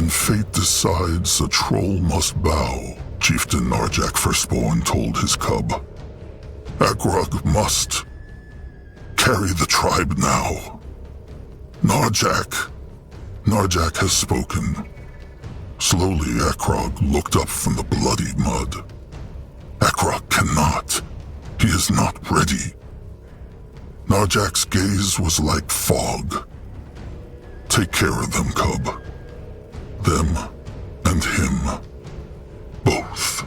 When fate decides a troll must bow, Chieftain Narjak Firstborn told his cub, Akrog must carry the tribe now. Narjak has spoken. Slowly, Akrog looked up from the bloody mud. Akrog cannot. He is not ready. Narjak's gaze was like fog. Take care of them, cub. Them and him. Both.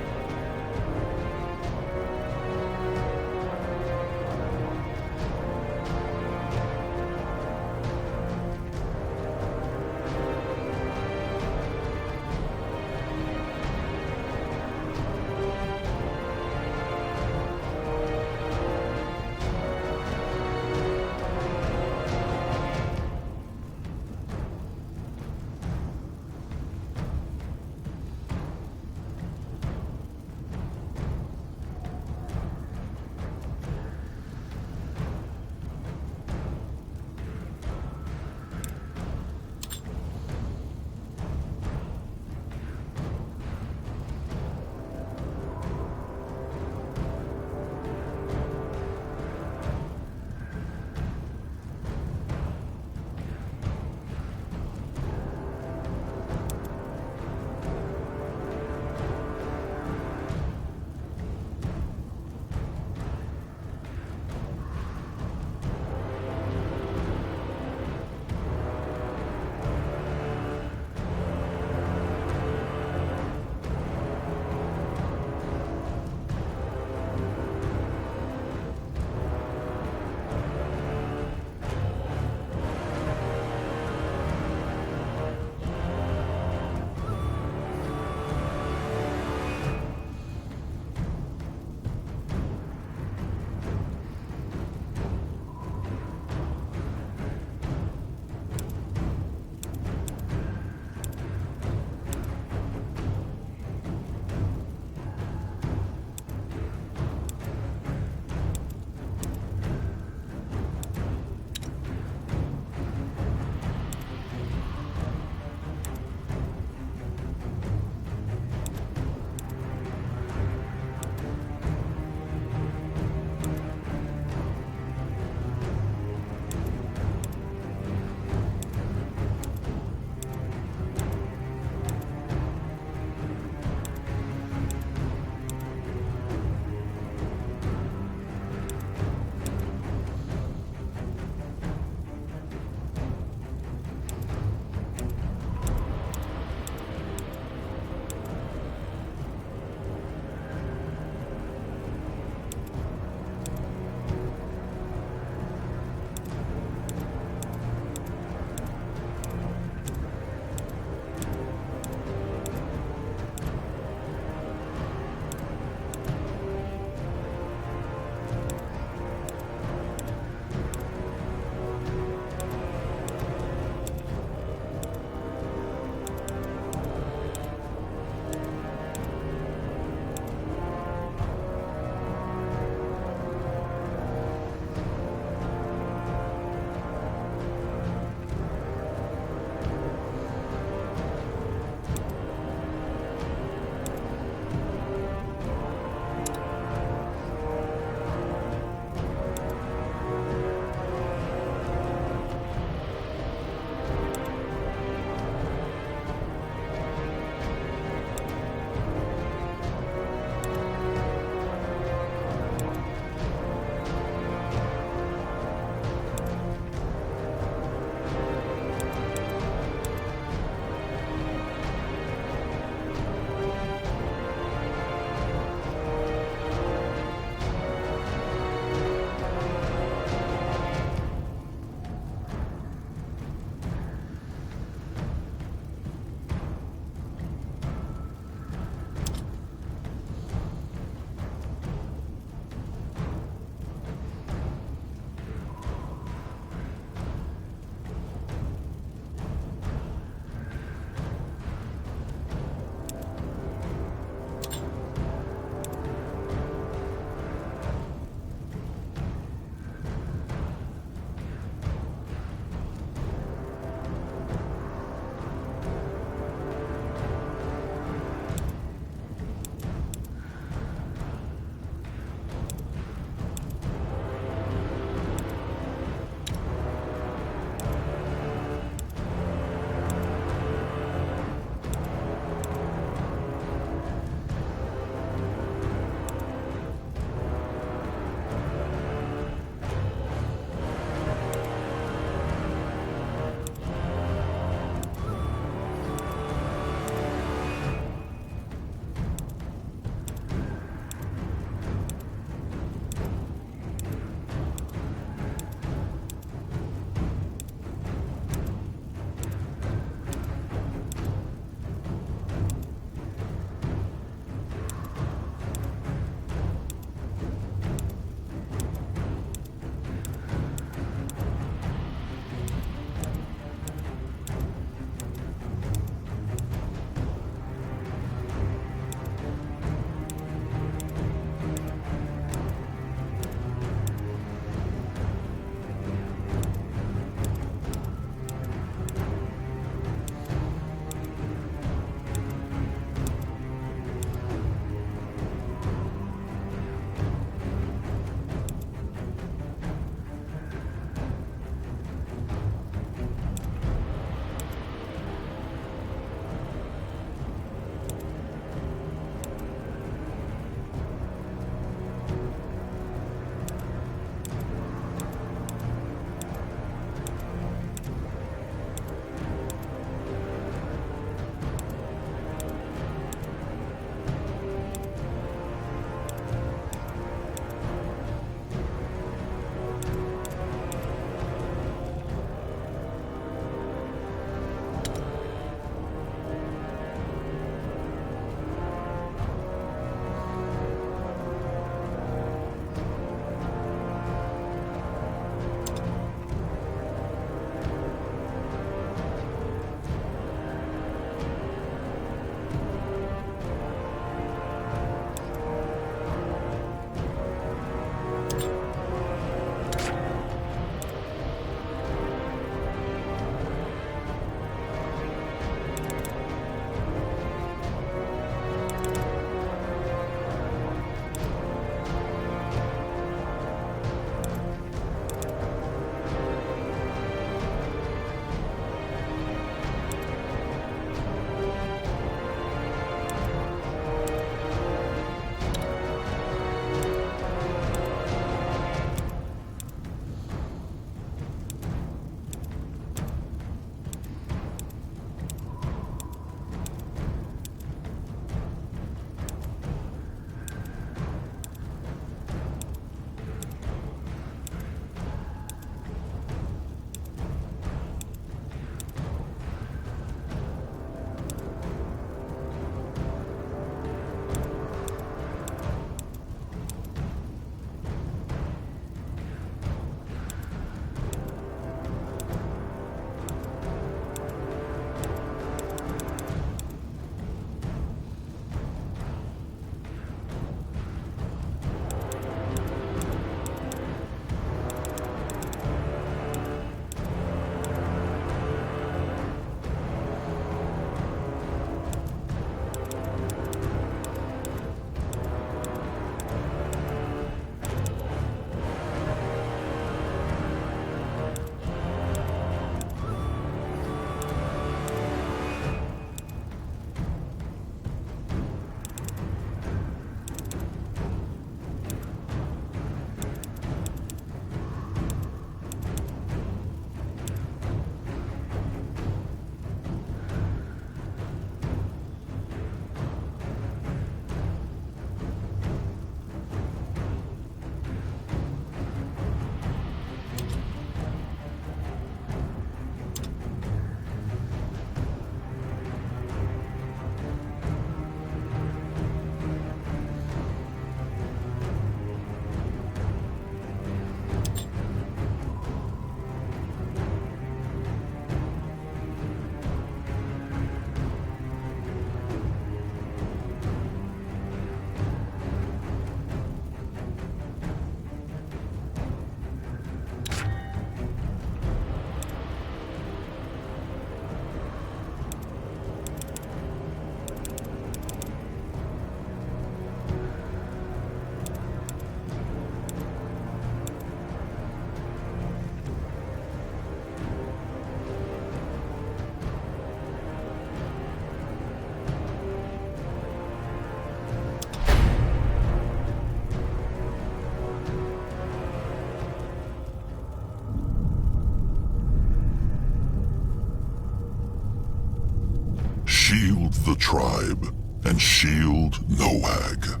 Shield the tribe, and shield Noag.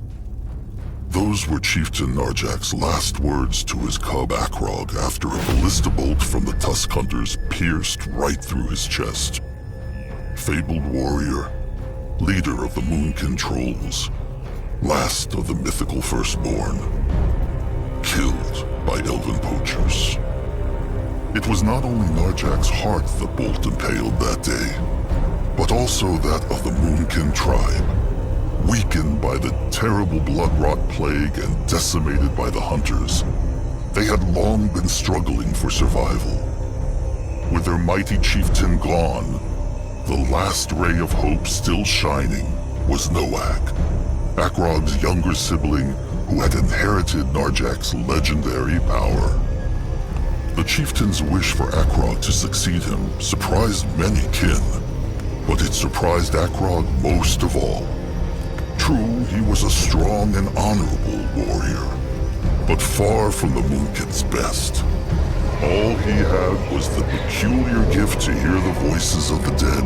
Those were Chieftain Narjak's last words to his cub Akrog after a ballista bolt from the Tusk Hunters pierced right through his chest. Fabled warrior, leader of the Moonkin Trolls, last of the mythical firstborn, killed by elven poachers. It was not only Narjak's heart that Bolt impaled that day, but also that of the Moonkin tribe, weakened by the terrible blood-rot plague and decimated by the Hunters. They had long been struggling for survival. With their mighty chieftain gone, the last ray of hope still shining was Noag, Akrog's younger sibling who had inherited Narjak's legendary power. The chieftain's wish for Akrog to succeed him surprised many kin, but it surprised Akrog most of all. True, he was a strong and honorable warrior, but far from the Moonkin's best. All he had was the peculiar gift to hear the voices of the dead,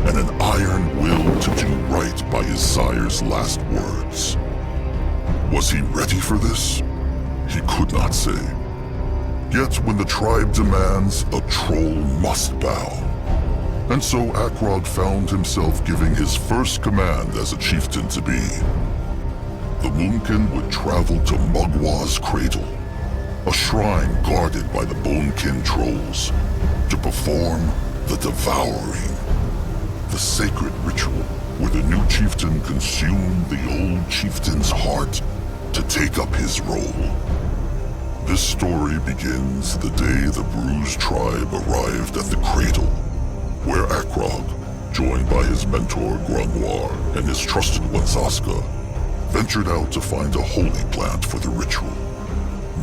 and an iron will to do right by his sire's last words. Was he ready for this? He could not say. Yet when the tribe demands, a troll must bow. And so Akrog found himself giving his first command as a chieftain to be. The Moonkin would travel to Mugwa's cradle, a shrine guarded by the Bonekin Trolls, to perform the devouring, the sacred ritual where the new chieftain consumed the old chieftain's heart to take up his role. This story begins the day the Bruised tribe arrived at the cradle, where Akrog, joined by his mentor Grunwar and his trusted one Zaska, ventured out to find a holy plant for the ritual,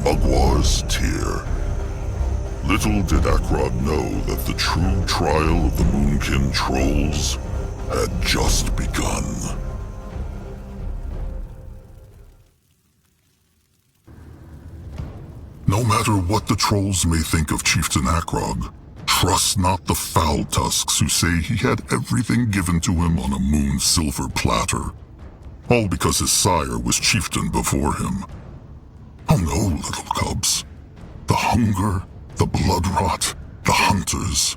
Mugwar's tear. Little did Akrog know that the true trial of the Moonkin Trolls had just begun. No matter what the Trolls may think of Chieftain Akrog, trust not the foul tusks who say he had everything given to him on a moon silver platter, all because his sire was chieftain before him. Oh no, little cubs. The hunger, the blood rot, the hunters.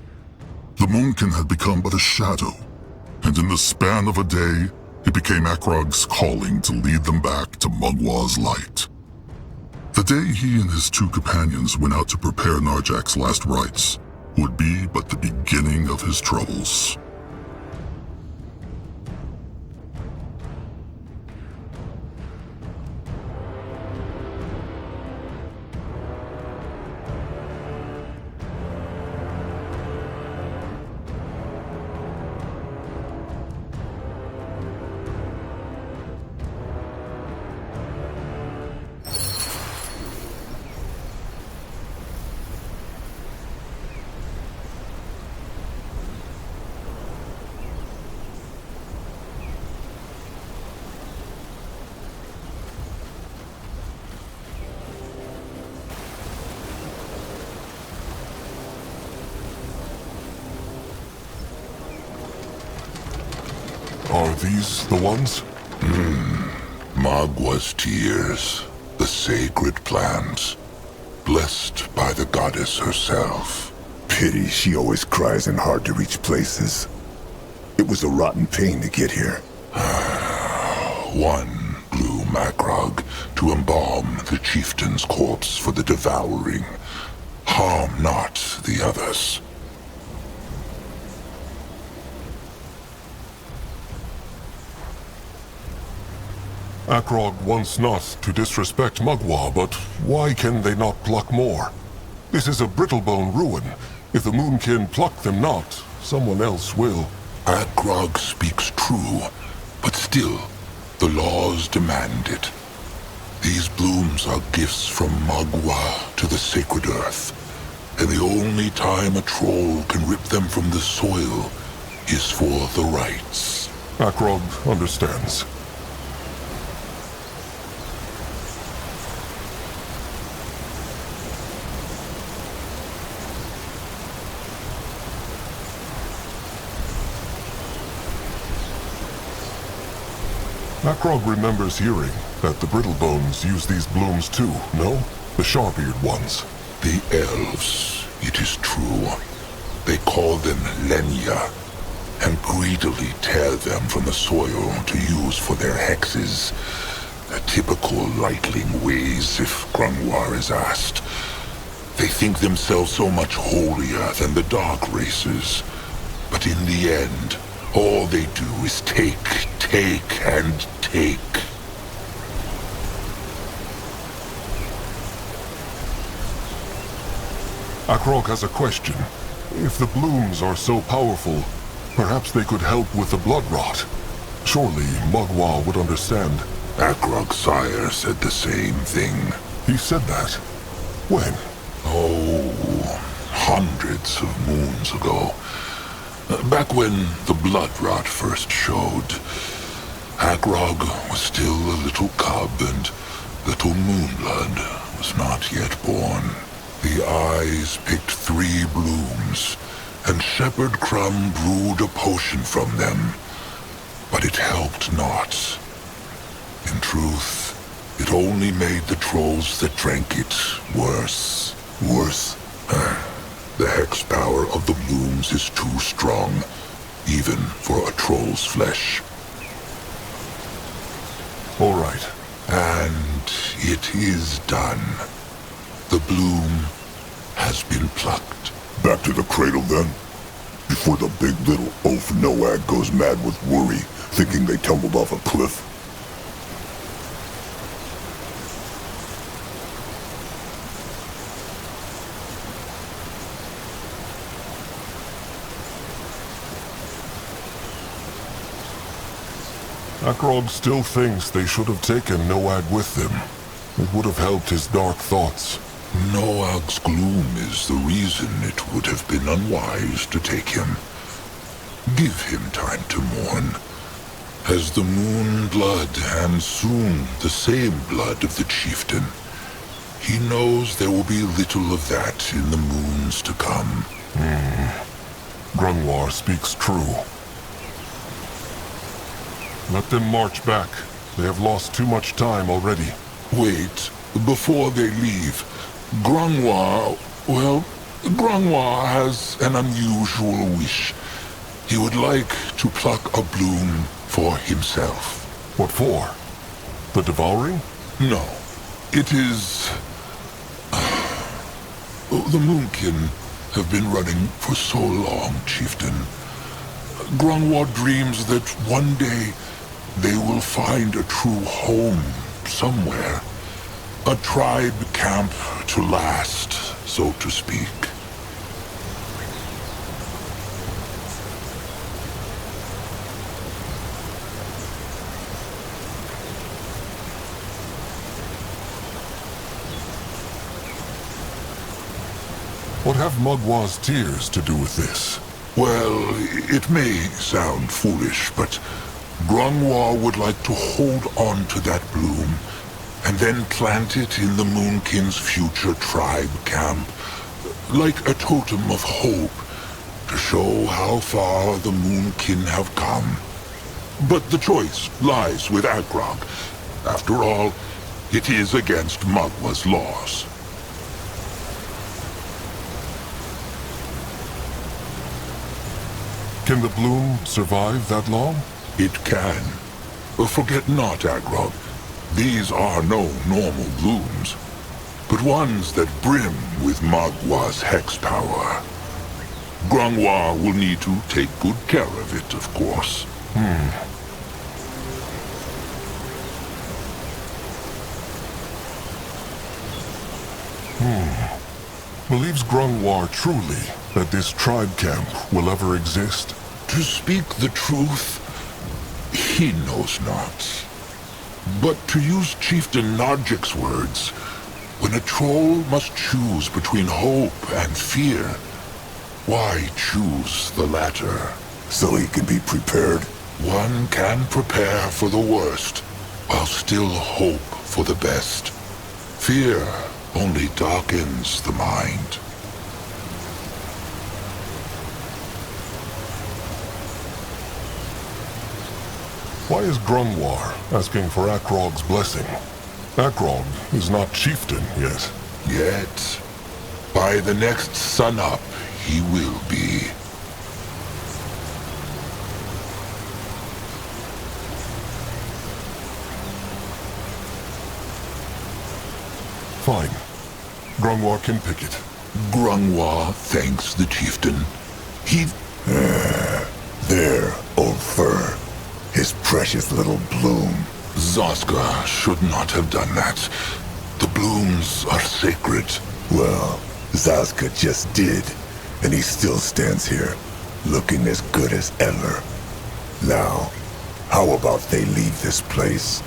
The Moonkin had become but a shadow, and in the span of a day, it became Akrog's calling to lead them back to Mugwa's light. The day he and his two companions went out to prepare Narjak's last rites would be but the beginning of his troubles. Are these the ones? Mugwa's tears, the sacred plants, blessed by the goddess herself. Pity she always cries in hard-to-reach places. It was a rotten pain to get here. One blew Akrog to embalm the chieftain's corpse for the devouring. Harm not the others. Akrog wants not to disrespect Mugwa, but why can they not pluck more? This is a brittlebone ruin. If the Moonkin pluck them not, someone else will. Akrog speaks true, but still, the laws demand it. These blooms are gifts from Mugwa to the sacred earth, and the only time a troll can rip them from the soil is for the rites. Akrog understands. Akrog remembers hearing that the Brittlebones use these blooms too, no? The sharp-eared ones. The elves, it is true. They call them lenya, and greedily tear them from the soil to use for their hexes. Typical lightling ways, if Grungwar is asked. They think themselves so much holier than the dark races. But in the end, all they do is take, and take. Akrog has a question. If the blooms are so powerful, perhaps they could help with the blood rot. Surely Magua would understand. Akrog's sire said the same thing. He said that? When? Oh, hundreds of moons ago. Back when the blood rot first showed. Akrog was still a little cub and little Moonblood was not yet born. The eyes picked 3 blooms, and Shepherd Crumb brewed a potion from them. But it helped not. In truth, it only made the trolls that drank it worse. Worse? The hex power of the blooms is too strong, even for a troll's flesh. All right. And it is done. The bloom has been plucked. Back to the cradle then? Before the big little oaf Noag goes mad with worry, thinking they tumbled off a cliff? Akrog still thinks they should have taken Noag with them. It would have helped his dark thoughts. Noag's gloom is the reason it would have been unwise to take him. Give him time to mourn. As the moon blood, and soon the same blood of the chieftain, he knows there will be little of that in the moons to come. Grungwar speaks true. Let them march back. They have lost too much time already. Wait, before they leave, Grungwar has an unusual wish. He would like to pluck a bloom for himself. What for? The devouring? No, it is... The Moonkin have been running for so long, Chieftain. Grungwar dreams that one day they will find a true home somewhere. A tribe camp to last, so to speak. What have Mugwa's tears to do with this? Well, it may sound foolish, but Grungwar would like to hold on to that bloom and then plant it in the Moonkin's future tribe camp, like a totem of hope, to show how far the Moonkin have come. But the choice lies with Akrog. After all, it is against Magwa's laws. Can the bloom survive that long? It can. Forget not, Akrog. These are no normal blooms, but ones that brim with Magwa's hex power. Grungwar will need to take good care of it, of course. Believes Grungwar truly that this tribe camp will ever exist? To speak the truth, he knows not. But to use Chieftain Nargic's words, when a troll must choose between hope and fear, why choose the latter? So he can be prepared. One can prepare for the worst, while still hope for the best. Fear only darkens the mind. Why is Grungwar asking for Akrog's blessing? Akrog is not chieftain yet. Yet, by the next sun up, he will be. Fine. Grungwar can pick it. Grungwar thanks the chieftain. He... There, old fur. His precious little bloom. Zaska should not have done that. The blooms are sacred. Well, Zaska just did, and he still stands here, looking as good as ever. Now, how about they leave this place?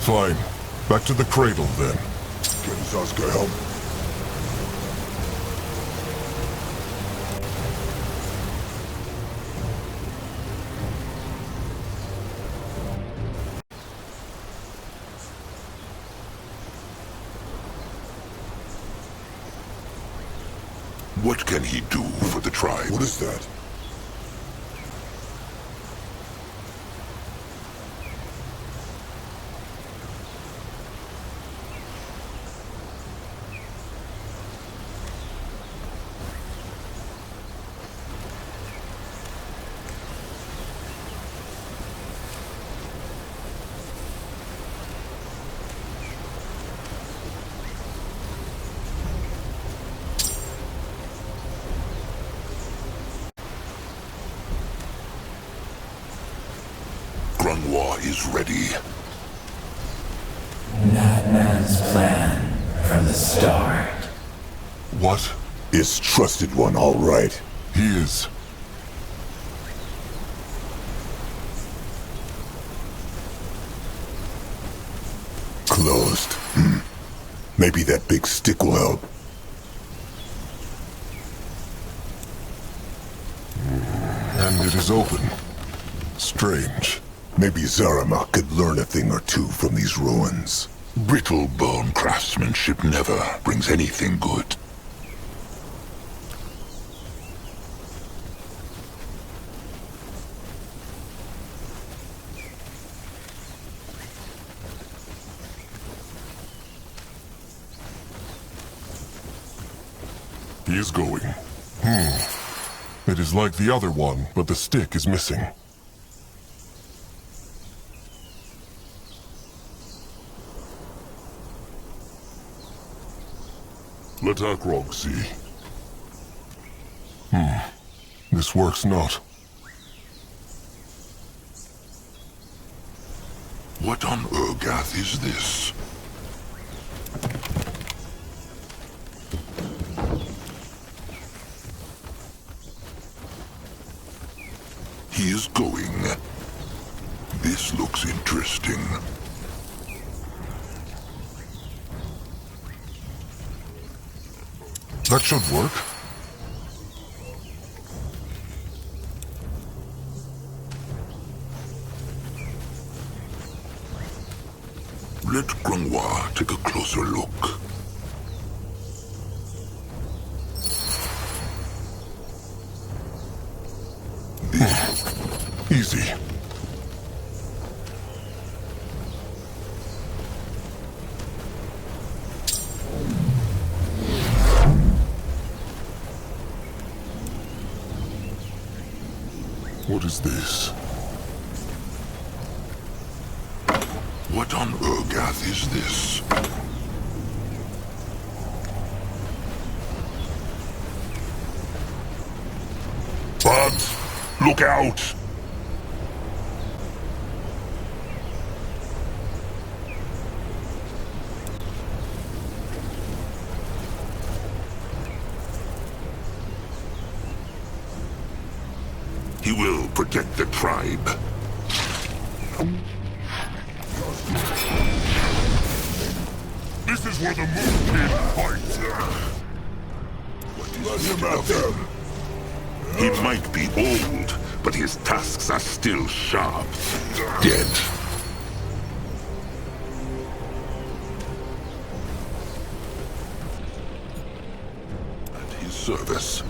Fine. Back to the cradle, then. Can Zaska help? What can he do for the tribe? What is that? Grungwar is ready. That man's plan from the start. What? Is Trusted One all right? He is. Closed. Maybe that big stick will help. And it is open. Strange. Maybe Zaramak could learn a thing or two from these ruins. Brittle bone craftsmanship never brings anything good. He is going. It is like the other one, but the stick is missing. Let Akrog see. This works not. What on Urgath is this? He is going. This looks interesting. That should work. Let Grungwar take a closer look. Easy. What is this? What on Urgath is this? Bugs! Look out! He will protect the tribe. This is where the Moon King fights! Let him out there! He might be old, but his tusks are still sharp. Dead. At his service.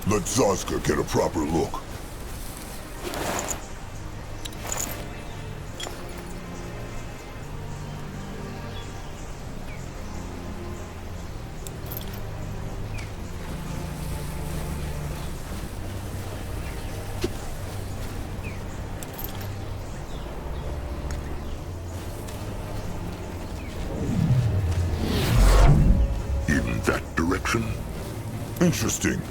Let Zazka get a proper look. In that direction? Interesting.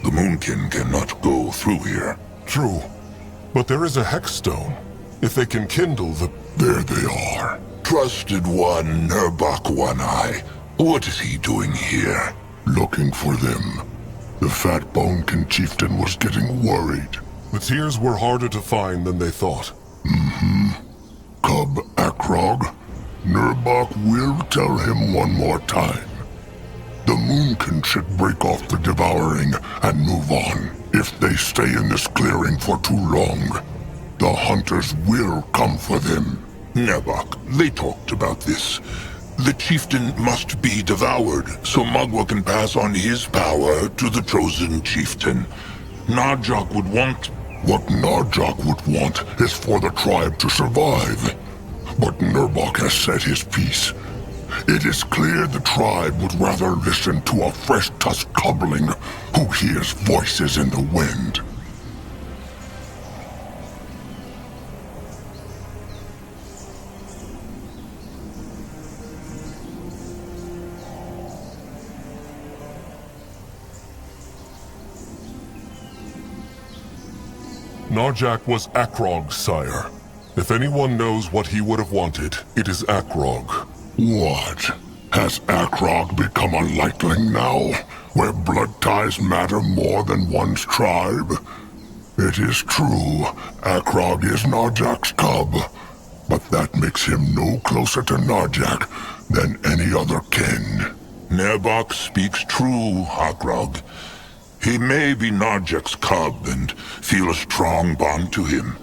The Moonkin cannot go through here. True. But there is a hex stone. If they can kindle the... There they are. Trusted one, Nurbok One Eye. What is he doing here? Looking for them. The Fat Bonekin chieftain was getting worried. The tears were harder to find than they thought. Cub Akrog, Nurbok will tell him one more time. The Moonkin should break off the devouring and move on. If they stay in this clearing for too long, the hunters will come for them. Nurbok, they talked about this. The chieftain must be devoured, so Magua can pass on his power to the chosen chieftain. Narjok would want... What Narjok would want is for the tribe to survive. But Nurbok has said his piece. It is clear the tribe would rather listen to a fresh tusk cobbling who hears voices in the wind. Narjak was Akrog's sire. If anyone knows what he would have wanted, it is Akrog. What? Has Akrog become a lightling now, where blood ties matter more than one's tribe? It is true, Akrog is Narjak's cub, but that makes him no closer to Narjak than any other kin. Nurbok speaks true, Akrog. He may be Narjak's cub and feel a strong bond to him,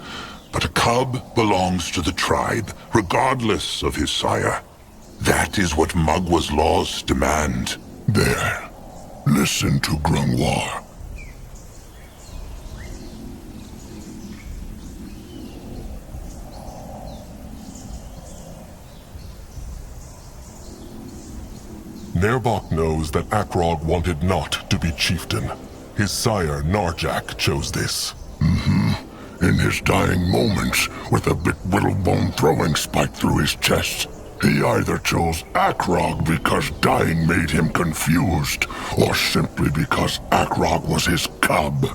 but a cub belongs to the tribe, regardless of his sire. That is what Magwa's laws demand. There. Listen to Grungwar. Nurbok knows that Akrog wanted not to be chieftain. His sire, Narjak, chose this. In his dying moments, with a big whittlebone throwing spike through his chest, he either chose Akrog because dying made him confused, or simply because Akrog was his cub.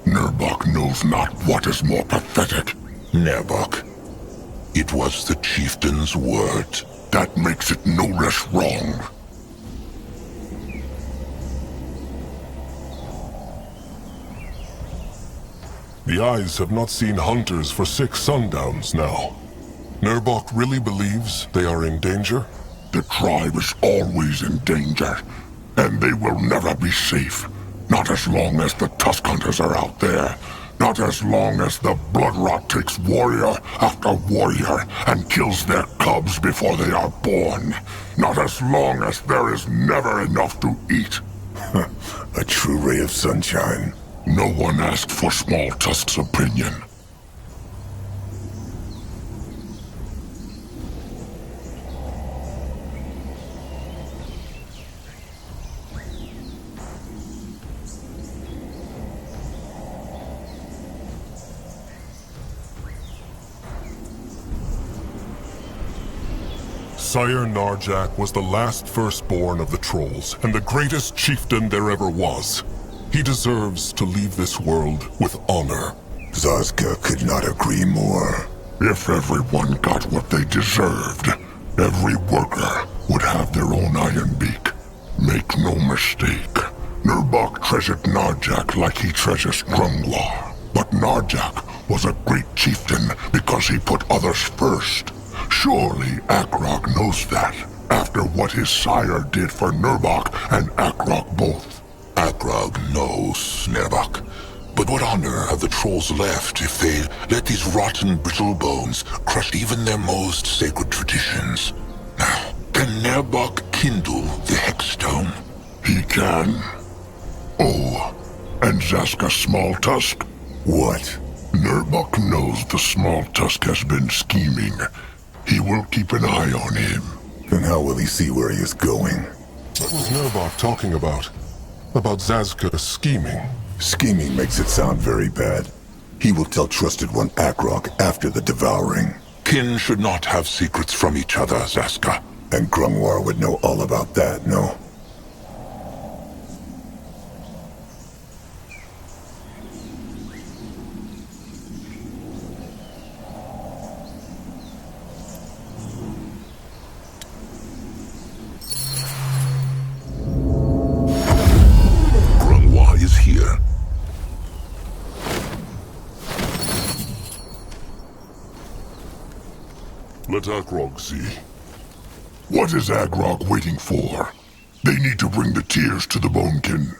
Nurbok knows not what is more pathetic. Nurbok, it was the chieftain's word. That makes it no less wrong. The eyes have not seen hunters for 6 sundowns now. Nurbok really believes they are in danger? The tribe is always in danger, and they will never be safe. Not as long as the tusk hunters are out there. Not as long as the blood rot takes warrior after warrior and kills their cubs before they are born. Not as long as there is never enough to eat. A true ray of sunshine. No one asked for Small Tusk's opinion. Sire Narjak was the last firstborn of the trolls, and the greatest chieftain there ever was. He deserves to leave this world with honor. Zazka could not agree more. If everyone got what they deserved, every worker would have their own iron beak. Make no mistake, Nurbok treasured Narjak like he treasures Grungwar. But Narjak was a great chieftain because he put others first. Surely Akrog knows that, after what his sire did for Nurbok and Akrog both. Akrog knows, Nurbok. But what honor have the trolls left if they let these rotten brittle bones crush even their most sacred traditions? Now, can Nurbok kindle the Hexstone? He can. Oh, and Zaska Smalltusk? What? Nurbok knows the Smalltusk has been scheming. He will keep an eye on him. Then how will he see where he is going? What was Nurbok talking about? About Zazka scheming? Scheming makes it sound very bad. He will tell Trusted One Akrog after the devouring. Kin should not have secrets from each other, Zaska. And Grungwar would know all about that, no? Grungwar is here. Let Akrog see. What is Agrog waiting for? They need to bring the tears to the Bonekin.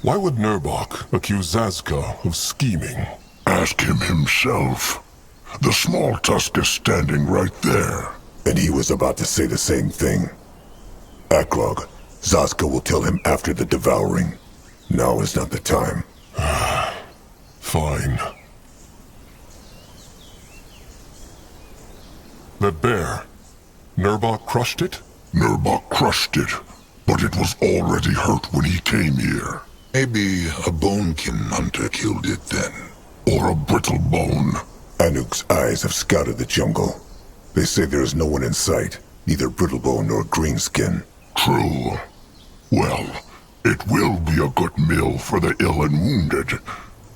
Why would Nurbok accuse Zazka of scheming? Ask him himself. The Smalltusk is standing right there. And he was about to say the same thing. Akrog, Zaska will tell him after the devouring. Now is not the time. Fine. That bear, Nurbok crushed it? Nurbok crushed it, but it was already hurt when he came here. Maybe a Bonekin hunter killed it then. Or a brittle bone. Anuk's eyes have scouted the jungle. They say there is no one in sight, neither Brittlebone nor Greenskin. True. Well, it will be a good meal for the ill and wounded.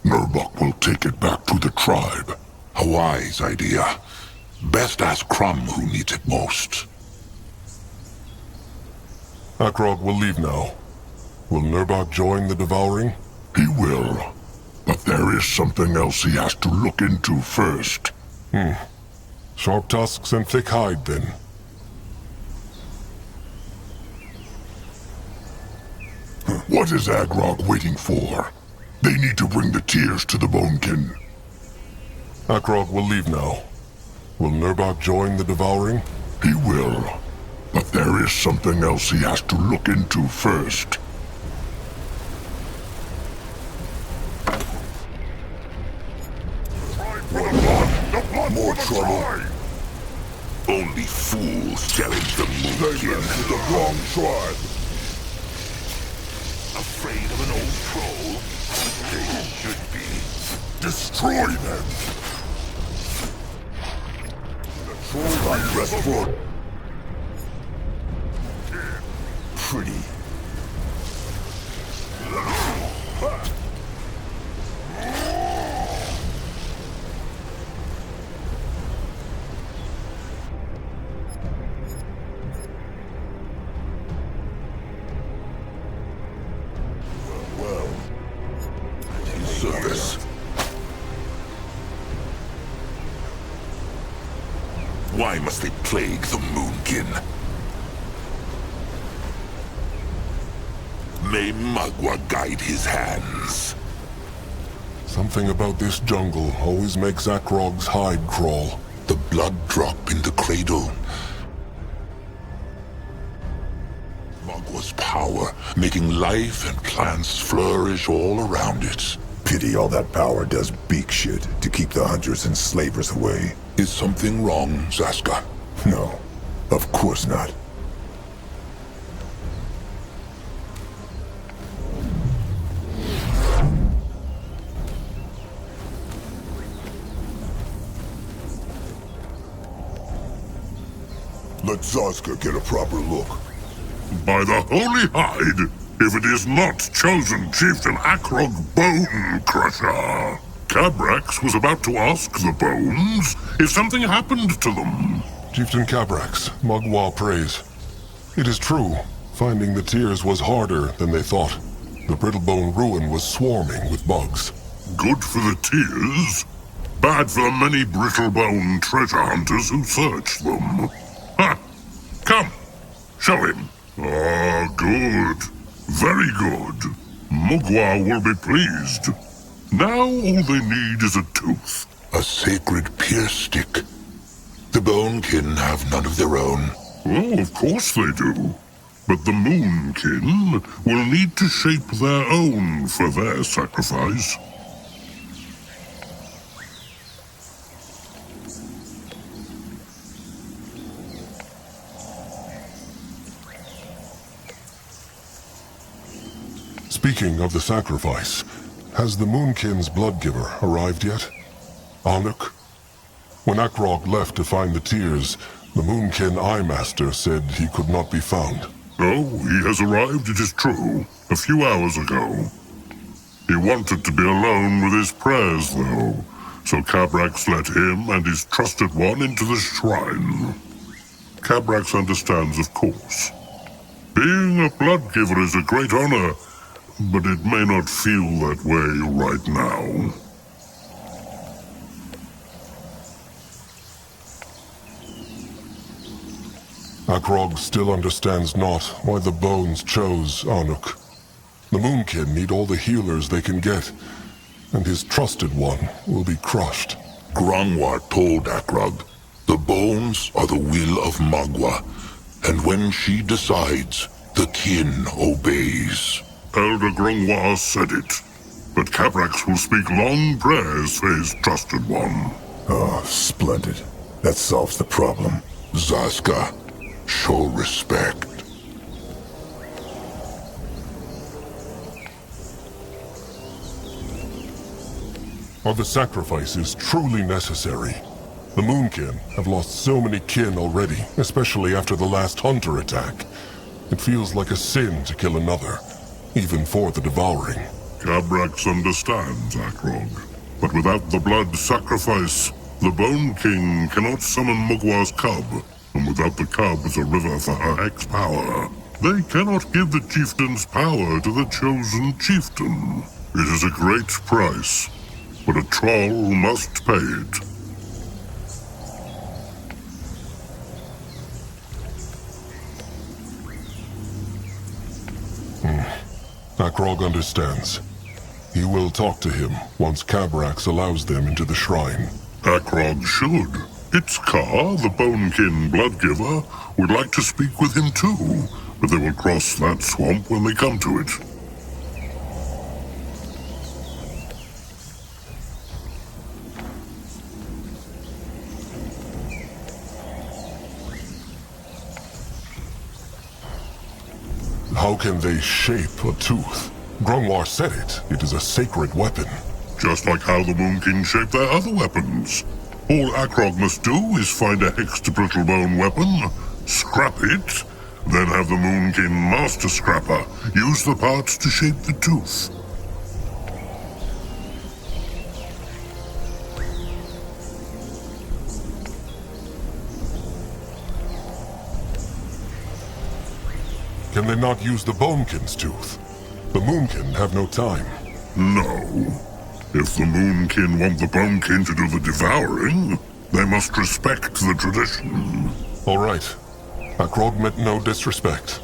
Nurbok will take it back to the tribe. A wise idea. Best ask Crumb who needs it most. Akrog will leave now. Will Nurbok join the devouring? He will. But there is something else he has to look into first. Sharp tusks and thick hide, then. What is Agrog waiting for? They need to bring the tears to the Bonekin. Akrog will leave now. Will Nurbok join the devouring? He will. But there is something else he has to look into first. More trouble. Only fools challenge the They Moonkin. went to the wrong tribe. Afraid of an old troll? They should be. Destroy them. The troll got restful. Pretty. Service. Why must they plague the Moonkin? May Magua guide his hands. Something about this jungle always makes Akrog's hide crawl. The blood drop in the cradle. Magua's power, making life and plants flourish all around it. Pity all that power does beak shit to keep the hunters and slavers away. Is something wrong, Zaska? No, of course not. Let Zaska get a proper look. By the Holy Hide, if it is not chosen Chieftain Akrog Bone Crusher. Cabrax was about to ask the bones if something happened to them. Chieftain Cabrax, Magua prays. It is true, finding the tears was harder than they thought. The Brittlebone ruin was swarming with bugs. Good for the tears, bad for the many Brittlebone treasure hunters who searched them. Ha! Come, show him. Ah, good. Very good. Mugwa will be pleased. Now all they need is a tooth. A sacred pierce stick. The Bonekin have none of their own. Oh, of course they do. But the Moonkin will need to shape their own for their sacrifice. Speaking of the sacrifice, has the Moonkin's bloodgiver arrived yet? Anuk? When Akrog left to find the tears, the Moonkin Eye Master said he could not be found. Oh, he has arrived, it is true, a few hours ago. He wanted to be alone with his prayers, though, so Cabrax let him and his trusted one into the shrine. Cabrax understands, of course. Being a bloodgiver is a great honor, but it may not feel that way right now. Akrog still understands not why the bones chose Anuk. The Moonkin need all the healers they can get, and his trusted one will be crushed. Grangwar told Akrog, the bones are the will of Magua, and when she decides, the kin obeys. Elder Grangwar said it, but Cabrax will speak long prayers for his trusted one. Oh, splendid. That solves the problem. Zaska, show respect. Are the sacrifices truly necessary? The Moonkin have lost so many kin already, especially after the last hunter attack. It feels like a sin to kill another, even for the devouring. Cabrax understands, Akrog. But without the blood sacrifice, the Bone King cannot summon Mugwar's cub. And without the cub as a river for her hex power, they cannot give the chieftain's power to the chosen chieftain. It is a great price, but a troll must pay it. Akrog understands. He will talk to him once Cabrax allows them into the shrine. Akrog should. Itzkar, the Bonekin Bloodgiver, would like to speak with him too, but they will cross that swamp when they come to it. How can they shape a tooth? Grungwar said it. It is a sacred weapon. Just like how the Moonkin shape their other weapons. All Akrog must do is find a hexed brittlebone weapon, scrap it, then have the Moonkin Master Scrapper use the parts to shape the tooth. Can they not use the Bonekin's tooth? The Moonkin have no time. No. If the Moonkin want the Bonekin to do the devouring, they must respect the tradition. All right. Akrog meant no disrespect.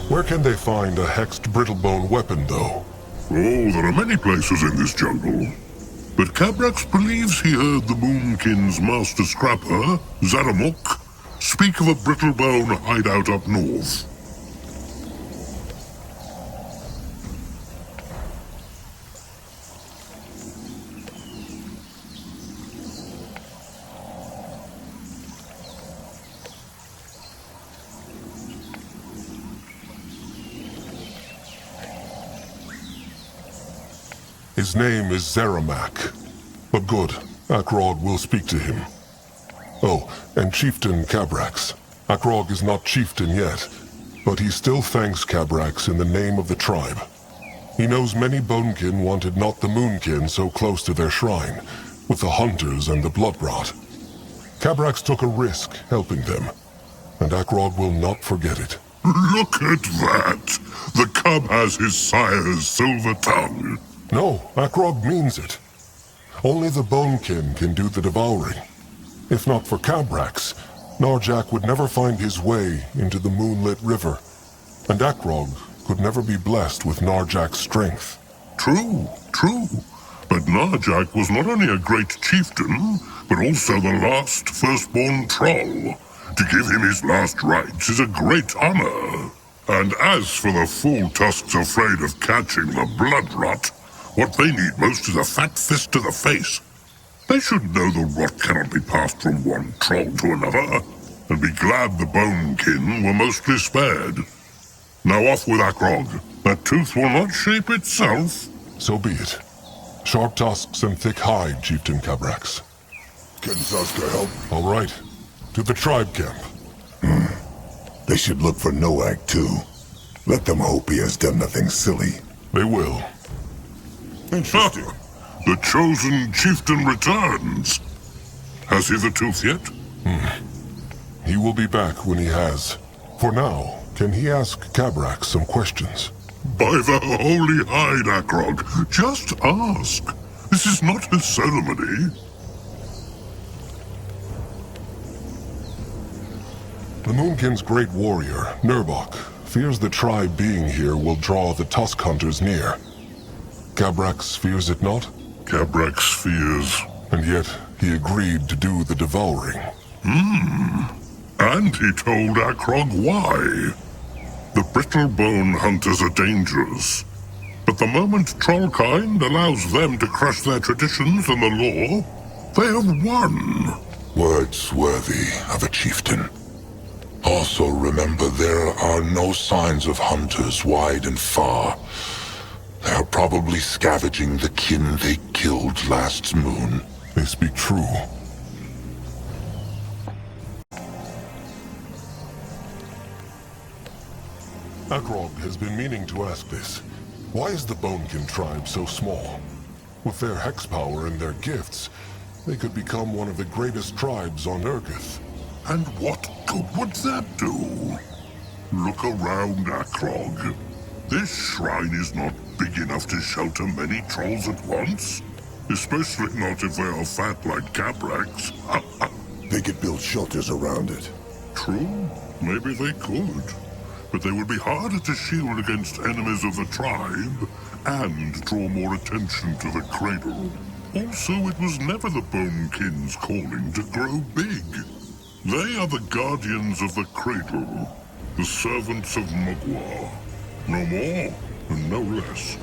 Where can they find a hexed brittlebone weapon, though? Oh, there are many places in this jungle. But Cabrax believes he heard the Moonkin's master scrapper, Zaramuk, speak of a brittlebone hideout up north. His name is Zeramak. But good, Akrog will speak to him. Oh, and Chieftain Cabrax. Akrog is not chieftain yet, but he still thanks Cabrax in the name of the tribe. He knows many Bonekin wanted not the Moonkin so close to their shrine, with the hunters and the blood rot. Cabrax took a risk helping them, and Akrog will not forget it. Look at that! The cub has his sire's silver tongue. No, Akrog means it. Only the Bonekin can do the devouring. If not for Cabrax, Narjak would never find his way into the moonlit river, and Akrog could never be blessed with Narjak's strength. True, true. But Narjak was not only a great chieftain, but also the last firstborn troll. To give him his last rites is a great honor. And as for the fool tusks afraid of catching the blood rot, what they need most is a fat fist to the face. They should know the rot cannot be passed from one troll to another, and be glad the bonekin were mostly spared. Now off with Akrog. That tooth will not shape itself. So be it. Sharp tusks and thick hide, Chieftain Cabrax. Can Zaska help? All right. To the tribe camp. They should look for Noag, too. Let them hope he has done nothing silly. They will. Interesting. The chosen chieftain returns. Has he the tooth yet? He will be back when he has. For now, can he ask Cabrax some questions? By the holy hide, Akrog, just ask. This is not a ceremony. The Moonkin's great warrior, Nurbok, fears the tribe being here will draw the Tusk Hunters near. Cabrax fears it not? Cabrax fears. And yet, he agreed to do the devouring. And he told Akrog why. The brittle bone hunters are dangerous. But the moment Trollkind allows them to crush their traditions and the law, they have won. Words worthy of a chieftain. Also remember there are no signs of hunters wide and far. They are probably scavenging the kin they killed last moon. They speak true. Akrog has been meaning to ask this. Why is the Bonekin tribe so small? With their hex power and their gifts, they could become one of the greatest tribes on Urgith. And what good would that do? Look around, Akrog. This shrine is not big enough to shelter many trolls at once. Especially not if they are fat like Cabrax. They could build shelters around it. True, maybe they could. But they would be harder to shield against enemies of the tribe, and draw more attention to the cradle. Also, it was never the Bonekin's calling to grow big. They are the guardians of the cradle, the servants of Mugwa. No more, and no less.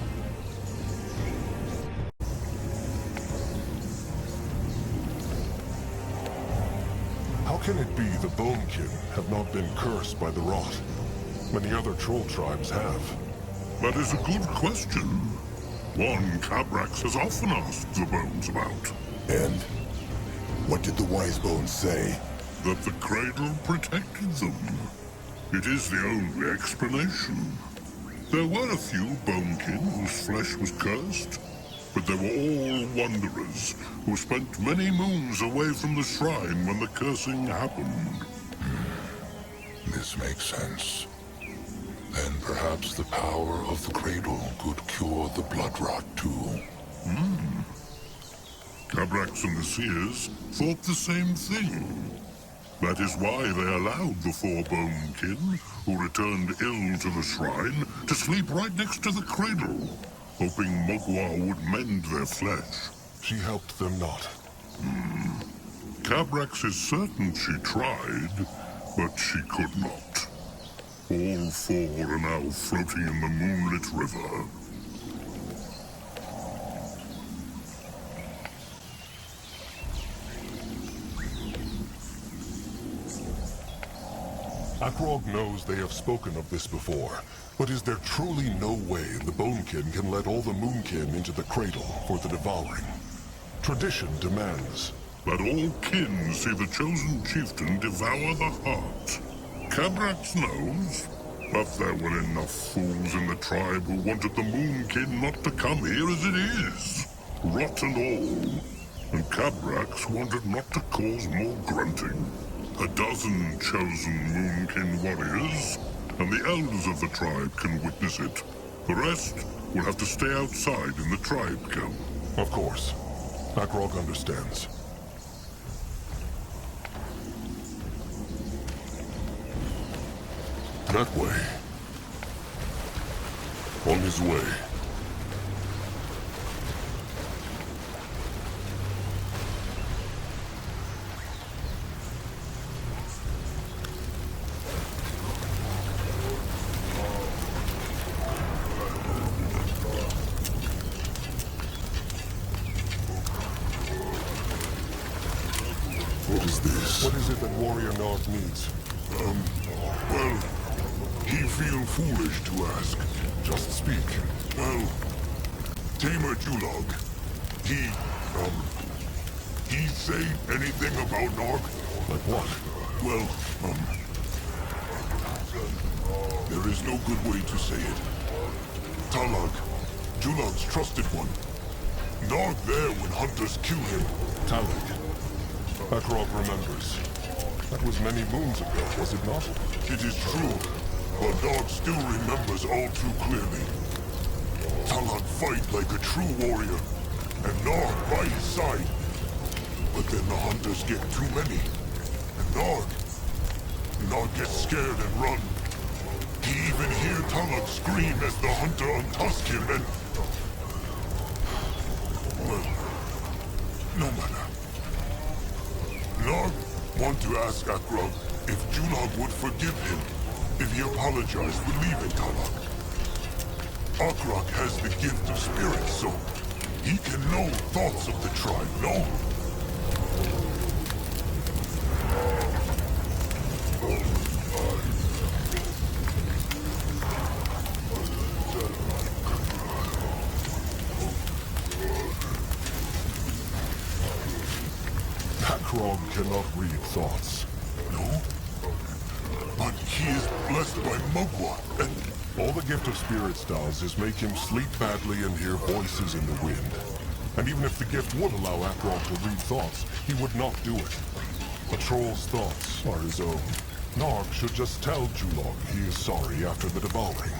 How can it be the Bonekin have not been cursed by the rot? Many other troll tribes have. That is a good question. One Cabrax has often asked the Bones about. And what did the wise bones say? That the cradle protected them. It is the only explanation. There were a few Bonekin whose flesh was cursed, but they were all wanderers who spent many moons away from the shrine when the cursing happened. This makes sense. Then perhaps the power of the cradle could cure the blood rot too. Cabrax and the Seers thought the same thing. That is why they allowed the four Bonekin, who returned ill to the shrine, to sleep right next to the cradle, hoping Mugwa would mend their flesh. She helped them not. Cabrax is certain she tried, but she could not. All four are now floating in the moonlit river. Akrog knows they have spoken of this before, but is there truly no way the Bonekin can let all the Moonkin into the cradle for the devouring? Tradition demands that all kin see the chosen chieftain devour the heart. Cabrax knows, but there were enough fools in the tribe who wanted the Moonkin not to come here as it is, rot and all. And Cabrax wanted not to cause more grunting. 12 chosen Moonkin warriors, and the elders of the tribe can witness it. The rest will have to stay outside in the tribe camp. Of course. Akrog understands. That way. On his way. thoughts. What is it that Warrior Nog needs? Well, he feel foolish to ask. Just speak. Well, Tamer Julog, he say anything about Nog? Like what? Well, there is no good way to say it. Talag, Julog's trusted one. Nog there when hunters kill him. Talag. Akrog remembers. That was many moons ago, was it not? It is true, but Nog still remembers all too clearly. Talag fight like a true warrior, and Nog by his side. But then the hunters get too many, and Nog gets scared and run. He even hear Talag scream as the hunter untusk him and... Well, no matter. Nog want to ask Akrog if Julog would forgive him if he apologized for leaving Talag. Akrog has the gift of spirit, so he can know thoughts of the tribe, no? Akrog cannot read thoughts. No? But he is blessed by Mugwa, and... All the Gift of Spirits does is make him sleep badly and hear voices in the wind. And even if the gift would allow Akrog to read thoughts, he would not do it. A troll's thoughts are his own. Nog should just tell Julog he is sorry after the devouring.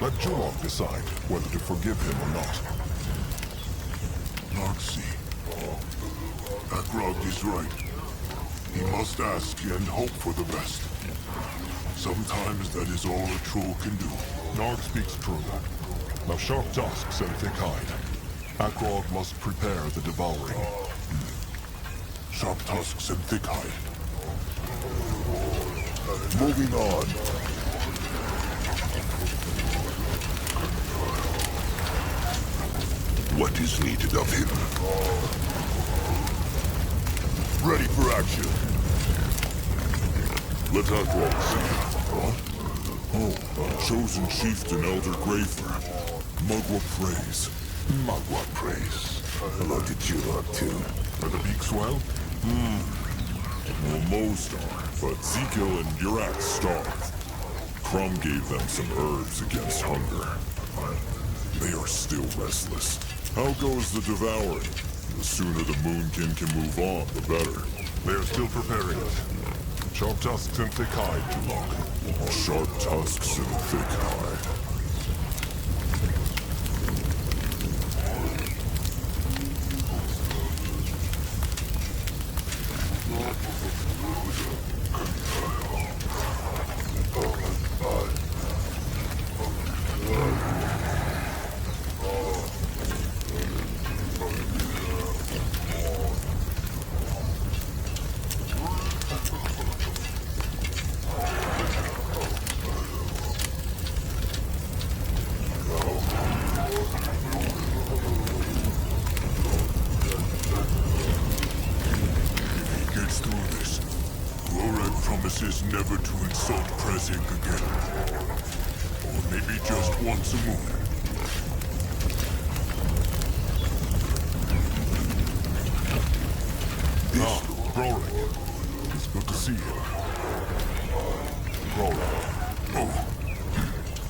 Let Julog decide whether to forgive him or not. Nog see. Akrog is right. He must ask and hope for the best. Sometimes that is all a troll can do. Nog speaks true. Now sharp tusks and thick hide. Akrog must prepare the devouring. Sharp tusks and thick hide. Moving on. What is needed of him? Ready for action. Let Akrog see. Oh, chosen chieftain Elder Grafer. Mugwa praise. Magua praise. Hello to Julog too. Are the beaks well? Well, most are, but Zekiel and Urak starved. Crumb gave them some herbs against hunger. They are still restless. How goes the devouring? The sooner the Moonkin can move on, the better. They are still preparing it. Sharp tusks and thick hide, Julog. Sharp tusks and thick hide. Promises never to insult Prezig again. Or maybe just once a moon. Rorik. It's good to see you. Rorik. Oh,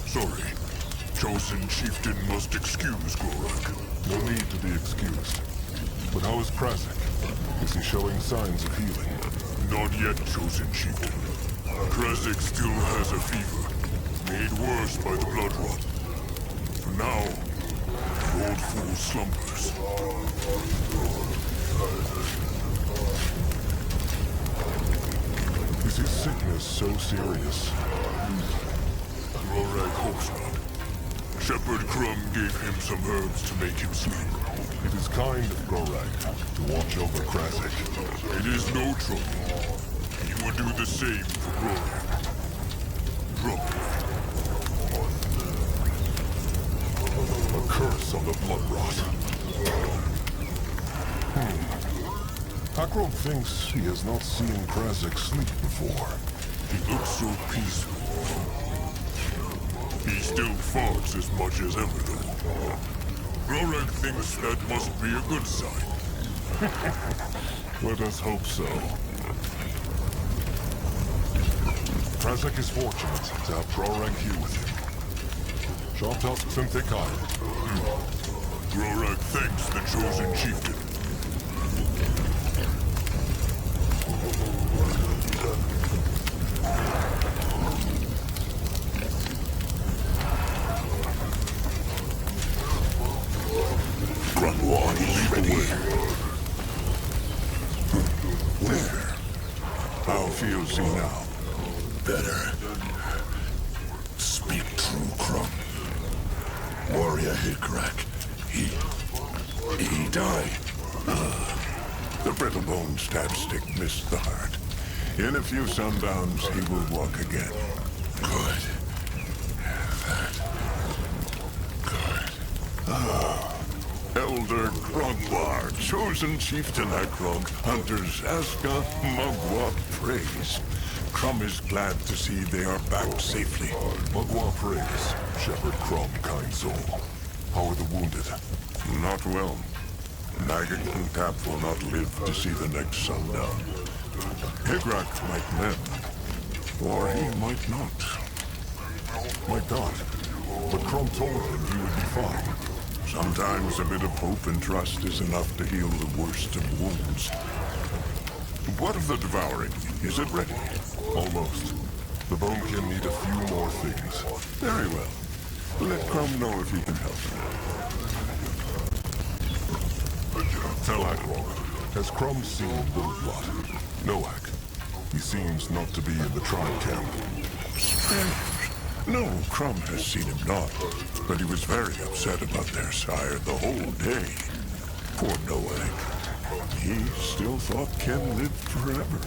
sorry. Chosen chieftain must excuse Gorak. No need to be excused. But how is Prezig? Is he showing signs of healing? Not yet, chosen chieftain. Prezig still has a fever, made worse by the blood rot. For now, the old fool slumbers. Is his sickness so serious? Gorak hopes not. Shepherd Crumb gave him some herbs to make him sleep. It is kind of Gorak to watch over Prezig. It is no trouble. He would do the same for Gorak. Trouble. A curse on the blood rot. Akron thinks he has not seen Krazek sleep before. He looks so peaceful. He still farts as much as ever, though. Rorek thinks that must be a good sign. Let us hope so. Krazek is fortunate to have Rorek here with him. Sharp tusks and thick hide. Rorek thanks the chosen chieftain. Grunwald is ready. Where? How feels he now? Better. Speak true, Crumb. Warrior Hickrack. He died. The brittle-bone stab stick missed the heart. In a few sundowns, he will walk again. Good. Elder Krogwar, chosen chieftain Akrog, hunters Aska, Mugwa praise. Crumb is glad to see they are back safely. Mugwa praise, Shepherd Crumb, kind soul. How are the wounded? Not well. Nagging and Tap will not live to see the next sundown. Higrak might live, or he might not. Might not. But Crumb told him he would be fine. Sometimes a bit of hope and trust is enough to heal the worst of wounds. What of the devouring? Is it ready? Almost. The Bonekin need a few more things. Very well. Let Crumb know if he can help. Tell Akrog, has Crumb seen Blood? Noak. He seems not to be in the tribe camp. No, Crumb has seen him not, but he was very upset about their sire the whole day. Poor Noak. He still thought Ken lived forever.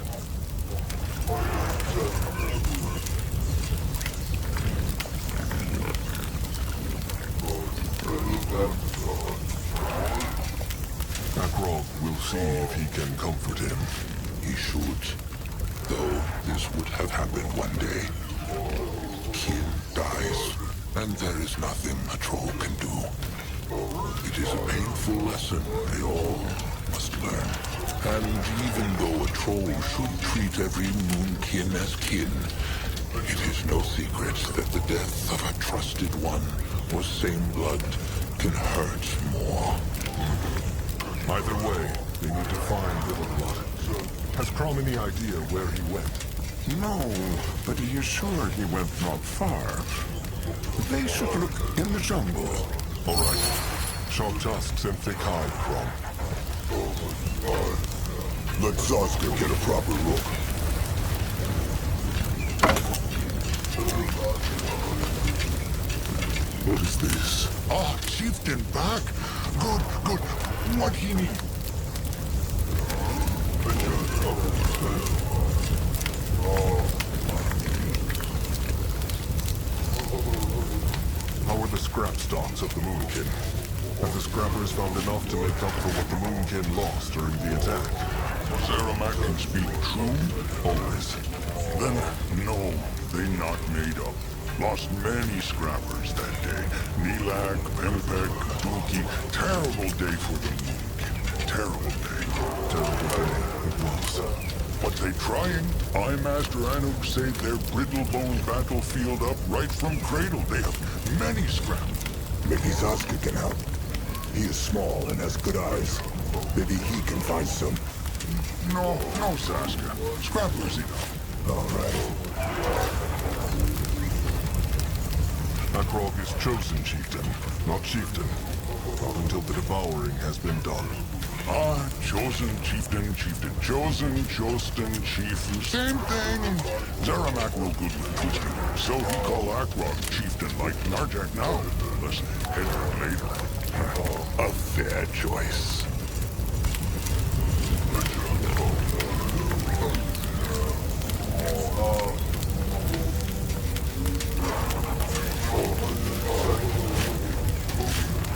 Akrog will see if he can comfort him. He should. Though this would have happened one day. Kin dies, and there is nothing a troll can do. It is a painful lesson they all must learn. And even though a troll should treat every moonkin as kin, it is no secret that the death of a trusted one or same blood can hurt more. Either way, they need to find Little Blood. Has Crumb any idea where he went? No, but he is sure he went not far. They should look in the jungle. All right. Sharp tusks and thick hide, Crumb. Let Zoska get a proper look. What is this? Ah, chieftain back. Good. What he need? How are the scrap stocks of the Moonkin? Have the scrappers found enough to make up for what the Moonkin lost during the attack? Zaramak can speak true? Always. Then, no, they not made up. Lost many scrappers that day. Nilag, Pempek, Dookie. Terrible day for the Moonkin. Terrible day. Terrible day it was. But they trying. I, Master Anuk, saved their brittle-bone battlefield up right from cradle. They have many scrappers. Maybe Zoska can help. He is small and has good eyes. Maybe he can find some. No, Saska. Scrappers enough. All right. Akrog is chosen chieftain, not chieftain. Not until the devouring has been done. Ah, chosen chieftain, chosen, chief. Same thing. Zaramak no good with twisting. So he call Akrog chieftain like Narjak now. Unless Hedrick later. A fair choice.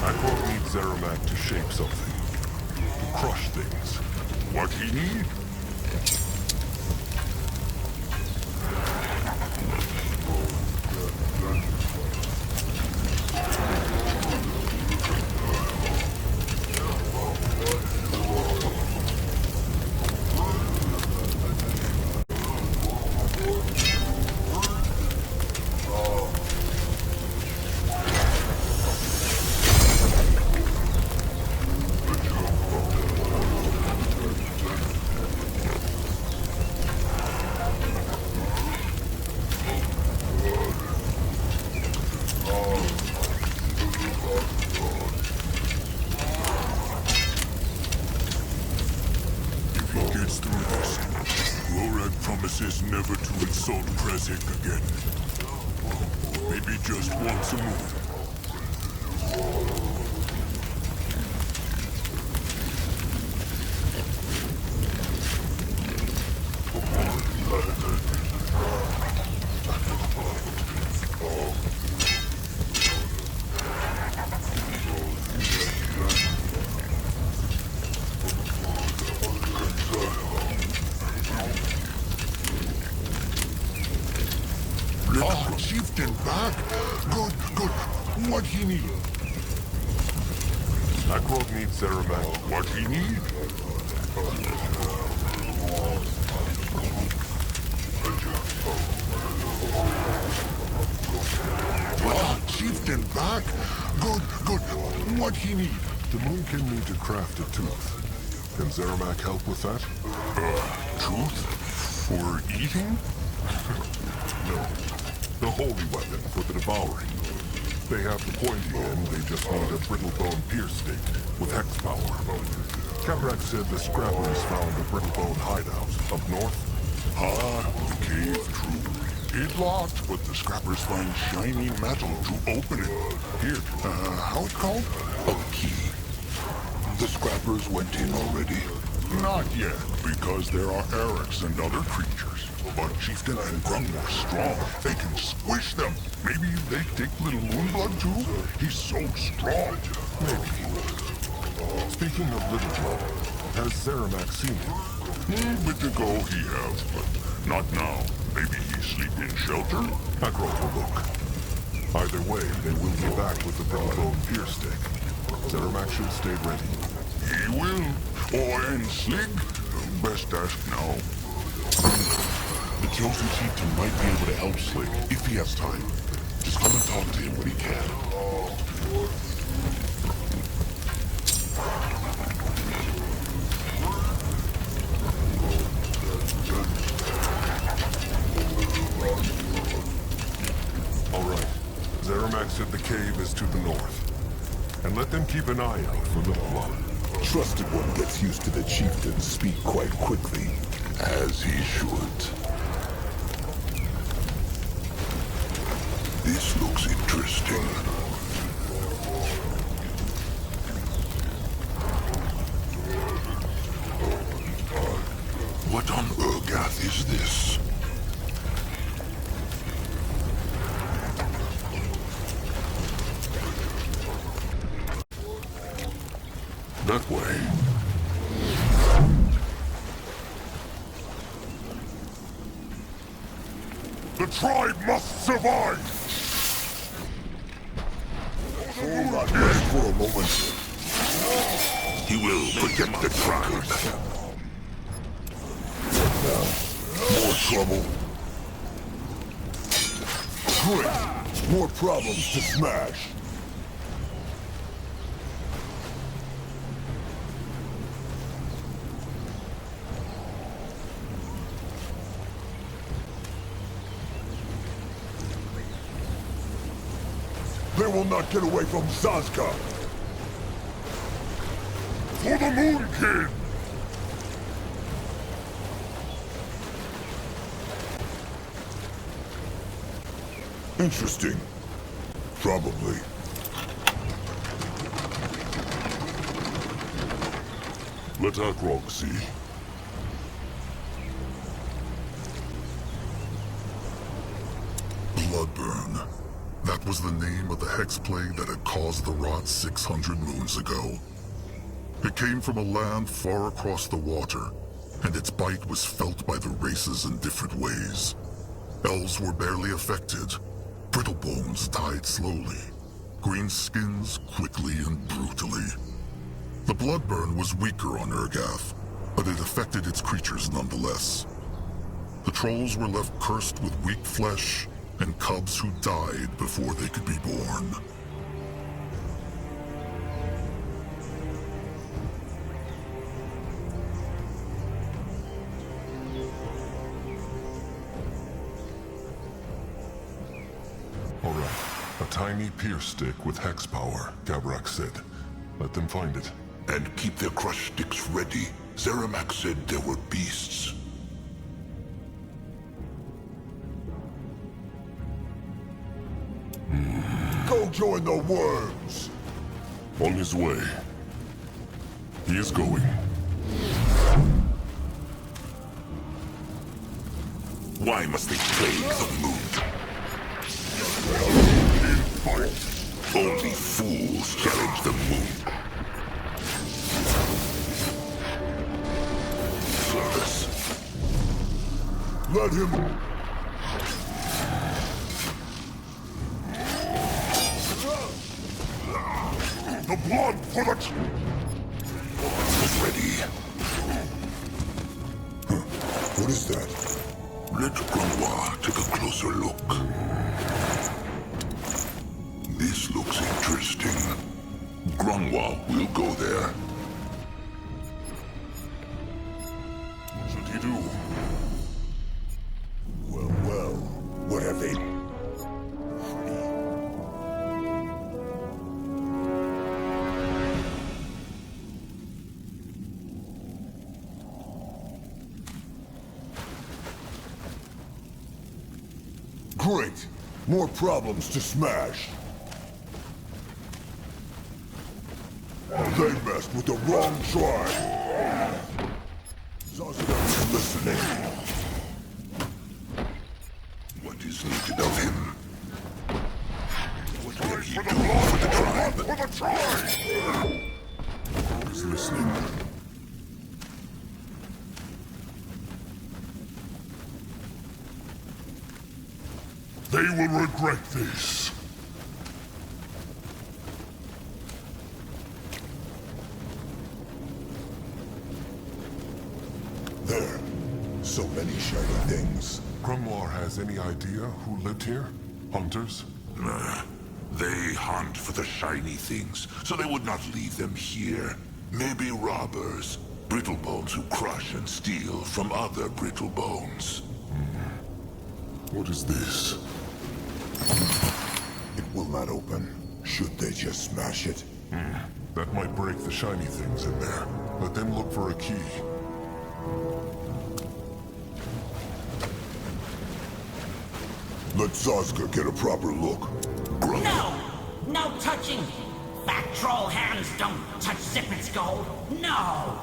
Akrog needs Zaramak to shape something. To crush things. What he need? Promises never to insult Prezek again. Maybe just once a month. Chieftain back. Good, good. What he need? Akrog needs Zeramak. What he need? Chieftain back. Good, good. What he need? The Moonkin need to craft a tooth. Can Zeramak help with that? Tooth? For eating? No. The holy weapon for the devouring. They have the pointy end, they just need a brittle bone pierce stick with hex power. Caprak said the scrappers found a brittle bone hideout up north. Ah, the cave, true. It locked, but the scrappers find shiny metal to open it. Here, how it called? A key. The scrappers went in already. Not yet, because there are Erics and other creatures. But Chieftain and Grung are strong. They can squish them. Maybe they take little Moonblood too? He's so strong. Maybe. Speaking of Little Blood, has Zeramak seen him? Bit ago he has, but not now. Maybe he sleep in shelter? Akrog will look. Either way, they will be back with the brittle bone pierce stick. Zeramak should stay ready. He will. And Slig? Best ask now. The chosen chieftain might be able to help Slig, if he has time. Just come and talk to him when he can. All right. Zeramak said the cave is to the north. And let them keep an eye out for Little Blood. Trusted one gets used to the chieftain's speak quite quickly. As he should. This looks interesting. What on Urgath is this? That way. The tribe must survive! Hold on rest for a moment. He will protect the tribe. More trouble. Great. More problems to smash. They will not get away from Zazka! For the Moon Kid! Interesting. Probably. Let Akrog see. Bloodburn. That was the name of the hex plague that had caused the rot 600 moons ago. It It came from a land far across the water, and its bite was felt by the races in different ways. Elves were barely affected. Brittle bones died slowly. Green skins quickly and brutally. The blood burn was weaker on Urgath, but it affected its creatures nonetheless. The trolls were left cursed with weak flesh and cubs who died before they could be born. Alright. A tiny pierce stick with hex power, Gavrak said. Let them find it. And keep their crush sticks ready. Zeramak said there were beasts. Go join the worms! On his way. He is going. Why must they plague the moon? Only fools challenge the moon. First. Let him... The blood for the... Ready. What is that? Let Granois take a closer look. This looks interesting. Granois will go there. What should he do? Well, what have they... Great! More problems to smash! They messed with the wrong tribe! Zaza's listening. What is needed of him? What will he For do the blood! for the tribe? For the tribe! He's listening. They will regret this. There. So many shiny things. Grimoire has any idea who lived here? Hunters? They hunt for the shiny things, so they would not leave them here. Maybe robbers. Brittle bones who crush and steal from other brittle bones. What is this? It will not open. Should they just smash it? That might break the shiny things in there. Let them look for a key. Let Zazka get a proper look. No! No touching! Fat troll hands don't touch Zippet's gold! No!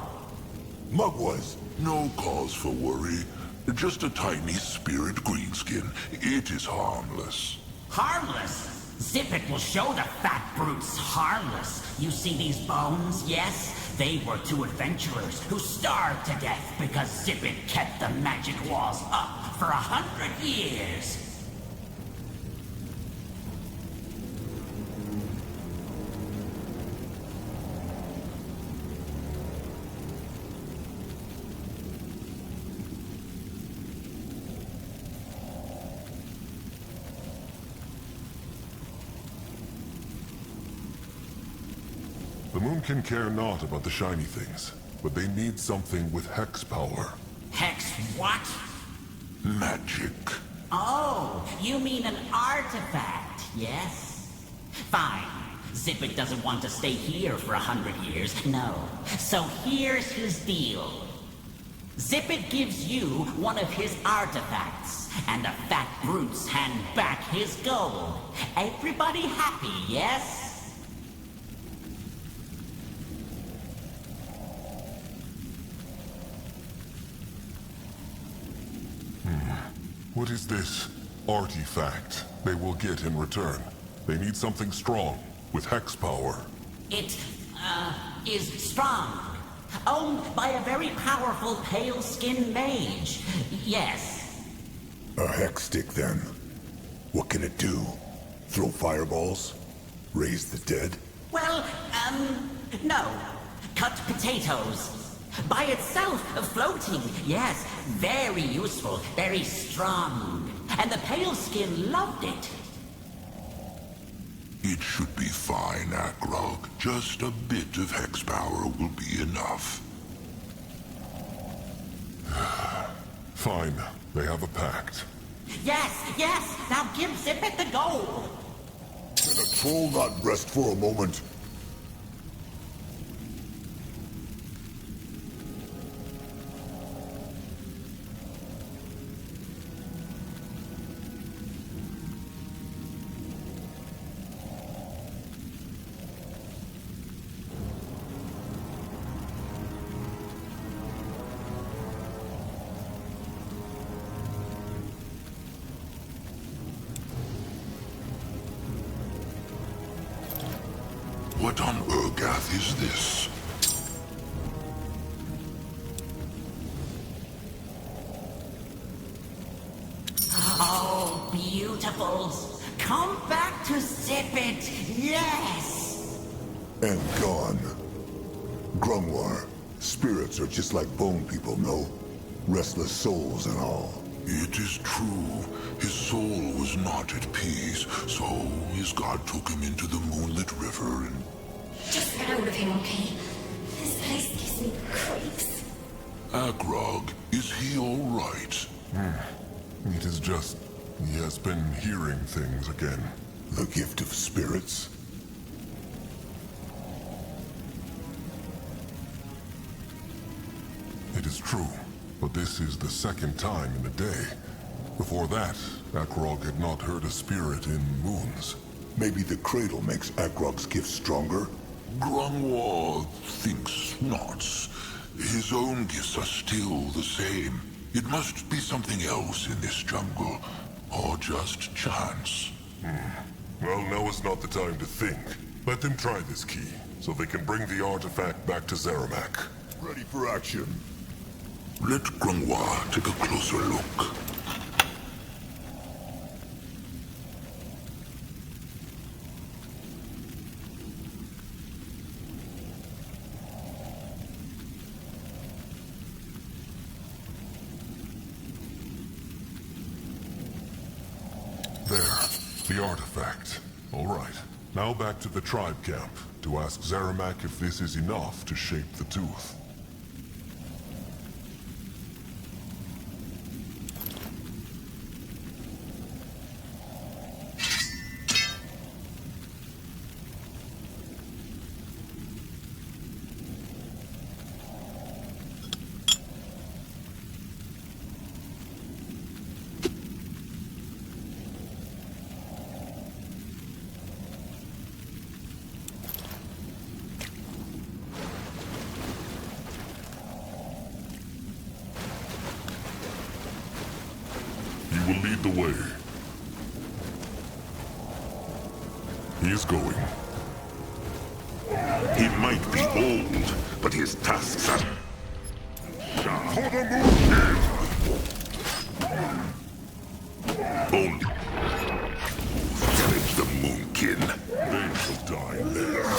Mugwas! No cause for worry. Just a tiny spirit greenskin. It is harmless. Harmless? Zippet will show the fat brutes harmless. You see these bones, yes? They were two adventurers who starved to death because Zippet kept the magic walls up for 100 years. The moon can care not about the shiny things, but they need something with hex power. Hex what? Magic. Oh, you mean an artifact, yes? Fine. Zippet doesn't want to stay here for 100 years, no. So here's his deal. Zippet gives you one of his artifacts, and the fat brutes hand back his gold. Everybody happy, yes? What is this artifact they will get in return? They need something strong, with hex power. It, is strong. Owned by a very powerful pale-skinned mage. Yes. A hex stick, then. What can it do? Throw fireballs? Raise the dead? Well, no. Cut potatoes. By itself, floating, yes. Very useful, very strong. And the pale skin loved it. It should be fine, Akrog. Just a bit of hex power will be enough. Fine. They have a pact. Yes, yes. Now give Zippet the gold. Can a troll not rest for a moment? What on Urgath is this? Oh, beautifuls. Come back to Zippet. Yes. And gone. Grungwar. Spirits are just like bone people, no? Restless souls and all. It is true. His soul was not at peace, so his god took him into the moonlit river and... Just get out of here, okay? This place gives me the creeps. Akrog, is he all right? It is just... he has been hearing things again. The gift of spirits? It is true, but this is the second time in a day. Before that, Akrog had not heard a spirit in moons. Maybe the cradle makes Akrog's gift stronger? Grungwar thinks not. His own gifts are still the same. It must be something else in this jungle, or just chance. Well, now is not the time to think. Let them try this key, so they can bring the artifact back to Zaramak. Ready for action. Let Grungwar take a closer look. There, the artifact. All right. Now back to the tribe camp, to ask Zaramak if this is enough to shape the tooth. You will lead the way. He is going. He might be old, but his tasks are... For the moon! Only... Challenge the Moonkin. They shall die there.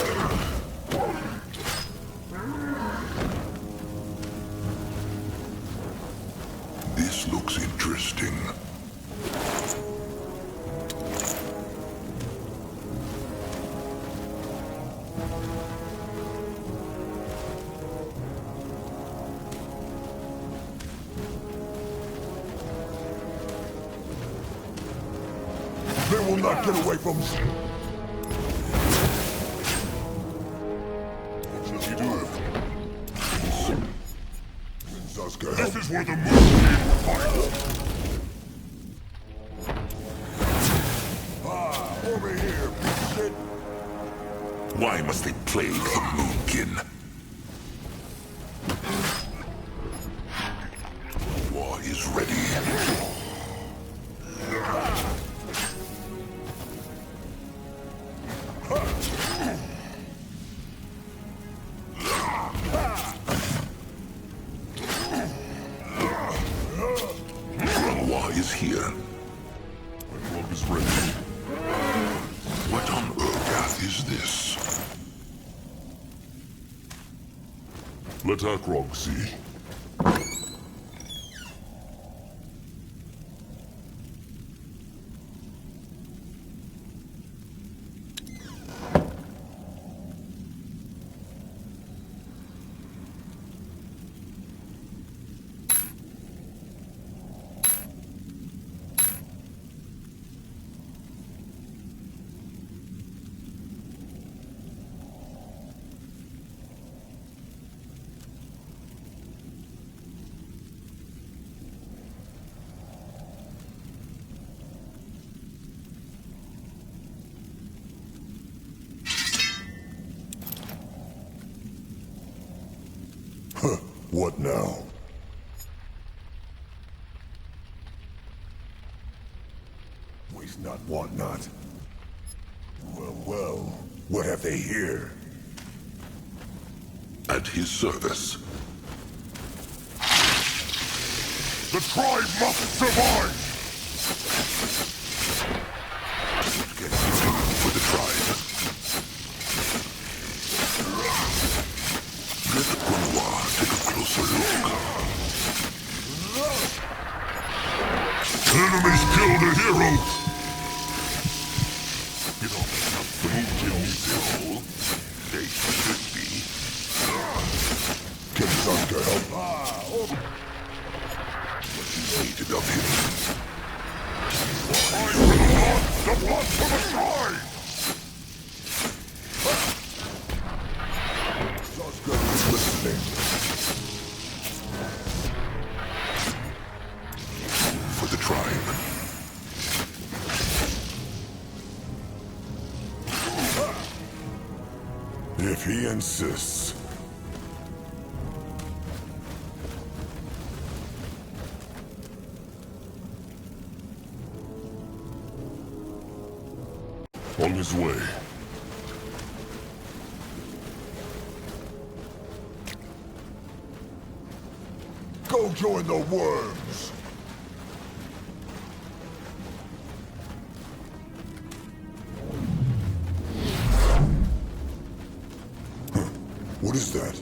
This looks interesting. They will not get away from us. What shall he do? Zaska, This is where the moon fights. over here, shit. Why must they plague the Moonkin? War is ready. is here. Log is ready. What on earth is this? Let Akrog see. What now? Waste not, want not. Well, what have they here? At his service. The tribe must survive! Get food for the tribe. Let Granoir take a closer look. Enemies killed a hero! You don't have to kill me, Phil. They should be. Can Zarka help? What is needed of him? I will want the blood for the tribe! Zarka is listening. For the tribe. If he insists. On his way. Go join the worms! What is that?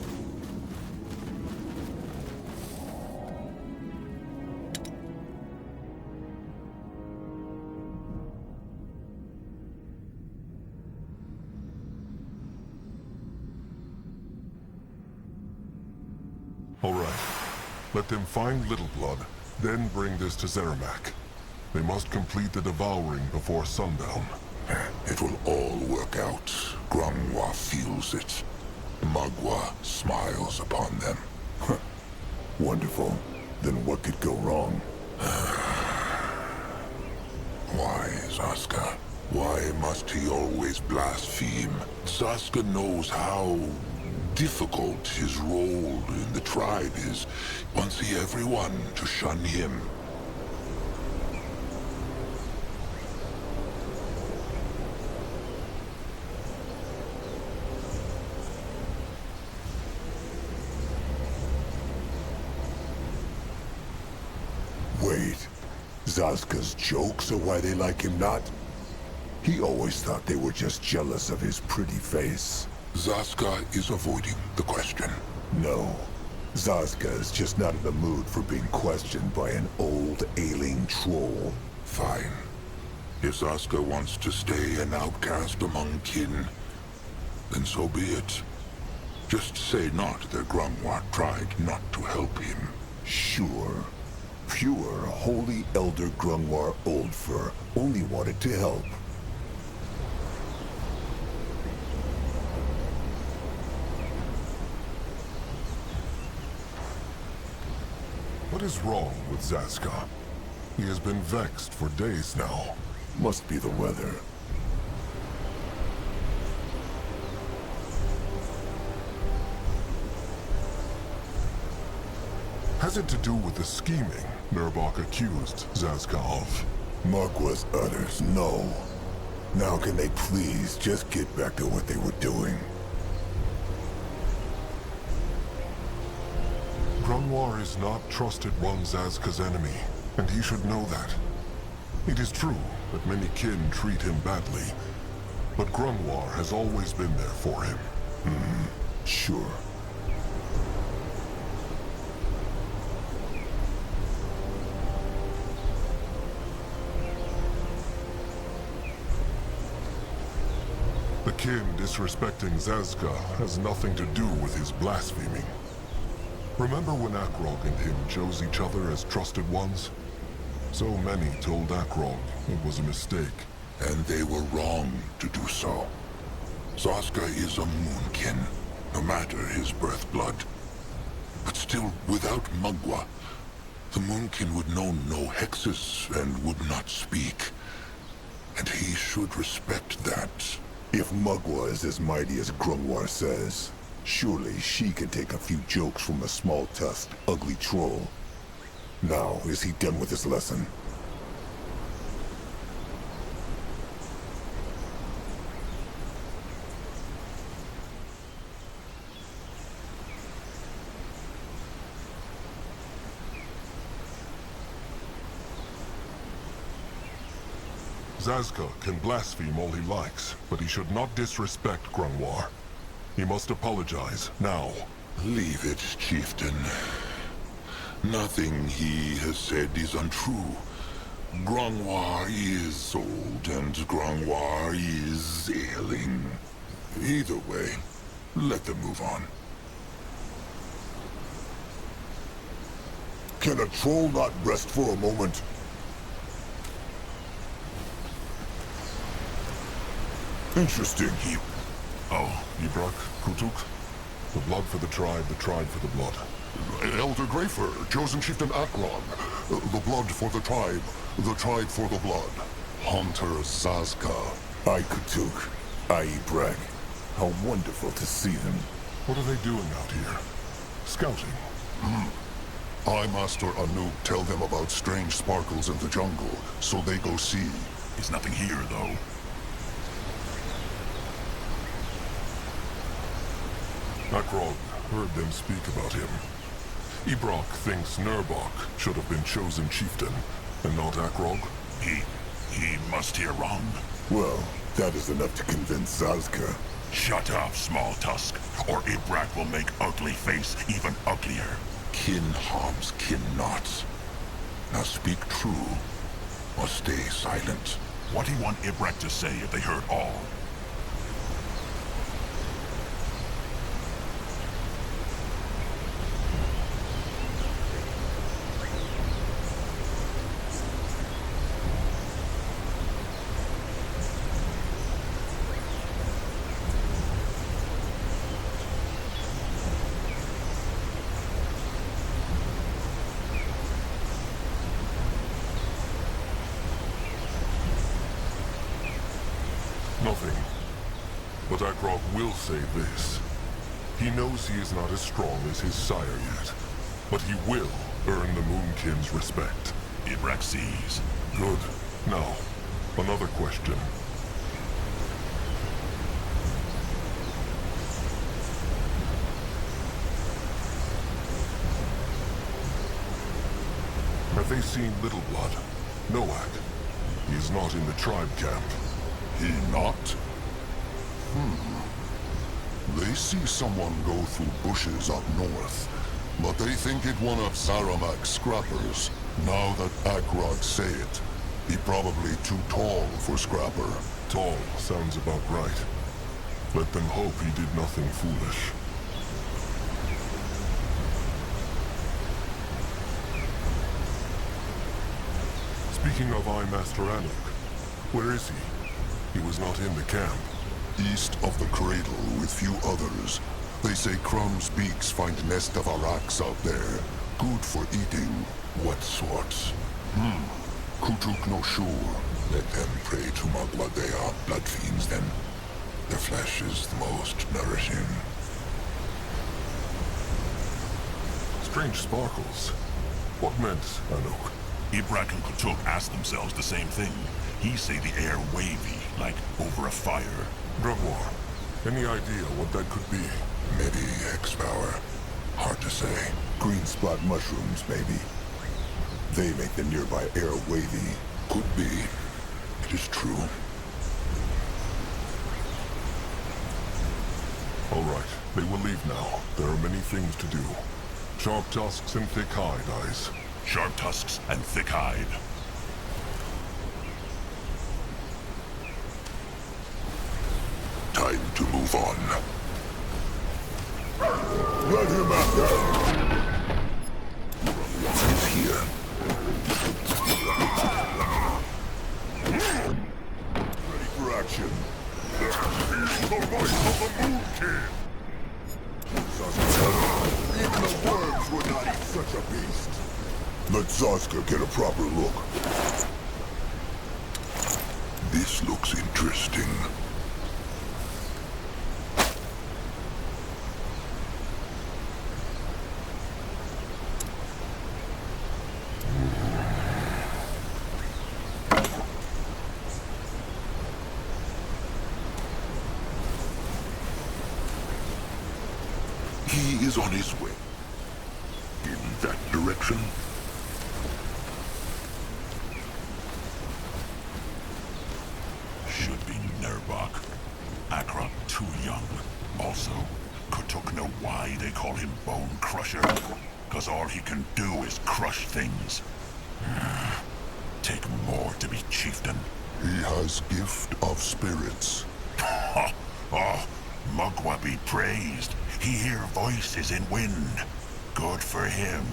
All right. Let them find Little Blood, then bring this to Zeramak. They must complete the devouring before sundown. It will all work out. Granoir feels it. Magua smiles upon them. Wonderful. Then what could go wrong? Why, Zaska? Why must he always blaspheme? Zaska knows how difficult his role in the tribe is. Wants everyone to shun him. Wait, Zaska's jokes are why they like him not? He always thought they were just jealous of his pretty face. Zaska is avoiding the question. No, Zaska is just not in the mood for being questioned by an old, ailing troll. Fine. If Zaska wants to stay an outcast among kin, then so be it. Just say not that Granoir tried not to help him. Sure. Pure, holy Elder Granoir Oldfur only wanted to help. What is wrong with Zaska? He has been vexed for days now. Must be the weather. Has it to do with the scheming Nurbok accused Zaska of? Magua's utters no. Now can they please just get back to what they were doing? Granoir is not trusted one Zaska's enemy, and he should know that. It is true that many kin treat him badly, but Grunwar has always been there for him. Sure. The kin disrespecting Zazka has nothing to do with his blaspheming. Remember when Akrog and him chose each other as trusted ones? So many told Akrog it was a mistake. And they were wrong to do so. Zazka is a moonkin, no matter his birth blood. But still, without Magua, the moonkin would know no hexes and would not speak. And he should respect that. If Magua is as mighty as Grunwar says, surely she can take a few jokes from a small-tusked, ugly troll. Now, is he done with his lesson? Zazka can blaspheme all he likes, but he should not disrespect Grunwar. He must apologize, now. Leave it, chieftain. Nothing he has said is untrue. Grunwar is old, and Grunwar is ailing. Either way, let them move on. Can a troll not rest for a moment? Interesting. Ibrak, Kutuk. The blood for the tribe for the blood. Elder Greyfur, chosen chieftain Akrog. The blood for the tribe for the blood. Hunter Zazka. I Kutuk. I Ibrak. How wonderful to see them. What are they doing out here? Scouting? I, Master Anouk, tell them about strange sparkles in the jungle, so they go see. There's nothing here, though. Akrog heard them speak about him. Ibrak thinks Nurbok should have been chosen chieftain, and not Akrog. He must hear wrong. Well, that is enough to convince Zazka. Shut up, small tusk, or Ibrak will make ugly face even uglier. Kin harms kin not. Now speak true, or stay silent. What do you want Ibrak to say if they heard all? Nothing. But Akrog will say this. He knows he is not as strong as his sire yet, but he will earn the Moonkin's respect. Ibrak sees. Good. Now, another question. Have they seen Little Blood? Noak. He is not in the tribe camp. He not? They see someone go through bushes up north, but they think it one of Saramak's scrappers. Now that Akrog say it, he probably too tall for scrapper. Tall sounds about right. Let them hope he did nothing foolish. Speaking of I, Master Anouk, where is he? He was not in the camp. East of the cradle with few others. They say Crumb's beaks find nest of araks out there. Good for eating. What sort? Kutuk no sure. Let them pray to Magua. They are blood fiends then. Their flesh is the most nourishing. Strange sparkles. What meant, Anouk? Ibrak and Kutuk asked themselves the same thing. He say the air wavy, like over a fire. Grunwar, any idea what that could be? Maybe X-Power. Hard to say. Green spot mushrooms, maybe. They make the nearby air wavy. Could be. It is true. All right, they will leave now. There are many things to do. Sharp tusks and thick hide, eyes. Sharp tusks and thick hide. Time to move on. Let him out there! He's here. Ready for action. He's the voice of the Moon King! Even the worms would not eat such a beast. Let Zazka get a proper look. This looks interesting. He is on his way. In that direction. Should be Nerbok. Akra too young. Also, Kutuk know why they call him Bone Crusher. Cause all he can do is crush things. Take more to be chieftain. He has gift of spirits. Oh, Mugwa be praised. He hear voices in wind. Good for him.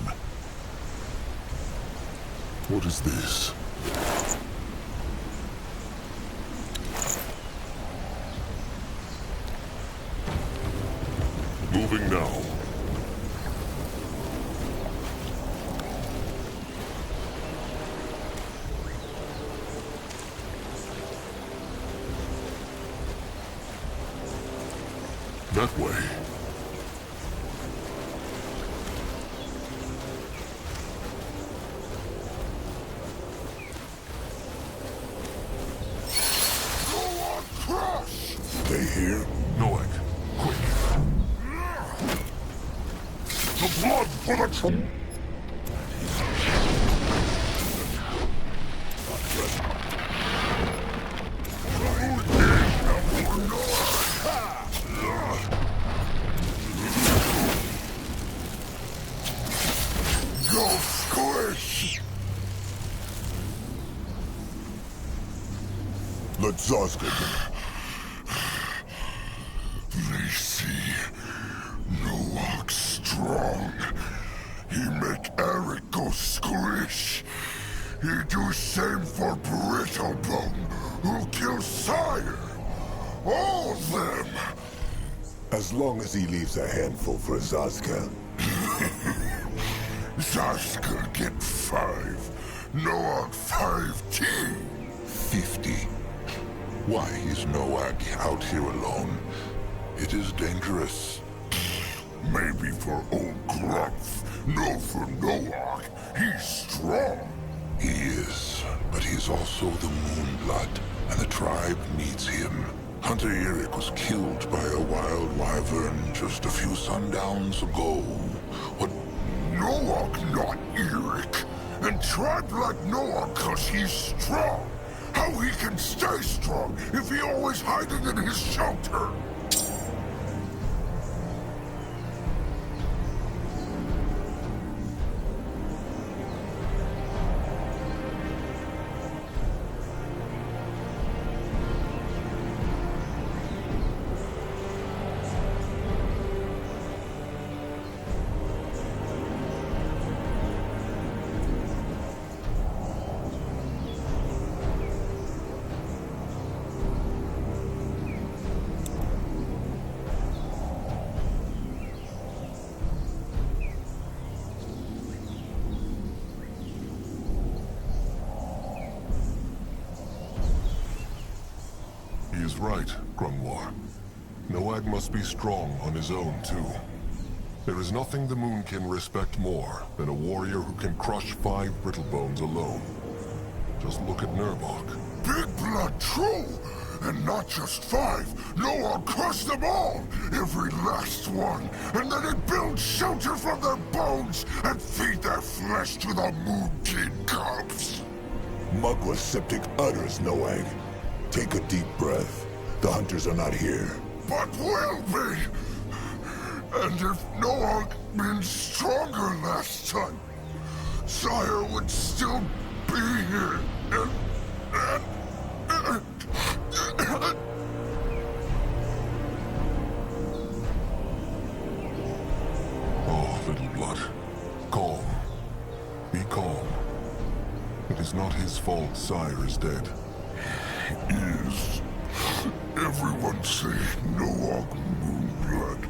What is this? Moving now. That way. They here? Noak, quick. The blood for the troll! Go squish! Let Zazka do it. They see Noak strong. He make Eric go squish. He do same for Brittlebone, who kill Sire. All them. As long as he leaves a handful for Zazka. Zazka get 5. Noak 15. 50. Why is Noak out here alone? It is dangerous. Maybe for old Grumpf. No for Noak. He's strong. He is, but he's also the Moonblood, and the tribe needs him. Hunter Eric was killed by a wild wyvern just a few sundowns ago. What? Noak not Eric. And tribe like Noak cause he's strong. How he can stay strong if he always hiding in his shelter? He is right, Grunwar. Noak must be strong on his own, too. There is nothing the Moon can respect more than a warrior who can crush 5 Brittlebones alone. Just look at Nerbok. Big blood true! And not just 5. No, I'll crush them all! Every last one! And then it builds shelter from their bones and feed their flesh to the Moon King cubs! Magwa's septic utters, Noag. Take a deep breath. The hunters are not here. But will be! And if Noag been stronger last time, Sire would still be here, and Oh, little blood. Calm. Be calm. It is not his fault Sire is dead. Is everyone say Noag Moonblood?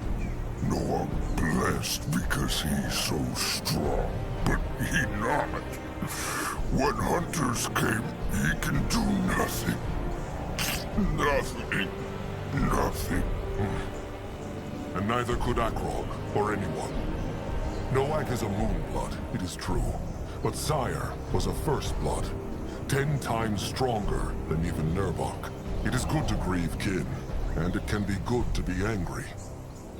Noag blessed because he's so strong, but he not. When hunters came, he can do nothing. Nothing. Nothing. And neither could Akrog, or anyone. Noag is a Moonblood, it is true. But Sire was a First Blood, 10 times stronger than even Nurbok. It is good to grieve kin, and it can be good to be angry.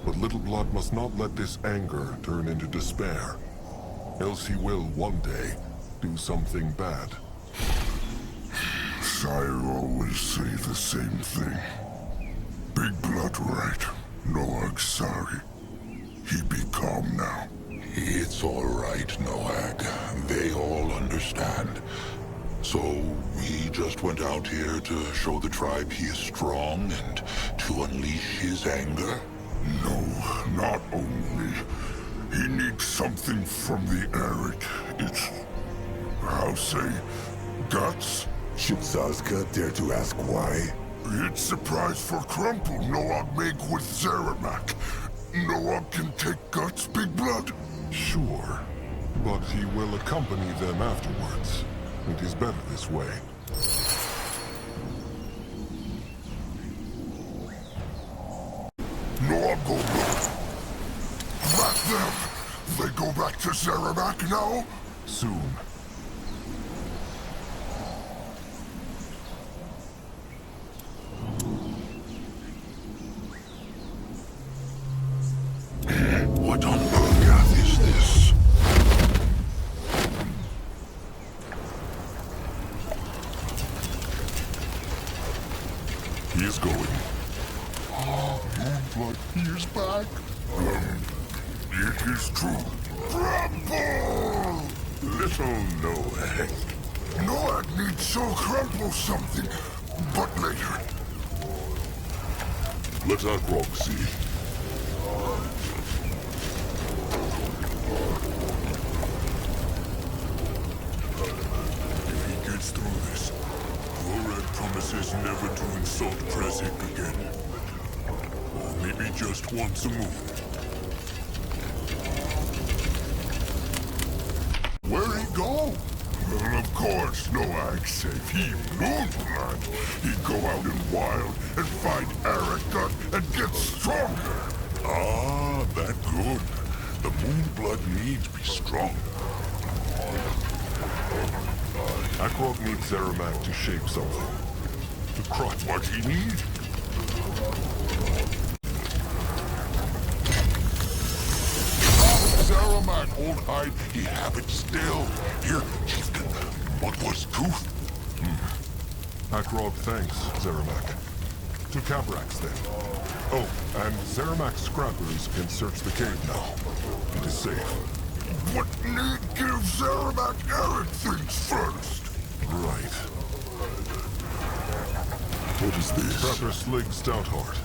But Little Blood must not let this anger turn into despair. Else he will, one day, do something bad. Sire always say the same thing. Big Blood right. Noag sorry. He be calm now. It's all right, Noag. They all understand. So we just went out here to show the tribe he is strong and to unleash his anger? No, not only. He needs something from the Eric. It's... how say... guts? Should Zazka dare to ask why? It's surprise for Crumple Noag make with Zeramak. Noag can take guts, Big Blood? Sure, but he will accompany them afterwards. It is better this way. Noag go back. Back them! They go back to Zeramak now? Soon. What on earth is this? He is going. Oh, Moonblood, he is back. It is true. Crumple! Little Noag. Noag needs to Crumple something, but later. Let Akrog see. If he gets through this, Gorad promises never to insult Krezik again. Or maybe just once a moon. Where'd he go? Well, of course, Noag said he Moonblood. He'd go out in wild and find Aragut and get stronger. Ah, that good. The Moonblood needs be strong. Akrog needs Zeramak to shape something. To crush what he needs. Zeramak, old hide, he have it still. Here, chieftain, what was tooth? Akrog thanks, Zeramak. To Cabrax, then. Oh, and Zeramak's scrappers can search the cave now. It is safe. What need give Zeramak Eric things first? Right. What is this? Trapper Slig Stoutheart.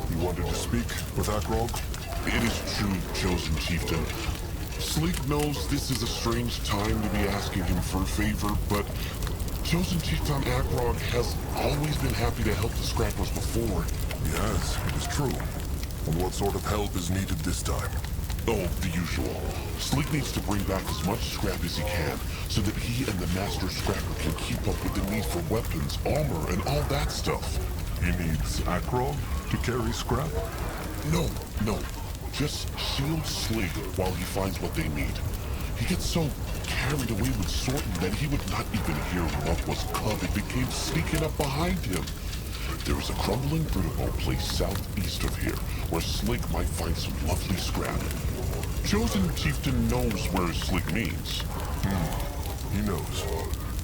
You wanted to speak with Akrog? It is true, chosen chieftain. Sleek knows this is a strange time to be asking him for a favor, but chosen chieftain Akrog has always been happy to help the scrappers before. Yes, it is true. And what sort of help is needed this time? Oh, the usual. Sleek needs to bring back as much scrap as he can, so that he and the master scrapper can keep up with the need for weapons, armor, and all that stuff. He needs Akrog to carry scrap? No. Just shield Sleek while he finds what they need. He gets so carried away with sorting that he would not even hear what was coming. It came sneaking up behind him. There is a crumbling brittle placed southeast of here, where Slig might find some lovely scrap. Chosen Chieftain knows where Slig means. He knows.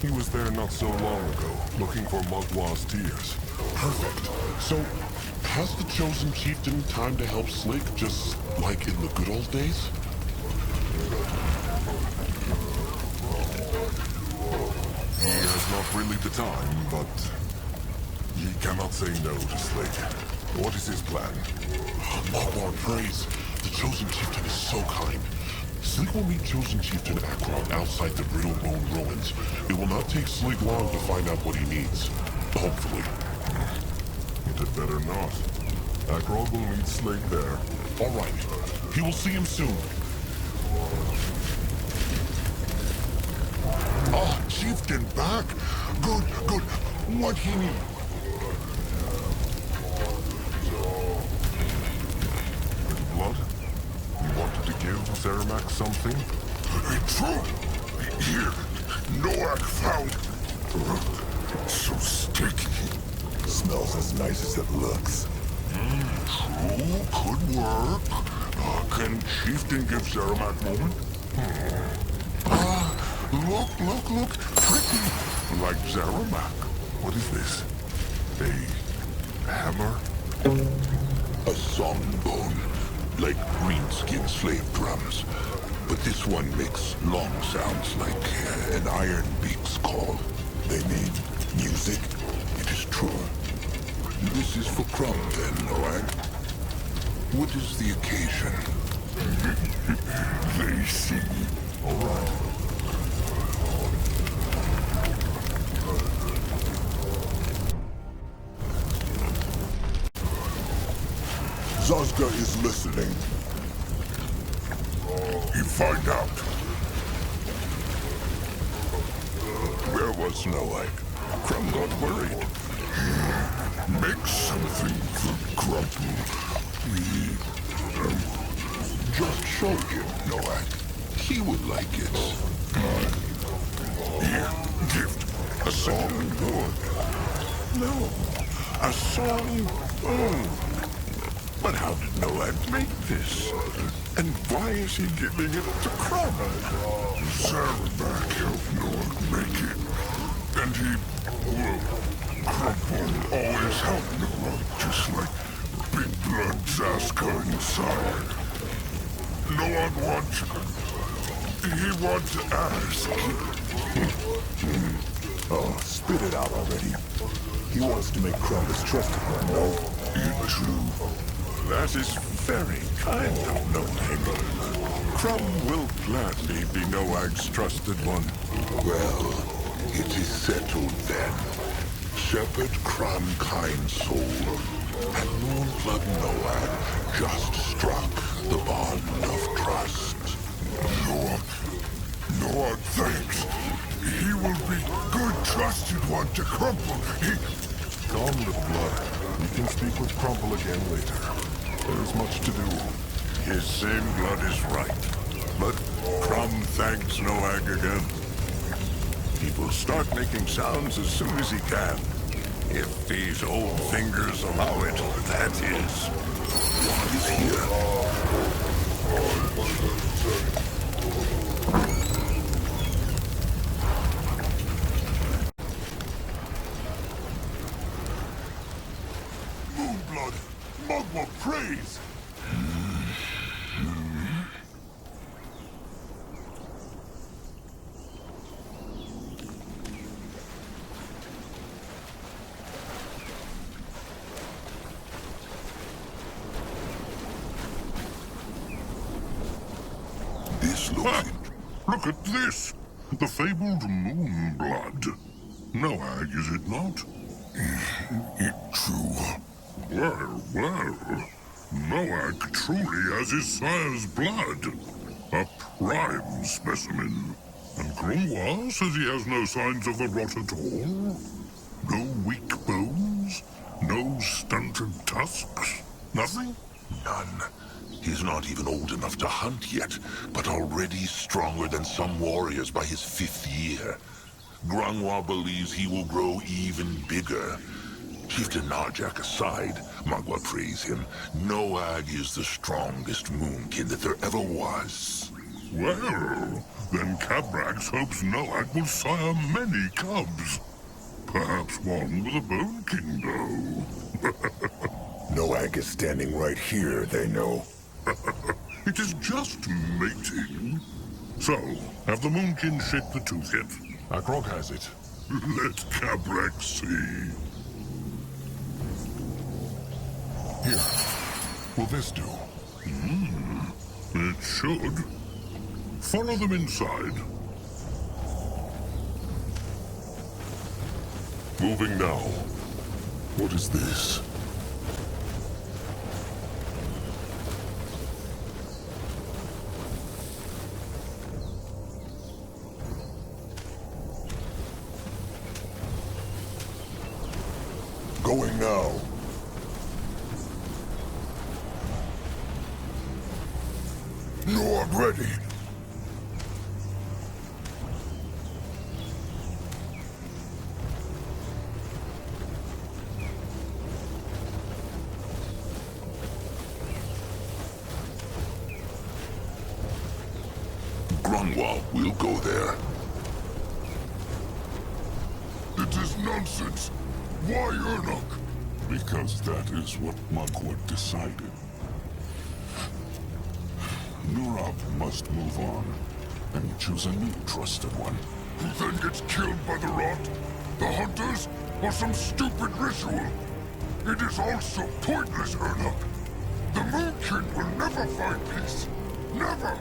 He was there not so long ago, looking for Magwa's tears. Perfect. So, has the Chosen Chieftain time to help Slig, just like in the good old days? He has not really the time, but he cannot say no to Slig. What is his plan? Magwa prays. The Chosen Chieftain is so kind. Slig will meet Chosen Chieftain Akron outside the Brittle Bone ruins. It will not take Slig long to find out what he needs. Hopefully. It had better not. Akron will meet Slig there. All right. He will see him soon. Ah, Chieftain back. Good, good. What he need? Blood? You wanted to give Zeramak something? True. Here, Noak found. So sticky. Smells as nice as it looks. True, could work. Can Chieftain give Zeramak moment? Look. Pretty. Like Zeramak. What is this? A hammer? A song bone, like greenskin slave drums. But this one makes long sounds like an iron beak's call. They mean music? It is true. This is for Crumb then, Noak. What is the occasion? They see. All right. Zazka is listening. You find out. Where was Noak? Crumb got worried. Make something for Crumb. We, Just show him, Noak. He would like it. here, gift. A song board. No, a song bone. But how did Noak make this? And why is he giving it to Crumb? Zeramak helped Noak make it. And he, well, Crumb will always help Noak, just like Big Blood Zazka inside. Noak wants, he wants to ask. Oh, spit it out already. He wants to make Crumb his trusted one, no? True. That is very kind of Noak. Crumb will gladly be Noak's trusted one. Well, it is settled then. Shepherd Crumb kind soul, and Moonblood Noak just struck the bond of trust. Noak thanks. He will be good trusted one to Crumble. Calm, little blood. We can speak with Crumple again later. There is much to do. His same blood is right. But Crumb thanks Noak again. He will start making sounds as soon as he can. If these old fingers allow it, that is. What is here? Moonblood, Magwa praise. This looks... Look at this! The fabled Moonblood. Noak, is it not? It's true. Well. Noak truly has his sire's blood. A prime specimen. And Grunwa says he has no signs of the rot at all. No weak bones. No stunted tusks. Nothing? None. He's not even old enough to hunt yet, but already stronger than some warriors by his 5th year. Grunwa believes he will grow even bigger. Chieftain Narjak aside, Magua praise him. Noag is the strongest moonkin that there ever was. Well, then Cabrax hopes Noag will sire many cubs. Perhaps one with a Bone King, though. Noag is standing right here, they know. It is just mating. So, have the Moonkin shaped the tooth yet? Akrog has it. Let Cabrax see. Here. Will this do? It should. Follow them inside. Moving now. What is this? Going now. Nord ready. Grunwald will go there. It is nonsense. Why Ernok? Because that is what Mugwort decided. Nurab must move on and choose a new trusted one. Who then gets killed by the rot? The hunters? Or some stupid ritual? It is all so pointless, Ernok. The Moonkin will never find peace. Never!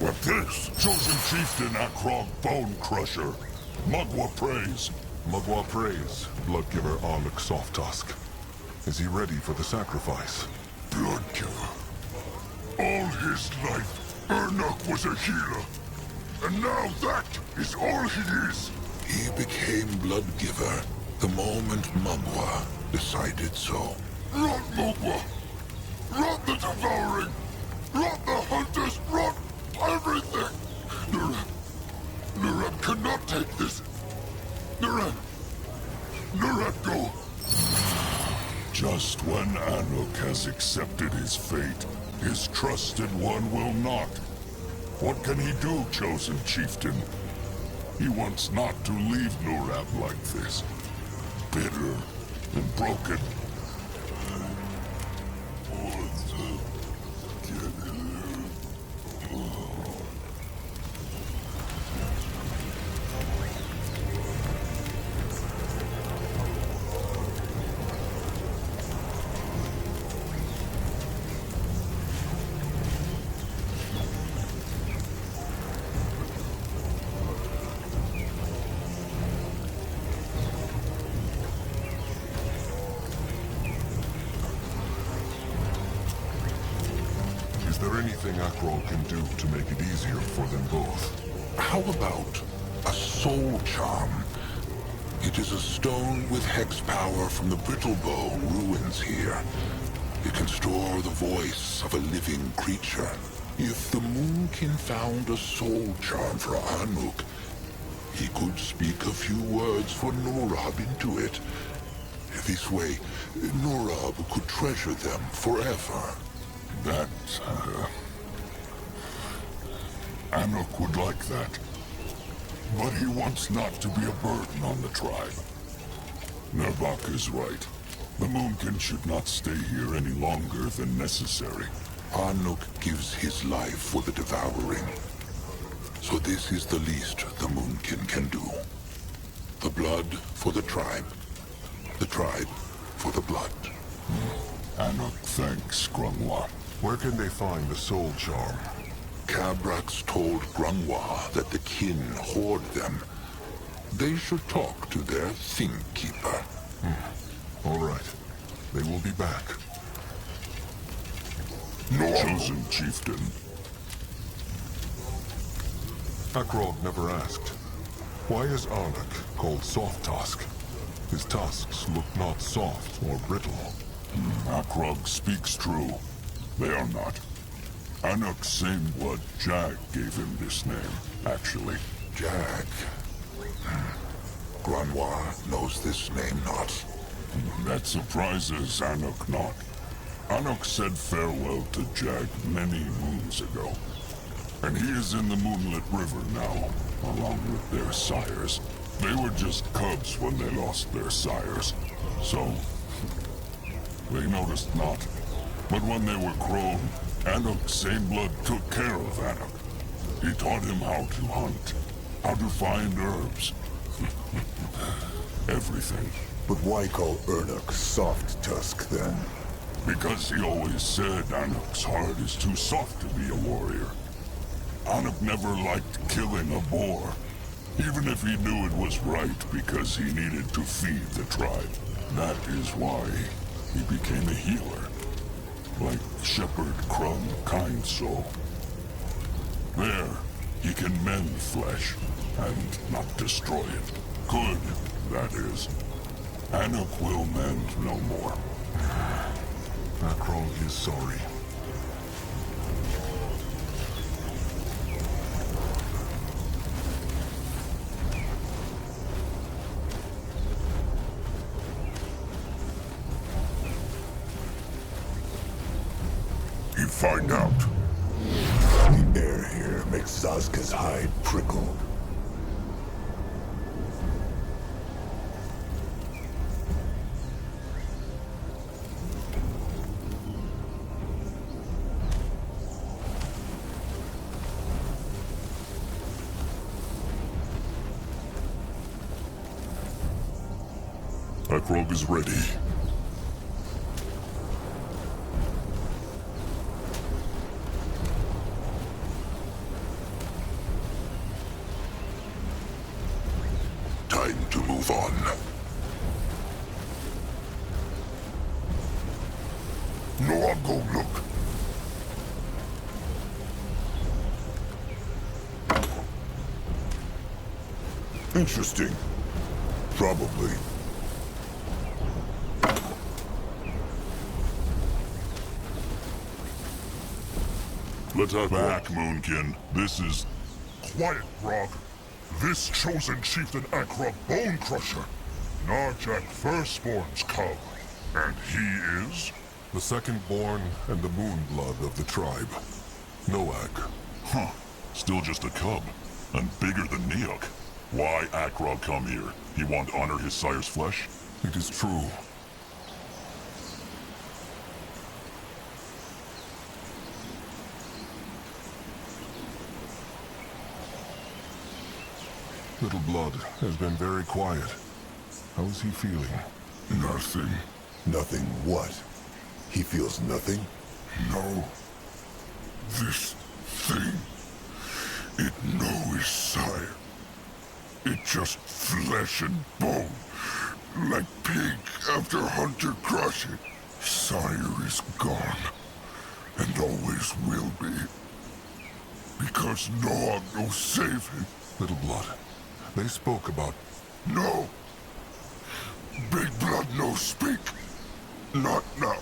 What this? Chosen Chieftain Akrog Bone Crusher. Mugwa praise. Mugwa praise, Bloodgiver Arluk Soft Tusk. Is he ready for the sacrifice? Bloodgiver. All his life, Ernok was a healer. And now that is all he is. He became Bloodgiver the moment Mugwa decided so. Rot Mugwa! Rot the Devouring! Rot the Hunters! Rot everything! Nurab cannot take this. Nurab, go. Just when Anuk has accepted his fate, his trusted one will not. What can he do, Chosen Chieftain? He wants not to leave Nurab like this. Bitter and broken. Is there anything Akrog can do to make it easier for them both? How about a soul charm? It is a stone with hex power from the Brittlebow ruins here. It can store the voice of a living creature. If the Moonkin found a soul charm for Anuk, he could speak a few words for Nurab into it. This way, Nurab could treasure them forever. That, Anuk would like that. But he wants not to be a burden on the tribe. Nerbak is right. The Moonkin should not stay here any longer than necessary. Anuk gives his life for the Devouring. So this is the least the Moonkin can do. The blood for the tribe for the blood. Anuk thanks Grungwa. Where can they find the soul charm? Cabrax told Grungwa that the kin hoard them. They should talk to their Thing Keeper. All right. They will be back. No. Chosen Chieftain. Akrog never asked. Why is Arluk called Soft Tusk? His tusks look not soft or brittle. Akrog speaks true. They are not. Anuk's same blood Jag gave him this name, actually. Jag? Granoir knows this name not. That surprises Anuk not. Anuk said farewell to Jag many moons ago. And he is in the Moonlit River now, along with their sires. They were just cubs when they lost their sires, so they noticed not. But when they were grown, Anuk's same blood took care of Anuk. He taught him how to hunt, how to find herbs. Everything. But why call Ernuk Soft Tusk then? Because he always said Anuk's heart is too soft to be a warrior. Anuk never liked killing a boar, even if he knew it was right because he needed to feed the tribe. That is why he became a healer, like Shepherd Crumb Kind Soul. There, he can mend flesh and not destroy it. Good, that is. Anuk will mend no more. Akrog is sorry. You find out. The air here makes Zazka's hide prickle. Akrog is ready. Time to move on. No one go look. Interesting. Probably. Let us back, Moonkin. This is... Quiet, Grog. This chosen chieftain Akrog Bone Crusher. Narjak Firstborn's cub. And he is? The second-born and the moon-blood of the tribe. Noag. Huh. Still just a cub. And bigger than Neok. Why Akrog come here? He want to honor his sire's flesh? It is true. Little Blood has been very quiet. How is he feeling? Nothing. Nothing what? He feels nothing? No. This thing. It know his sire. It just flesh and bone. Like pig after hunter crush it. Sire is gone. And always will be. Because no one will save him. Little Blood. They spoke about... No. Big Blood no speak. Not now.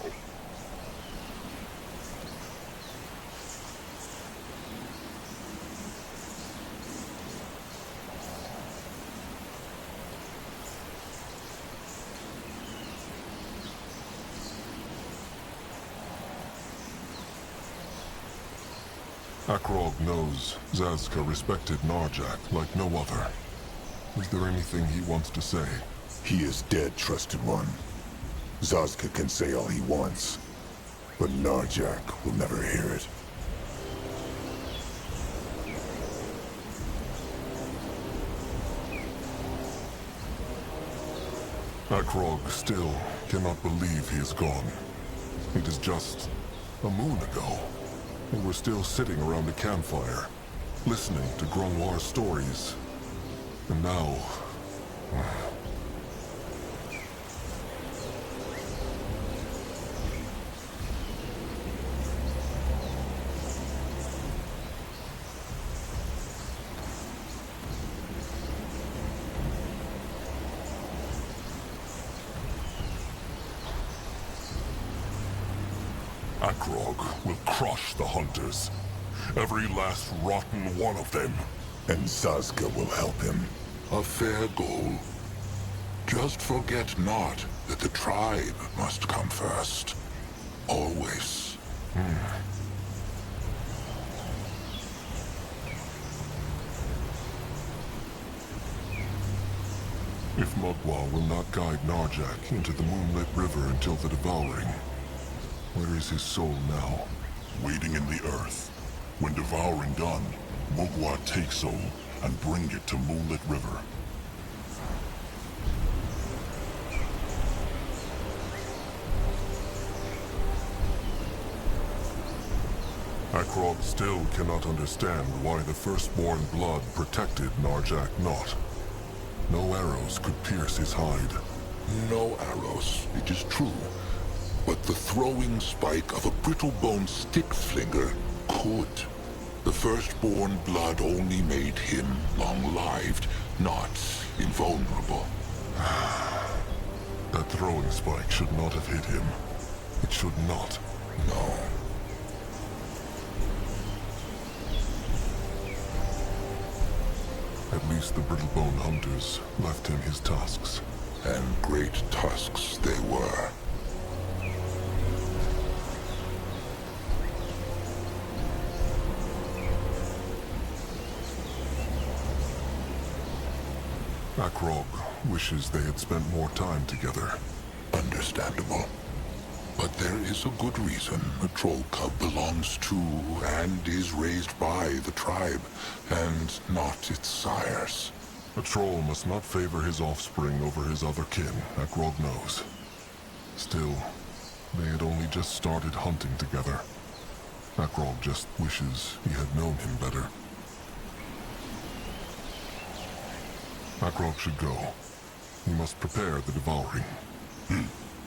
Akrog knows Zazka respected Narjak like no other. Is there anything he wants to say? He is dead, trusted one. Zazka can say all he wants, but Narjak will never hear it. Akrog still cannot believe he is gone. It is just a moon ago. We were still sitting around a campfire, listening to Granoir's stories. And now... Akrog will crush the hunters. Every last rotten one of them. And Zazka will help him. A fair goal. Just forget not that the tribe must come first. Always. If Mugwa will not guide Narjak into the moonlit river until the devouring, where is his soul now? Waiting in the earth. When devouring done, Mugwa take soul and bring it to Moonlit River. Akrog still cannot understand why the firstborn blood protected Narjak not. No arrows could pierce his hide. No arrows, it is true. But the throwing spike of a brittle-boned stick-flinger could. The firstborn blood only made him long-lived, not invulnerable. That throwing spike should not have hit him. It should not. No. At least the brittle-bone hunters left him his tusks. And great tusks they were. Akrog wishes they had spent more time together. Understandable. But there is a good reason a troll cub belongs to and is raised by the tribe, and not its sires. A troll must not favor his offspring over his other kin, Akrog knows. Still, they had only just started hunting together. Akrog just wishes he had known him better. Akrog should go. He must prepare the devouring.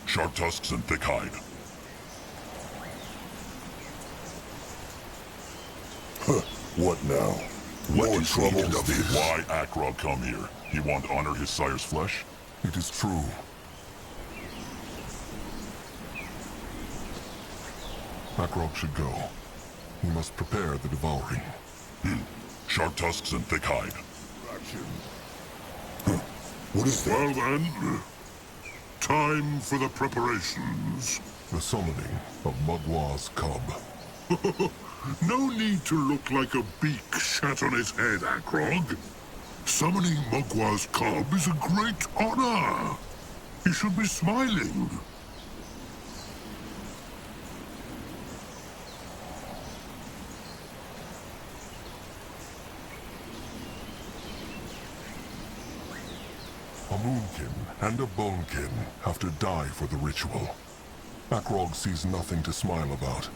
Sharp tusks and thick hide. What now? What More is trouble? needed of it? Why Akrog come here? He want to honor his sire's flesh? It is true. Akrog should go. He must prepare the devouring. Sharp tusks and thick hide. What is that? Well then, time for the preparations. The summoning of Mugwa's cub. No need to look like a beak shat on his head, Akrog. Summoning Mugwa's cub is a great honor. You should be smiling. A moonkin and a bonekin have to die for the ritual. Akrog sees nothing to smile about,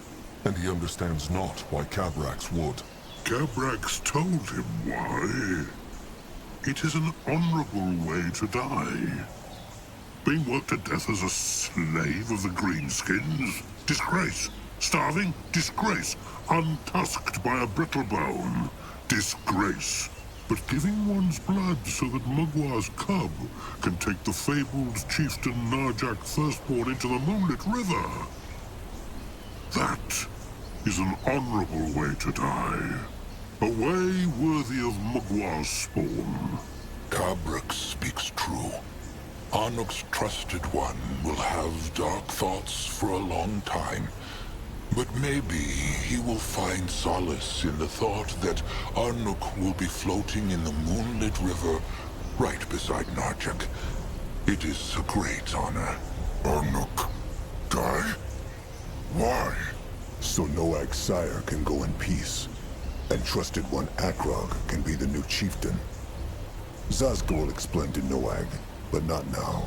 and he understands not why Cabrax would. Cabrax told him why. It is an honorable way to die. Being worked to death as a slave of the greenskins? Disgrace. Starving? Disgrace. Untusked by a brittle bone? Disgrace. But giving one's blood so that Mugwa's cub can take the fabled chieftain Narjak firstborn into the Moonlit River. That is an honorable way to die. A way worthy of Mugwa's spawn. Cabrax speaks true. Arnuk's trusted one will have dark thoughts for a long time. But maybe he will find solace in the thought that Arnuk will be floating in the moonlit river right beside Narjak. It is a great honor. Arnuk die? Why? So Noag's sire can go in peace, and trusted one Akrog can be the new chieftain. Zazka will explain to Noag, but not now.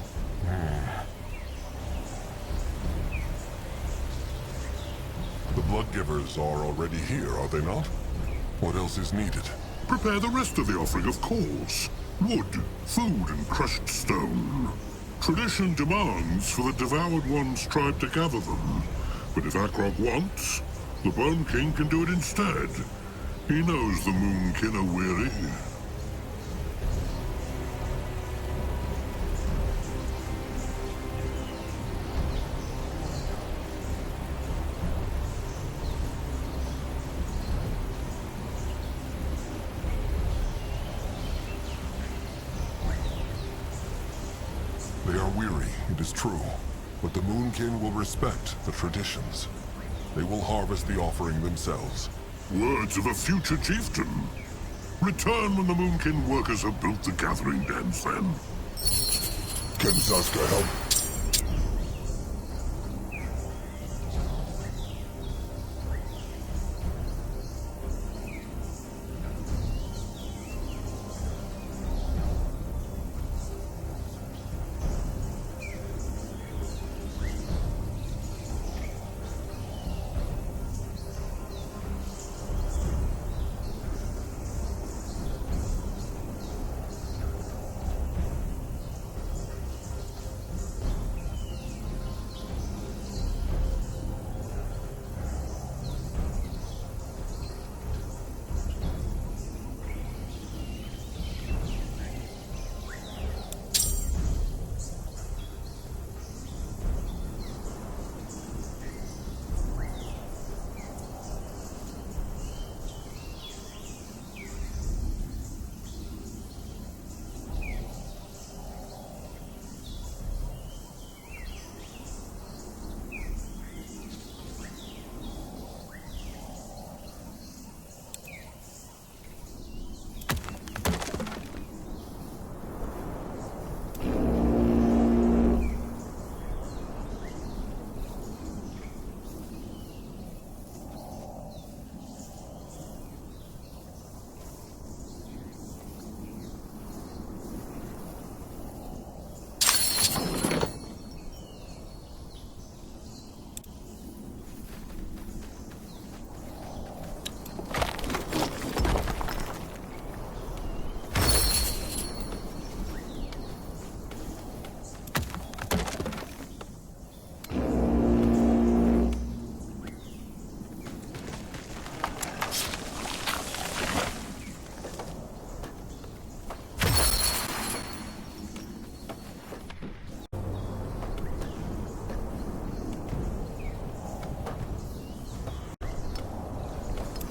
The Bloodgivers are already here, are they not? What else is needed? Prepare the rest of the offering, of course. Wood, food, and crushed stone. Tradition demands for the Devoured One's tribe to gather them. But if Akrog wants, the Bone King can do it instead. He knows the Moonkin are weary. it is true, but the Moonkin will respect the traditions. They will harvest the offering themselves. Words of a future chieftain. Return when the Moonkin workers have built the gathering dens then. Can Zaska help?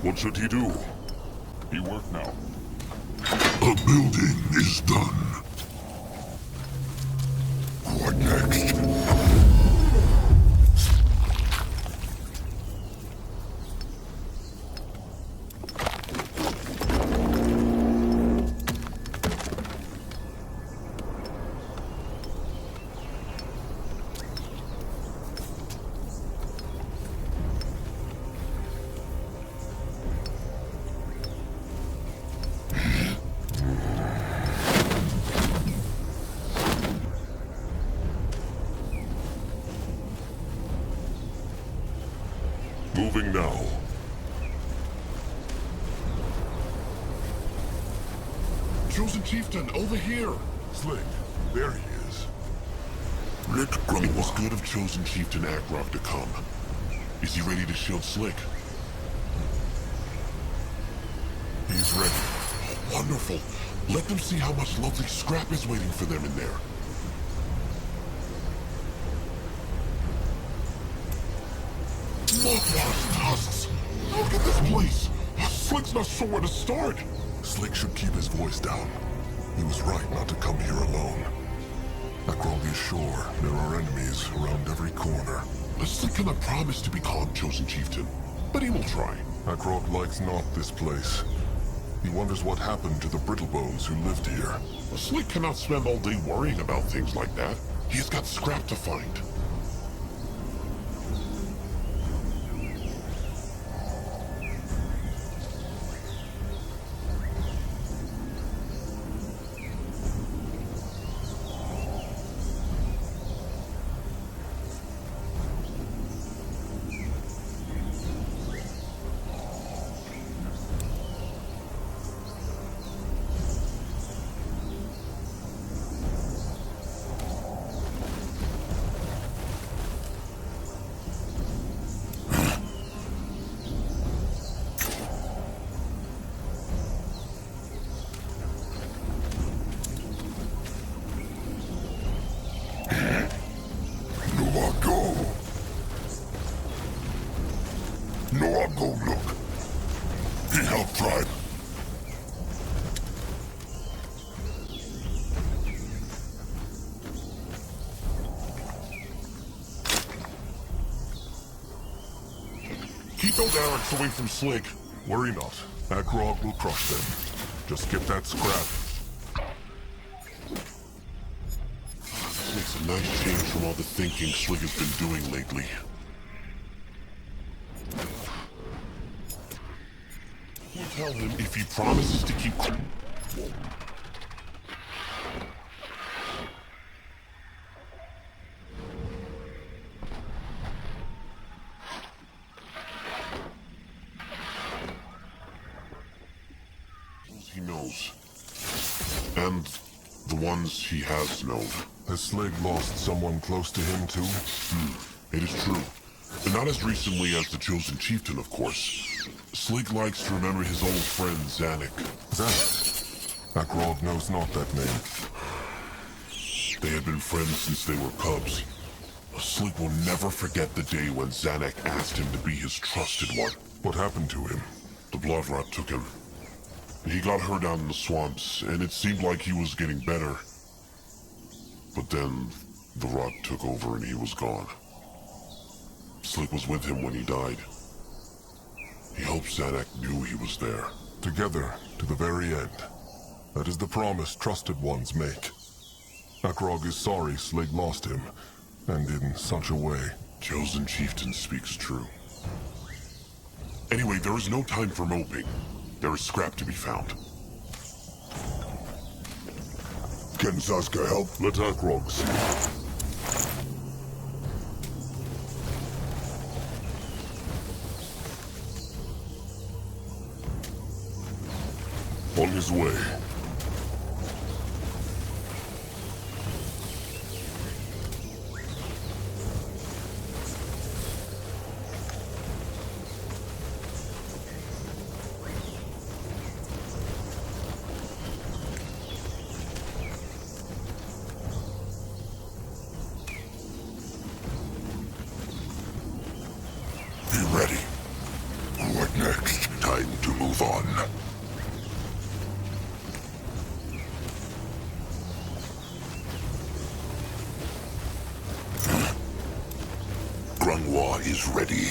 What should he do? He worked now. A building is done. What next? Moving now. Chosen Chieftain, over here! Slick, there he is. It was good of Chosen Chieftain Akrog to come. Is he ready to shield Slick? He's ready. Oh, wonderful. Let them see how much lovely scrap is waiting for them in there. Magwa's tusks! Look at this place! Slick's not sure where to start! Slick should keep his voice down. He was right not to come here alone. Akrog is sure there are enemies around every corner. Slick cannot promise to be calm, Chosen Chieftain, but he will try. Akrog likes not this place. He wonders what happened to the Brittlebones who lived here. Slick cannot spend all day worrying about things like that. He has got scrap to find. Keep those Araks away from Slig. Worry not. Akrog will crush them. Just get that scrap. This makes a nice change from all the thinking Slig has been doing lately. We'll tell him if he promises to keep... he knows. And the ones he has known. Has Slig lost someone close to him too? It is true. And not as recently as the Chosen Chieftain, of course. Slig likes to remember his old friend, Zanuck. Zanuck? Akrog knows not that name. They had been friends since they were cubs. Slig will never forget the day when Zanuck asked him to be his trusted one. What happened to him? The blood rot took him. He got hurt out in the swamps, and it seemed like he was getting better. But then, the rot took over and he was gone. Slig was with him when he died. He hoped Zanuck knew he was there. Together, to the very end. That is the promise trusted ones make. Akrog is sorry Slig lost him, and in such a way. Chosen Chieftain speaks true. Anyway, there is no time for moping. There is scrap to be found. Can Saska help? Let Akrog see. On his way. Be ready. What next? Time to move on. Is ready.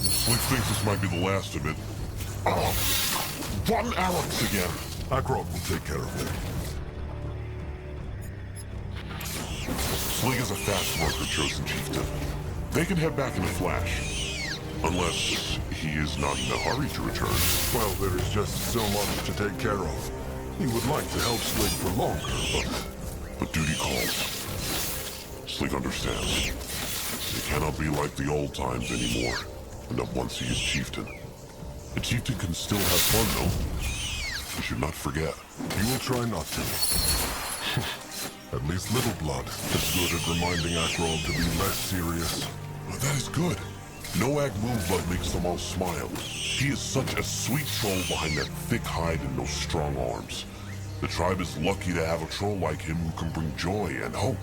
Slig thinks this might be the last of it. One Alex again. Akrog will take care of it. Slig is a fast worker, Chosen Chieftain. They can head back in a flash. Unless he is not in a hurry to return. Well, there is just so much to take care of. He would like to help Slig for longer, but duty calls. Slig understands. It cannot be like the old times anymore. And not once he is chieftain. A chieftain can still have fun, though. You should not forget. He will try not to. At least Little Blood is good at reminding Akrog to be less serious. Well, that is good. Noag Moonblood makes them all smile. He is such a sweet troll behind that thick hide and those strong arms. The tribe is lucky to have a troll like him who can bring joy and hope.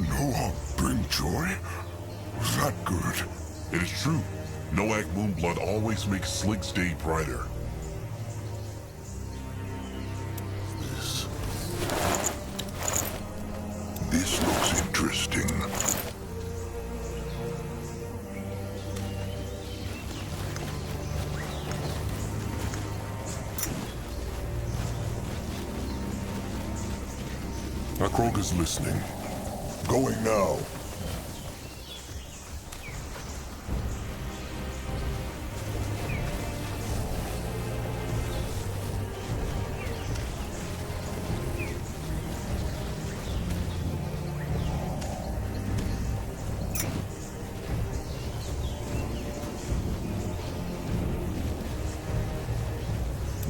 Noag bring joy? Was that good? It is true. Noag Moonblood always makes Slig's day brighter. This looks interesting. Akrog is listening. Going now.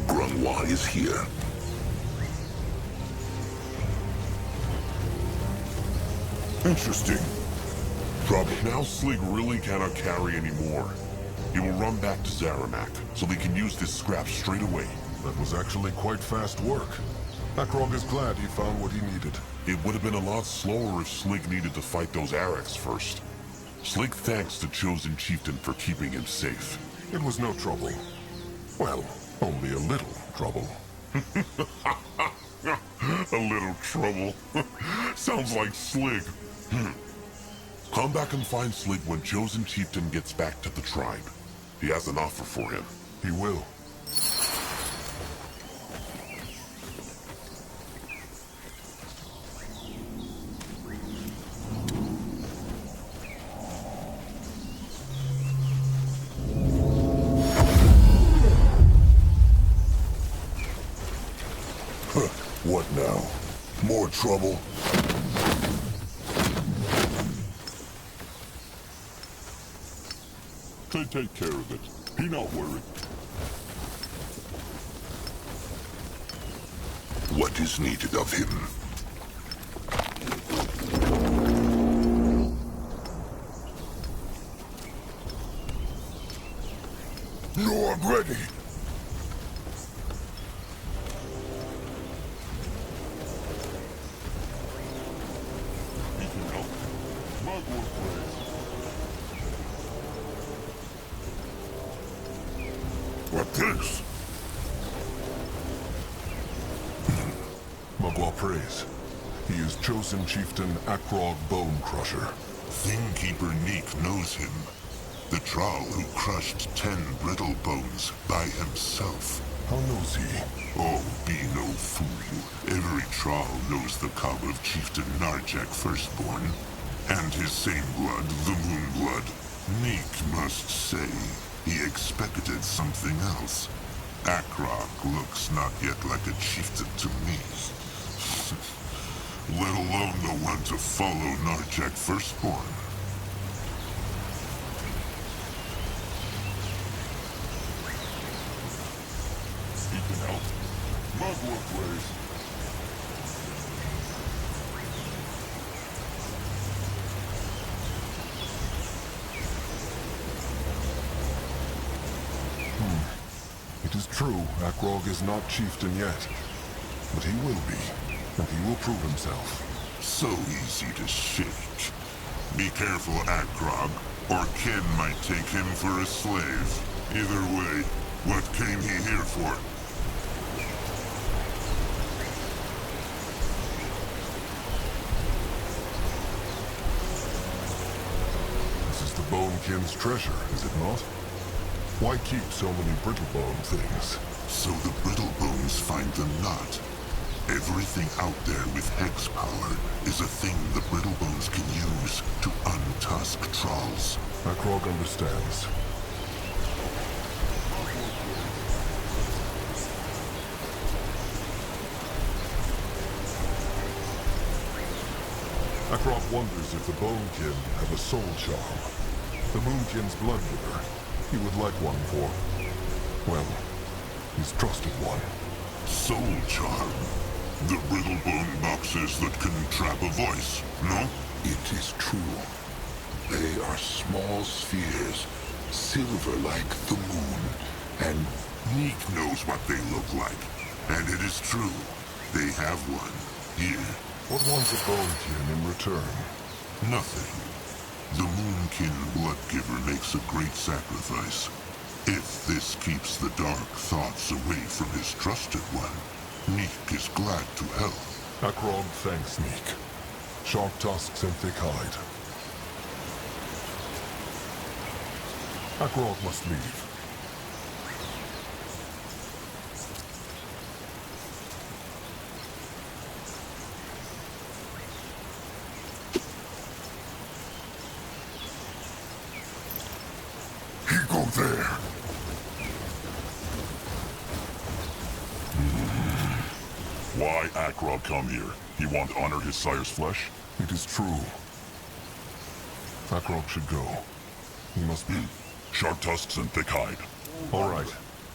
Grunwa is here. Interesting. Problem. Now Slig really cannot carry anymore. He will run back to Zaramak, so they can use this scrap straight away. That was actually quite fast work. Akrog is glad he found what he needed. It would have been a lot slower if Slig needed to fight those Araks first. Slig thanks the Chosen Chieftain for keeping him safe. It was no trouble. Well, only a little. trouble. A little trouble. Sounds like Slig. Come back and find Slig when Chosen Chieftain gets back to the tribe. He has an offer for him. He will. What now? More trouble? They take care of it. Be not worried. What is needed of him? No, I'm ready. He can help. Mugwort plays. What this? Magua prays. He is chosen chieftain Akrog Bone Crusher. Thingkeeper Neek knows him. The troll who crushed 10 brittle bones by himself. How knows he? Oh, be no fool. Every troll knows the cob of Chieftain Narjak Firstborn. And his same blood, the Moon Blood. Neek must say he expected something else. Akrog looks not yet like a chieftain to me. Let alone the one to follow Narjak Firstborn. He can help. Mugwort plays. It is true, Akrog is not chieftain yet. But he will be, and he will prove himself. So easy to shake. Be careful, Akrog, or Ken might take him for a slave. Either way, what came he here for? This is the Bonekind's treasure, is it not? Why keep so many brittlebone things? So the brittle bones find them not. Everything out there with hex power is a thing the brittle bones can use to untusk trolls. Akrog understands. Akrog wonders if the Bonekin have a soul charm. The Moonkind's blood giver. He would like one for, well, his trusted one. Soul charm. The brittle bone boxes that can trap a voice, no? It is true. They are small spheres, silver like the moon, and Neek knows what they look like. And it is true. They have one. Here. What wants a Bonekin in return? Nothing. The Moonkin Bloodgiver makes a great sacrifice. If this keeps the dark thoughts away from his trusted one, Neek is glad to help. Akrog thanks Neek. Sharp tusks and thick hide. Akrog must leave. He go there. Why Akrog come here? He want to honor his sire's flesh? It is true. Akrog should go. He must be. Sharp tusks and thick hide. All right.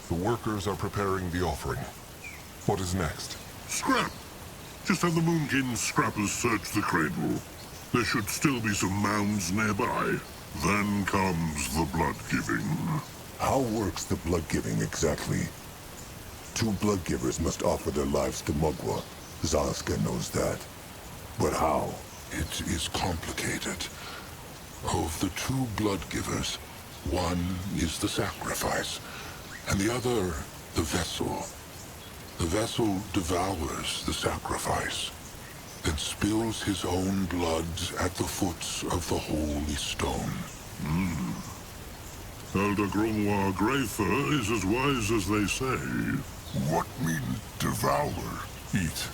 The workers are preparing the offering. What is next? Scrap! Just have the Moonkin scrappers search the cradle. There should still be some mounds nearby. Then comes the blood giving. How works the blood giving exactly? Two blood givers must offer their lives to Mugwa. Zanska knows that. But how? It is complicated. Of the two blood givers, one is the sacrifice, and the other the vessel. vessel devours the sacrifice, then spills his own blood at the foot of the holy stone. Elder Grimoire Greyfur is as wise as they say. What mean devour? Eat.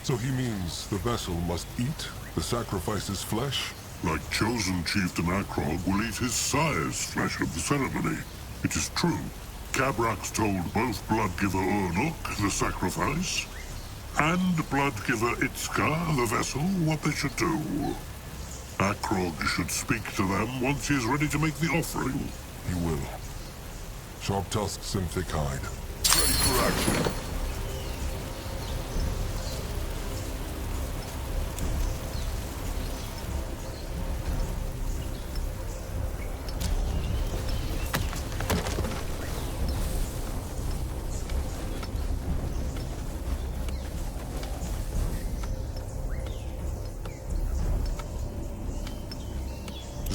So he means the vessel must eat the sacrifice's flesh? Like chosen chieftain Akrog will eat his sire's flesh at the ceremony. It is true. Cabrax told both blood-giver Urnuk, the sacrifice, and blood-giver Itzka, the vessel, what they should do. Akrog should speak to them once he is ready to make the offering. He will. Sharp tusks and thick hide. Ready for action.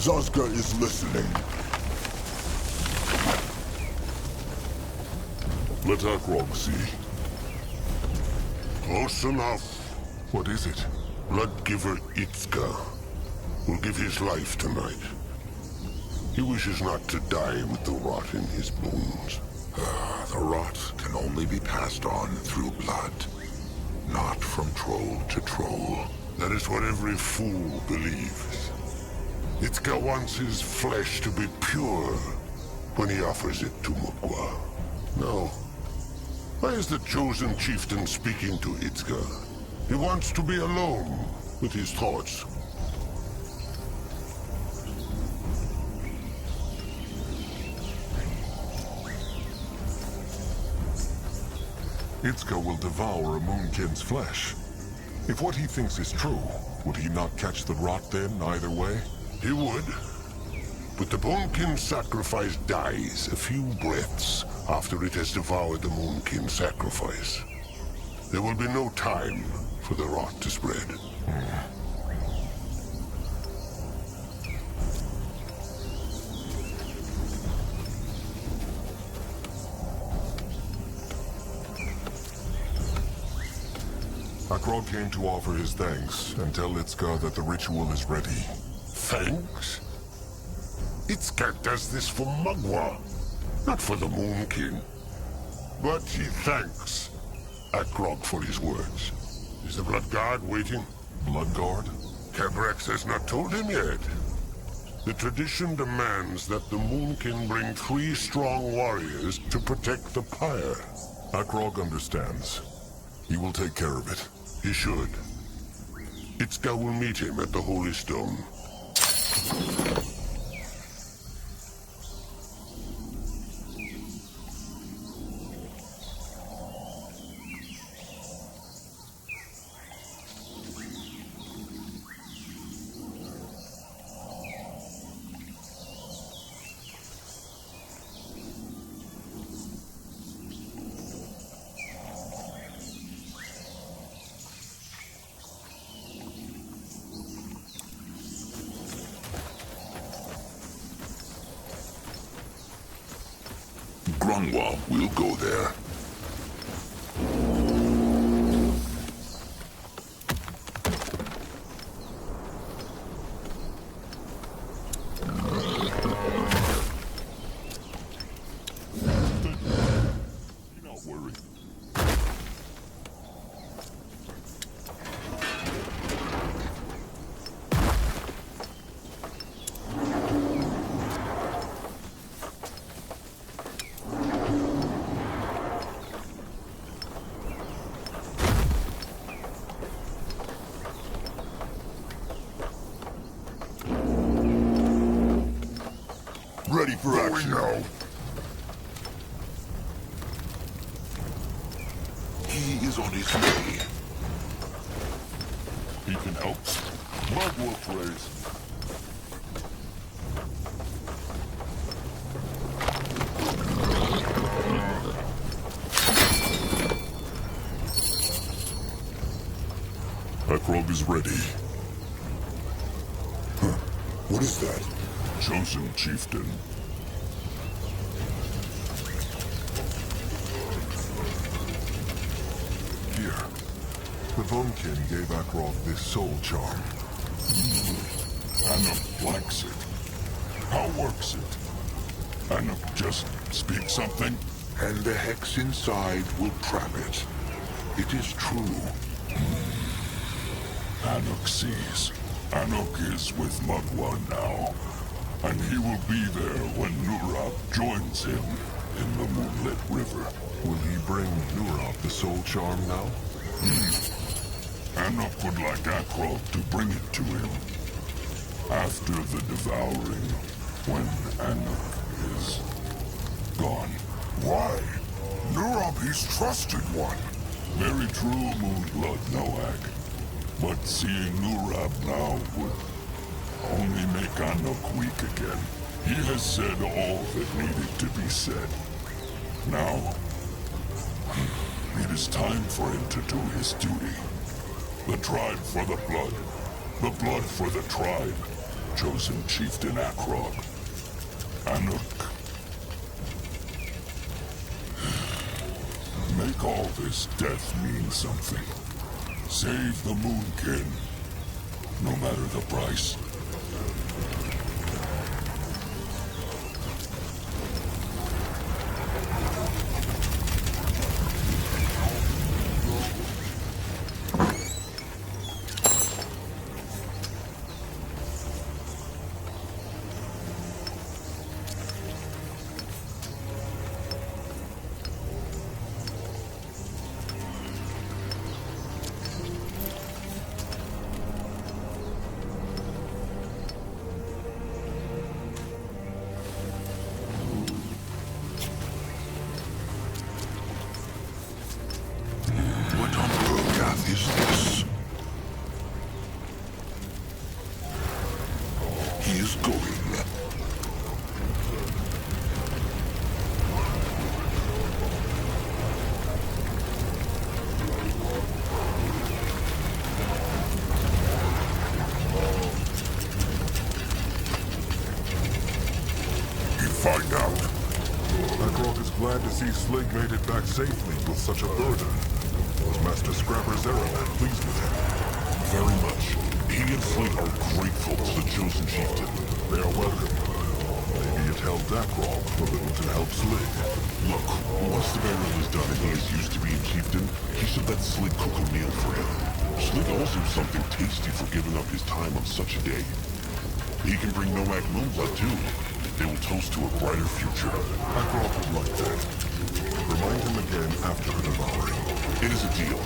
Zazga is listening. Let Akrog see. Close enough. What is it? Blood-giver Itzka will give his life tonight. He wishes not to die with the rot in his bones. The rot can only be passed on through blood, not from troll to troll. That is what every fool believes. Itzka wants his flesh to be pure when he offers it to Mugwa. No. Why is the chosen chieftain speaking to Itzka? He wants to be alone with his thoughts. Itzka will devour a Moonkin's flesh. If what he thinks is true, would he not catch the rot then, either way? He would. But the Moonkin sacrifice dies a few breaths after it has devoured the Moonkin sacrifice. There will be no time for the rot to spread. Akrog came to offer his thanks and tell Itzka that the ritual is ready. Thanks? Itzka does this for Mugwa, not for the Moonkin. But he thanks Akrog for his words. Is the Blood Guard waiting? Blood Guard? Cabrax has not told him yet. The tradition demands that the Moonkin bring 3 strong warriors to protect the pyre. Akrog understands. He will take care of it. He should. Itzka will meet him at the Holy Stone. Grunwa will go there. Not worry. Ready for action now. He is on his way. He can help. Mugwa praise. Akrog is ready. What is that? Chosen chieftain. The Vunkin gave Akrog this soul charm. Anuk likes it. How works it? Anuk just speak something? And the hex inside will trap it. It is true. Anuk sees. Anuk is with Magua now. And he will be there when Nurab joins him in the Moonlit River. Will he bring Nurab the soul charm now? Anuk would like Akrog to bring it to him. After the devouring, when Anuk is gone. Why? Nurab, his trusted one. Very true, Moonblood Noag. But seeing Nurab now would only make Anuk weak again. He has said all that needed to be said. Now, it is time for him to do his duty. The tribe for the blood for the tribe. Chosen chieftain Akrog. Anuk. Make all this death mean something. Save the Moonkin, no matter the price. Find out. Akrog is glad to see Slig made it back safely with such a burden. Was Master Scrapper Zeraman pleased with him? Very much. He and Slig are grateful to the Chosen Chieftain. They are welcome. Maybe it helped Akrog a little to help Slig. Look, once the burial is done and he is used to being chieftain, he should let Slig cook a meal for him. Slig owes him something tasty for giving up his time on such a day. He can bring Noag Moonblood too. They will toast to a brighter future. Akrog would like that. Remind him again after the devouring. It is a deal.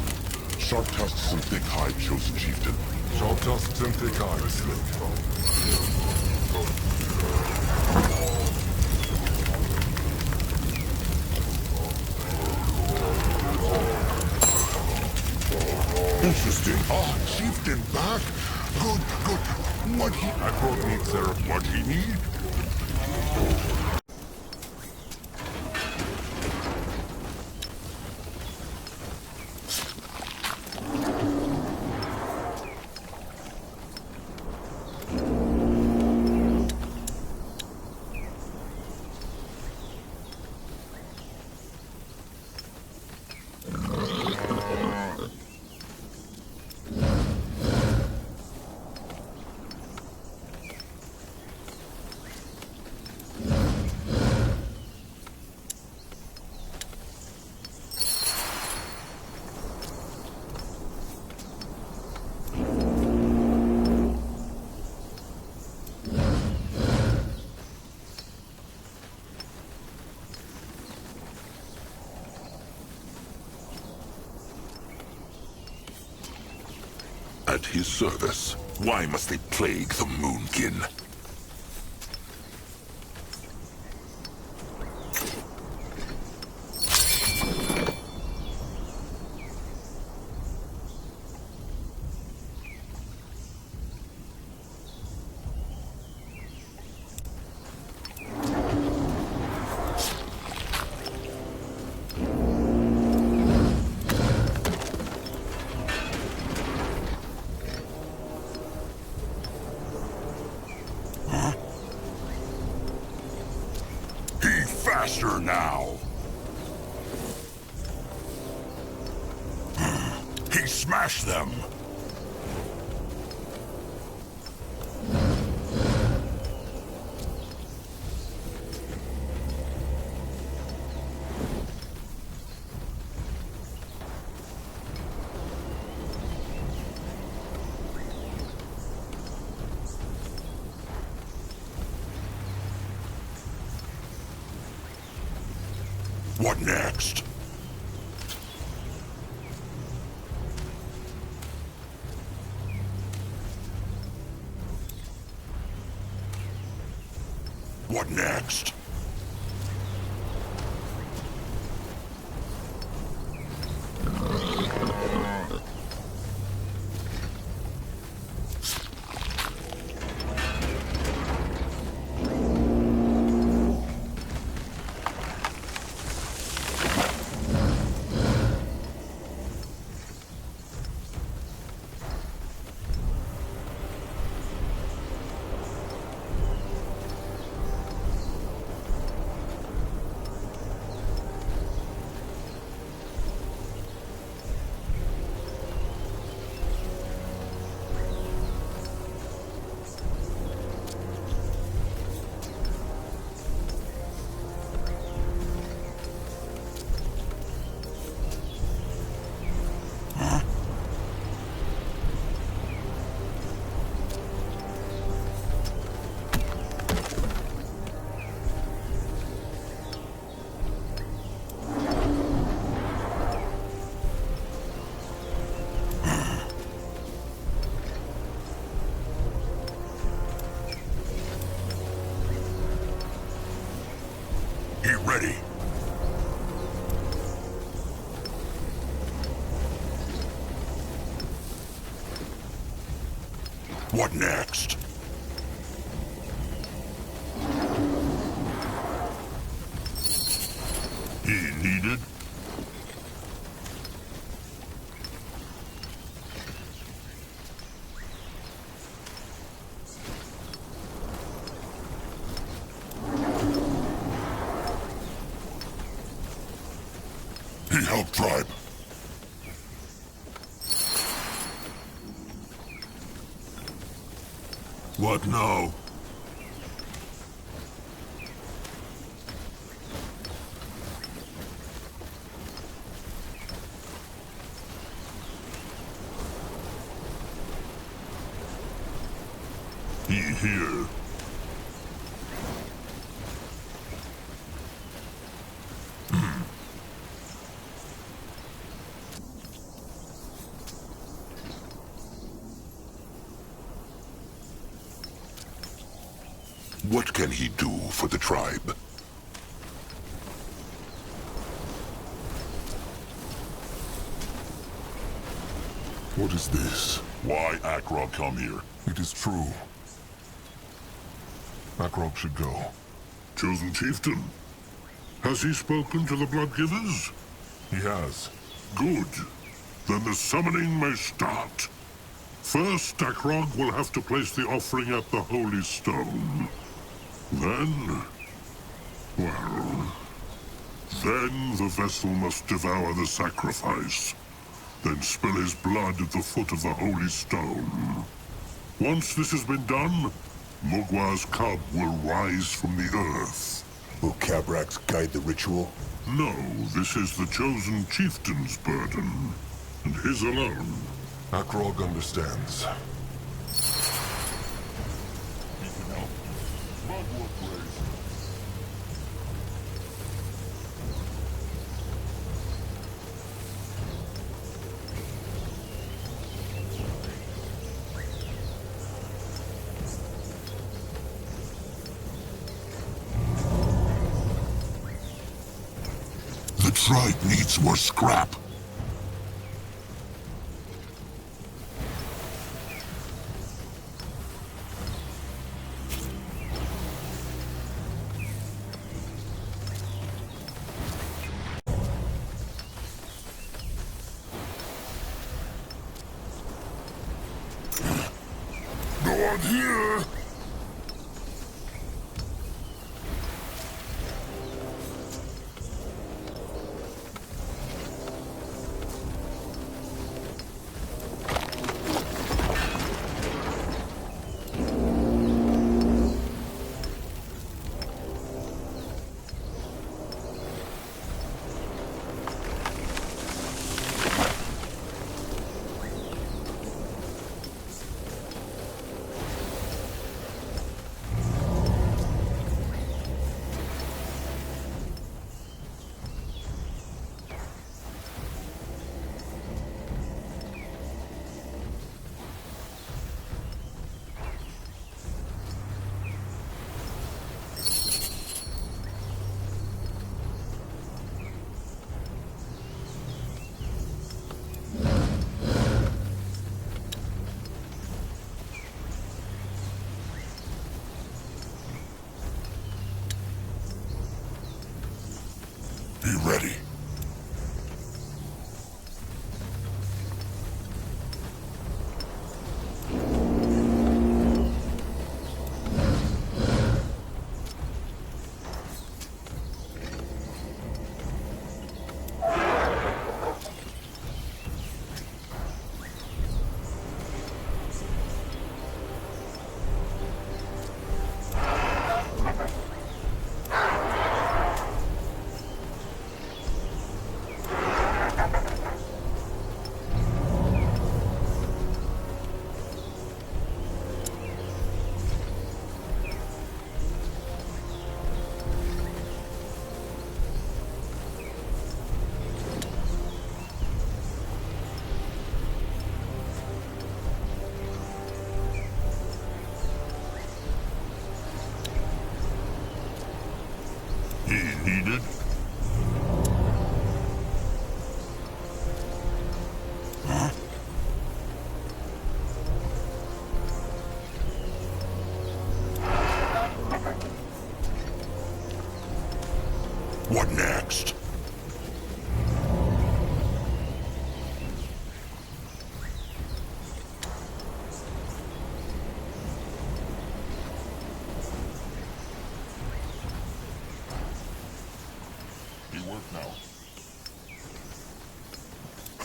Sharp tusks and thick hide, Chosen Chieftain. Sharp tusks and thick hide, Slig. Interesting. Chieftain back? Good. What he... Akrog needs Zeraman. What he need? At his service. Why must they plague the Moonkin? Now. He smash them! What next? What next? Get ready. What next? He needed? He helped tribe. What now? He here. What can he do for the tribe? What is this? Why Akra come here? It is true. Akra should go. Chosen chieftain. Has he spoken to the Bloodgivers? He has. Good. Then the summoning may start. First, Akrog will have to place the offering at the Holy Stone. Then... well... then the vessel must devour the sacrifice. Then spill his blood at the foot of the Holy Stone. Once this has been done, Mugwa's cub will rise from the earth. Will Cabrax guide the ritual? No, this is the chosen chieftain's burden, and his alone. Akrog understands. The tribe needs more scrap. No one here!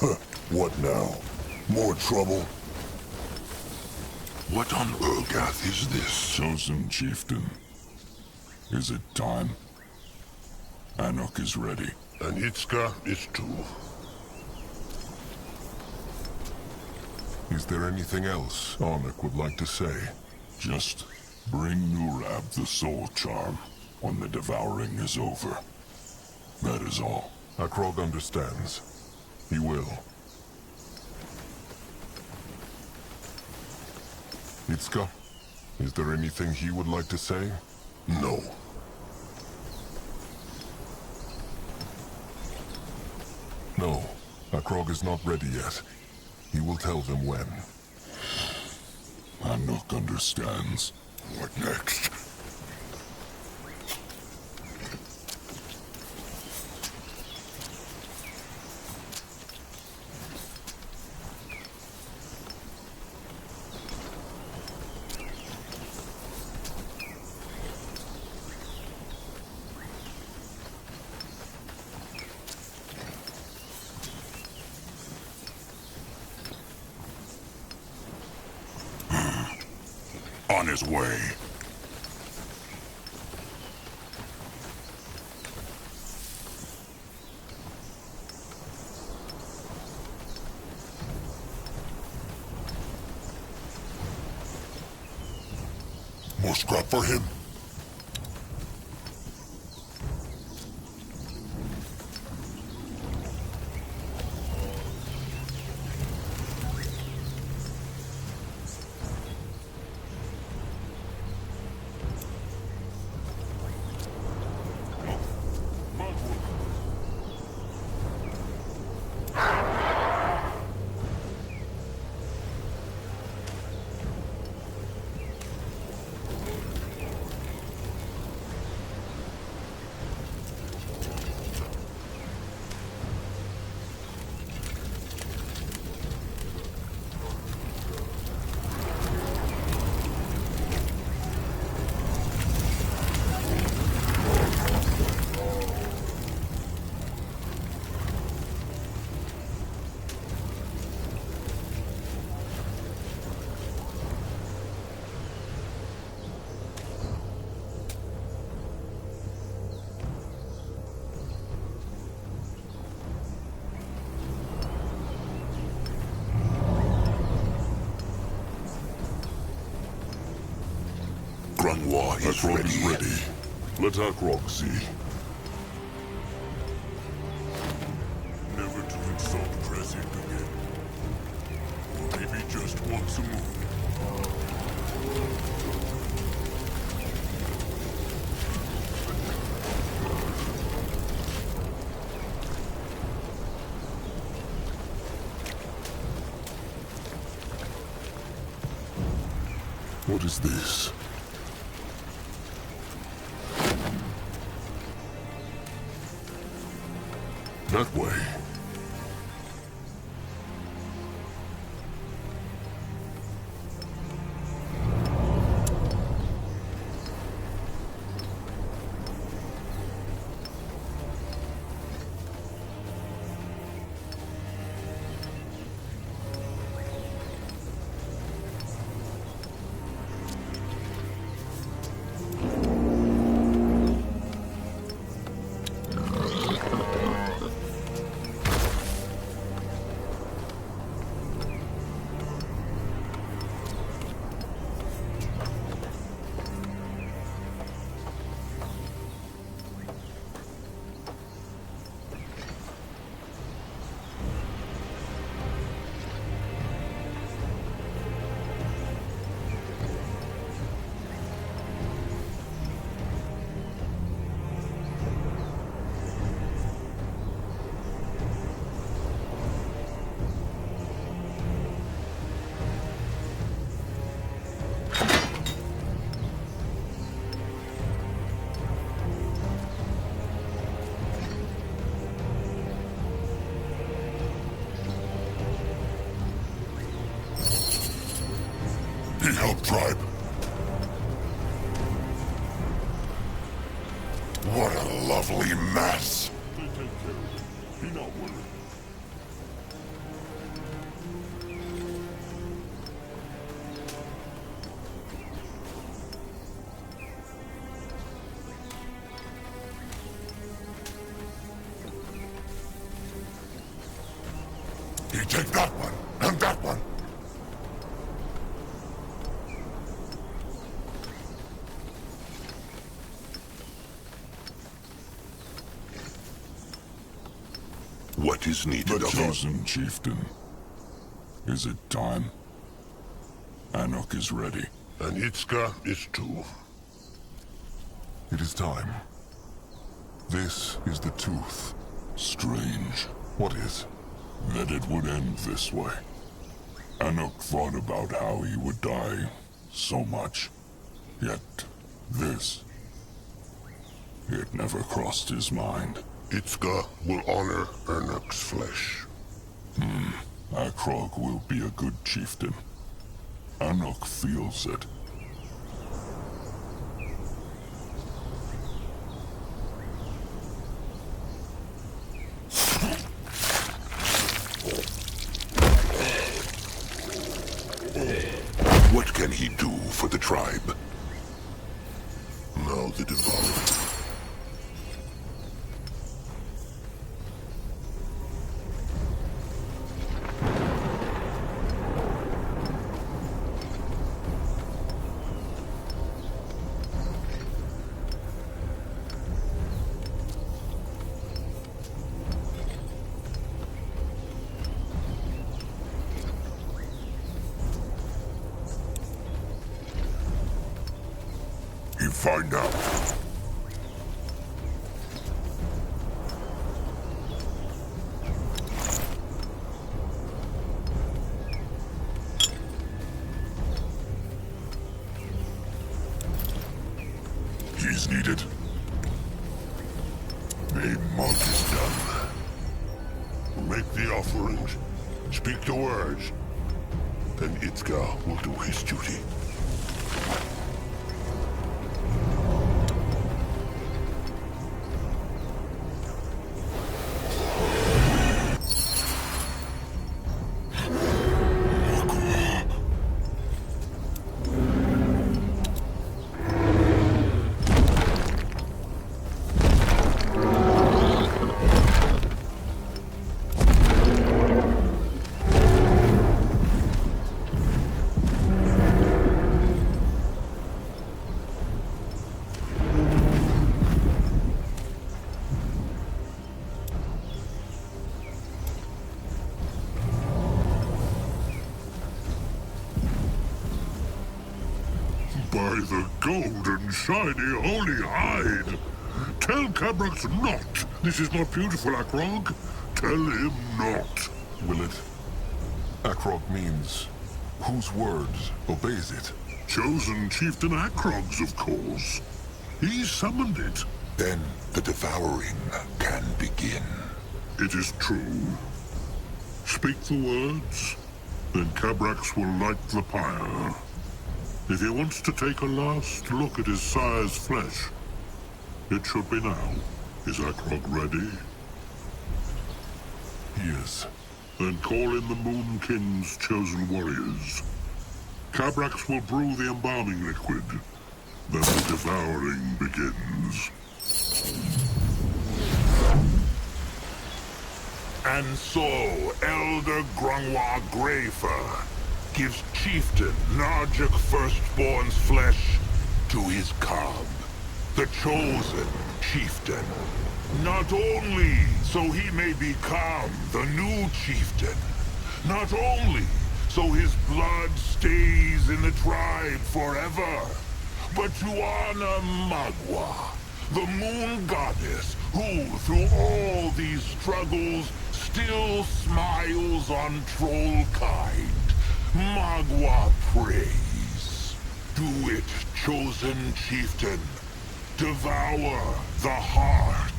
What now? More trouble? What on Urgath is this? Chosen chieftain. Is it time? Anuk is ready. And Itzka is too. Is there anything else Anuk would like to say? Just bring Nurab the soul charm when the devouring is over. That is all. Akrog understands. He will. Itzka, is there anything he would like to say? No. No, Akrog is not ready yet. He will tell them when. Anuk understands. What next? On his way. More scrap for him. Grunwa is Akrog ready. is ready. Let Akrog see. Never to insult Present again. Or maybe just once a moon. What is this? That way. He helped tribe. What a lovely mess. They take care of it. Be not worried. You take that one, and that one. What is needed The of us? chosen chieftain. Is it time? Anok is ready. And Itzka is too. It is time. This is the tooth. Strange What is? that it would end this way. Anok thought about how he would die so much. Yet, this... it never crossed his mind. Itzka will honor Anok's flesh. Akrog will be a good chieftain. Anok feels it. What can he do for the tribe? Now the devoured. You find out. He's needed. The monk is done. Make the offerings, speak the words, then Itzka will do his duty. By the golden, shiny, holy hide! Tell Cabrax not! This is not beautiful, Akrog. Tell him not. Will it? Akrog means whose words obeys it. Chosen Chieftain Akrog's, of course. He summoned it. Then the devouring can begin. It is true. Speak the words, then Cabrax will light the pyre. If he wants to take a last look at his sire's flesh, it should be now. Is Akrog ready? He is. Then call in the Moonking's chosen warriors. Cabrax will brew the embalming liquid. Then the devouring begins. And so, Elder Grungwa Greyfur gives Chieftain Narjik Firstborn's flesh to his cub, the chosen chieftain. Not only so he may become the new chieftain, not only so his blood stays in the tribe forever, but to honor Magua, the moon goddess who, through all these struggles, still smiles on troll kind. Magua prays. Do it, chosen chieftain. Devour the heart.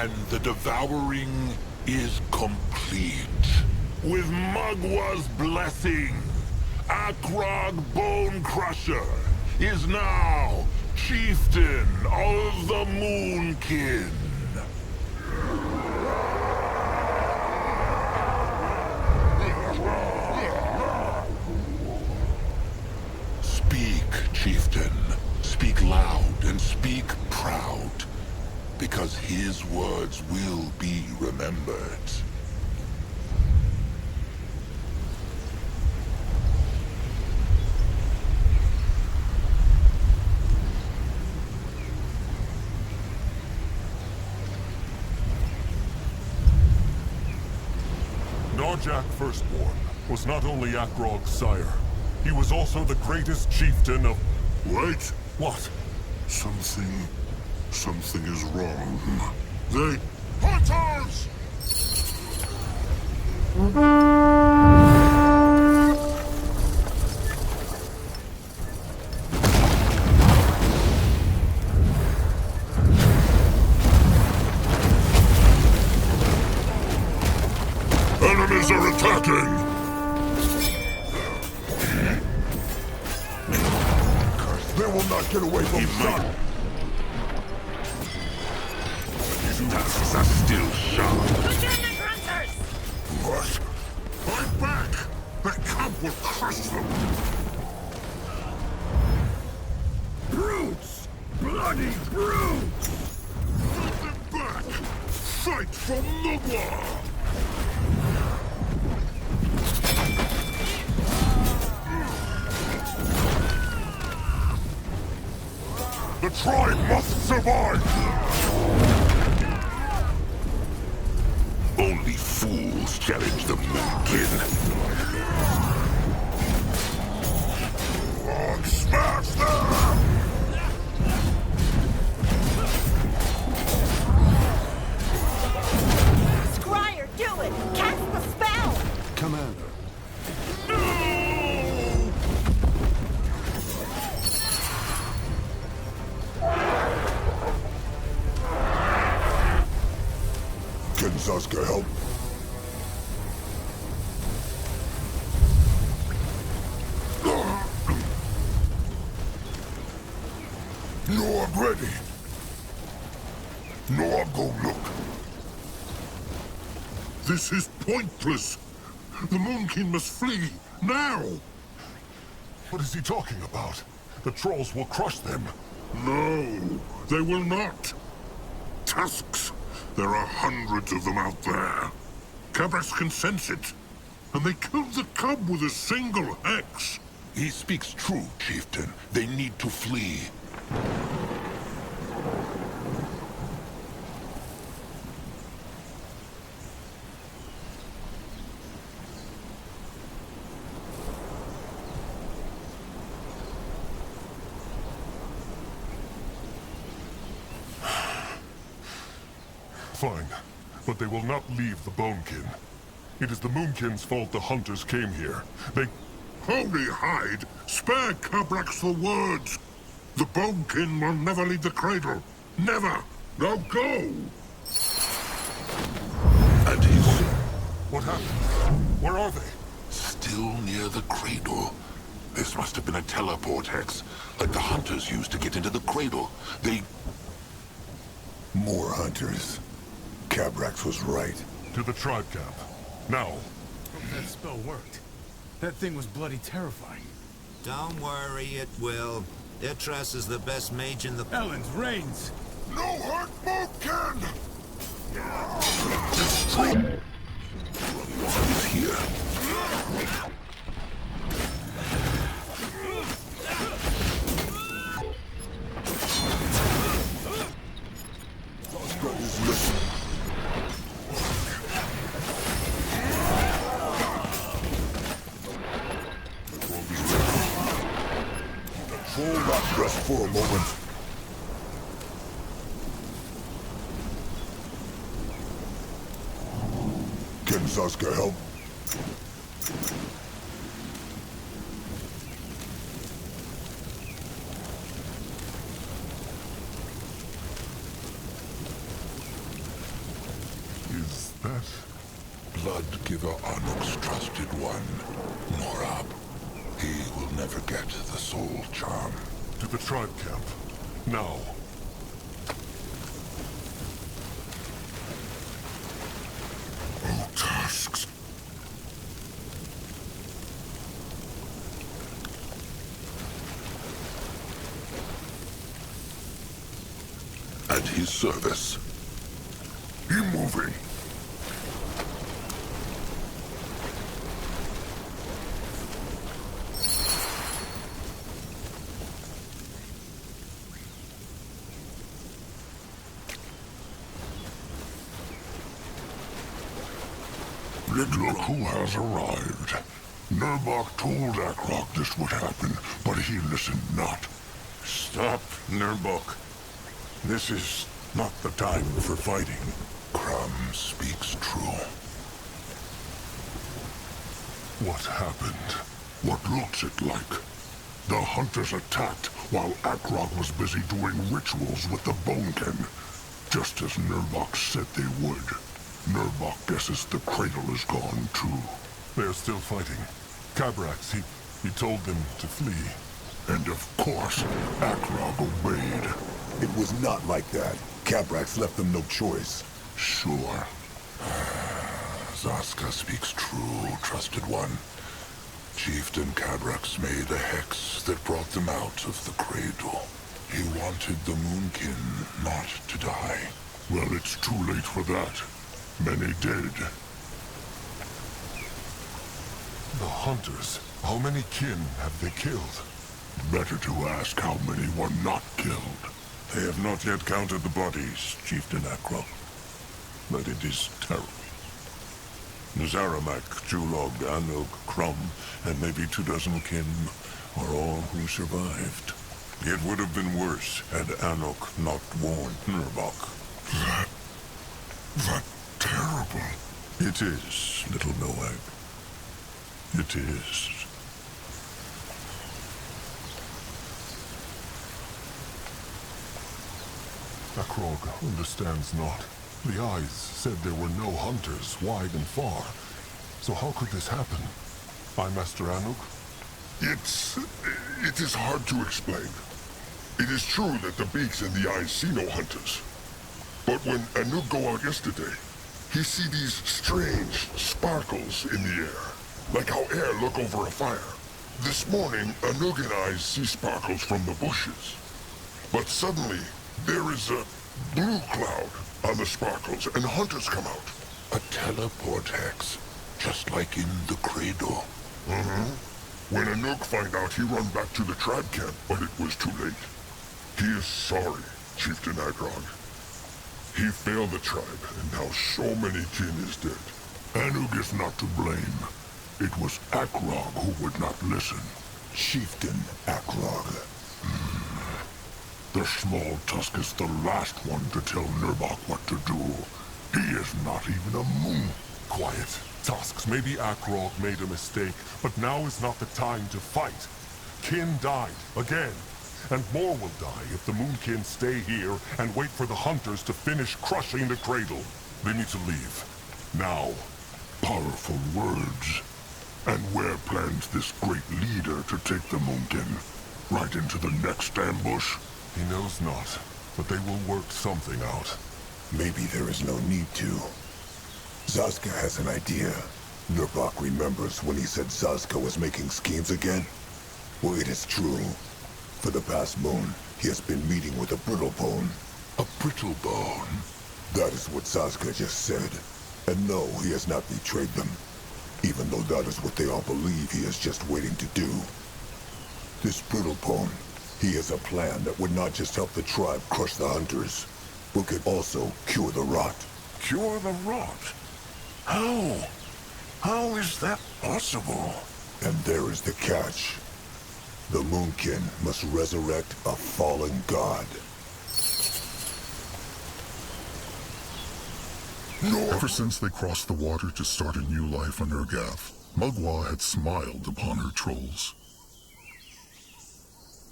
And the devouring is complete. With Magwa's blessing, Akrog Bone Crusher is now chieftain of the Moonkin. Speak, chieftain. Speak loud and speak proud, because his words will be remembered. Narjak Firstborn was not only Akrog's sire, he was also the greatest chieftain of... Wait! What? Something is wrong. They... Hunters! Enemies are attacking! They will not get away from sight. Tusks are still sharp. Lieutenant Hunters! What? Fight back! The cub will crush them! Brutes! Bloody brutes! Fight them back! Fight for Mugwa! The tribe must survive! Only fools challenge the Moonkin. Lord, smash them! Scryer, do it! Cast the spell! Commander. Can Zaska help? You are ready. No, go look. This is pointless. The Moonkin must flee, now! What is he talking about? The trolls will crush them. No, they will not. Tusks. There are hundreds of them out there. Cabrax can sense it. And they killed the cub with a single axe. He speaks true, chieftain. They need to flee. Fine, but they will not leave the Bonekin. It is the Moonkin's fault the hunters came here. They... Holy hide! Spare Cabrax the words! The Bonekin will never leave the cradle. Never! Now go! And he's What happened? Where are they? still near the cradle. This must have been a teleportex, like the hunters used to get into the cradle. They... More hunters. Cabrax was right. To the tribe camp. Now. That spell worked. That thing was bloody terrifying. Don't worry, it will. Itras is the best mage in the... Ellen's reigns! No hurt Moonkin! It's here. Brothers, listen. Hold that rest for a moment. Can Zaska help? bet? Blood-giver Anuk's trusted one, Norab. He will never get the soul charm. To the tribe camp. Now. Oh, tasks. At his service. Be moving. Look who has arrived. Nurbok told Akrog this would happen, but he listened not. Stop, Nurbok. This is not the time for fighting. Crumb speaks true. What happened? What looks it like? The hunters attacked while Akrog was busy doing rituals with the Bonekin, just as Nurbok said they would. Nurbok guesses the cradle is gone too. They're still fighting. Cabrax, he told them to flee. And of course, Akrog obeyed. It was not like that. Cabrax left them no choice. Sure. Zaska speaks true, trusted one. Chieftain Cabrax made a hex that brought them out of the cradle. He wanted the Moonkin not to die. Well, it's too late for that. Many did. The hunters. How many kin have they killed? Better to ask how many were not killed. They have not yet counted the bodies, Chieftain Akrog. But it is terrible. Zaramak, Julog, Anuk, Crumb, and maybe 24 kin are all who survived. It would have been worse had Anuk not warned Nurbok. That terrible. It is, little Noag. It is. Akrog understands not. The eyes said there were no hunters wide and far. So how could this happen? I, Master Anuk? It is hard to explain. It is true that the beaks and the eyes see no hunters. But when Anuk go out yesterday, he see these strange sparkles in the air, like how air look over a fire. This morning, Anuk and I see sparkles from the bushes. But suddenly, there is a blue cloud on the sparkles, and hunters come out. A teleport hex, just like in the cradle. When Anuk find out, he run back to the tribe camp, but it was too late. He is sorry, Chieftain Akrog. He failed the tribe, and now so many kin is dead. Anuk is not to blame. It was Akrog who would not listen. Chieftain Akrog. The small tusk is the last one to tell Nurbok what to do. He is not even a moon. Quiet. Tusks, maybe Akrog made a mistake, but now is not the time to fight. Kin died, again. And more will die if the Moonkin stay here and wait for the hunters to finish crushing the cradle. They need to leave. Now. Powerful words. And where plans this great leader to take the Moonkin? Right into the next ambush? He knows not, but they will work something out. Maybe there is no need to. Zaska has an idea. Nurbok remembers when he said Zaska was making schemes again? Well, it is true. For the past moon, he has been meeting with a brittle bone. A brittle bone? That is what Zaska just said. And no, he has not betrayed them. Even though that is what they all believe he is just waiting to do. This brittle bone, he has a plan that would not just help the tribe crush the hunters, but could also cure the rot. Cure the rot? How? How is that possible? And there is the catch. The Moonkin must resurrect a fallen god. No. Ever since they crossed the water to start a new life on Urgath, Mugwa had smiled upon her trolls.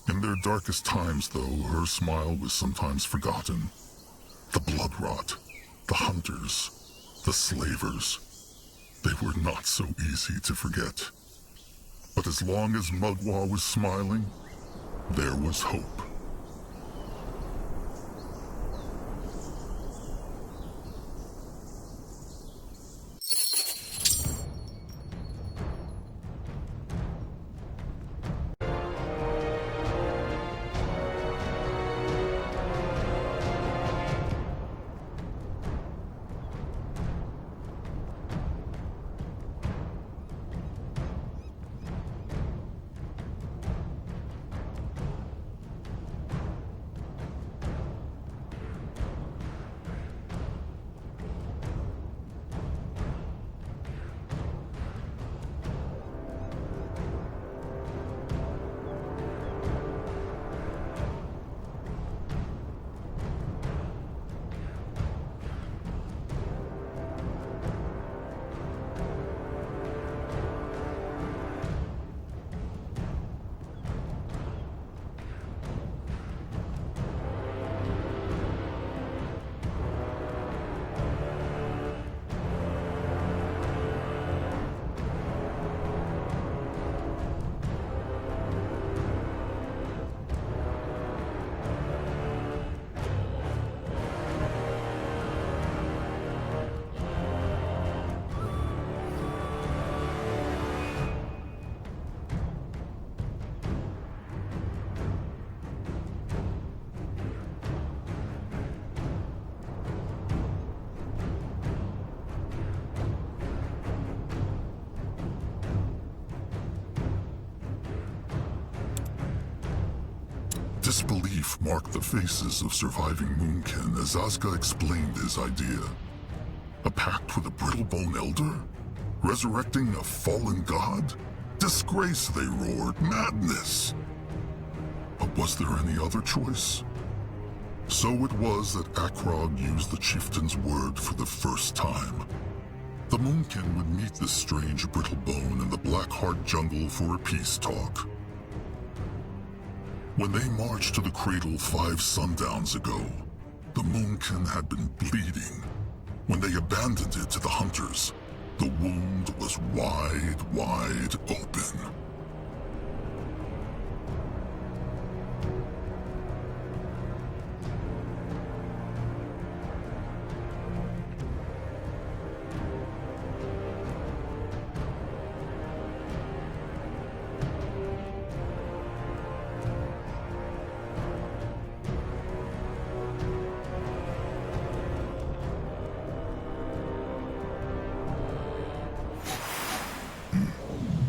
In their darkest times, though, her smile was sometimes forgotten. The blood rot, the hunters, The slavers. They were not so easy to forget. But as long as Mugwa was smiling, there was hope. Disbelief marked the faces of surviving Moonkin as Asuka explained his idea. A pact with a brittle-bone elder? Resurrecting a fallen god? Disgrace, they roared. Madness! But was there any other choice? So it was that Akrog used the chieftain's word for the first time. The Moonkin would meet this strange brittle-bone in the Blackheart jungle for a peace talk. When they marched to the cradle 5 sundowns ago, the Moonkin had been bleeding. When they abandoned it to the hunters, the wound was wide open.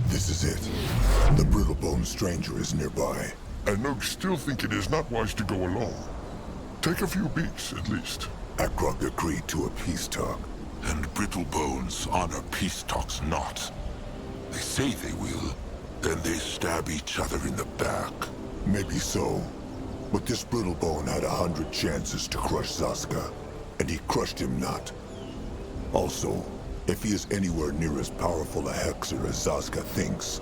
This is it. The brittle-bone stranger is nearby. And Noog still think it is not wise to go alone. Take a few beats, at least. Akrog agreed to a peace talk. And brittle bones honor peace talks not. They say they will, then they stab each other in the back. Maybe so. But this brittle bone had 100 chances to crush Zaska, and he crushed him not. Also, if he is anywhere near as powerful a hexer as Zaska thinks,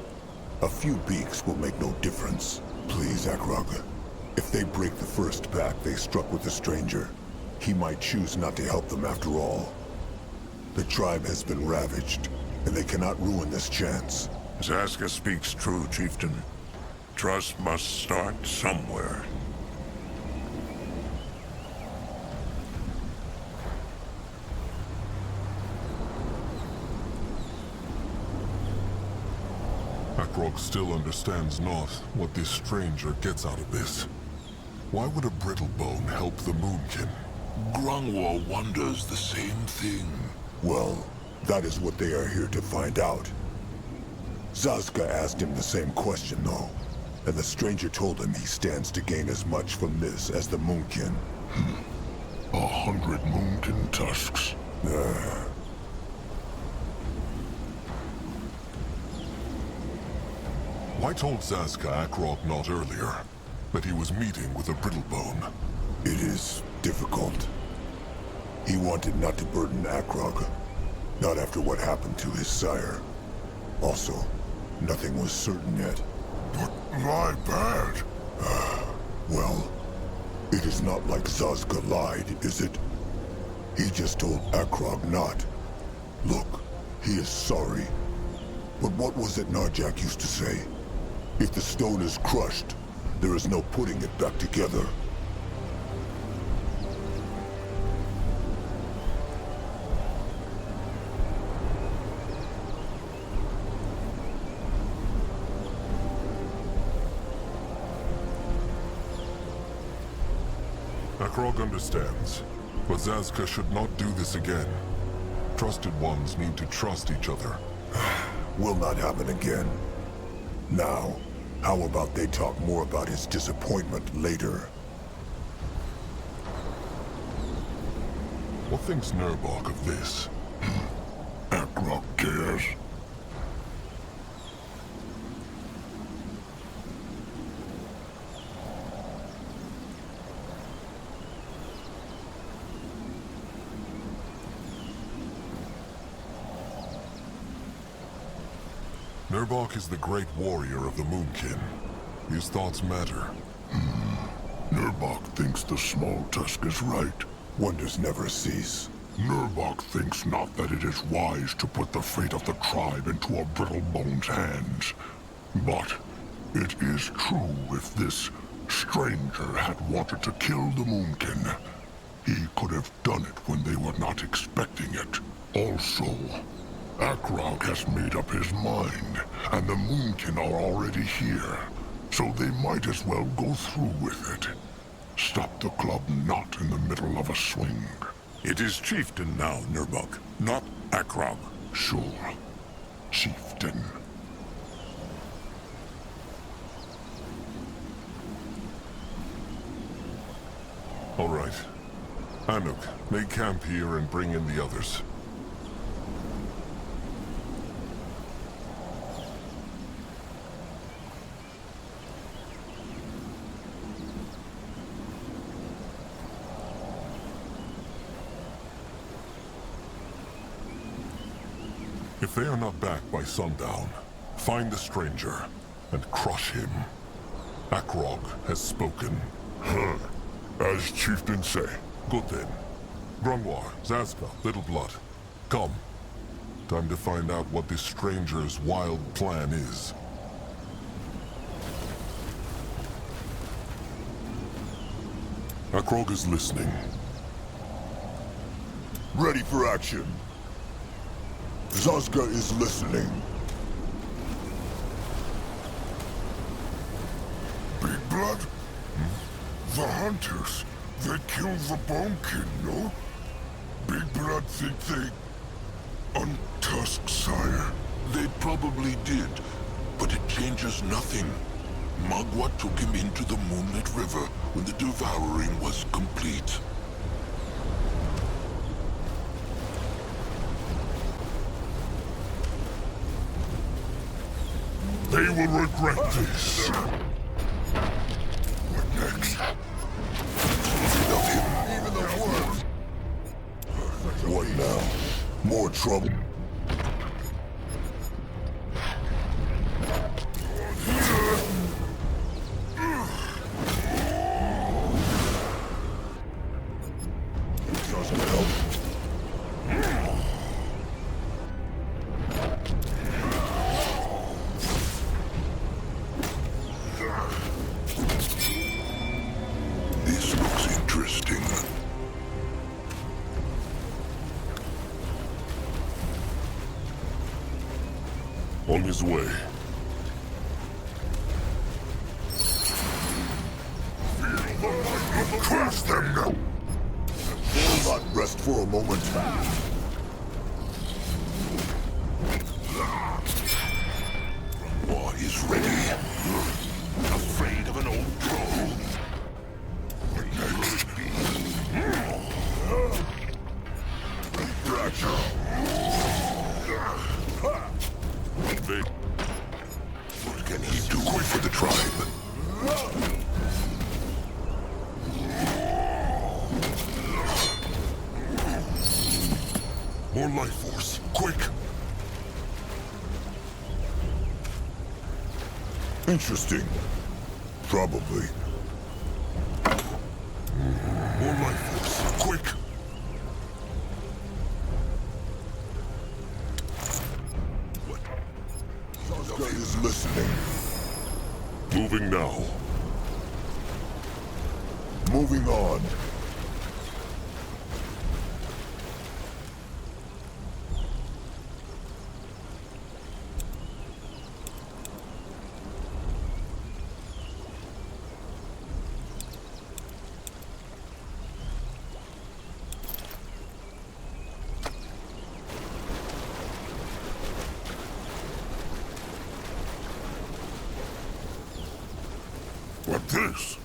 a few beaks will make no difference. Please, Akroga. If they break the first pact they struck with the stranger, he might choose not to help them after all. The tribe has been ravaged, and they cannot ruin this chance. Zaska speaks true, Chieftain. Trust must start somewhere. Akrog still understands not what this stranger gets out of this. Why would a brittle bone help the Moonkin? Grungwar wonders the same thing. Well, that is what they are here to find out. Zaska asked him the same question, though, and the stranger told him he stands to gain as much from this as the Moonkin. 100 Moonkin tusks. Why told Zaska Akrog not earlier that he was meeting with a brittlebone? It is difficult. He wanted not to burden Akrog, not after what happened to his sire. Also, nothing was certain yet. But my bad. Well, it is not like Zaska lied, is it? He just told Akrog not, Look, he is sorry. But what was it Narjak used to say? If the stone is crushed, there is no putting it back together. Akroga understands, but Zazka should not do this again. Trusted ones need to trust each other. Will not happen again. Now, how about they talk more about his disappointment later? What thinks Nurbok of this? Akroga cares. Nurbok is the great warrior of the Moonkin. His thoughts matter. Nurbok thinks the small tusk is right. Wonders never cease. Nurbok thinks not that it is wise to put the fate of the tribe into a brittle-bone's hands. But it is true if this stranger had wanted to kill the Moonkin, he could have done it when they were not expecting it. Also, Akroga has made up his mind, and the Moonkin are already here, so they might as well go through with it. Stop the club not in the middle of a swing. It is Chieftain now, Nurbok, not Akroga. Sure, Chieftain. All right. Anuk, make camp here and bring in the others. If they are not back by sundown, find the stranger and crush him. Akroga has spoken. As Chieftain say. Good then. Grunwar, Zazka, Little Blood, come. Time to find out what this stranger's wild plan is. Akroga's listening. Ready for action. Zazka is listening. Big Blood? The hunters, they killed the Bonekin, no? Big Blood think they untusked Sire? They probably did, but it changes nothing. Magua took him into the Moonlit River when the devouring was complete. They will regret this. What next? Even the worst. What now? More trouble. Doesn't help. This looks interesting. On his way. Crush them now! Will not rest for a moment. War is ready. Afraid of an old troll. What can he do for the tribe? More life force, quick! Interesting. Probably. More life force, quick! Moving on. What this?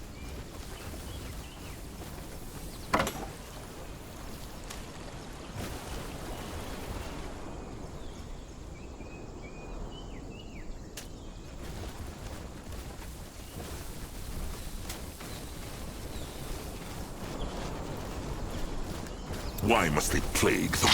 Why must they plague the...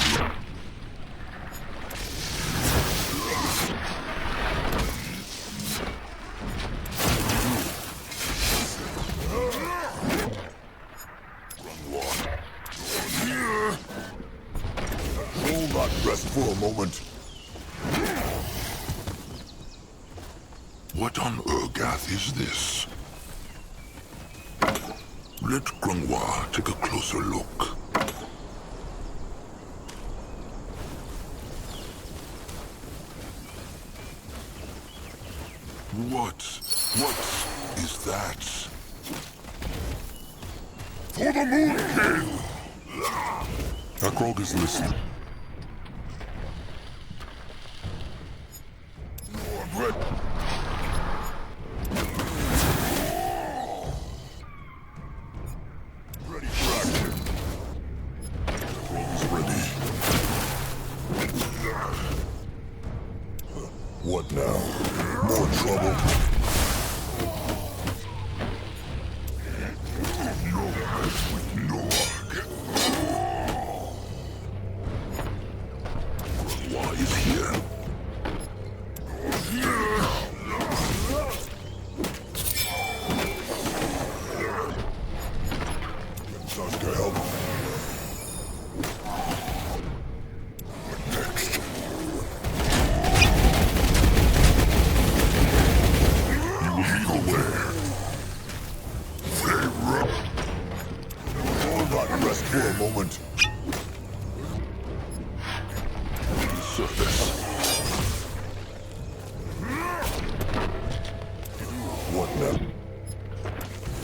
Hold on, rest for a moment. What on Urgath is this? Let Grungwa take a closer look. What is that? For the Moon King! Akroga's listening. Ready for action. He's ready. What now? More trouble? Grungwa is here. Sasuke, help. Next. You will lead the way. Hold on, rest for a moment. Surface. What now?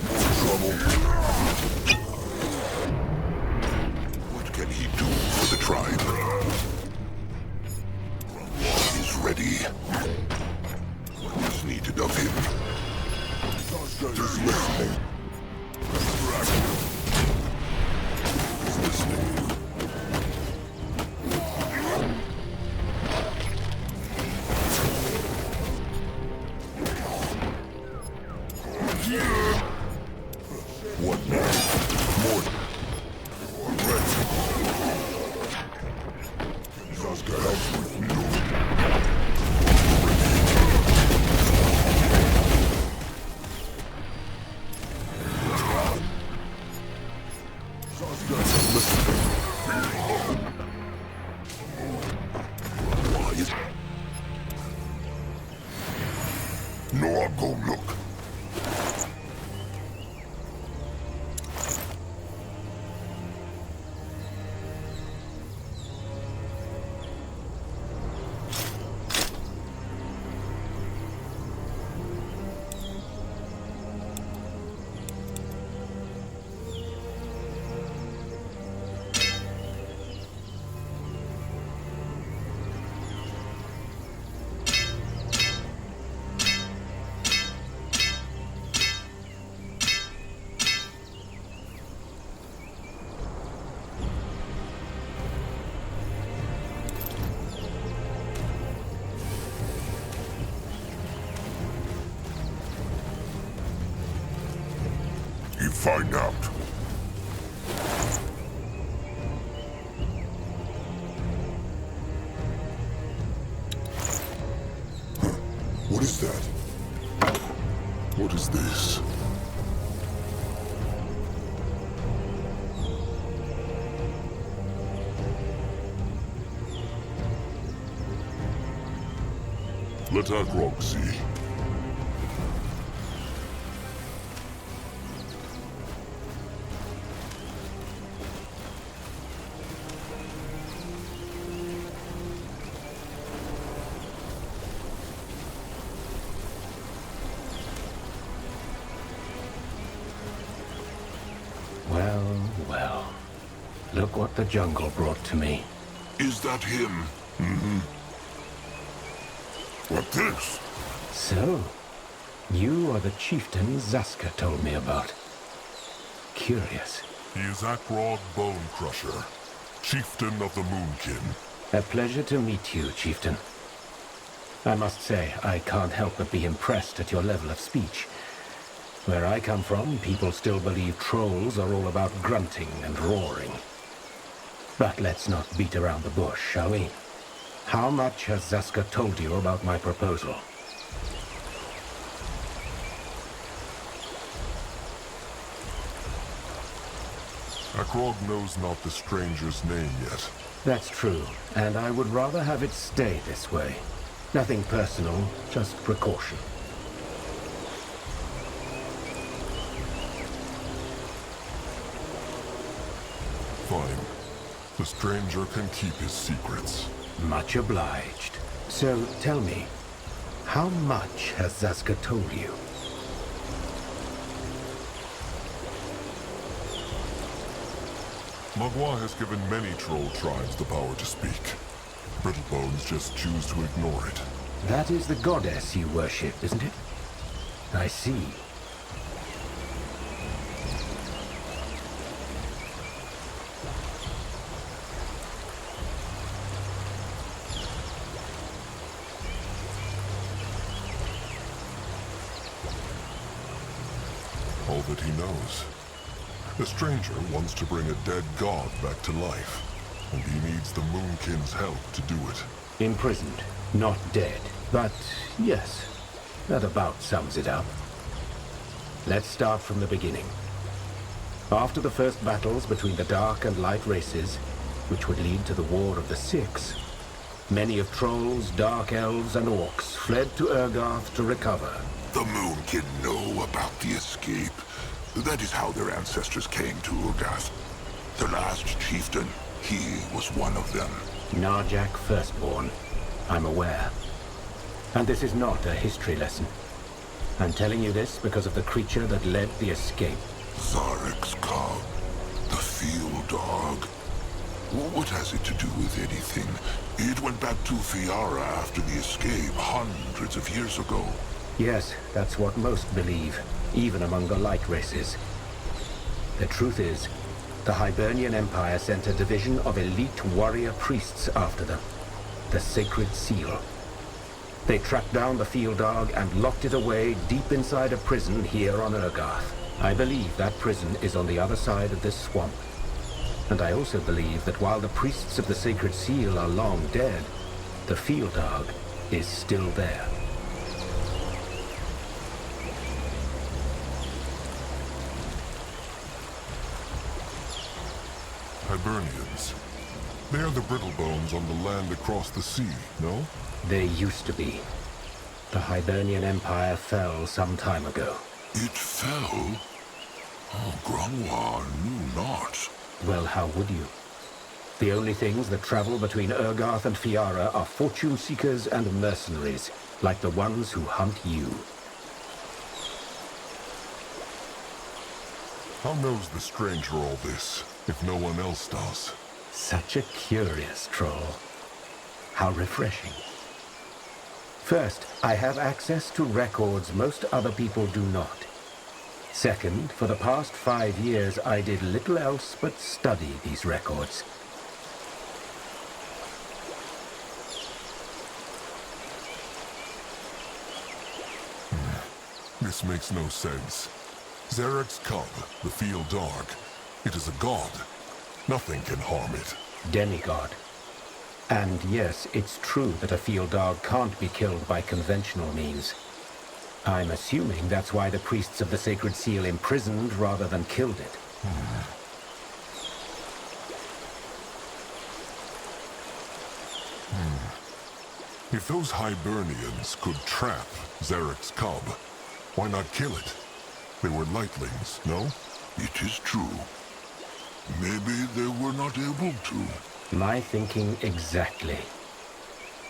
More trouble? What can he do for the tribe? Grungwa is ready. What is needed of him? Sasuke is listening. He's listening. What now? More. Sasuke helps with you. Sasuke is listening. Grungwa is... No, I'll go look. You find out. What is that? What is this? Let Akrog see. Well, well. Look what the jungle brought to me. Is that him? Mm-hmm. What this? So, you are the chieftain Zaska told me about. Curious. He is Akrog Bone Crusher, chieftain of the Moonkin. A pleasure to meet you, chieftain. I must say, I can't help but be impressed at your level of speech. Where I come from, people still believe trolls are all about grunting and roaring. But let's not beat around the bush, shall we? How much has Zaska told you about my proposal? Akrog knows not the stranger's name yet. That's true, and I would rather have it stay this way. Nothing personal, just precaution. Fine. The stranger can keep his secrets. Much obliged. So, tell me, how much has Zaska told you? Magua has given many troll tribes the power to speak. Brittlebones just choose to ignore it. That is the goddess you worship, isn't it? I see. All that he knows. The stranger wants to bring a dead god back to life, and he needs the Moonkin's help to do it. Imprisoned, not dead. But, yes, that about sums it up. Let's start from the beginning. After the first battles between the dark and light races, which would lead to the War of the Six, many of trolls, dark elves, and orcs fled to Urgarth to recover. The Moonkin know about the escape. That is how their ancestors came to Urgarth. The last chieftain, he was one of them. Narjak Firstborn. I'm aware. And this is not a history lesson. I'm telling you this because of the creature that led the escape. Zarek's cub. The field dog. What has it to do with anything? It went back to Fiara after the escape, hundreds of years ago. Yes, that's what most believe, even among the light races. The truth is, the Hibernian Empire sent a division of elite warrior priests after them. The Sacred Seal. They tracked down the field dog and locked it away deep inside a prison here on Urgarth. I believe that prison is on the other side of this swamp. And I also believe that while the priests of the Sacred Seal are long dead, the field dog is still there. Hibernians. They are the Brittlebones on the land across the sea, no? They used to be. The Hibernian Empire fell some time ago. It fell? Oh, Granoir knew not. Well, how would you? The only things that travel between Urgarth and Fiara are fortune seekers and mercenaries, like the ones who hunt you. How knows the stranger all this, if no one else does? Such a curious troll. How refreshing. First, I have access to records most other people do not. Second, for the past 5 years, I did little else but study these records. This makes no sense. Zarek's cub, the field dog, it is a god. Nothing can harm it. Demigod. And yes, it's true that a field dog can't be killed by conventional means. I'm assuming that's why the priests of the Sacred Seal imprisoned rather than killed it. If those Hibernians could trap Zarek's cub, why not kill it? They were lightlings, no? It is true. Maybe they were not able to. My thinking exactly.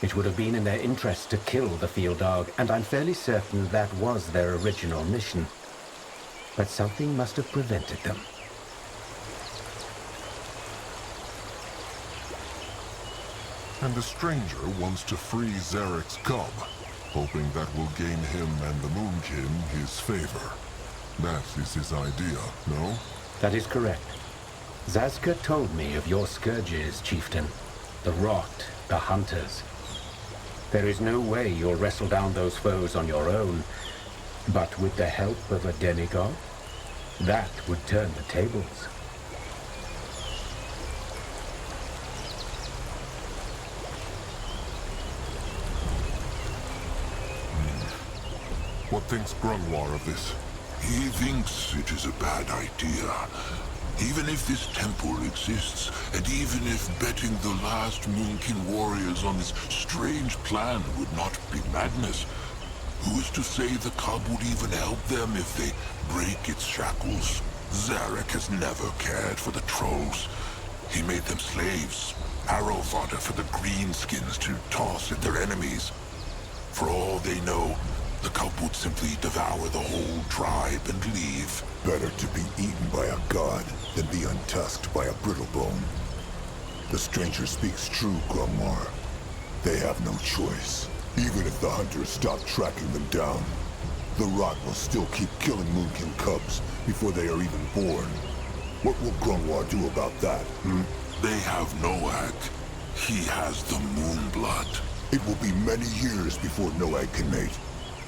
It would have been in their interest to kill the field dog, and I'm fairly certain that was their original mission. But something must have prevented them. And the stranger wants to free Zarek's cub, hoping that will gain him and the Moonkin his favor. That is his idea, no? That is correct. Zazka told me of your scourges, chieftain. The rot, the hunters. There is no way you'll wrestle down those foes on your own, but with the help of a demigod, that would turn the tables. What thinks Grungwar of this? He thinks it is a bad idea. Even if this temple exists, and even if betting the last Moonkin warriors on this strange plan would not be madness, who is to say the cub would even help them if they break its shackles? Zarek has never cared for the trolls. He made them slaves, arrow fodder for the greenskins to toss at their enemies. For all they know, the cub would simply devour the whole tribe and leave. Better to be eaten by a god than be untusked by a brittlebone. The stranger speaks true, Grungwar. They have no choice. Even if the hunters stop tracking them down, the rot will still keep killing Moonkin cubs before they are even born. What will Grungwar do about that, They have Noag. He has the moon blood. It will be many years before Noag can mate.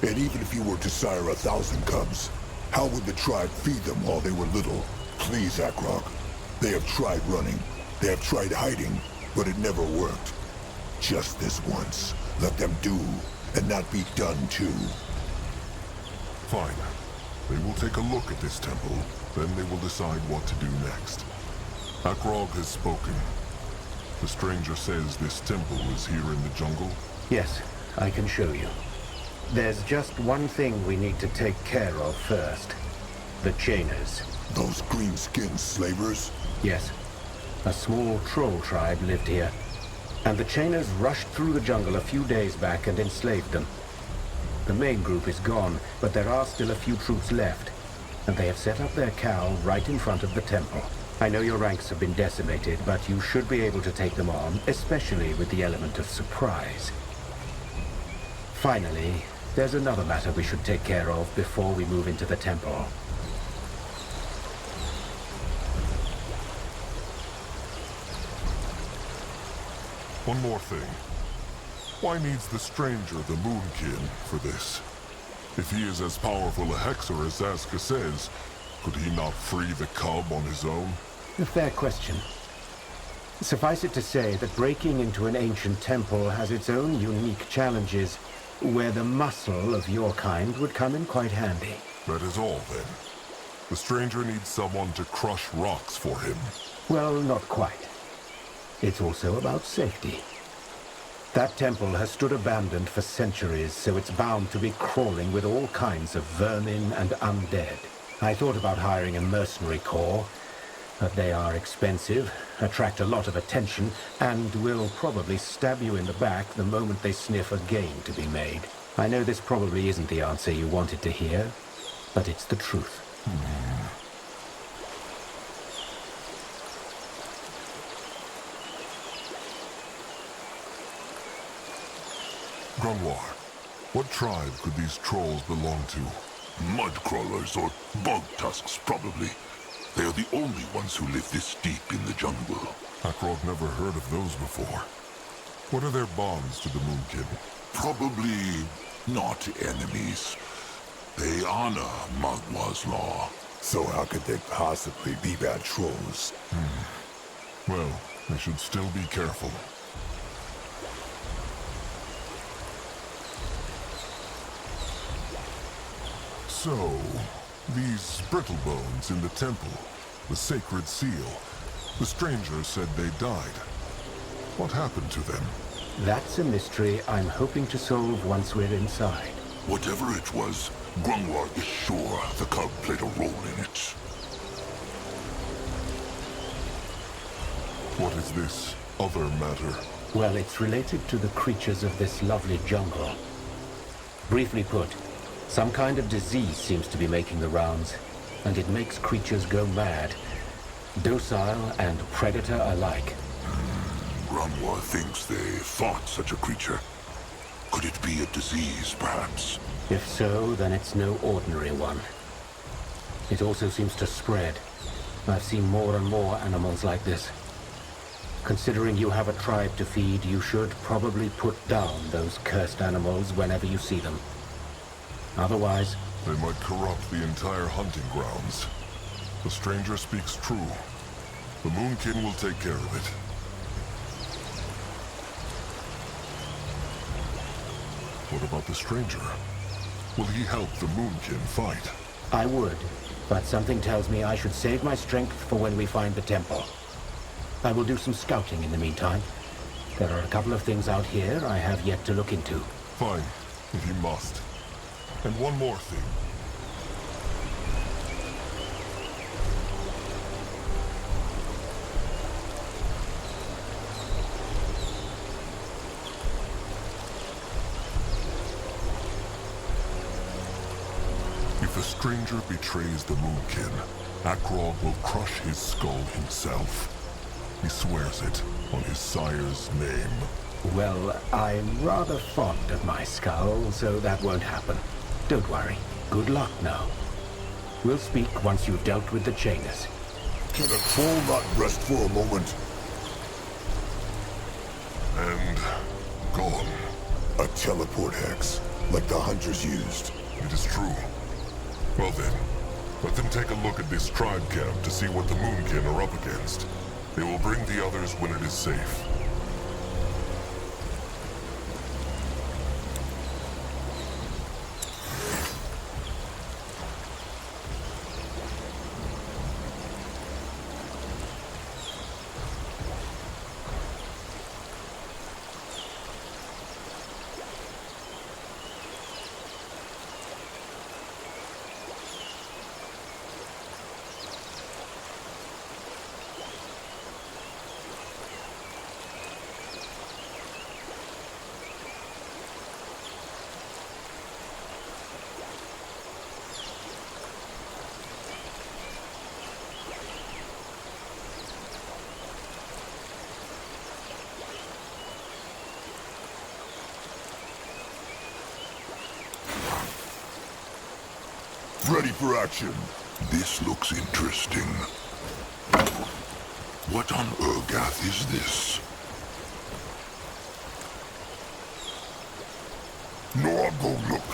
And even if he were to sire 1,000 cubs, how would the tribe feed them while they were little? Please, Akrog. They have tried running. They have tried hiding, but it never worked. Just this once. Let them do, and not be done too. Fine. They will take a look at this temple, then they will decide what to do next. Akrog has spoken. The stranger says this temple is here in the jungle? Yes, I can show you. There's just one thing we need to take care of first. The Chainers. Those green-skinned slavers? Yes. A small troll tribe lived here. And the Chainers rushed through the jungle a few days back and enslaved them. The main group is gone, but there are still a few troops left. And they have set up their cowl right in front of the temple. I know your ranks have been decimated, but you should be able to take them on, especially with the element of surprise. Finally, there's another matter we should take care of before we move into the temple. One more thing. Why needs the stranger the Moonkin for this? If he is as powerful a hexer as Zazka says, could he not free the cub on his own? A fair question. Suffice it to say that breaking into an ancient temple has its own unique challenges, where the muscle of your kind would come in quite handy. That is all, then. The stranger needs someone to crush rocks for him. Well, not quite. It's also about safety. That temple has stood abandoned for centuries, so it's bound to be crawling with all kinds of vermin and undead. I thought about hiring a mercenary corps, but they are expensive, attract a lot of attention, and will probably stab you in the back the moment they sniff a gain to be made. I know this probably isn't the answer you wanted to hear, but it's the truth. Grungwar, what tribe could these trolls belong to? Mudcrawlers or bog tusks, probably. They are the only ones who live this deep in the jungle. Akrog never heard of those before. What are their bonds to the Moonkin? Probably not enemies. They honor Magwa's law. So how could they possibly be bad trolls? Well, they should still be careful. So, these brittlebones in the temple, the sacred seal, the stranger said they died. What happened to them? That's a mystery I'm hoping to solve once we're inside. Whatever it was, Grungwar is sure the cub played a role in it. What is this other matter? Well, it's related to the creatures of this lovely jungle. Briefly put, some kind of disease seems to be making the rounds, and it makes creatures go mad, docile and predator alike. Grunwa thinks they fought such a creature. Could it be a disease, perhaps? If so, then it's no ordinary one. It also seems to spread. I've seen more and more animals like this. Considering you have a tribe to feed, you should probably put down those cursed animals whenever you see them. Otherwise... They might corrupt the entire hunting grounds. The stranger speaks true. The Moonkin will take care of it. What about the stranger? Will he help the Moonkin fight? I would, but something tells me I should save my strength for when we find the temple. I will do some scouting in the meantime. There are a couple of things out here I have yet to look into. Fine, if you must. And one more thing. If the stranger betrays the Moonkin, Akrog will crush his skull himself. He swears it on his sire's name. Well, I'm rather fond of my skull, so that won't happen. Don't worry. Good luck now. We'll speak once you've dealt with the chainers. Can a troll not rest for a moment? And... gone. A teleport hex, like the hunters used. It is true. Well then, let them take a look at this tribe camp to see what the Moonkin are up against. They will bring the others when it is safe. Ready for action. This looks interesting. What on Urgath is this? No, I'll go look.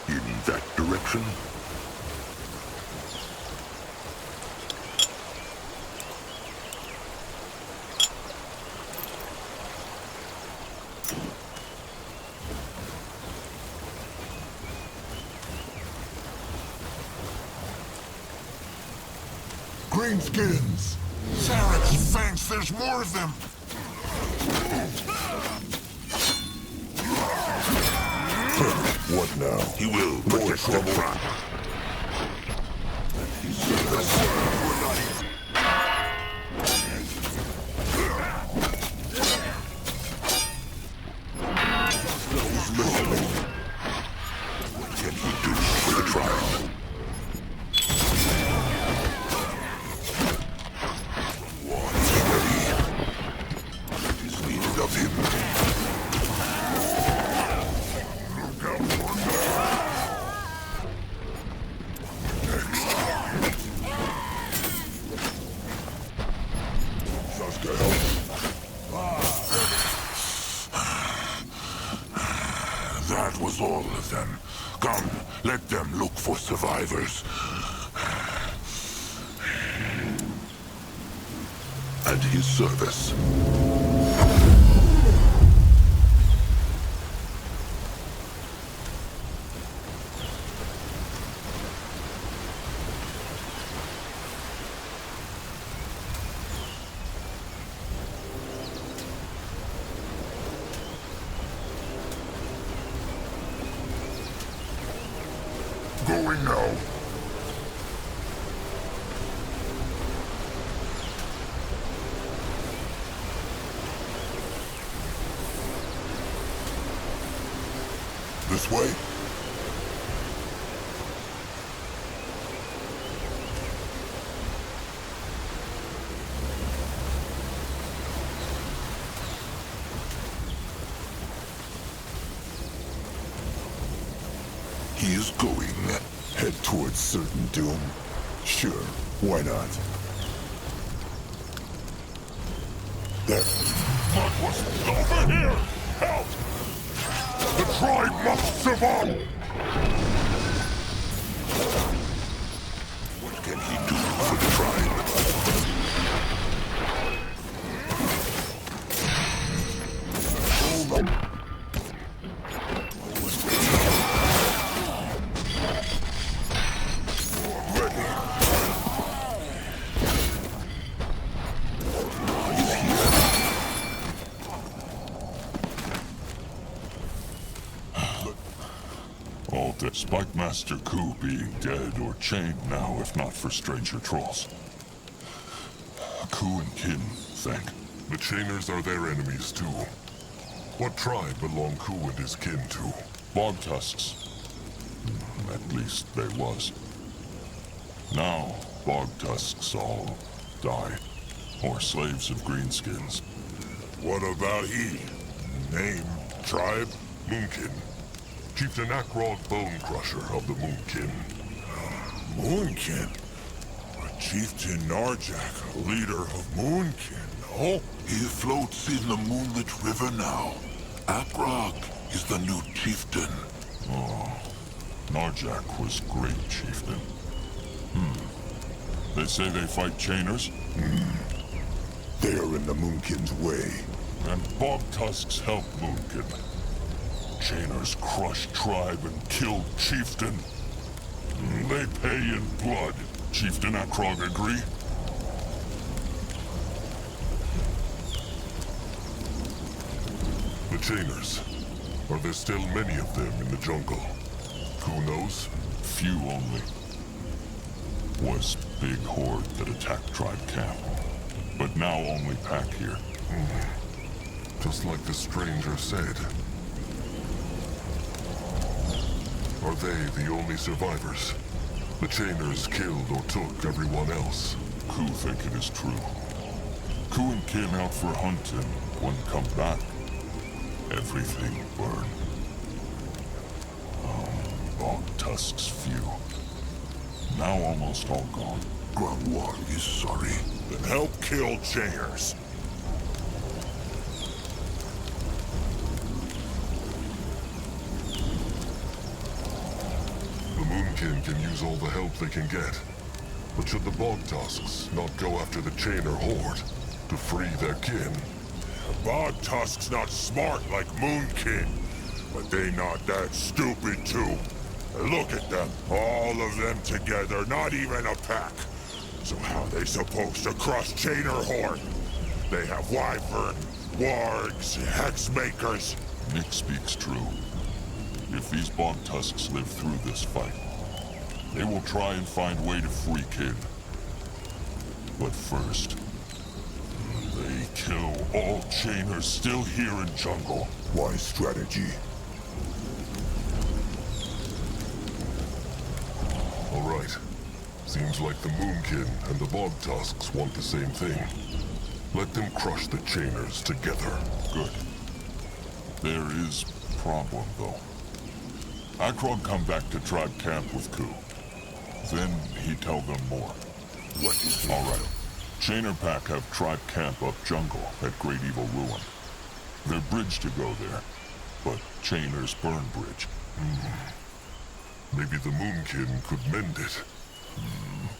In that direction? Greenskins! Sarah's thanks, there's more of them! What now? He will protect the tribe. What can he do for the tribe? It is needed of him. That was all of them. Come, let them look for survivors. At his service. Going now. This way? He is going. Head towards certain doom? Sure, why not? There. Mugwa's over here! Help! The tribe must survive! What can he do for the tribe? Hold on. Despite Master Ku being dead or chained now, if not for stranger trolls. Ku and kin, think. The Chainers are their enemies too. What tribe belong Ku and his kin to? Bog tusks. At least they was. Now, bog tusks all die. Or slaves of greenskins. What about he? Name, tribe, Moonkin. Chieftain Akrog Bone Crusher of the Moonkin. Moonkin? A Chieftain Narjak, a leader of Moonkin, no? He floats in the moonlit river now. Akrog is the new chieftain. Oh, Narjak was great chieftain. They say they fight Chainers? They are in the Moonkin's way. And bog tusks help Moonkin. Chainers crush tribe and kill chieftain. They pay in blood. Chieftain Akrog agree? The Chainers. Are there still many of them in the jungle? Who knows? Few only. Was big horde that attacked tribe camp. But now only pack here. Just like the stranger said. Are they the only survivors? The Chainers killed or took everyone else. Ku think it is true. Ku and kin out for hunt and when come back, everything burn. Bog tusks few. Now almost all gone. Grandwar is sorry. Then help kill Chainers. Moonkin can use all the help they can get. But should the bog tusks not go after the Chainer horde to free their kin? The bog tusks not smart like Moonkin, but they not that stupid too. Look at them, all of them together, not even a pack. So how they supposed to crush Chainer horde? They have wyvern, wargs, hex makers. Nick speaks true. If these bog tusks live through this fight, they will try and find way to free kin. But first, they kill all Chainers still here in jungle. Wise strategy. All right. Seems like the Moonkin and the bog tusks want the same thing. Let them crush the Chainers together. Good. There is problem though. Akrog come back to tribe camp with Ku. Then he tell them more. What is it? All right. Chainer pack have tribe camp up jungle at Great Evil Ruin. Their bridge to go there, but Chainers burn bridge. Maybe the Moonkin could mend it.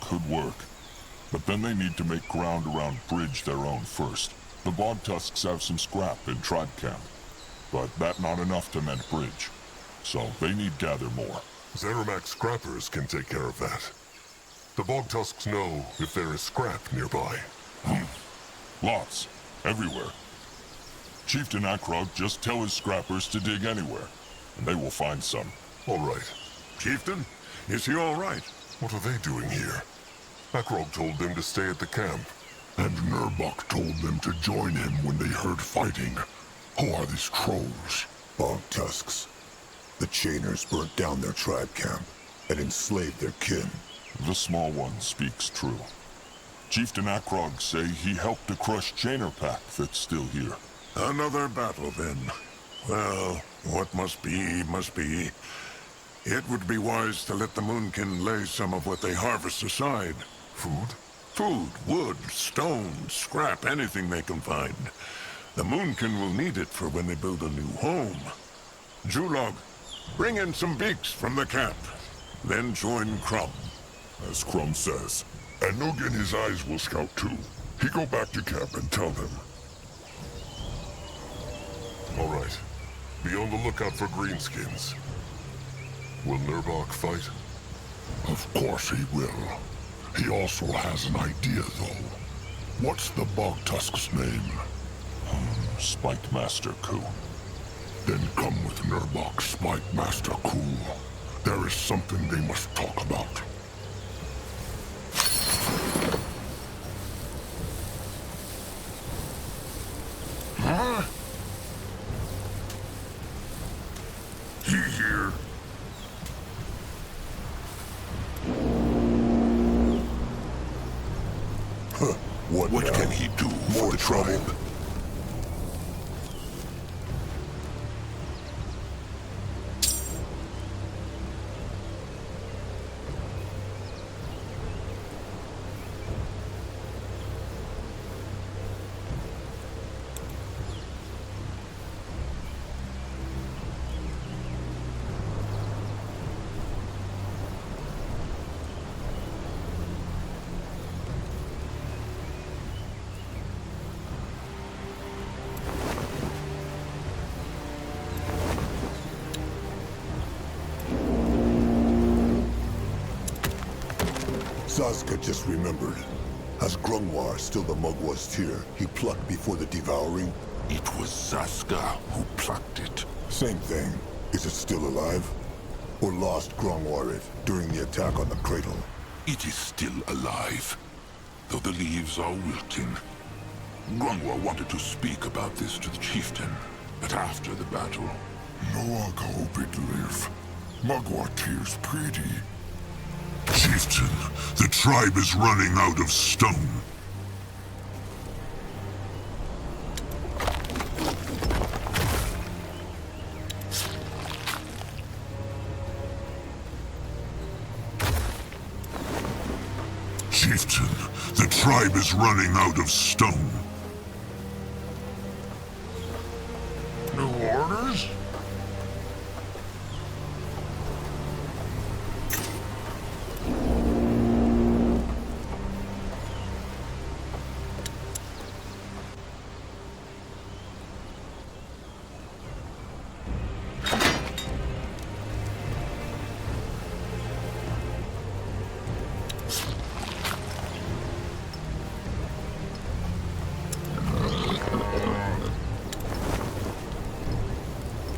Could work. But then they need to make ground around bridge their own first. The bog tusks have some scrap in tribe camp, but that not enough to mend bridge. So they need gather more. Zeramak scrappers can take care of that. The bog tusks know if there is scrap nearby. Lots. Everywhere. Chieftain Akrog just tell his scrappers to dig anywhere, and they will find some. All right. Chieftain, is he all right? What are they doing here? Akrog told them to stay at the camp. And Nurbok told them to join him when they heard fighting. Who are these trolls? Bog tusks. The chainers burnt down their tribe camp and enslaved their kin. The small one speaks true. Chieftain Akrog say he helped to crush chainer pack that's still here. Another battle, then. Well, what must be, must be. It would be wise to let the Moonkin lay some of what they harvest aside. Food? Food, wood, stone, scrap, anything they can find. The Moonkin will need it for when they build a new home. Julog, bring in some beaks from the camp. Then join Crumb. As Crumb says. And Noog and his eyes will scout too. He go back to camp and tell them. All right. Be on the lookout for greenskins. Will Nurbok fight? Of course he will. He also has an idea, though. What's the Bog Tusk's name? Spike Master Ku. Then come with Nurbok, Spike Master Ku. There is something they must talk about. Huh? He here? What can he do for the trouble? Sazka just remembered. As Grungwar still the Mugwa's tear he plucked before the devouring? It was Saska who plucked it. Same thing. Is it still alive? Or lost Grungwar it during the attack on the cradle? It is still alive, though the leaves are wilting. Grungwar wanted to speak about this to the chieftain, but after the battle... Noag hope it live. Mugwa tears pretty. Chieftain, the tribe is running out of stone. Chieftain, the tribe is running out of stone. New orders?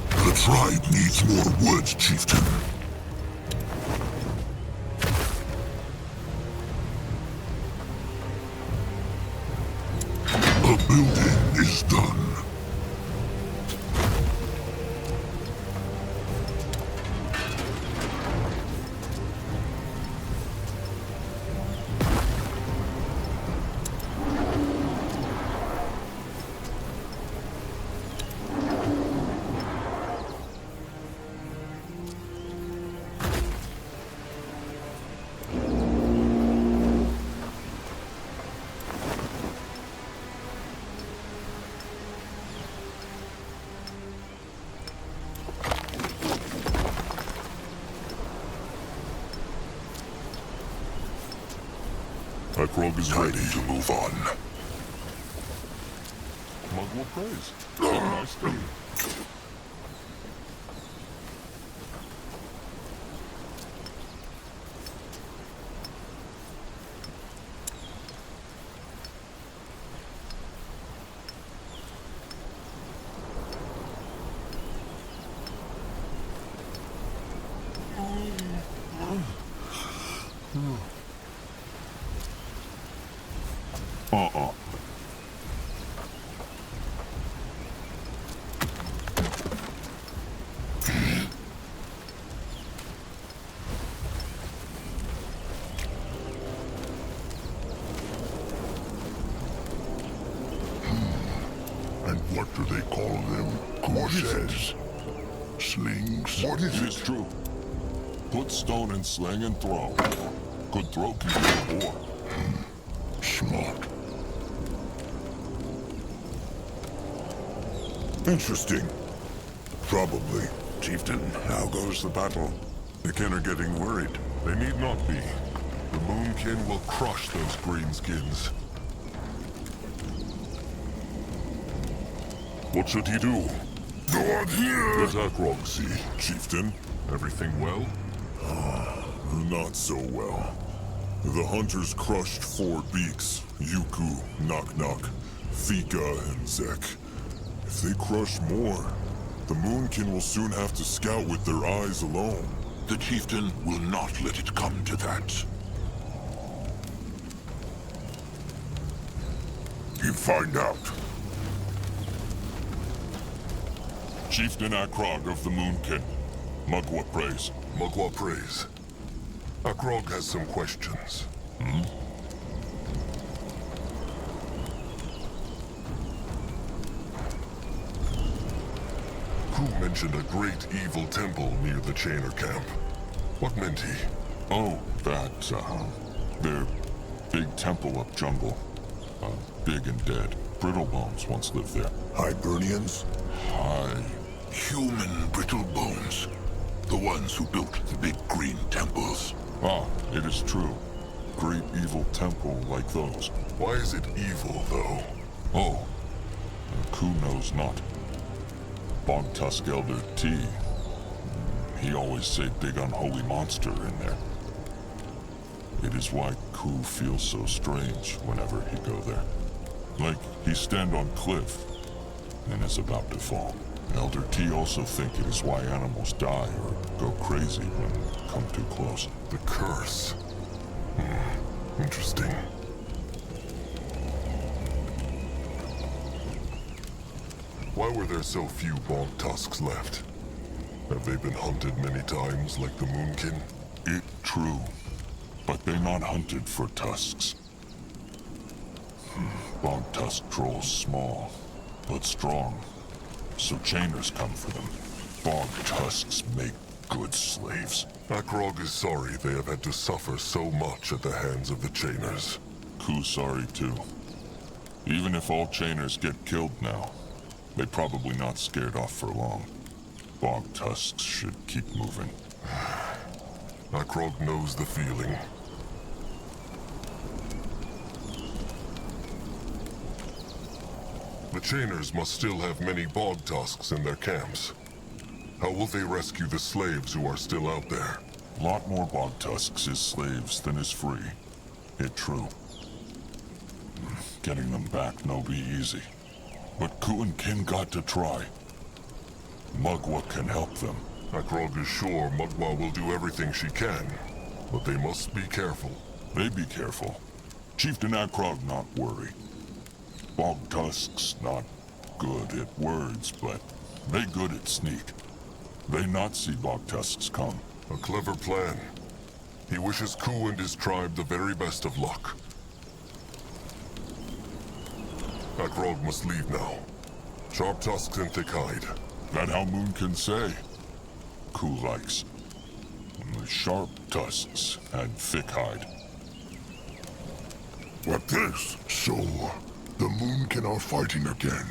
The tribe needs more wood, Chieftain. The building is done. Akrog is Ready to move on. Mugwa praise. Nice thing. says. Slings. What is it? It's true. Put stone in sling and throw. Could throw keep more. Smart. Interesting. Probably. Chieftain, how goes the battle? The kin are getting worried. They need not be. The Moonkin will crush those greenskins. What should he do? Go on here! Let Akrog see. Chieftain, everything well? Not so well. The hunters crushed 4 beaks. Yuku, Knock Knock, Fika, and Zek. If they crush more, the Moonkin will soon have to scout with their eyes alone. The chieftain will not let it come to that. You find out. Chieftain Akrog of the Moonkin. Mugwa prays. Mugwa prays. Akrog has some questions. Who mentioned a great evil temple near the Chainer camp? What meant he? Oh, that, their big temple up jungle. Big and dead. Brittlebones once lived there. Hibernians? Human brittle bones. The ones who built the big green temples. Ah, it is true. Great evil temple like those. Why is it evil, though? Oh, Ku knows not. Bog Tusk Elder T. He always say big unholy monster in there. It is why Ku feels so strange whenever he go there. Like he stand on cliff and is about to fall. Elder T also think it is why animals die or go crazy when come too close. The curse. Interesting. Why were there so few bog tusks left? Have they been hunted many times like the Moonkin? It true, but they not hunted for tusks. Bog tusk trolls small, but strong. So chainers come for them. Bog tusks make good slaves. Akrog is sorry they have had to suffer so much at the hands of the chainers. Ku's sorry too. Even if all chainers get killed now, they probably not scared off for long. Bog tusks should keep moving. Akrog knows the feeling. The chainers must still have many bog tusks in their camps. How will they rescue the slaves who are still out there? Lot more bog tusks is slaves than is free. It true. Getting them back no be easy. But Ku and Kin got to try. Mugwa can help them. Akrog is sure Mugwa will do everything she can, but they must be careful. They be careful. Chieftain Akrog not worry. Bog tusks not good at words, but they good at sneak. They not see bog tusks come. A clever plan. He wishes Ku and his tribe the very best of luck. Akrog must leave now. Sharp tusks and thick hide. That how Moon can say. Ku likes. The sharp tusks and thick hide. What this? So, the Moonkin are fighting again.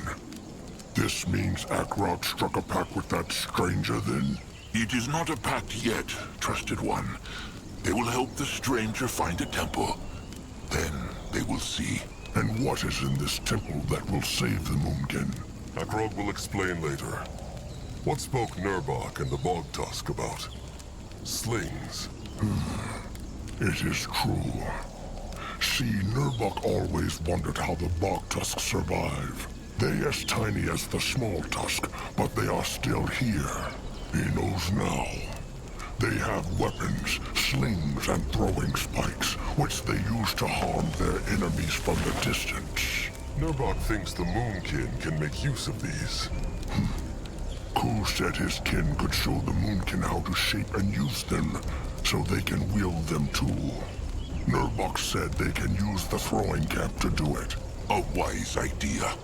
This means Akrog struck a pact with that stranger then? It is not a pact yet, trusted one. They will help the stranger find a temple. Then they will see. And what is in this temple that will save the Moonkin? Akrog will explain later. What spoke Nurbok and the Bog Tusk about? Slings. It is true. See, Nurbok always wondered how the Bog Tusk survive. They as tiny as the small tusk, but they are still here. He knows now. They have weapons, slings, and throwing spikes, which they use to harm their enemies from the distance. Nurbok thinks the Moonkin can make use of these. Ku said his kin could show the Moonkin how to shape and use them, so they can wield them too. Nurbok said they can use the throwing camp to do it. A wise idea.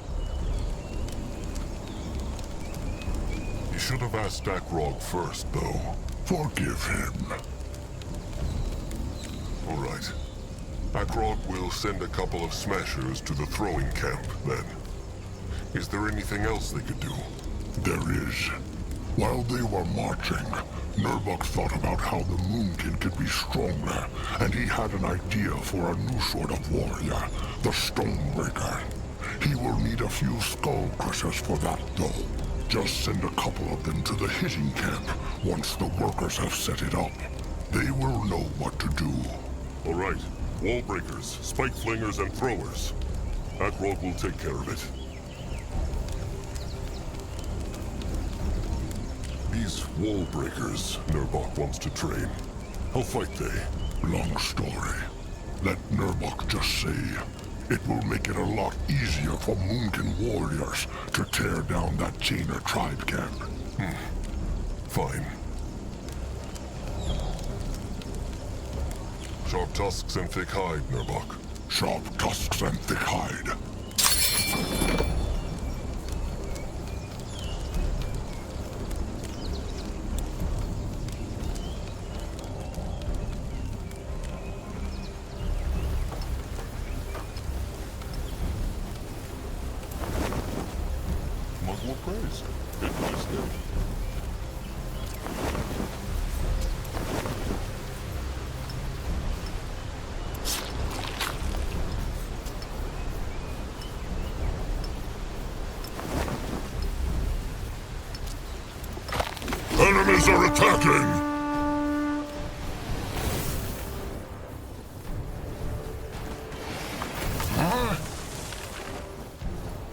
should have asked Akrog first, though. Forgive him. All right. Akrog will send a couple of smashers to the throwing camp, then. Is there anything else they could do? There is. While they were marching, Nurbok thought about how the Moonkin could be stronger, and he had an idea for a new sort of warrior, the Stonebreaker. He will need a few skull crushers for that, though. Just send a couple of them to the hitting camp once the workers have set it up. They will know what to do. All right. Wall breakers, spike flingers, and throwers. Akrog will take care of it. These wall breakers Nurbok wants to train. How fight they? Long story. Let Nurbok just say, it will make it a lot easier for Moonkin warriors to tear down that Chainer tribe camp. Fine. Sharp tusks and thick hide, Nurbok. Sharp tusks and thick hide. Mugwort praise. It was good. Enemies are attacking!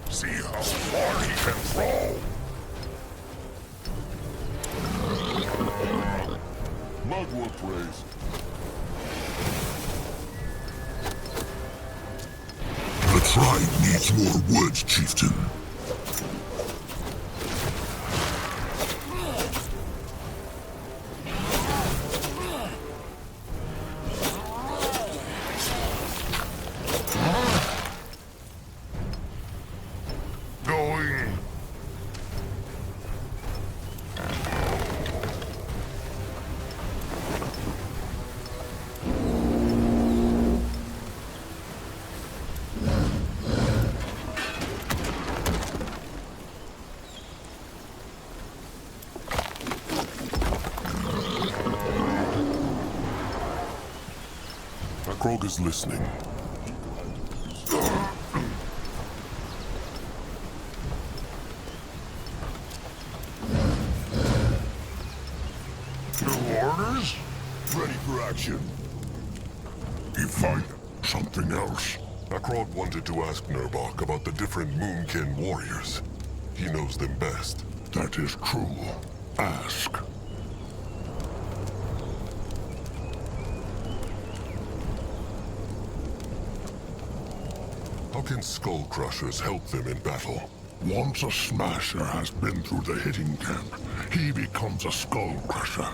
See how far he can throw. Mugwort praise. The tribe needs more wood, chieftain. Akrog is listening. New orders? Ready for action. You fight something else. Akrog wanted to ask Nurbok about the different Moonkin warriors. He knows them best. That is true. Ask. How can skull crushers help them in battle? Once a smasher has been through the hitting camp, he becomes a skull crusher.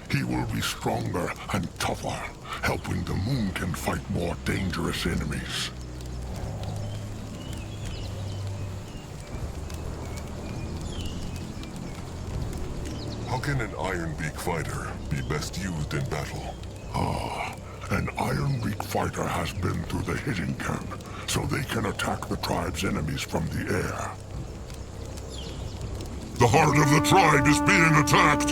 He will be stronger and tougher, helping the Moonkin fight more dangerous enemies. How can an Ironbeak fighter be best used in battle? An Ironbeak fighter has been through the hitting camp, so they can attack the tribe's enemies from the air. The heart of the tribe is being attacked!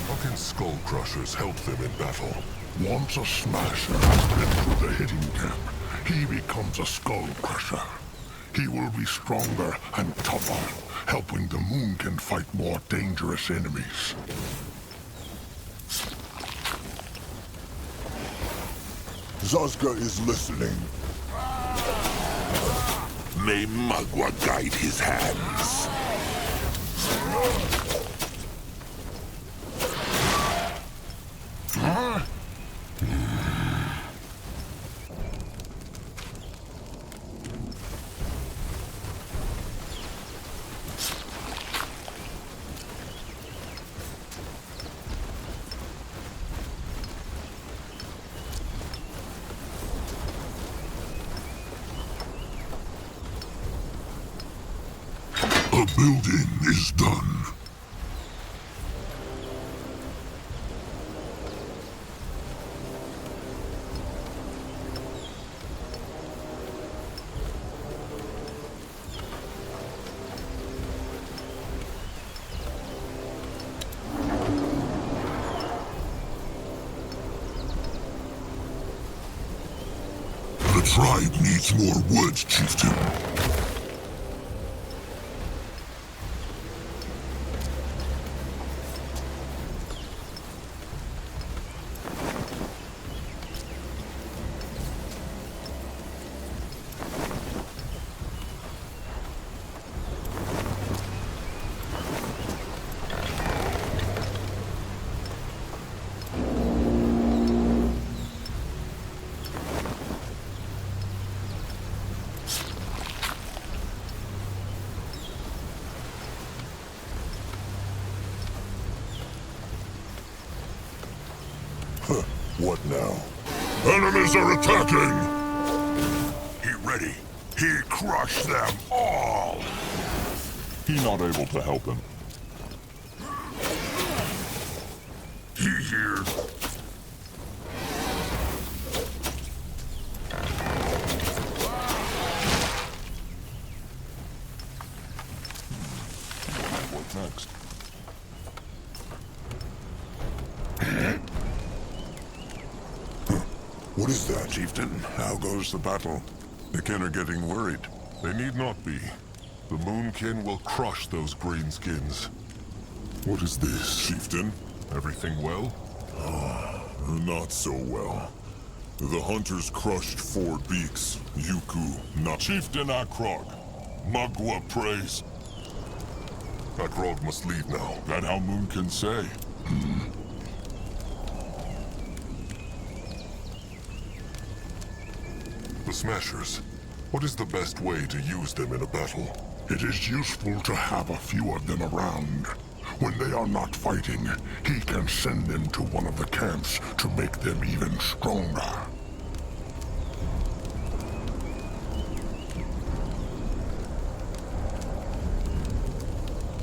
How can skull crushers help them in battle? Once a smasher has been through the hitting camp, he becomes a skull crusher. He will be stronger and tougher, helping the Moonkin fight more dangerous enemies. Zazga is listening. May Magua guide his hands. building is done. The tribe needs more wood, chieftain. What now? Enemies are attacking! He ready. He crushed them all! He not able to help him. He here. What next? What is that? Chieftain, how goes the battle? The kin are getting worried. They need not be. The Moonkin will crush those greenskins. What is this, chieftain? Everything well? Not so well. The hunters crushed 4 beaks. Yuku, not... Chieftain Akrog. Magua prays. Akrog must leave now. That how Moon can say. The Smashers. What is the best way to use them in a battle? It is useful to have a few of them around. When they are not fighting, he can send them to one of the camps to make them even stronger.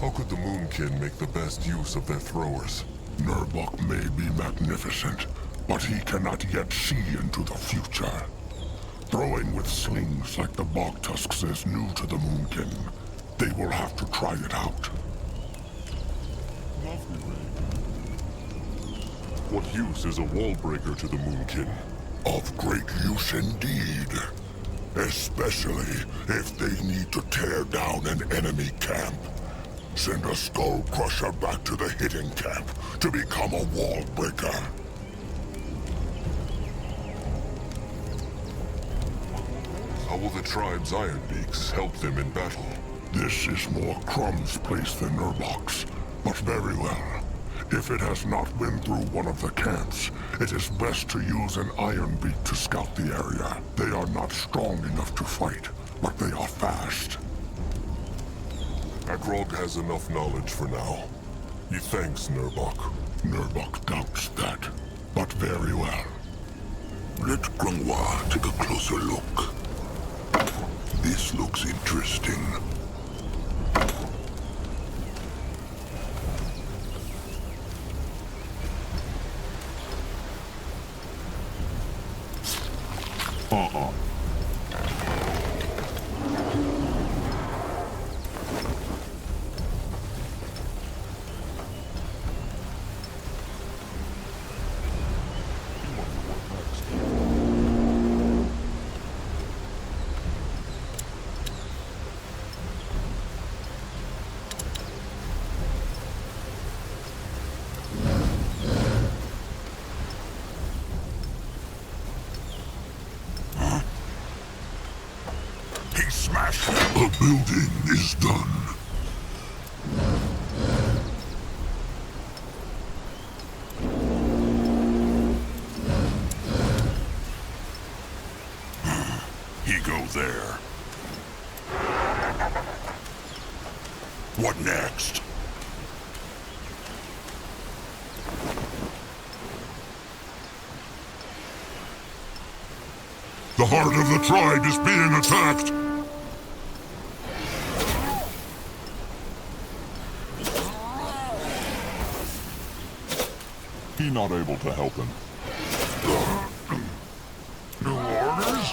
How could the Moonkin make the best use of their throwers? Nurbok may be magnificent, but he cannot yet see into the future. Throwing with slings like the bog tusks is new to the Moonkin. They will have to try it out. What use is a wall breaker to the Moonkin? Of great use indeed. Especially if they need to tear down an enemy camp. Send a skull crusher back to the hidden camp to become a wall breaker. How will the tribe's Iron Beaks help them in battle? This is more Crumb's place than Nurbok's, but very well. If it has not been through one of the camps, it is best to use an Iron Beak to scout the area. They are not strong enough to fight, but they are fast. Akrog has enough knowledge for now. He thanks Nurbok. Nurbok doubts that, but very well. Let Grungwa take a closer look. This looks interesting. The building is done. He go there. What next? The heart of the tribe is being attacked. he not able to help him? New orders?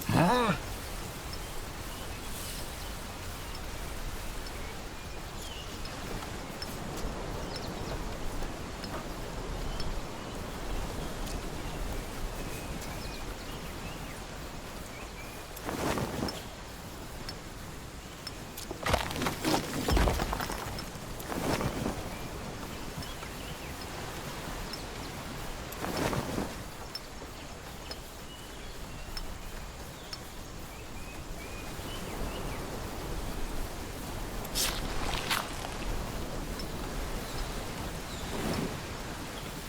Huh?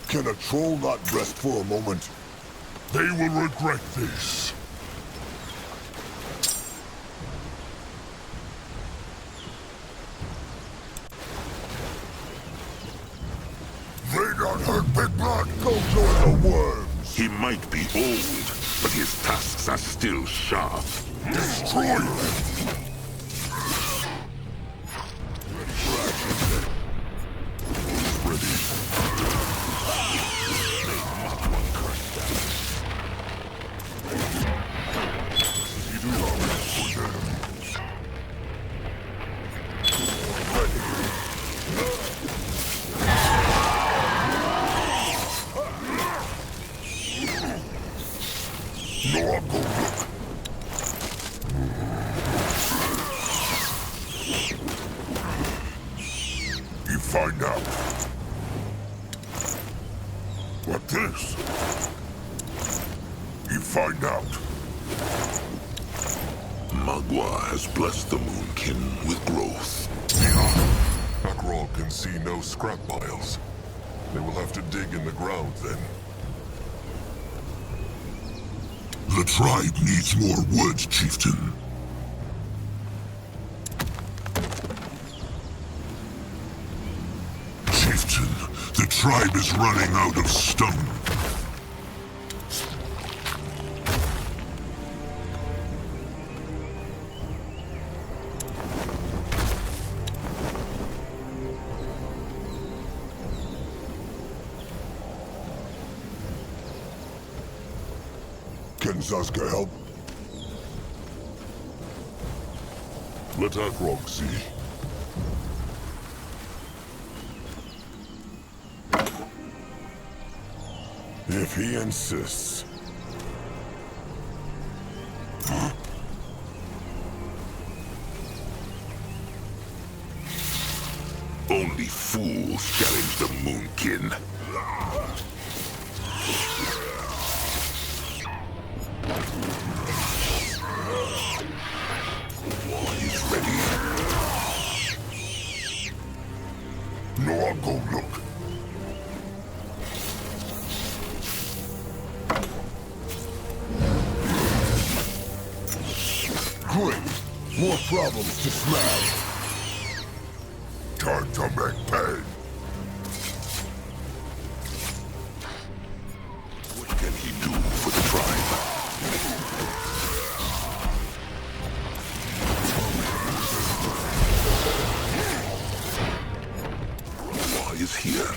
Can a troll not rest for a moment? They will regret this. They don't hurt Big Blood. Go join the worms. He might be old, but his tusks are still sharp. Destroy them. Find out. What this? You find out. Magua has blessed the Moonkin with growth. Akra can see no scrap piles. They will have to dig in the ground then. The tribe needs more wood, chieftain. The tribe is running out of stone. Can Zaska help? Let Akrog see. If he insists. Huh? Only fools challenge the Moonkin. War is ready. No, I'll go look. Great. More problems to smash. Time to make pay. What can he do for the tribe? War is here.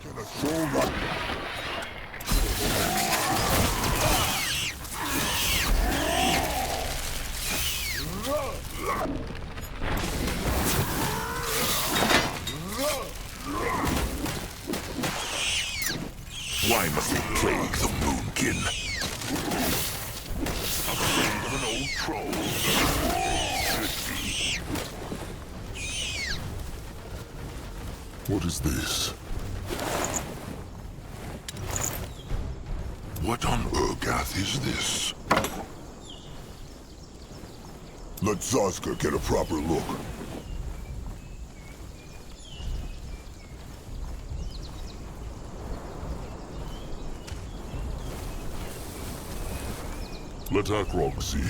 Can a troll not... Why must we plague the Moonkin? Afraid of an old troll? Should be. What is this? What on Urgath is this? Let Zaska get a proper look. Let Akrog see.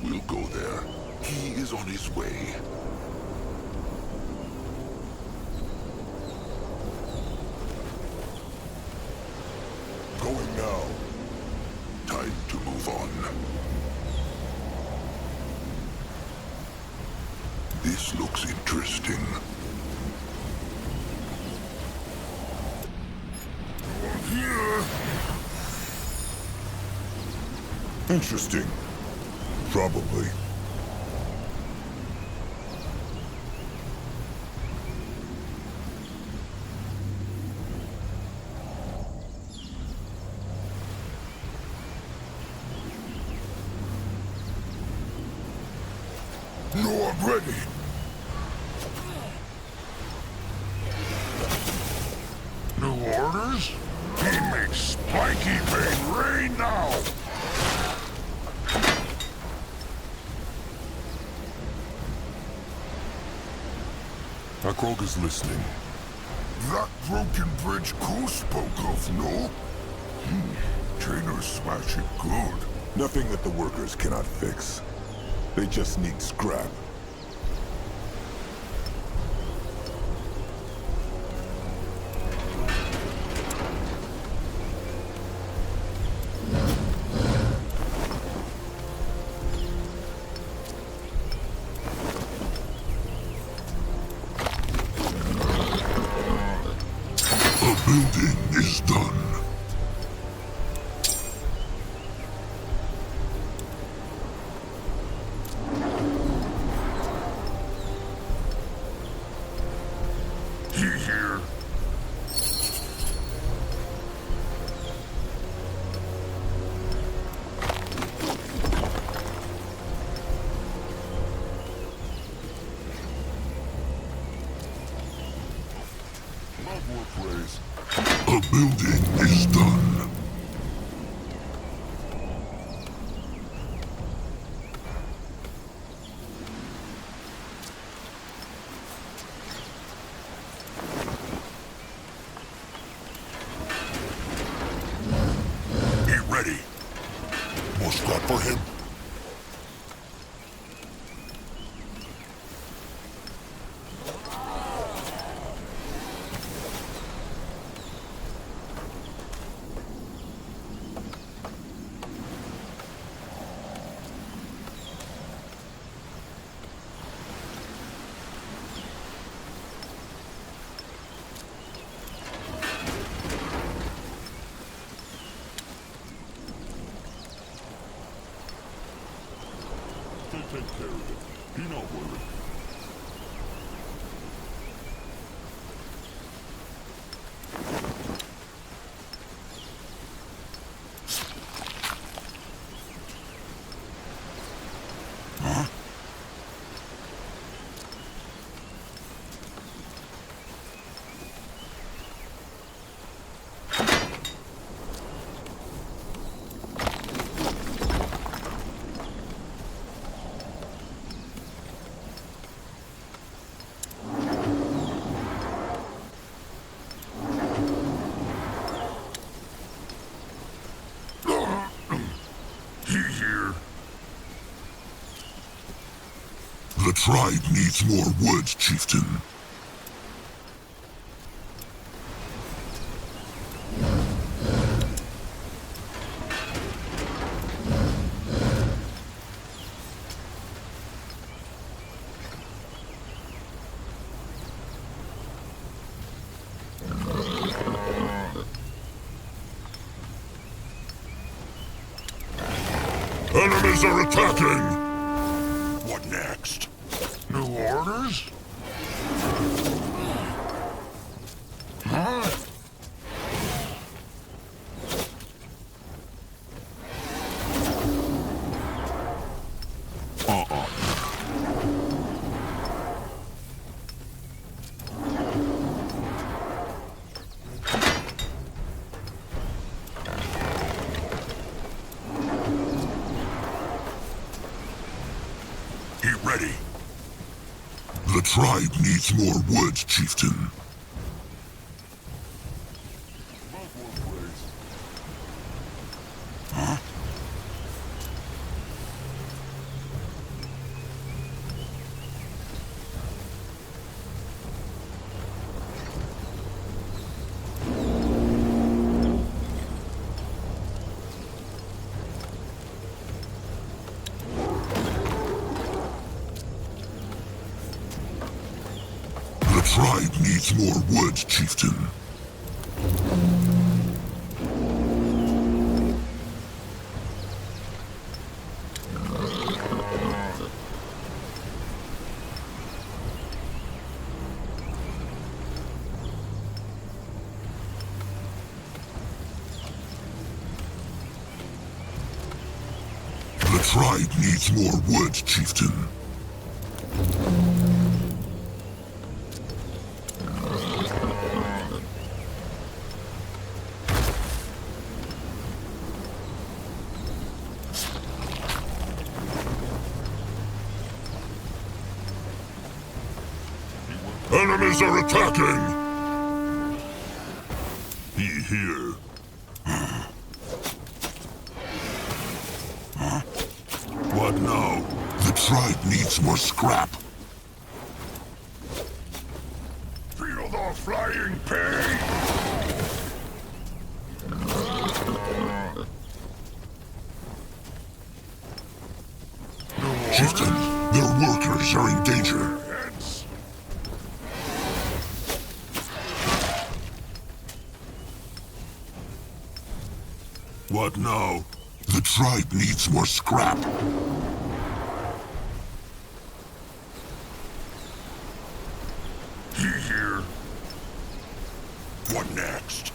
We'll go there. He is on his way. Going now. Time to move on. This looks interesting. Here. Interesting. Probably. No, I'm ready. New orders? He makes spiky pain rain now! Akroga's listening. That broken bridge Ko spoke of, no? Trainers smash it good. Nothing that the workers cannot fix. They just need scrap. The building is done. He here. More praise. The building is done. Be ready. More scrap for him. Take care of it. Be not worried. The tribe needs more wood, chieftain. Enemies are attacking! What next? New orders? Huh? Ready. The tribe needs more wood, chieftain. Huh? needs more wood, chieftain. The tribe needs more wood, chieftain. Enemies are attacking! He here. Huh? What now? The tribe needs more scrap. Feel the flying pain! Chieftain, their workers are in danger. What now? The tribe needs more scrap. He here. What next?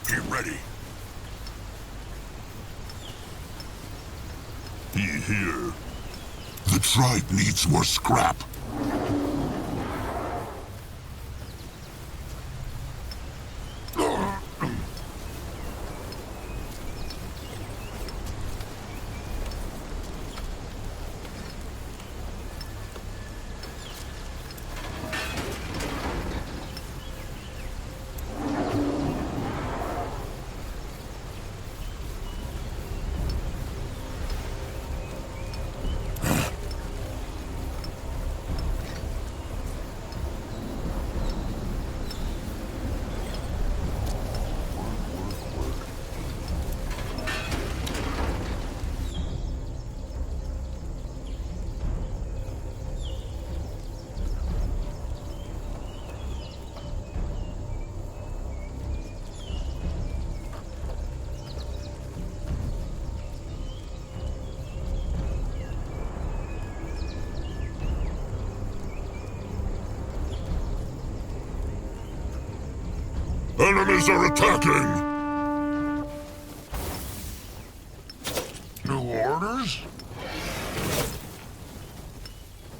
Get ready. He here. The tribe needs more scrap. Enemies are attacking! New orders?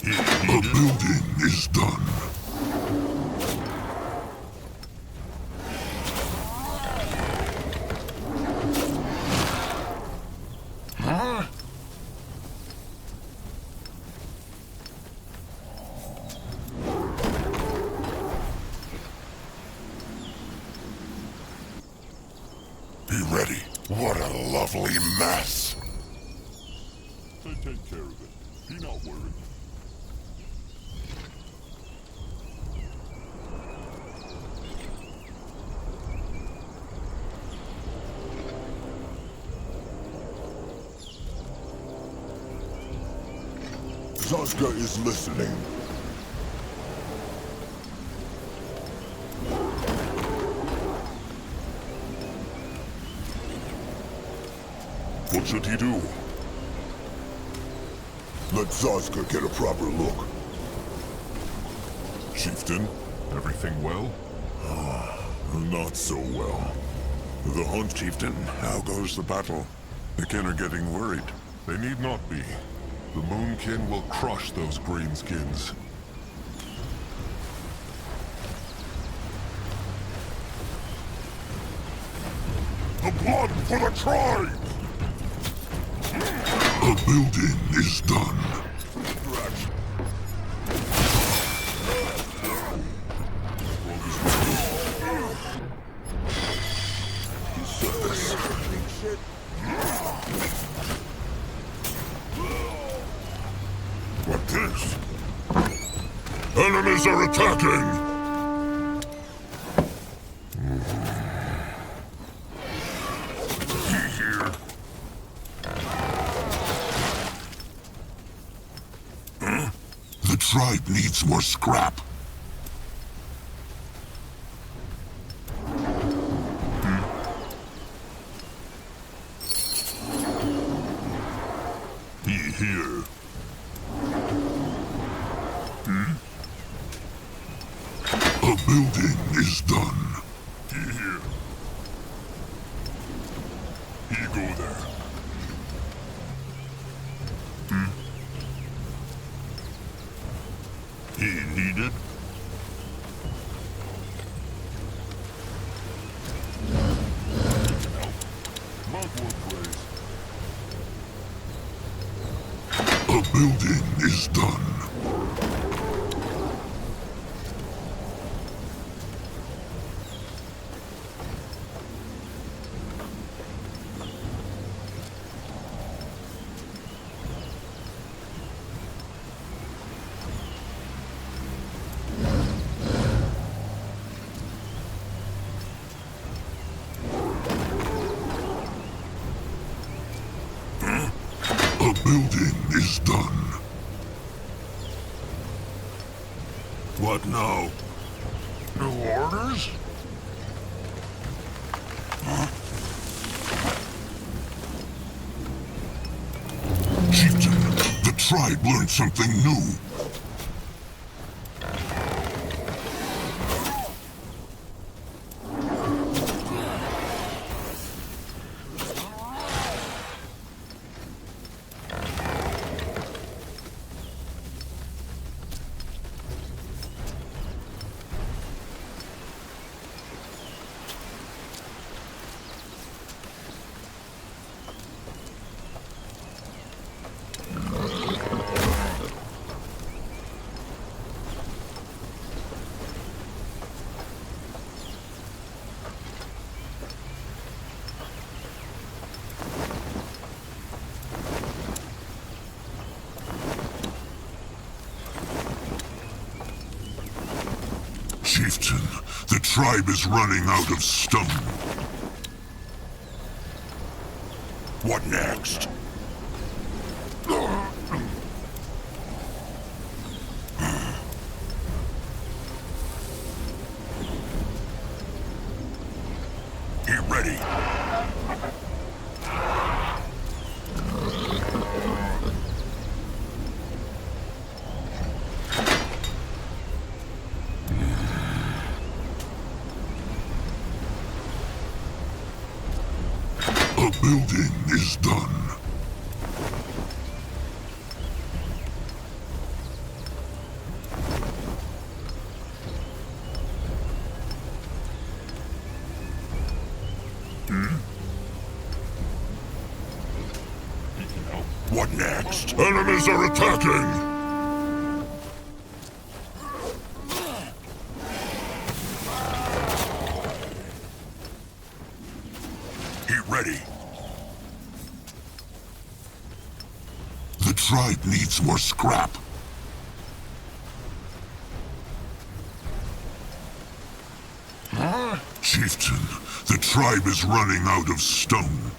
A building is done. Huh? Be ready. What a lovely mess. I take care of it. Be not worried. Zazka is listening. What should he do? Let Zazka get a proper look. Chieftain, everything well? Not so well. The hunt, Chieftain. How goes the battle? The kin are getting worried. They need not be. The Moonkin will crush those greenskins. The blood for the tribe! A building is done. What this? Enemies are attacking! The tribe needs more scrap. He here. A building is done. He here. He go there. He needed. A building is done. A building is done. What now? New orders? Chieftain, the tribe learned something new. Chieftain, the tribe is running out of stone. What next? Get ready. A building is done. What next? Enemies are attacking! Get ready. The tribe needs more scrap. Chieftain, the tribe is running out of stone.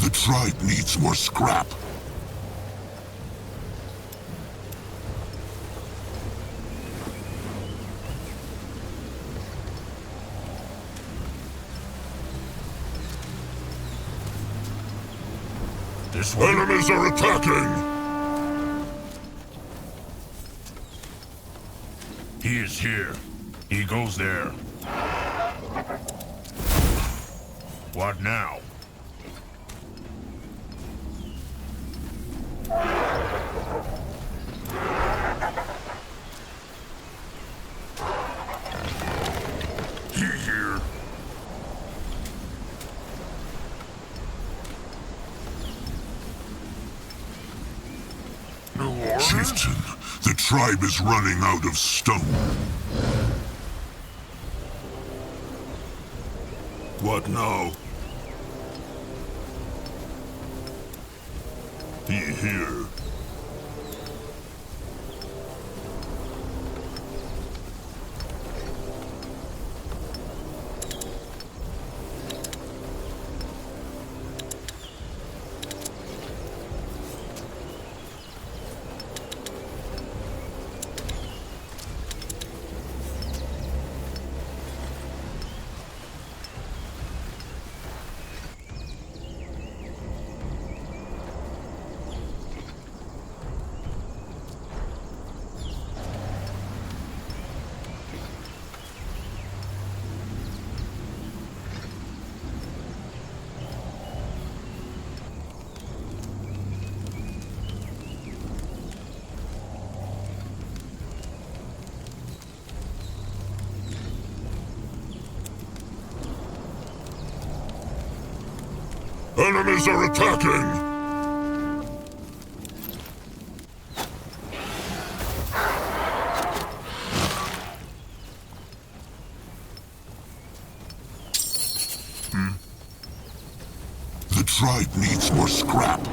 The tribe needs more scrap. This way. Enemies are attacking! He is here. He goes there. What now? He here. Chieftain, the tribe is running out of stone. What now? He here. Enemies are attacking! The tribe needs more scrap.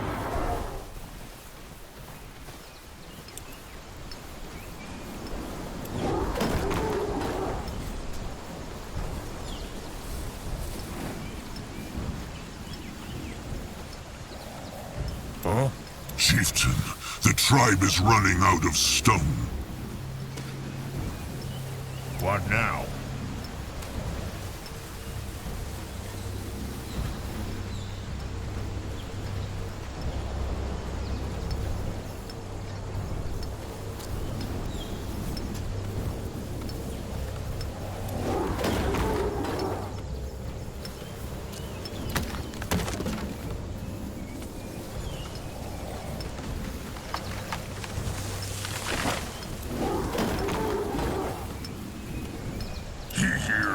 Chieftain, the tribe is running out of stone. What now?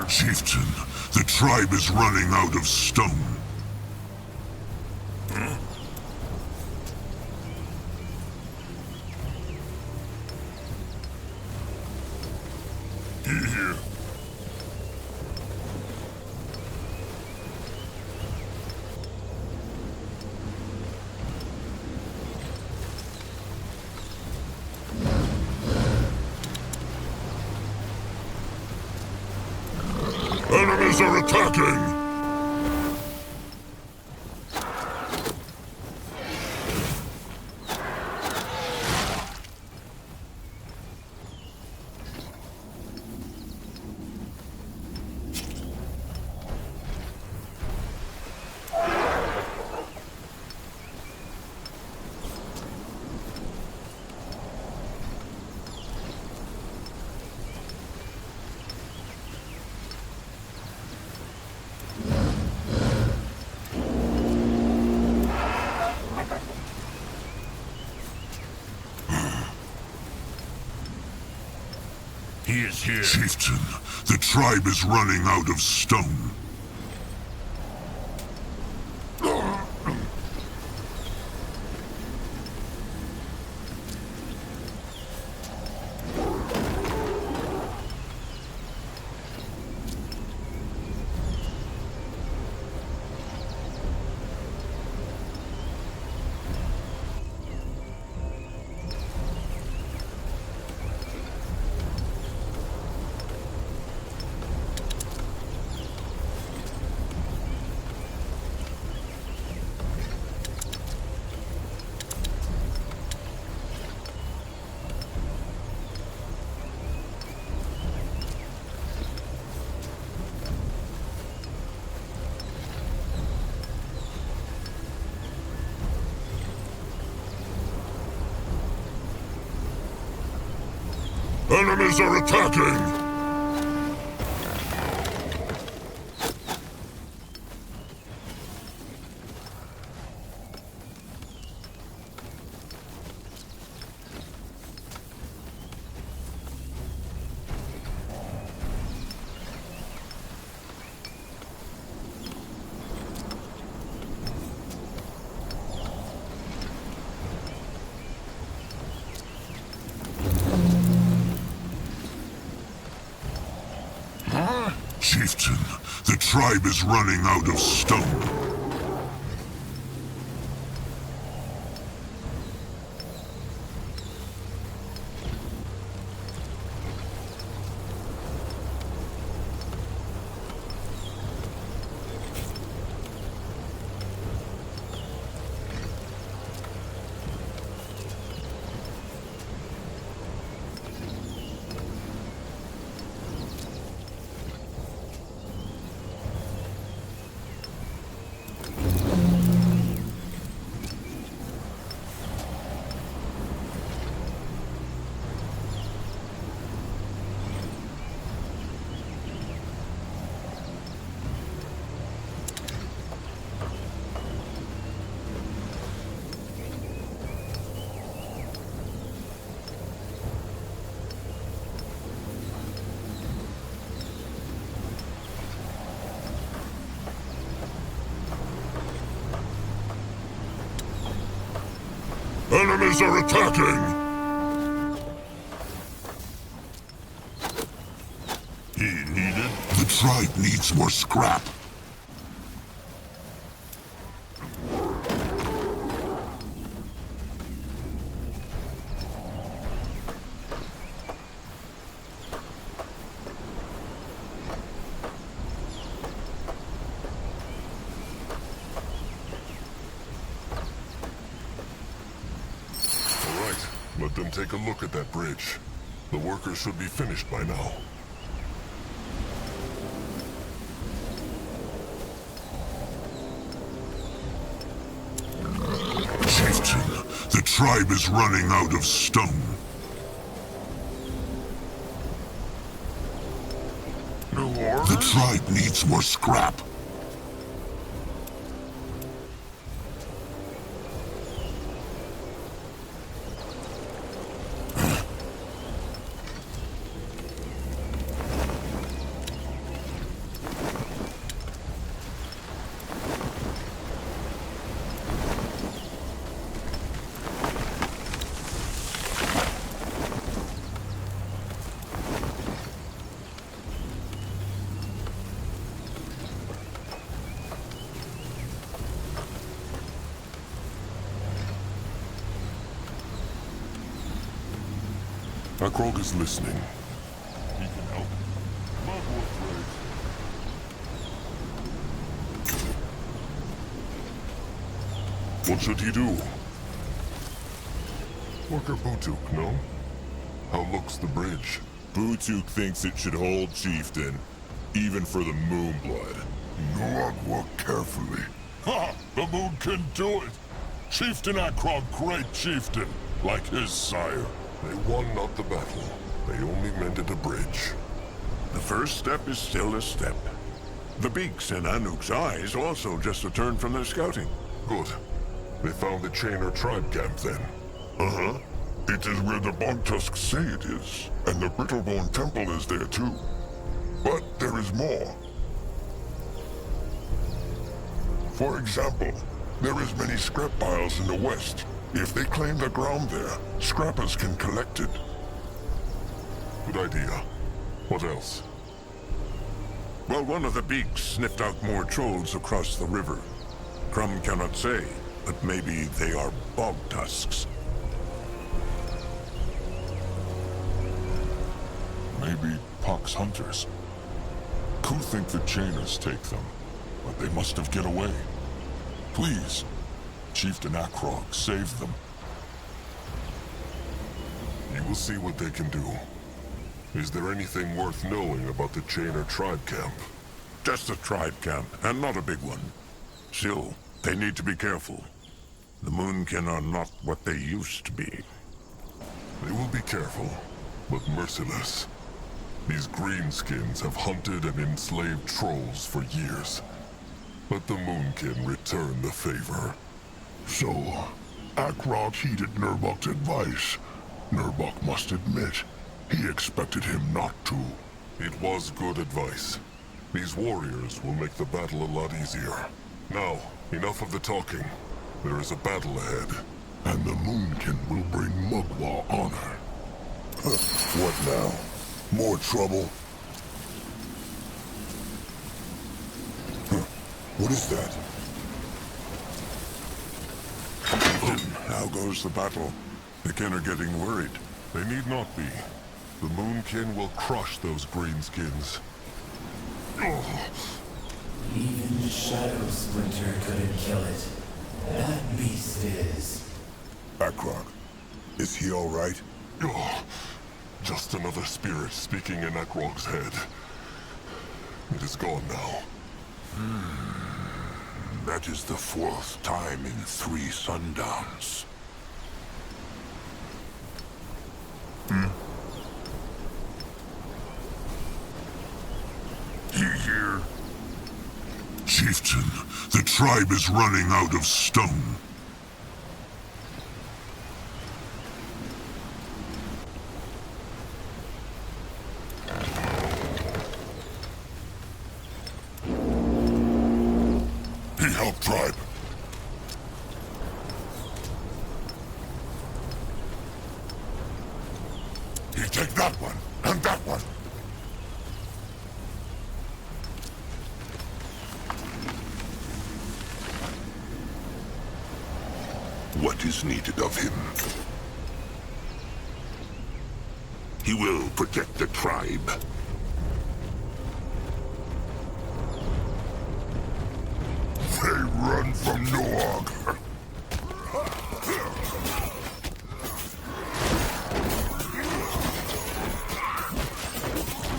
Chieftain, the tribe is running out of stone. Here. Enemies are attacking! He is here. Chieftain, the tribe is running out of stone. Enemies are attacking! Chieftain, the tribe is running out of stone. Enemies are attacking! He needed? The tribe needs more scrap. Let them take a look at that bridge. The workers should be finished by now. Chieftain, the tribe is running out of stone. New orders? The tribe needs more scrap. Akroga is listening. He can help. What should he do? Worker Butuk, no? How looks the bridge? Butuk thinks it should hold, Chieftain, even for the Moonblood. Nuag work carefully. Ha! The moon can do it! Chieftain Akrog, great chieftain, like his sire. They won not the battle. They only mended a bridge. The first step is still a step. The beaks in Anuk's eyes also just returned from their scouting. Good. They found the Chainer tribe camp then. Uh-huh. It is where the Bogtusks say it is, and the Brittlebone temple is there too. But there is more. For example, there is many scrap piles in the west. If they claim the ground there, scrappers can collect it. Good idea. What else? Well, one of the beaks sniffed out more trolls across the river. Crumb cannot say, but maybe they are bog tusks. Maybe Puck's hunters. Who think the Chainers take them? But they must have get away. Please, Chieftain Akrog, save them. You will see what they can do. Is there anything worth knowing about the Chainer tribe camp? Just a tribe camp, and not a big one. Still, they need to be careful. The Moonkin are not what they used to be. They will be careful. but merciless. These greenskins have hunted and enslaved trolls for years. But the Moonkin returned the favor. So, Akrog heeded Nurbuk's advice. Nurbuk must admit, he expected him not to. It was good advice. These warriors will make the battle a lot easier. Now, enough of the talking. There is a battle ahead. And the Moonkin will bring Mugwa honor. What now? More trouble? What is that? How goes the battle? The kin are getting worried. They need not be. The Moonkin will crush those greenskins. Even the Shadow Splinter couldn't kill it. That beast is... Akrog, is he alright? Just another spirit speaking in Akrog's head. It is gone now. That is the 4th time in 3 sundowns. He here? Chieftain, the tribe is running out of stone. He helped tribe. You take that one, and that one. What is needed of him? He will protect the tribe. They run from Noog.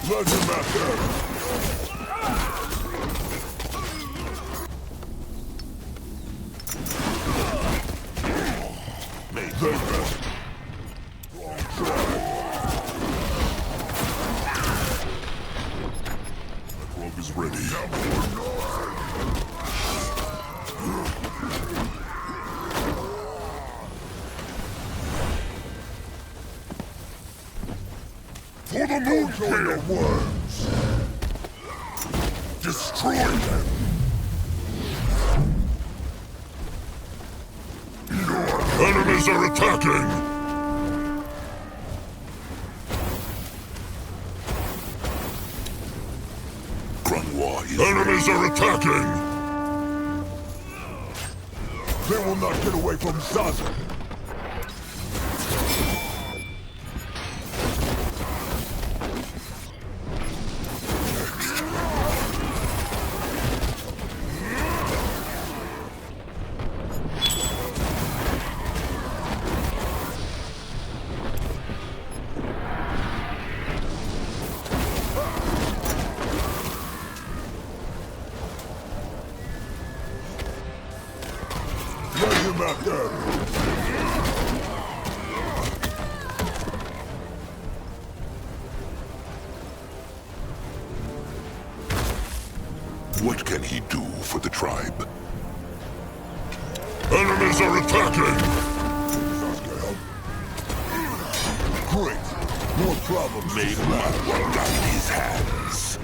Let him out there. Akrog is ready. For the Moonkin worms! Destroy them! Your enemies are attacking! Enemies are attacking! They will not get away from Zaza! What can he do for the tribe? Enemies are attacking! Great! More problems. May Mugwa guide his hands.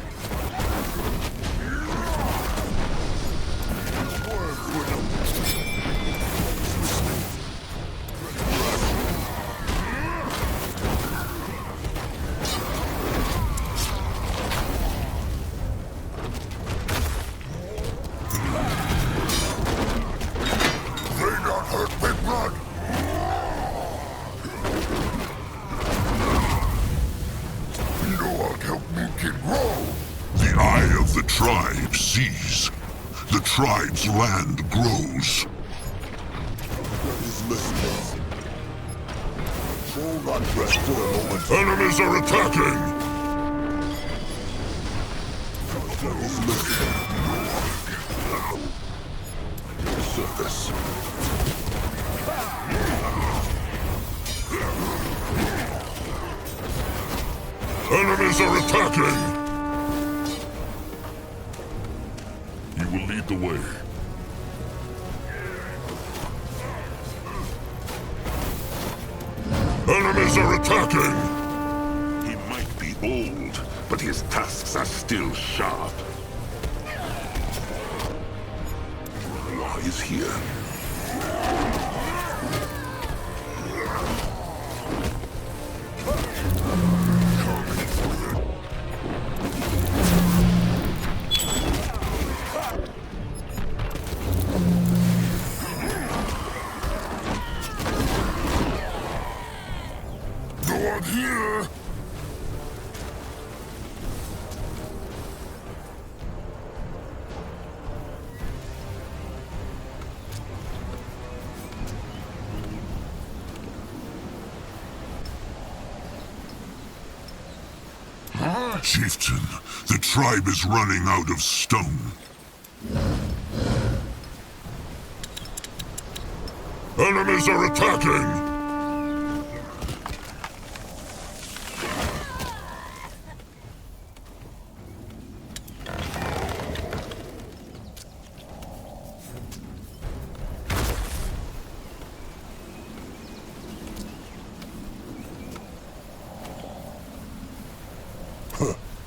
Tribe sees. The tribe's land grows. Enemies are attacking! Surface. Enemies are attacking! You will lead the way. Enemies are attacking! He might be old, but his tusks are still sharp. Law is here. Here! Chieftain, the tribe is running out of stone. Enemies are attacking!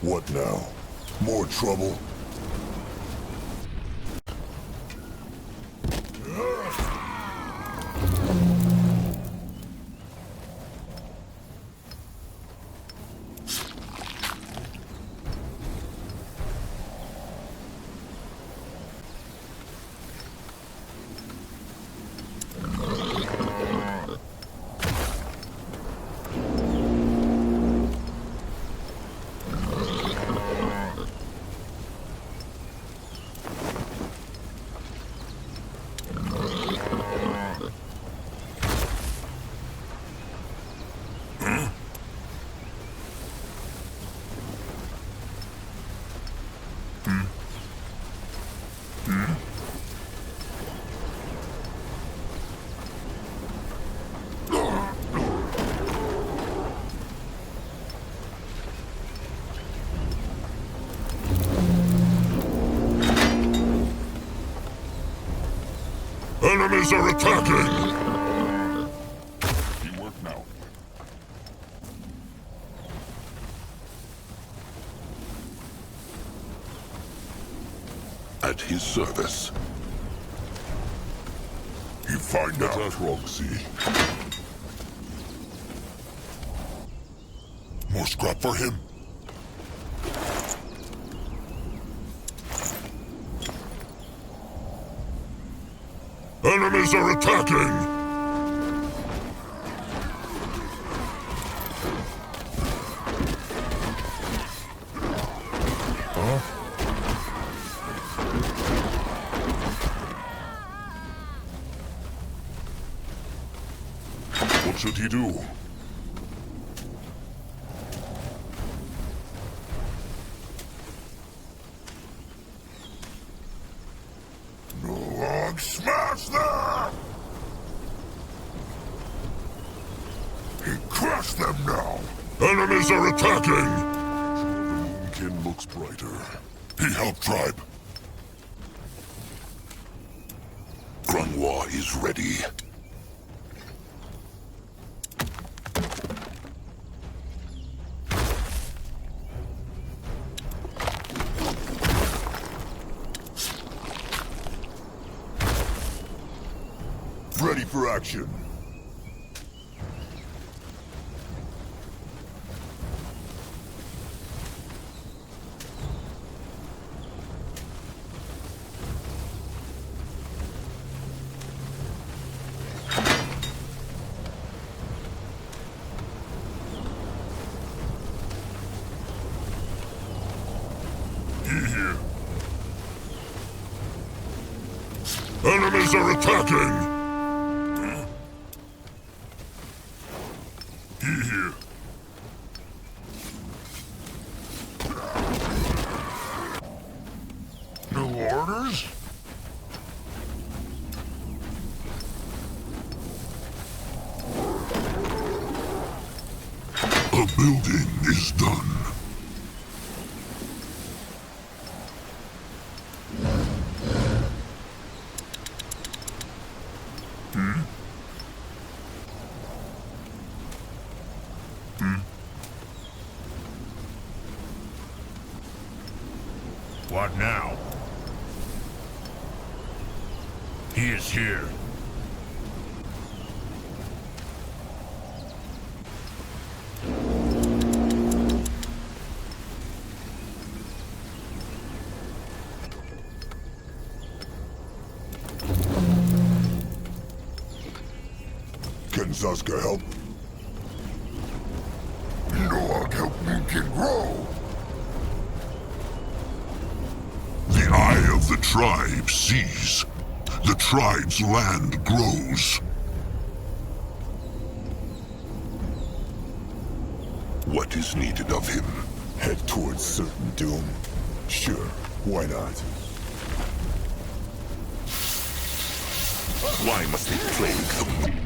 What now? More trouble? Enemies are attacking! Teamwork now. At his service. You find out. Akrog, see? More scrap for him. Enemies are attacking! Huh? What should he do? Smash them! He crushed them now! Enemies are attacking! The moonkin looks brighter. He helped tribe. Grunwa is ready. Ready for action. Here. Enemies are attacking! Here. New orders? A building is done. is here. Can Zaska help? No, I'll help Moonkin grow. The eye of the tribe sees. The tribe's land grows. What is needed of him? Head towards certain doom. Sure, why not? Why must they plague them?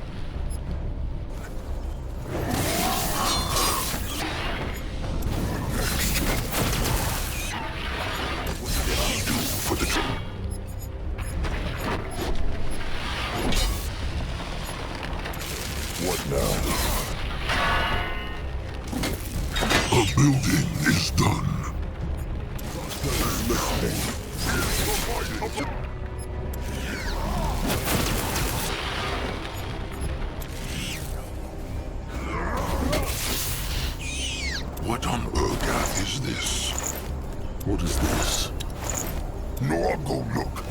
What now? A building is done. What on Urgath is this? What is this? No, I'll go look.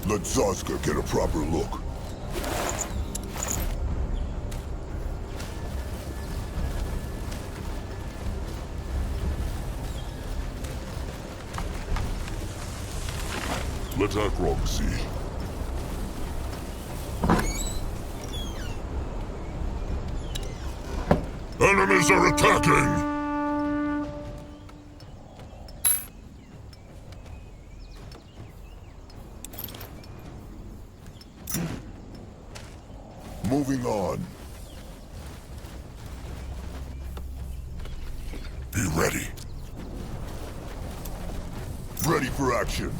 Let Zaska get a proper look. Let Akrog see. Enemies are attacking! Moving on. Be ready. Ready for action.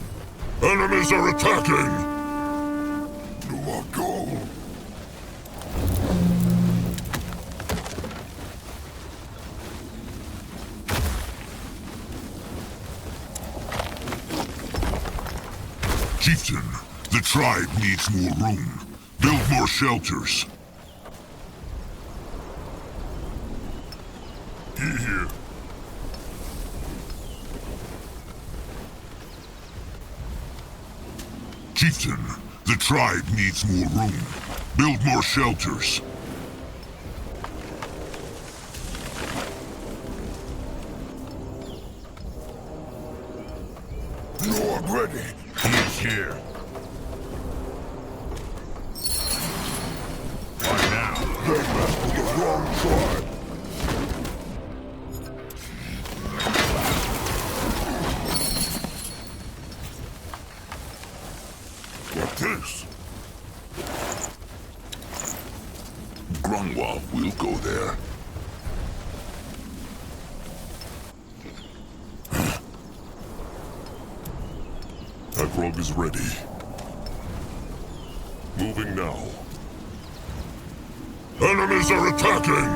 Enemies are attacking! No, I'll go. Chieftain, the tribe needs more room. Build more shelters. Here. Chieftain, the tribe needs more room. Build more shelters. No, I'm ready. He's here. What now? They messed with the wrong tribe. What's this? Grunwa will go there. Akrog is ready. Moving now. Enemies are attacking!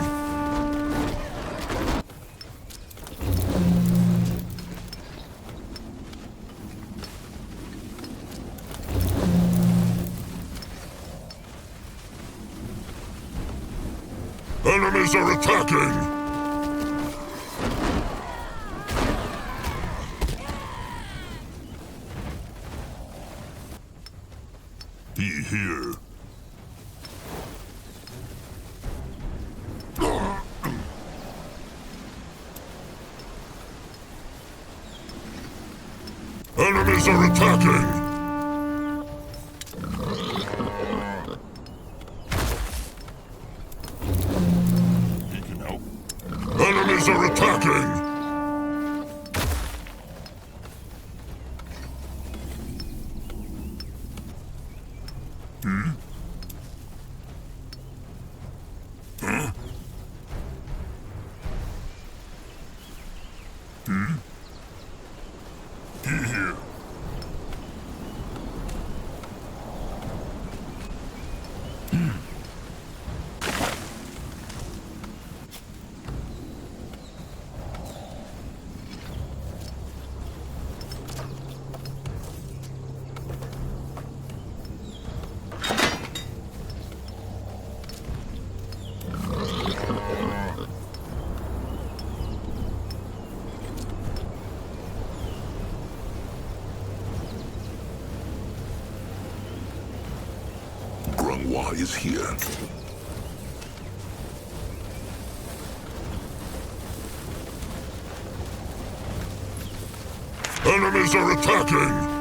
Enemies are attacking! He here. Enemies are attacking! He can help. Enemies are attacking! Here. Magua is here. Enemies are attacking!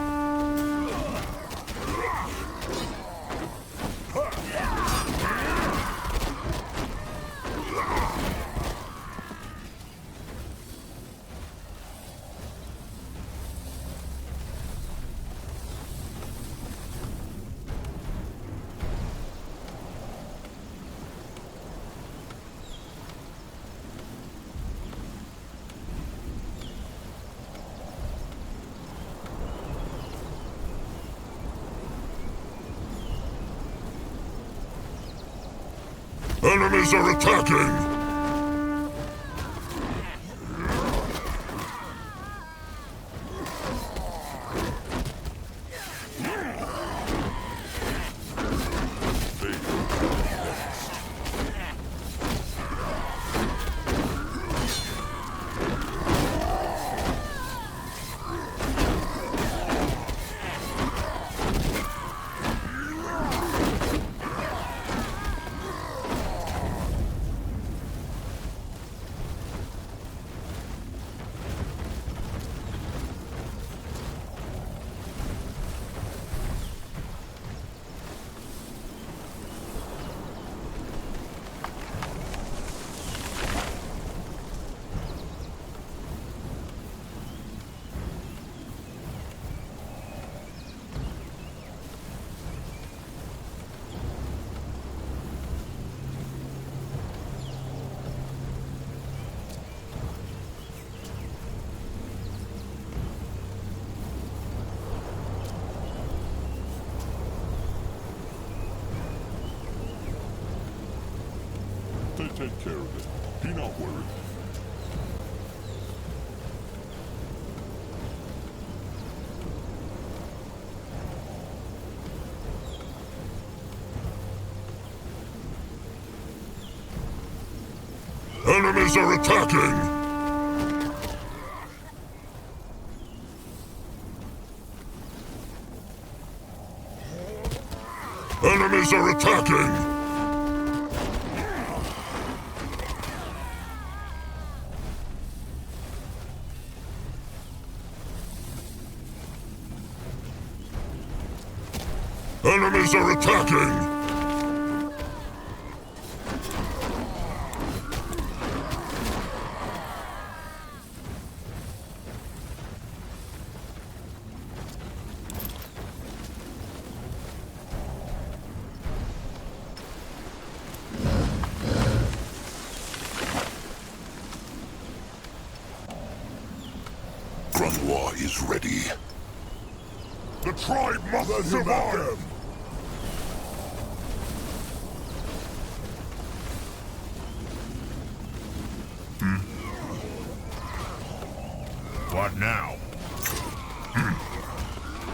Enemies are attacking! They take care of it. Be not worried. Enemies are attacking! Enemies are attacking! Enemies are attacking! Granois is ready. The tribe must survive! What now?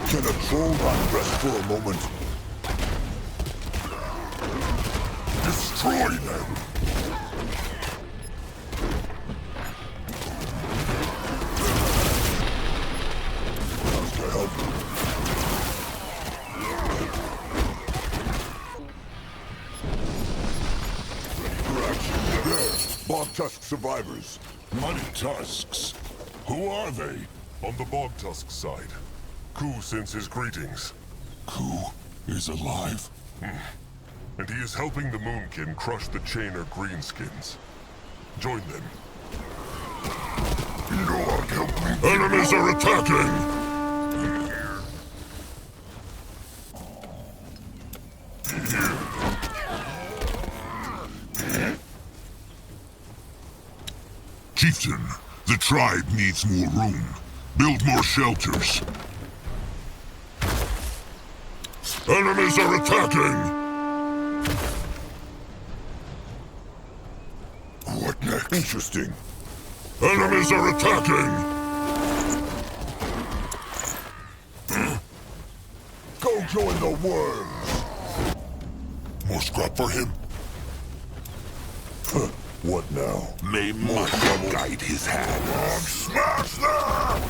Can a troll not rest for a moment? Destroy them! How's to help? Ready for action. There, Bog Tusk survivors. Muddy tusks? Who are they? On the Bog Tusk side. Ku sends his greetings. Ku is alive? And he is helping the Moonkin crush the Chainer Greenskins. Join them. Enemies are attacking! Chieftain, the tribe needs more room. Build more shelters. Enemies are attacking! What next? Interesting. Enemies are attacking! Go join the worms! More scrap for him? What now? May Magua guide his hand. Smash them!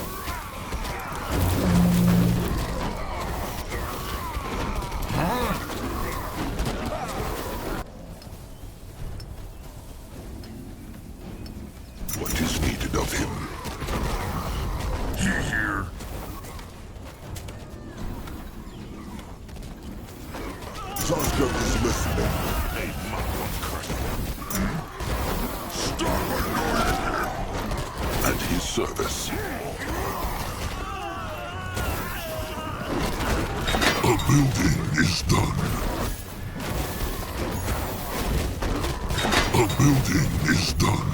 building is done. A building is done.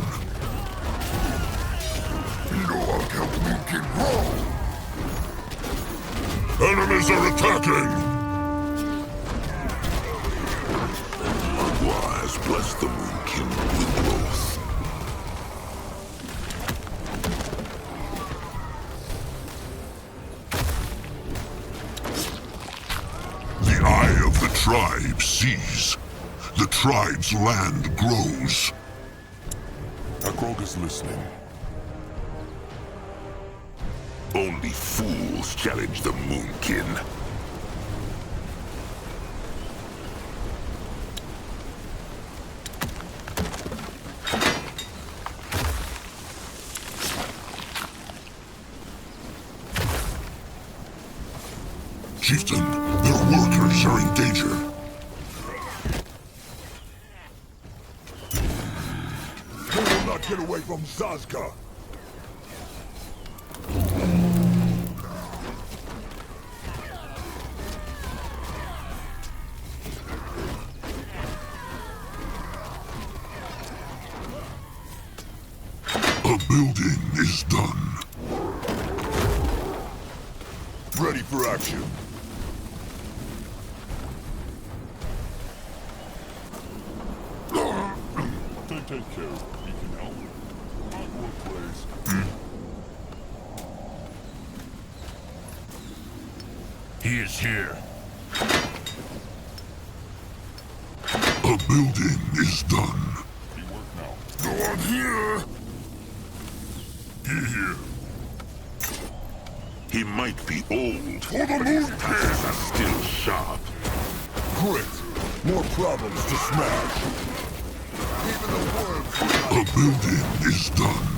Lord, help me get wrong. Enemies are attacking! Magua has blessed the Moonkin with growth. The eye of the tribe sees. The tribe's land grows. Akroga's listening. Only fools challenge the Moonkin. Chieftain, their workers are in danger. They will not get away from Zazka. A building is done. Ready for action. Take care. You can help. Magua plays. He is here. A building is done. Go on here. Here. He might be old, For the but his Moonkin. touches are still sharp. Grit. More problems to smash. Even the worms will not. A building is done.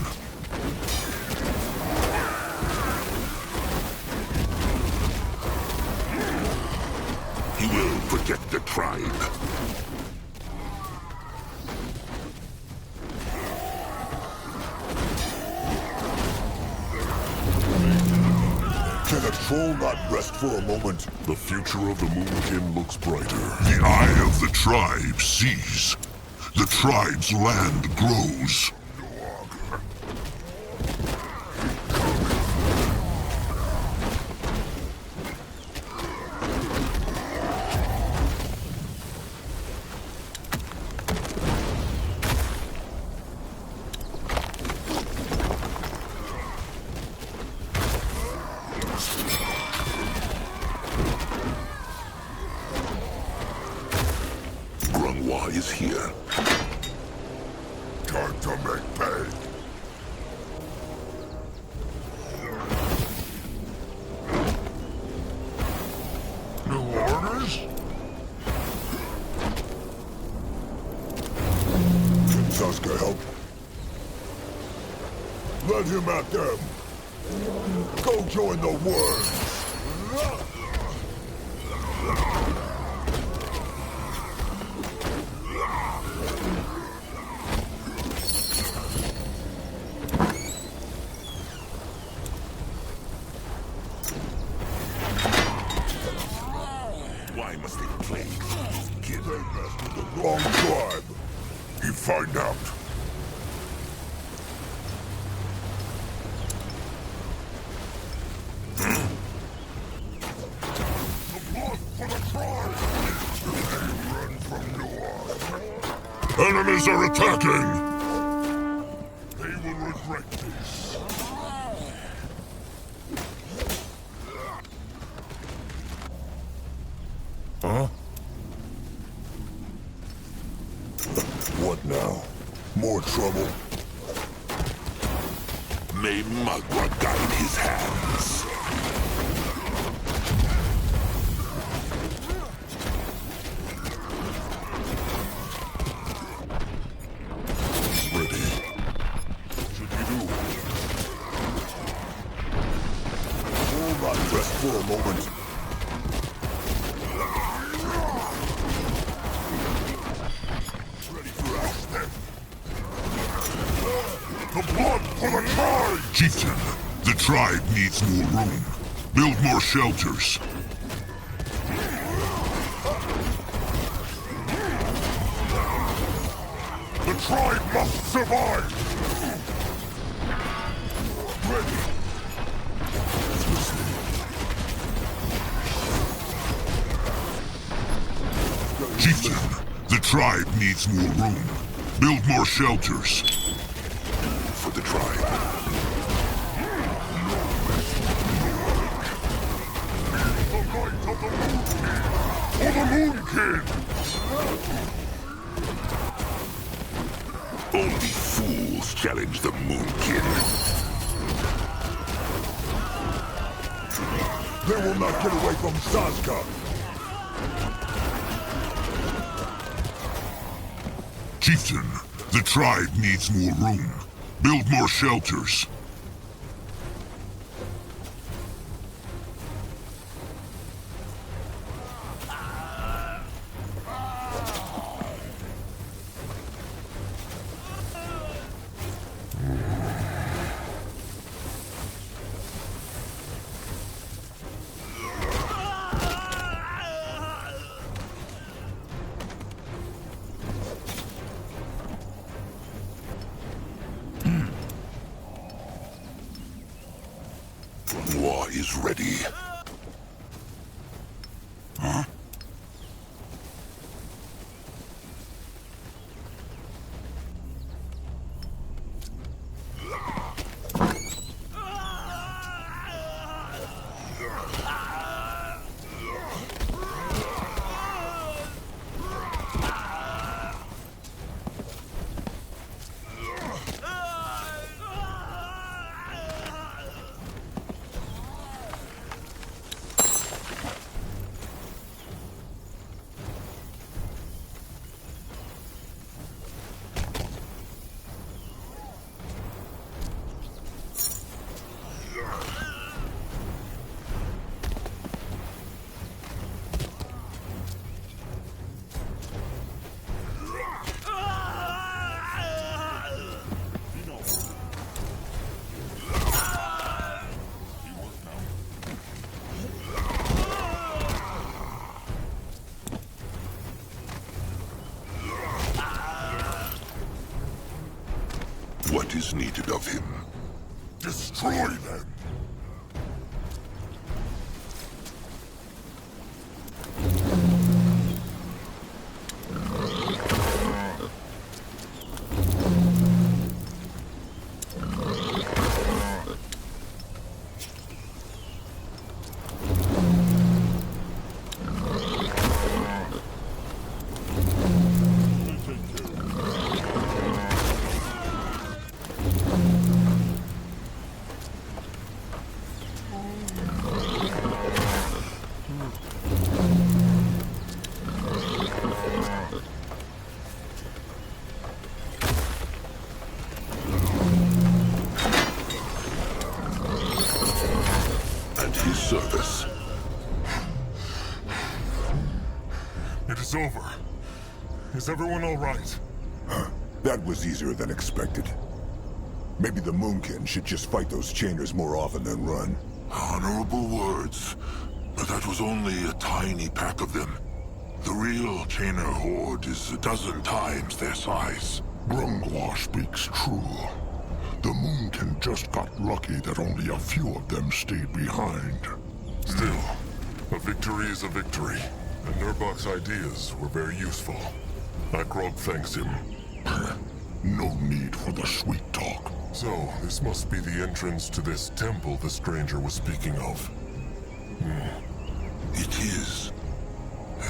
He will protect the tribe. Can a troll not rest for a moment? The future of the Moonkin looks brighter. The eye of the tribe sees. The tribe's land grows. Is here. Time to make pay. New orders? Can Zazka help? Let him at them. Go join the worms. Why must they play? They messed with the wrong tribe. You find out. The blood for the tribe. They run from Noir. Enemies are attacking! They will regret this. Huh? What now? More trouble? May Magua guide his hands. Ready. What should you do? Will not rest for a moment. Ready for action. The blood for the tribe! Chieftain, the tribe needs more room. Build more shelters. The tribe must survive! Ready! Chieftain, the tribe needs more room. Build more shelters. For the tribe. The might of the Moon King! For the Moon King! Only fools challenge the Moonkin. They will not get away from Sazka! Chieftain, the tribe needs more room. Build more shelters. War is ready. Huh? What is needed of him? Destroy them! Service. It is over. Is everyone all right? That was easier than expected. Maybe the Moonkin should just fight those chainers more often than run. Honorable words, but that was only a tiny pack of them. The real chainer horde is a dozen times their size. Grungwa speaks true. The Moonkin just got lucky that only a few of them stayed behind. Still, a victory is a victory, and Nurbok's ideas were very useful. Akrog thanks him. No need for the sweet talk. So, this must be the entrance to this temple the stranger was speaking of. It is.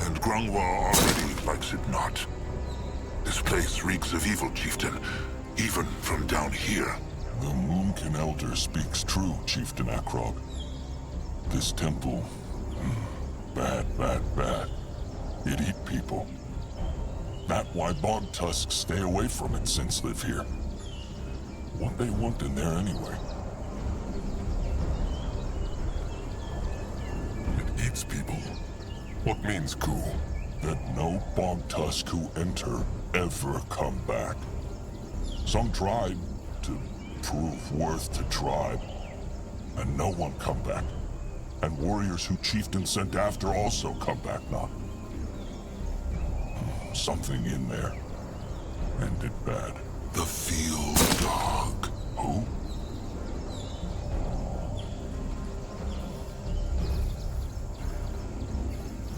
And Grungwa already likes it not. This place reeks of evil, chieftain, even from down here. The Moonkin Elder speaks true, Chieftain Akrog. This temple... bad, bad, bad. It eat people. That why bog tusks stay away from it since live here. What they want in there anyway? It eats people. What means coup? That no bog tusk who enter ever come back. Some tried to prove worth to tribe, and no one come back. And warriors who chieftain sent after also come back not. Something in there. ended bad. The Fial Darg. Who?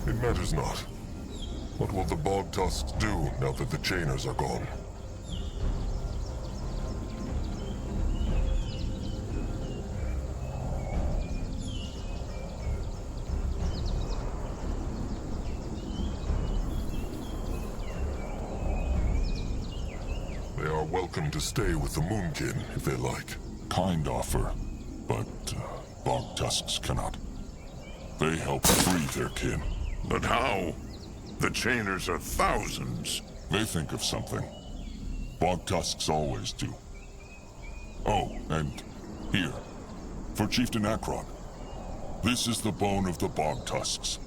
It matters not. What will the bog tusks do now that the chainers are gone? They are welcome to stay with the Moonkin if they like. Kind offer, but bog tusks cannot. They help free their kin. But how? The chainers are thousands. They think of something. Bog tusks always do. Oh, and here, for Chieftain Akrog. This is the bone of the bog tusks.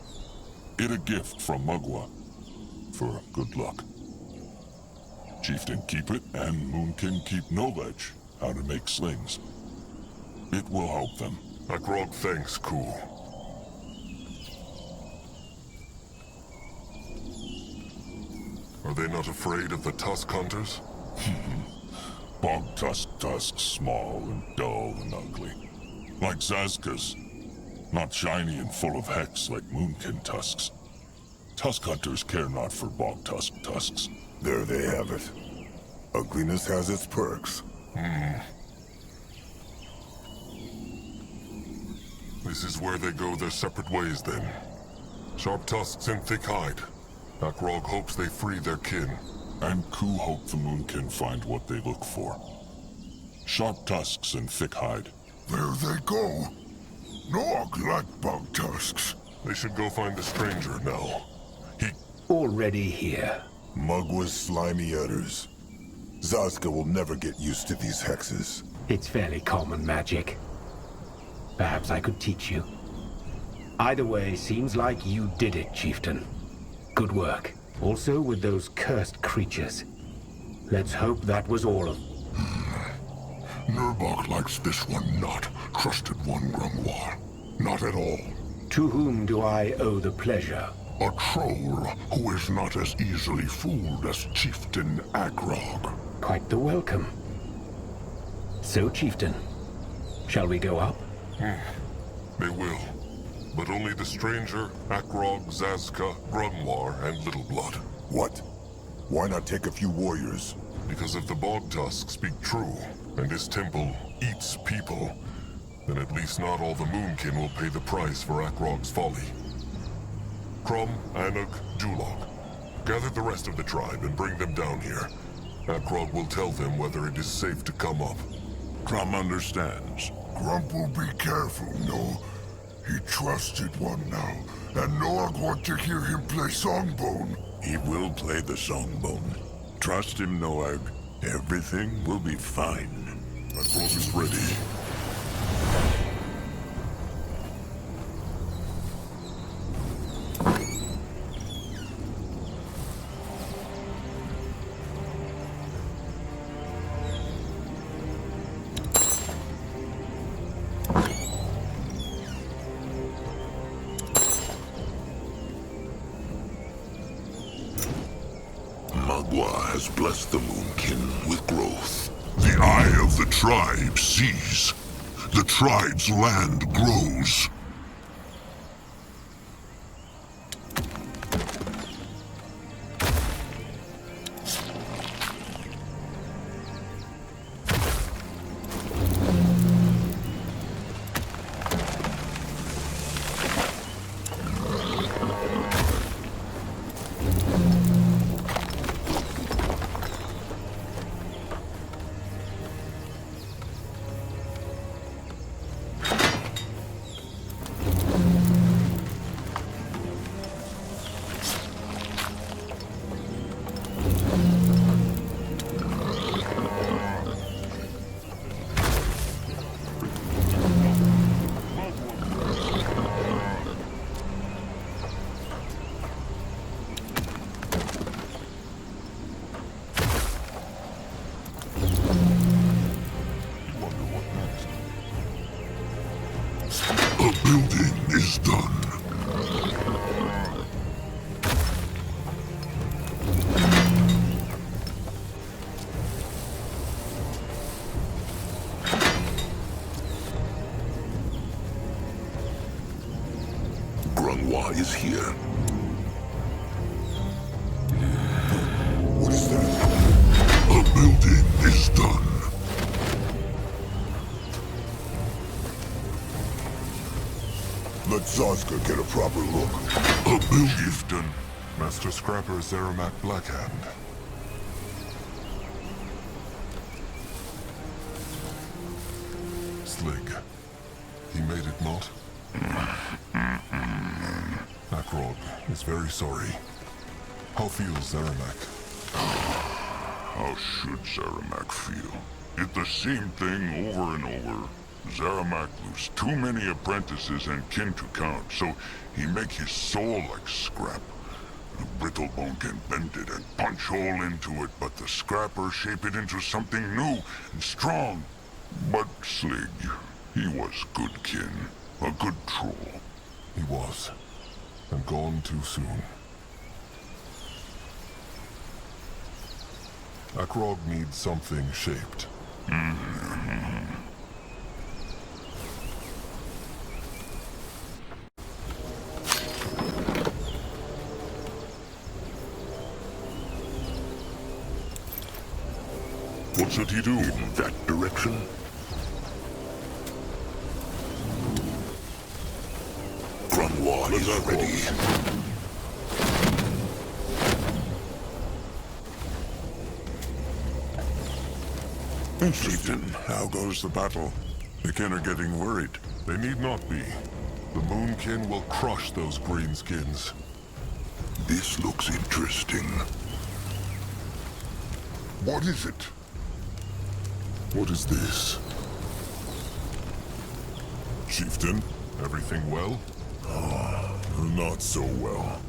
It a gift from Mugwa, for good luck. Chieftain keep it, and Moonkin keep knowledge how to make slings. It will help them. Akrog thanks, Ku. Are they not afraid of the tusk hunters? Bog tusks small and dull and ugly. Like Zazka's. Not shiny and full of hex like Moonkin tusks. Tusk hunters care not for bog tusks. There they have it. Ugliness has its perks. This is where they go their separate ways, then. Sharp tusks and thick hide. Akrog hopes they free their kin. And Ku hope the Moonkin find what they look for. Sharp tusks and thick hide. There they go. Nog like bug tusks. They should go find the stranger now. Already here. Mugwa's slimy udders. Zazka will never get used to these hexes. It's fairly common magic. Perhaps I could teach you. Either way, seems like you did it, Chieftain. Good work. Also with those cursed creatures. Let's hope that was all of them. Nurbok likes this one not. Trusted one, Grimoire. Not at all. To whom do I owe the pleasure? A troll who is not as easily fooled as Chieftain Akrog. Quite the welcome. So, Chieftain, shall we go up? They will. But only the stranger, Akrog, Zazka, Grimoire, and Little Blood. What? Why not take a few warriors? Because if the bog tusks speak true, and this temple eats people, then at least not all the Moonkin will pay the price for Akrog's folly. Crum, Anug, Julog, gather the rest of the tribe and bring them down here. Akrog will tell them whether it is safe to come up. Crum understands. Grump will be careful, no? He trusted one now, and Noag want to hear him play songbone. He will play the songbone. Trust him, Noag. Everything will be fine. Akrog is ready. Mugwa has blessed the Moonkin with growth. The eye of the tribe sees. The tribe's land grows. Building is done. Grunwa is here. What is that? A building is done. Let Zaska get a proper look. A building. Chieftain, Master Scrapper Zeramak Blackhand. Slig. He made it not? Akrog is very sorry. How feels Zeramak? How should Zeramak feel? It's the same thing over and over. Zeramak lose too many apprentices and kin to count, so he make his soul like scrap. The brittlebone can bend it and punch hole into it, but the scrapper shape it into something new and strong. But Slig, he was good kin, a good troll. He was, and gone too soon. Akrog needs something shaped. What should he do? In that direction? Grunwa is ready. Chieftain, how goes the battle? The kin are getting worried. They need not be. The Moonkin will crush those greenskins. This looks interesting. What is it? What is this? Chieftain, everything well? Not so well.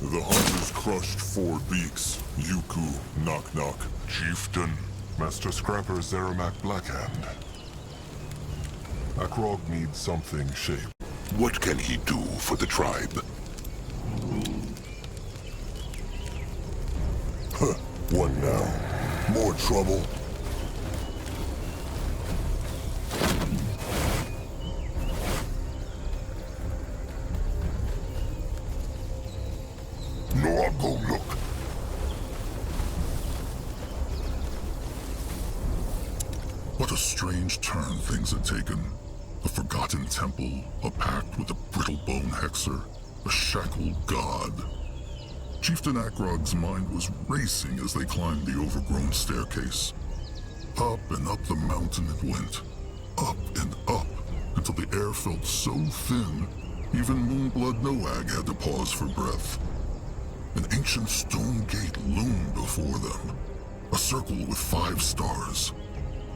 The hunters crushed 4 beaks. Yuku, knock knock. Chieftain. Master Scrapper Zeramak Blackhand. Akrog needs something shaped. What can he do for the tribe? Huh, what now? More trouble? No, I'll go look. What a strange turn things had taken. A forgotten temple, a pact with a brittlebone hexer, a shackled god. Chieftain Akrog's mind was racing as they climbed the overgrown staircase. Up and up the mountain it went. Up and up, until the air felt so thin, even Moonblood Noag had to pause for breath. An ancient stone gate loomed before them. A circle with 5 stars.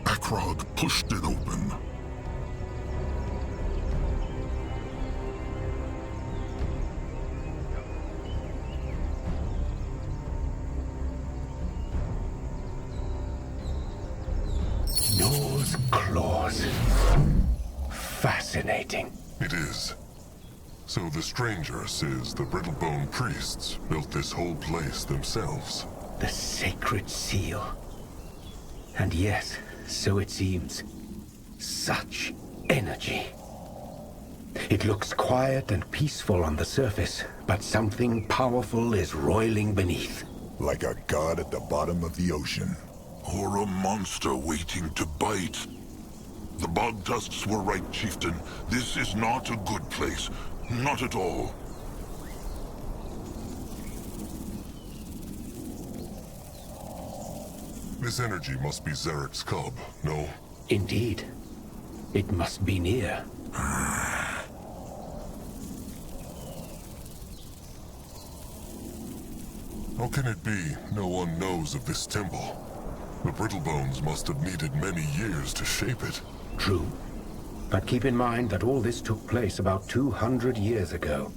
Akrog pushed it open. Nose claws. Fascinating. It is. So the stranger says the Brittlebone priests built this whole place themselves. The sacred seal. And yes, so it seems. Such energy. It looks quiet and peaceful on the surface, but something powerful is roiling beneath. Like a god at the bottom of the ocean. Or a monster waiting to bite. The bog tusks were right, Chieftain. This is not a good place. Not at all. This energy must be Zarek's cub, no? Indeed. It must be near. How can it be no one knows of this temple? The Brittlebones must have needed many years to shape it. True. But keep in mind that all this took place about 200 years ago.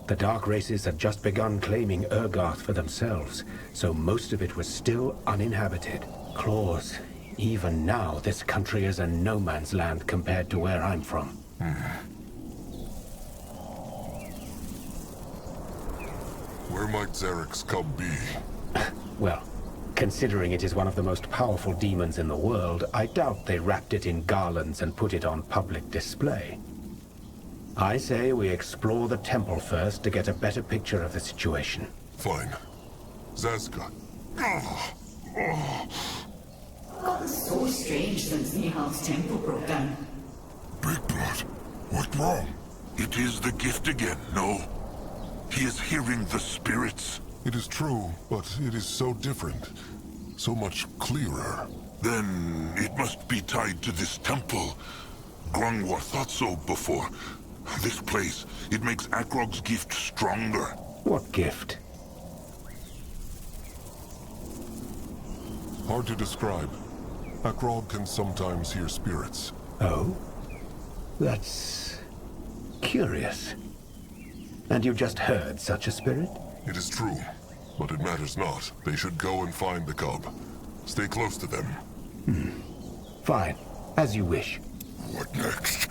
The Dark Races had just begun claiming Urgarth for themselves, so most of it was still uninhabited. Claws, even now this country is a no man's land compared to where I'm from. Where might Zarek's cub be? Well, considering it is one of the most powerful demons in the world, I doubt they wrapped it in garlands and put it on public display. I say we explore the temple first to get a better picture of the situation. Fine. Zaska. Gotten so strange since Nihal's temple broke down. Big Blood, what's wrong? It is the gift again, no? He is hearing the spirits. It is true, but it is so different. So much clearer. Then it must be tied to this temple. Grungwar thought so before. This place, it makes Akrog's gift stronger. What gift? Hard to describe. Akrog can sometimes hear spirits. Oh? That's curious. And you just heard such a spirit? It is true, but it matters not. They should go and find the cub. Stay close to them. Fine. As you wish. What next?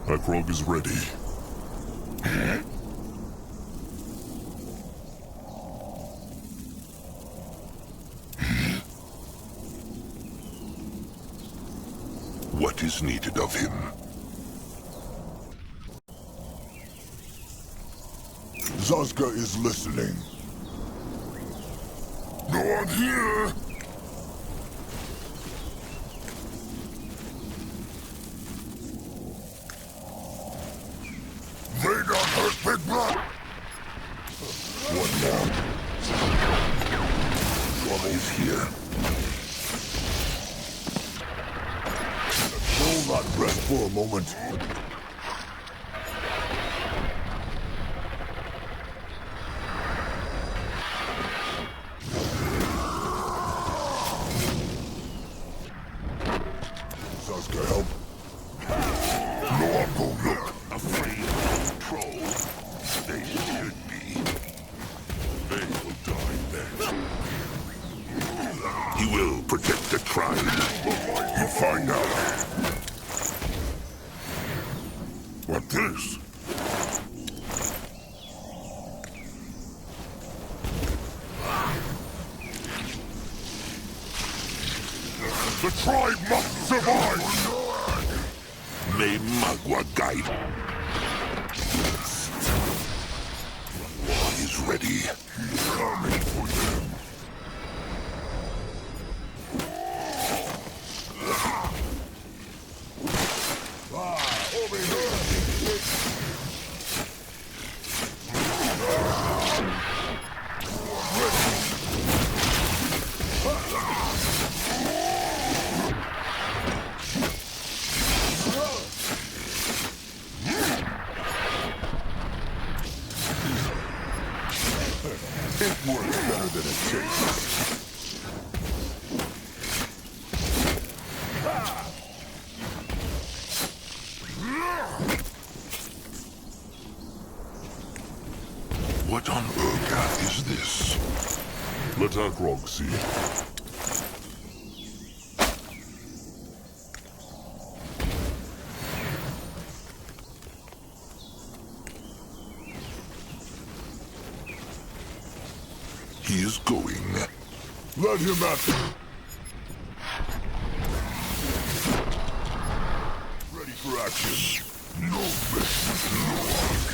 Akrog is ready. What is needed of him? Zaska is listening. No one here! They don't hurt Big Blood! What now? Trouble is here. Will not rest for a moment. Zaska, help. No one go look. Afraid of trolls. They should be. They will die next. He will protect the tribe. You find out. What this? The tribe must survive! May Magua guide. War is ready. He's coming for them. Over here! It works better than it tastes. What on earth is this? Let Akrog see. He is going. Let him at them. Ready for action. No business, Lord.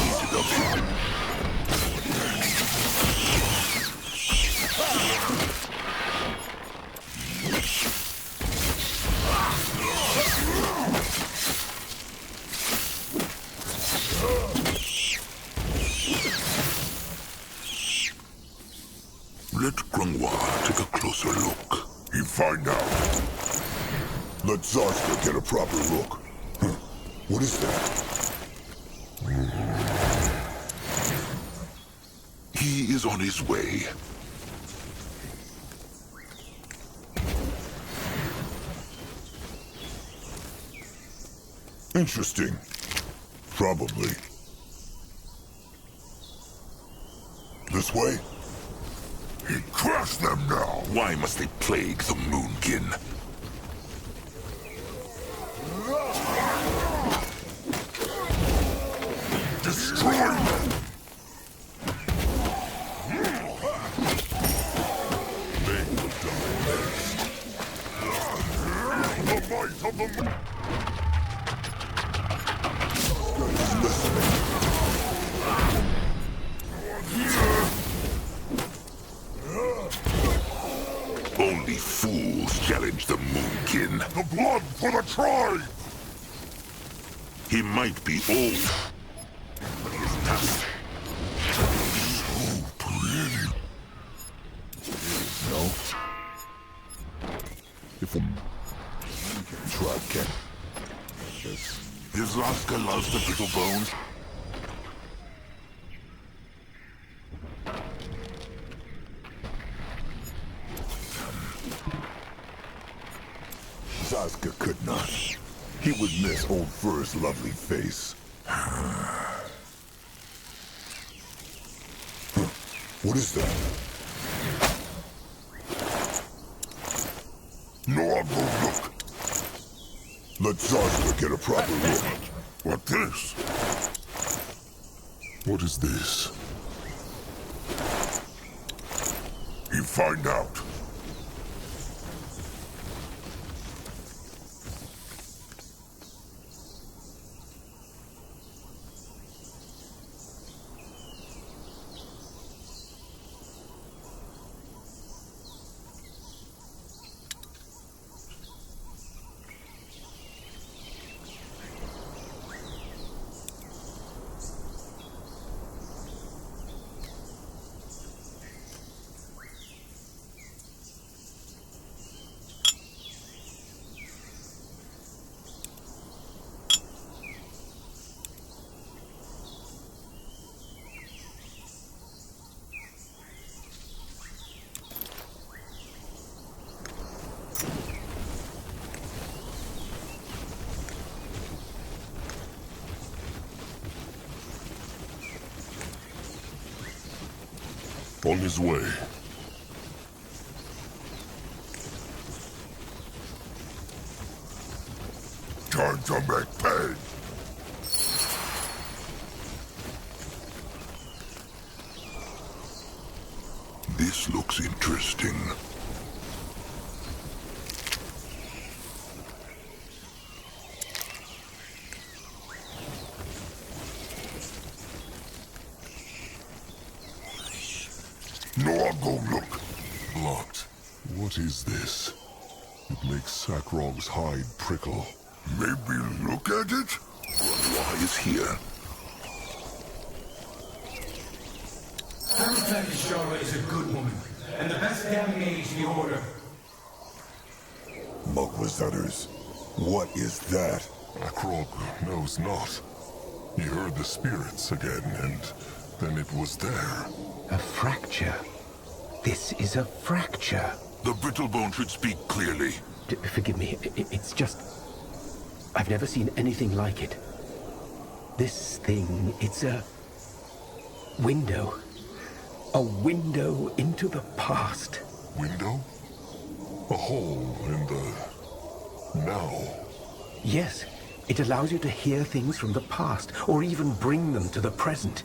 Needed of him. Let Grungwar take a closer look. You find out. Let Zaska get a proper look. Huh. What is that? He is on his way. Interesting. Probably. This way? He crushed them now. Why must they plague the Moonkin? Destroy them! Only fools challenge the Moonkin. The blood for the tribe! He might be old, but he is tough. So pretty. No. If a tribe can... Is Oscar loves the brittle bones? Zaska could not. He would miss old Fur's lovely face. What is that? No, I'll go look. Let Zaska get a proper look. What this? What is this? You find out. On his way. Time to make pay. This looks interesting. No, I'll go look. Blocked. What is this? It makes Akrog's hide prickle. Maybe look at it? Why is here? Shara is a good woman, and the best damn mage in the order. Mugwazuters, what is that? Akrog knows not. He heard the spirits again, and then it was there. A fracture. This is a fracture. The brittlebone should speak clearly. Forgive me, it's just... I've never seen anything like it. This thing, it's a... window. A window into the past. Window? A hole in the... now. Yes, it allows you to hear things from the past, or even bring them to the present.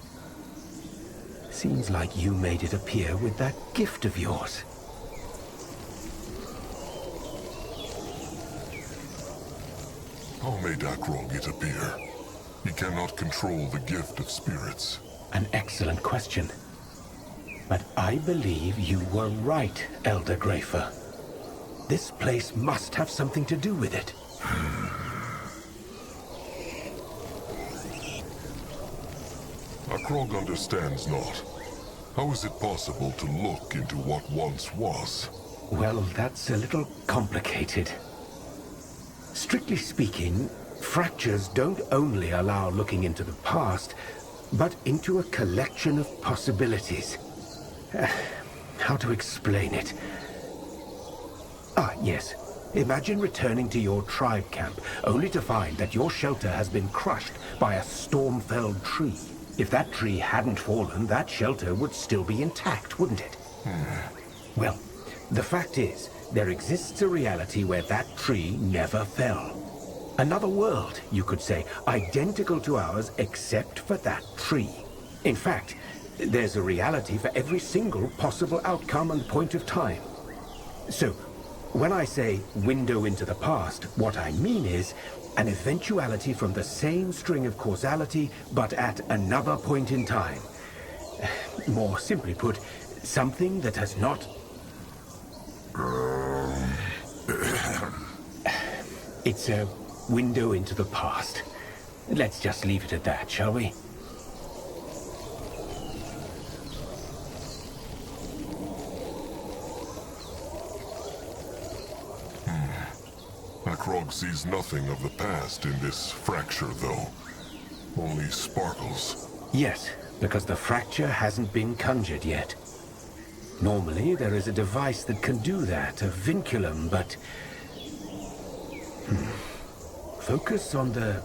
Seems like you made it appear with that gift of yours. How made Akrog it appear? He cannot control the gift of spirits. An excellent question. But I believe you were right, Elder Grafer. This place must have something to do with it. Akrog understands not. How is it possible to look into what once was? Well, that's a little complicated. Strictly speaking, fractures don't only allow looking into the past, but into a collection of possibilities. How to explain it? Ah, yes. Imagine returning to your tribe camp, only to find that your shelter has been crushed by a storm-felled tree. If that tree hadn't fallen, that shelter would still be intact, wouldn't it? Well, the fact is, there exists a reality where that tree never fell. Another world, you could say, identical to ours except for that tree. In fact, there's a reality for every single possible outcome and point of time. So, when I say window into the past, what I mean is an eventuality from the same string of causality, but at another point in time. More simply put, something that has not... It's a window into the past. Let's just leave it at that, shall we? Akrog sees nothing of the past in this fracture, though. Only sparkles. Yes, because the fracture hasn't been conjured yet. Normally, there is a device that can do that, a vinculum, but... Focus on the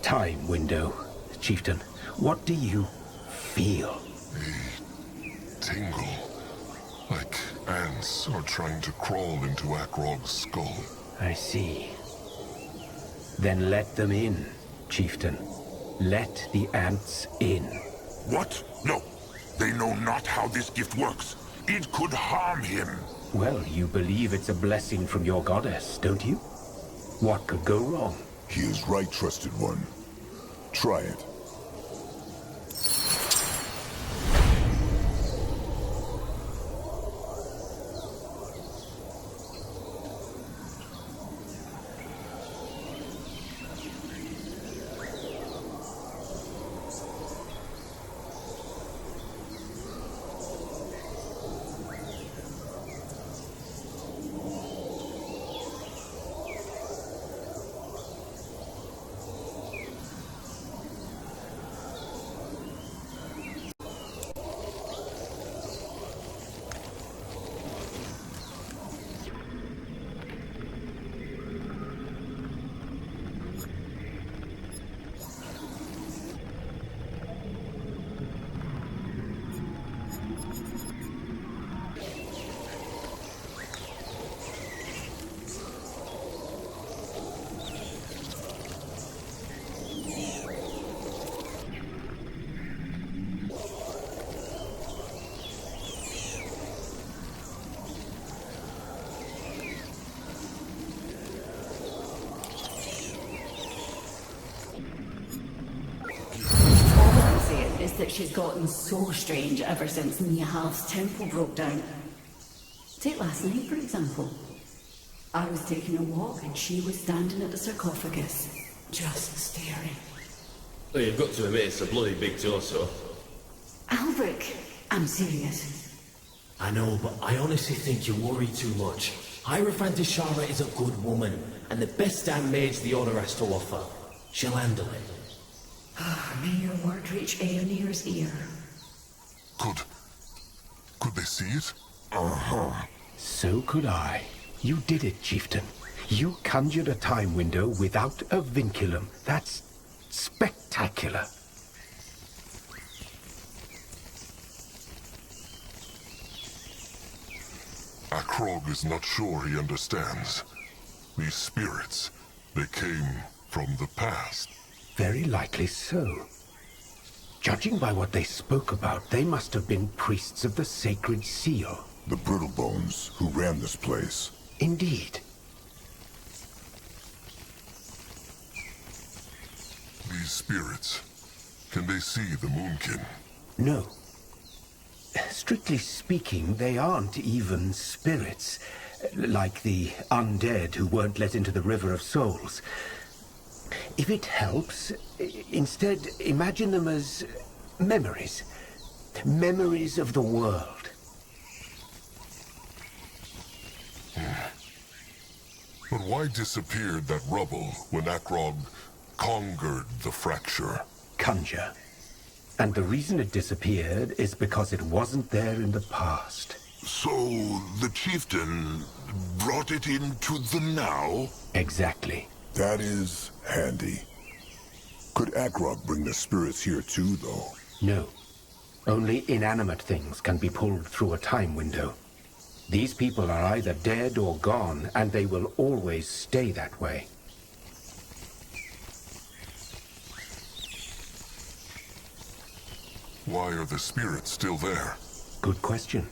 time window, Chieftain. What do you feel? A tingle. Like ants are trying to crawl into Akrog's skull. I see. Then let them in, Chieftain. Let the ants in. What? No. They know not how this gift works. It could harm him. Well, you believe it's a blessing from your goddess, don't you? What could go wrong? He is right, trusted one. Try it. That she's gotten so strange ever since Nihal's temple broke down. Take last night, for example. I was taking a walk and she was standing at the sarcophagus, just staring. Well, you've got to admit it's a bloody big torso. Albrecht, I'm serious. I know, but I honestly think you worry too much. Hierophant Ishara is a good woman, and the best damn mage the Order has to offer. She'll handle it. May your word reach Aeonir's ear. Could they see it? So could I. You did it, Chieftain. You conjured a time window without a vinculum. That's spectacular. Akrog is not sure he understands. These spirits, they came from the past. Very likely so. Judging by what they spoke about, they must have been priests of the sacred seal. The brittle bones who ran this place. Indeed. These spirits, can they see the Moonkin? No. Strictly speaking, they aren't even spirits, like the undead who weren't let into the River of Souls. If it helps, instead imagine them as memories. Memories of the world. But why disappeared that rubble when Akrog conquered the fracture? Conjure. And the reason it disappeared is because it wasn't there in the past. So the chieftain brought it into the now? Exactly. That is handy. Could Akrog bring the spirits here too, though? No. Only inanimate things can be pulled through a time window. These people are either dead or gone, and they will always stay that way. Why are the spirits still there? Good question.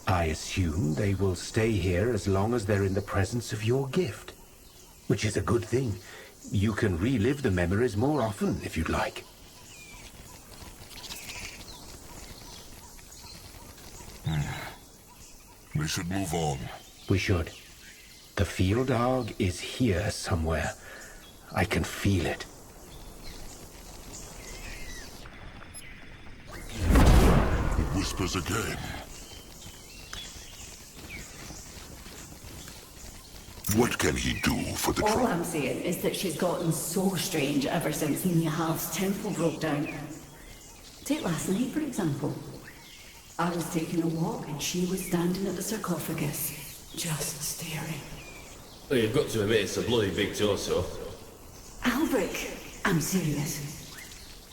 I assume they will stay here as long as they're in the presence of your gift. Which is a good thing. You can relive the memories more often, if you'd like. We should move on. We should. The Feel Dog is here somewhere. I can feel it. It whispers again. What can he do for the All troll? I'm saying is that she's gotten so strange ever since Nihal's temple broke down. Take last night, for example. I was taking a walk and she was standing at the sarcophagus, just staring. Oh, you've got to admit it's a bloody big torso. Albrecht, I'm serious.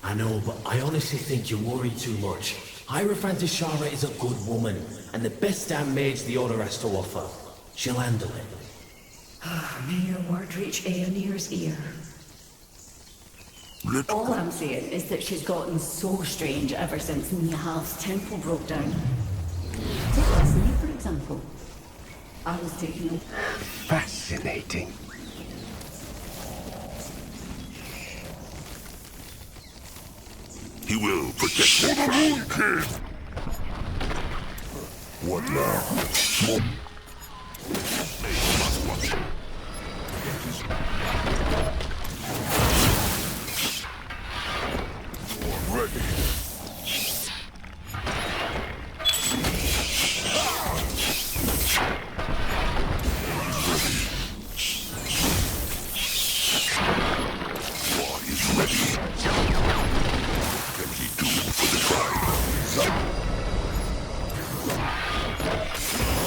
I know, but I honestly think you worry too much. Hierophant Shara is a good woman, and the best damn mage the Order has to offer. She'll handle it. May your word reach Aeonir's ear. All I'm saying is that she's gotten so strange ever since Nihal's temple broke down. Take last night, for example. I was taking a... Fascinating. He will protect the Moon King! What now? Ready. war is ready. What can he do for the tribe?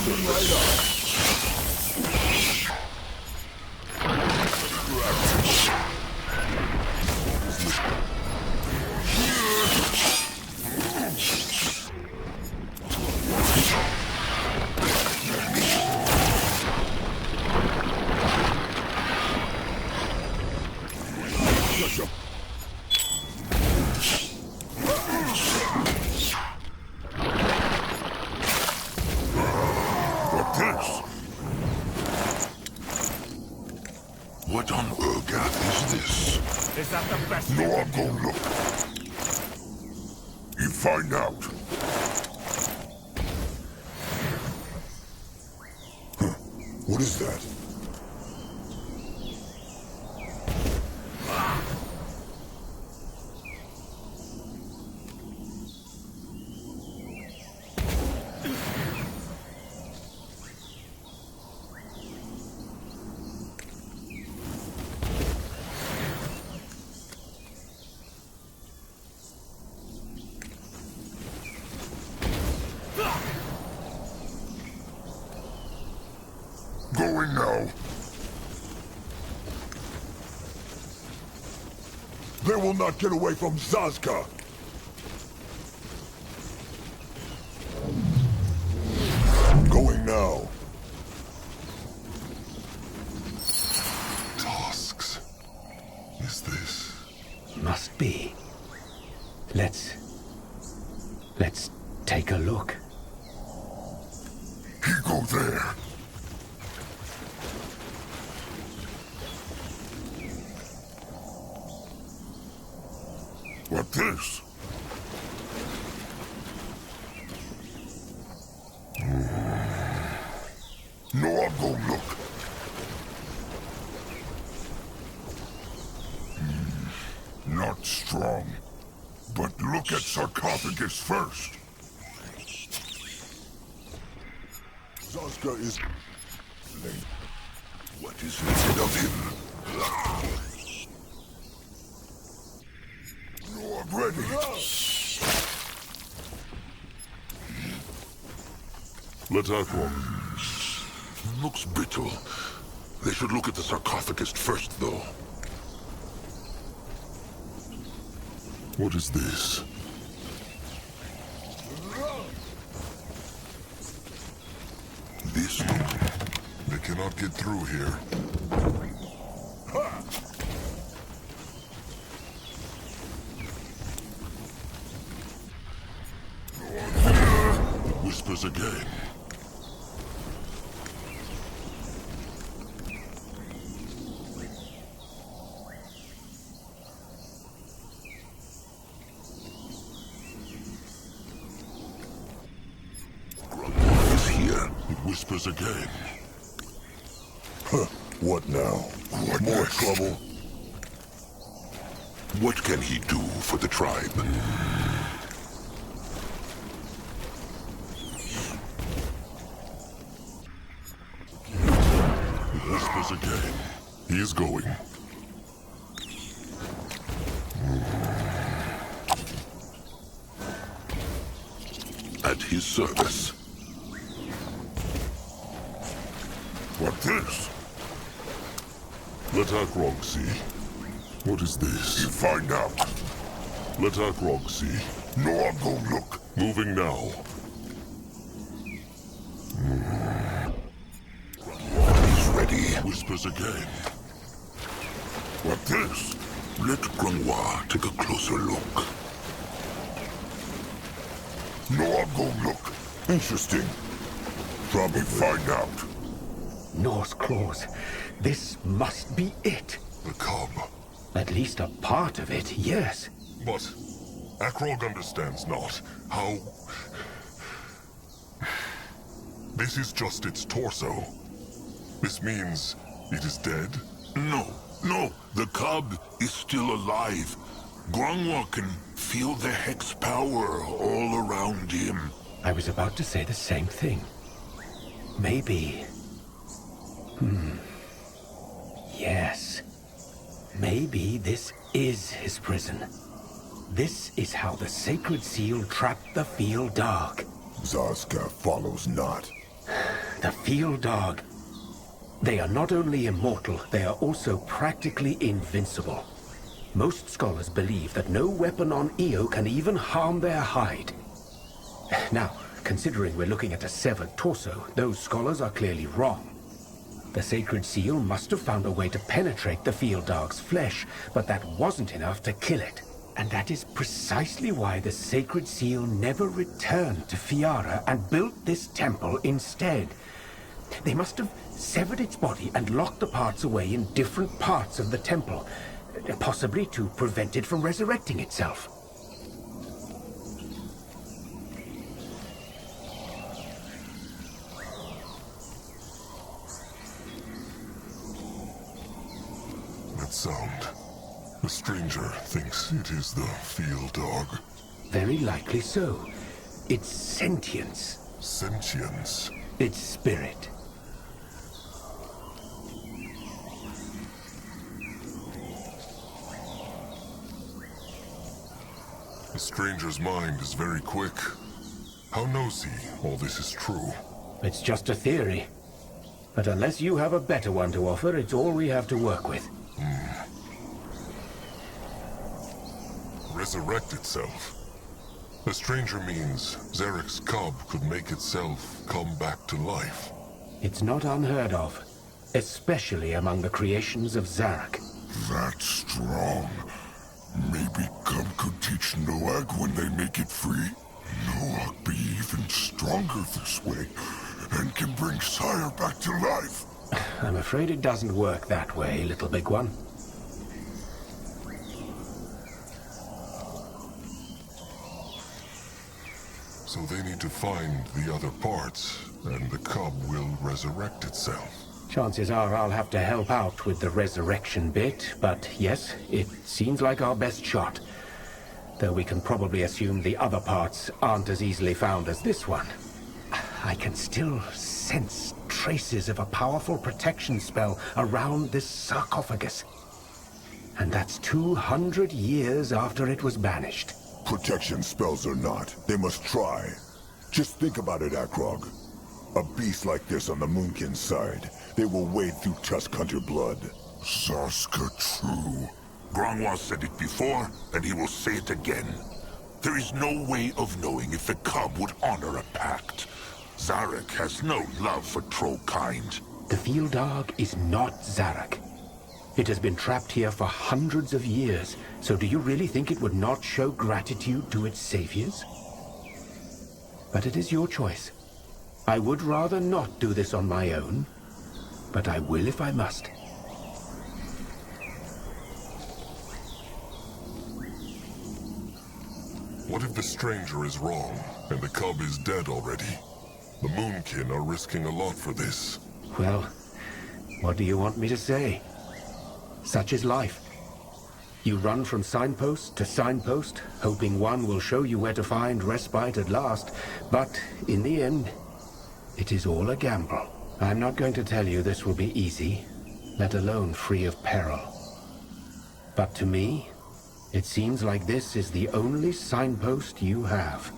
Coming right up. What on earth is this? Is that the best? No, I'm gonna look. You find out. Huh. What is that? Going now. They will not get away from Zazka. Going now. Tasks. Is this? Must be. Let's take a look. He go there. What this? No, I'm gonna look. Not strong. But look at sarcophagus first. Zazka is... What is needed of him? No, I'm ready. Let's Akron. Looks brittle. They should look at the sarcophagus first, though. What is this? This They cannot get through here. It whispers again. Whispers again. What now? What More next? trouble? What can he do for the tribe? He whispers again. He is going. At his service. What this? Let Akrog see. What is this? You find out. Let Akrog see. No, I'll go look. Moving now. He's ready. Whispers again. What this? Let Granois take a closer look. No, I'll go look. Interesting. Probably find out. Norse claws. This must be it. The cub. At least a part of it, yes. But Akrog understands not how... This is just its torso. This means it is dead? No, no. The cub is still alive. Granois can feel the hex power all around him. I was about to say the same thing. Maybe... Yes. Maybe this is his prison. This is how the sacred seal trapped the Fíal Darg. Zarska follows not. The Fíal Darg. They are not only immortal, they are also practically invincible. Most scholars believe that no weapon on Io can even harm their hide. Now, considering we're looking at a severed torso, those scholars are clearly wrong. The sacred seal must have found a way to penetrate the Fíal Darg's flesh, but that wasn't enough to kill it. And that is precisely why the sacred seal never returned to Fiara and built this temple instead. They must have severed its body and locked the parts away in different parts of the temple, possibly to prevent it from resurrecting itself. That sound. The stranger thinks it is the Fíal Darg. Very likely so. Its sentience. Sentience. Its spirit. The stranger's mind is very quick. How knows he all this is true? It's just a theory. But unless you have a better one to offer, it's all we have to work with. Resurrect itself. The stranger means Zarek's cub could make itself come back to life. It's not unheard of, especially among the creations of Zarek. That's strong. Maybe cub could teach Noag when they make it free. Noag be even stronger this way, and can bring Sire back to life. I'm afraid it doesn't work that way, little big one. So they need to find the other parts, and the cub will resurrect itself. Chances are I'll have to help out with the resurrection bit, but yes, it seems like our best shot. Though we can probably assume the other parts aren't as easily found as this one. I can still sense traces of a powerful protection spell around this sarcophagus. And that's 200 years after it was banished. Protection spells or not, they must try. Just think about it, Akrog. A beast like this on the Moonkin's side, they will wade through Tusk Hunter blood. Zarska true. Granois said it before, and he will say it again. There is no way of knowing if the cub would honor a pact. Zarek has no love for troll kind. The Fíal Darg is not Zarek. It has been trapped here for hundreds of years, so do you really think it would not show gratitude to its saviors? But it is your choice. I would rather not do this on my own, but I will if I must. What if the stranger is wrong, and the cub is dead already? The Moonkin are risking a lot for this. Well, What do you want me to say? Such is life. You run from signpost to signpost, hoping one will show you where to find respite at last. But in the end, it is all a gamble. I'm not going to tell you this will be easy, let alone free of peril. But to me, it seems like this is the only signpost you have.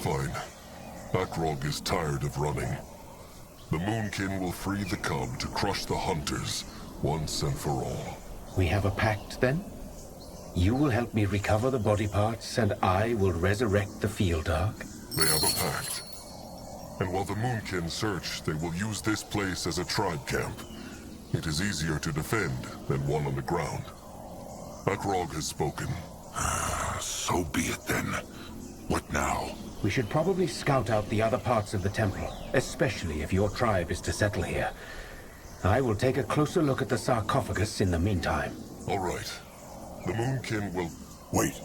Fine. Akrog is tired of running. The Moonkin will free the cub to crush the hunters, once and for all. We have a pact, then? You will help me recover the body parts, and I will resurrect the Fиал Даргов? They have a pact. And while the Moonkin search, they will use this place as a tribe camp. It is easier to defend than one on the ground. Akrog has spoken. So be it then. What now? We should probably scout out the other parts of the temple, especially if your tribe is to settle here. I will take a closer look at the sarcophagus in the meantime. All right. The Moonkin will... Wait.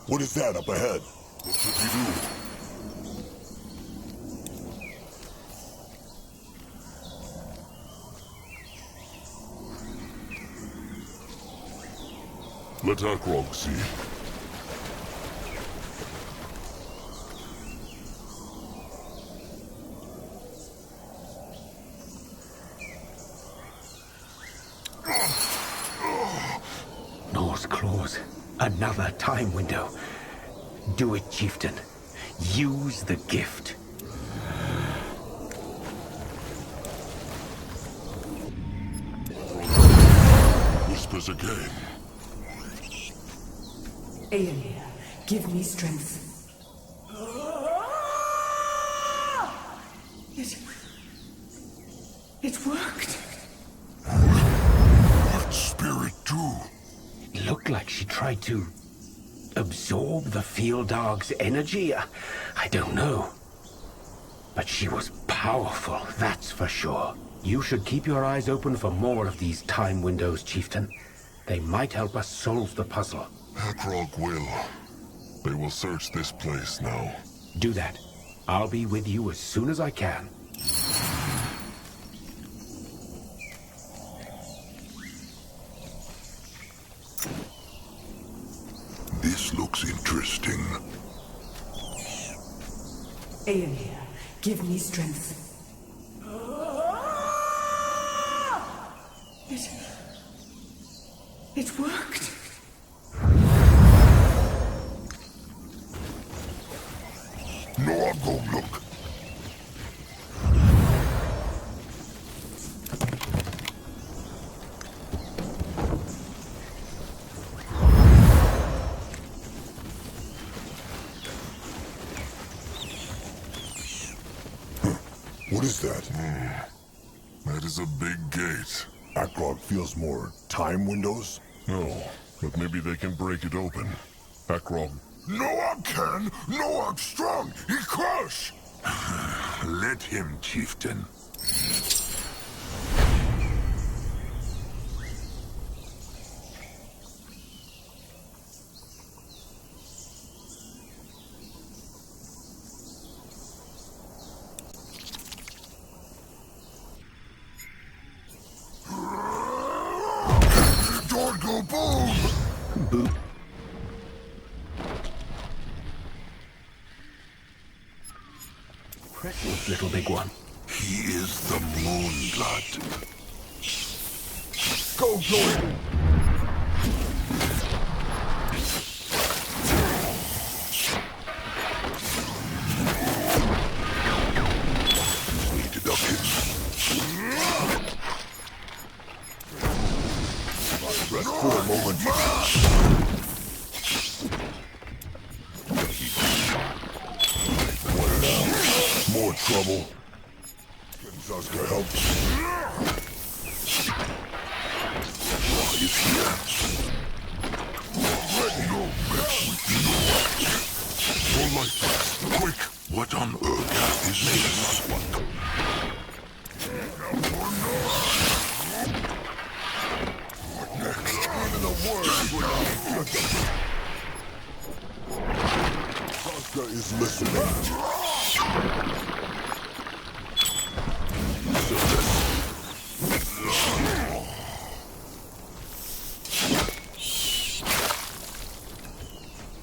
What is that up ahead? What should we do? Let Akrog see. Norse claws. Another time window. Do it, chieftain. Use the gift. Whispers again. Aelia, give me strength. It worked. What spirit do? It looked like she tried to absorb the Fиал Dargov's energy. I don't know. But she was powerful, that's for sure. You should keep your eyes open for more of these time windows, chieftain. They might help us solve the puzzle. Akrog will. They will search this place now. Do that. I'll be with you as soon as I can. This looks interesting. Aelia, give me strength. It worked. No, I'll go look. What is that? That is a big gate. Akrog feels more time windows? No, but maybe they can break it open. Akrog. No, I can. No, I'm strong. He crush. Let him, chieftain. Don't go boom! Boop. Precious little big one. He is the Moonblood. Go, Jordan! Need to duck him. Rest for a moment. What now? More trouble. Zaska helps. Why is here? No mess with you. For light, quick! What on earth is this? What next? Even the words would not inflict them. Zaska is listening.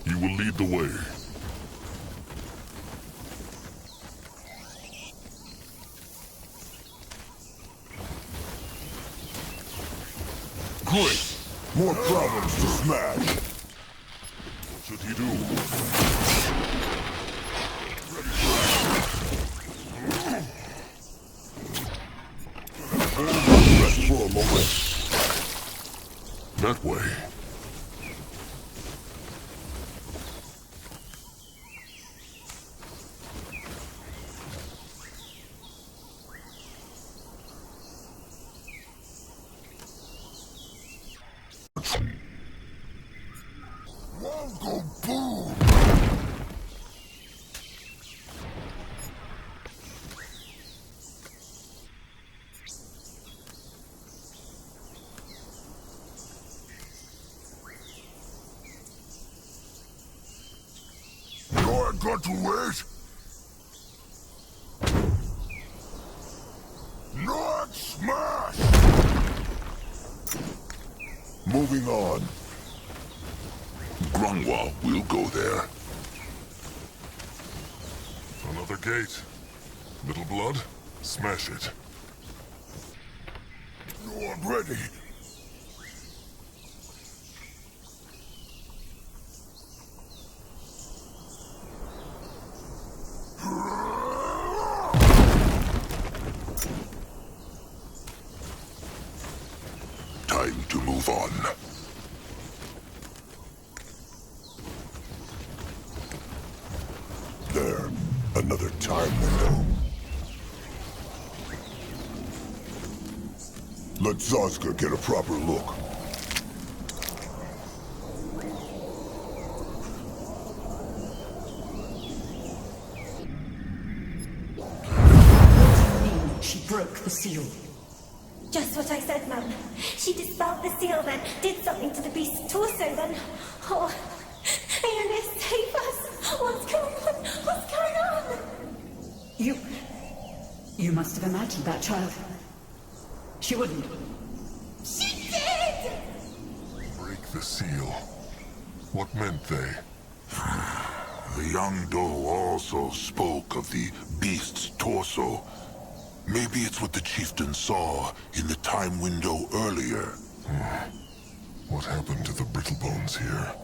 You will lead the way. Great! More problems to smash. What should he do? Rest for a moment. That way. Won't go boom! You're got to wait. Not smash! Moving on. Grunwa will go there. Another gate. Little blood? Smash it. You are ready. Time to move on. There. Another time window. Let Zaska get a proper look. She broke the seal. Just what I said, Mum. She dispelled the seal, then did something to the beast's torso, then... Oh, Aeon, save us! What's going on? What's going on? You must have imagined that child. She wouldn't. She did! Break the seal. What meant they? The young doe also spoke of the beast's torso. Maybe it's what the chieftain saw in the time window earlier. What happened to the brittle bones here?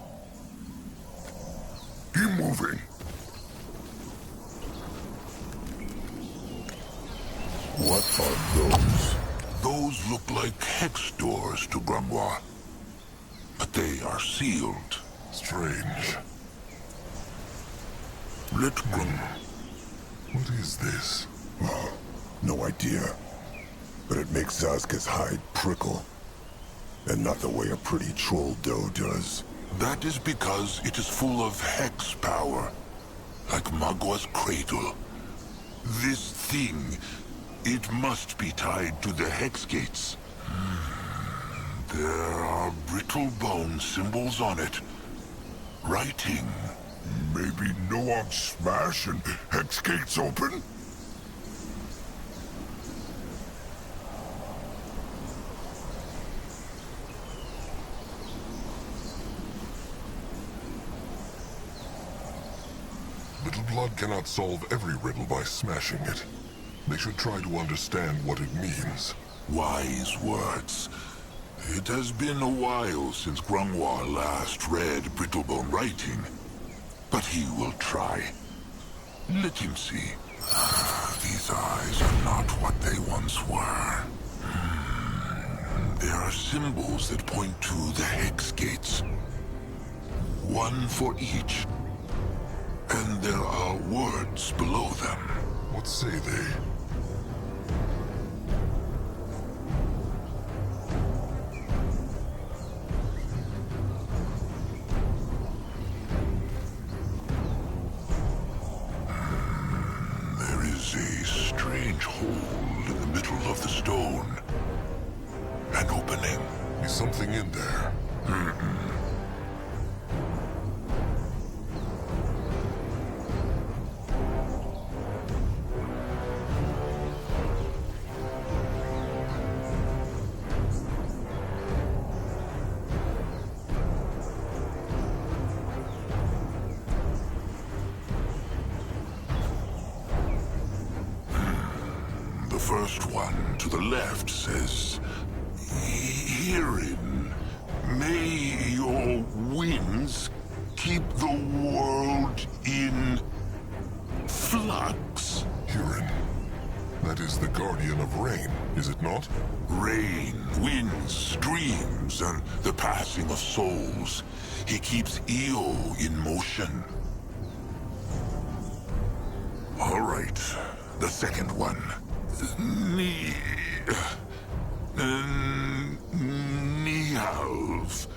Keep moving. What are those? Those look like hex doors to Grunwa. But they are sealed. Strange. Let Grun... What is this? No idea. But it makes Zaska's hide prickle. And not the way a pretty troll doe does. That is because it is full of hex power. Like Magwa's cradle. This thing, it must be tied to the hex gates. There are brittle bone symbols on it. Writing. Maybe Noam smash and hex gates open? Little blood cannot solve every riddle by smashing it. They should try to understand what it means. Wise words. It has been a while since Grunwa last read Brittlebone writing. But he will try. Let him see. These eyes are not what they once were. There are symbols that point to the hex gates. One for each. And there are words below them. What say they? is a strange hole in the middle of the stone. An opening. Is something in there? The first one to the left says, "Herein may your winds keep the world in flux." Huron. That is the guardian of rain, is it not? Rain, winds, streams, and the passing of souls. He keeps Io in motion. All right, the second one. Nihalv,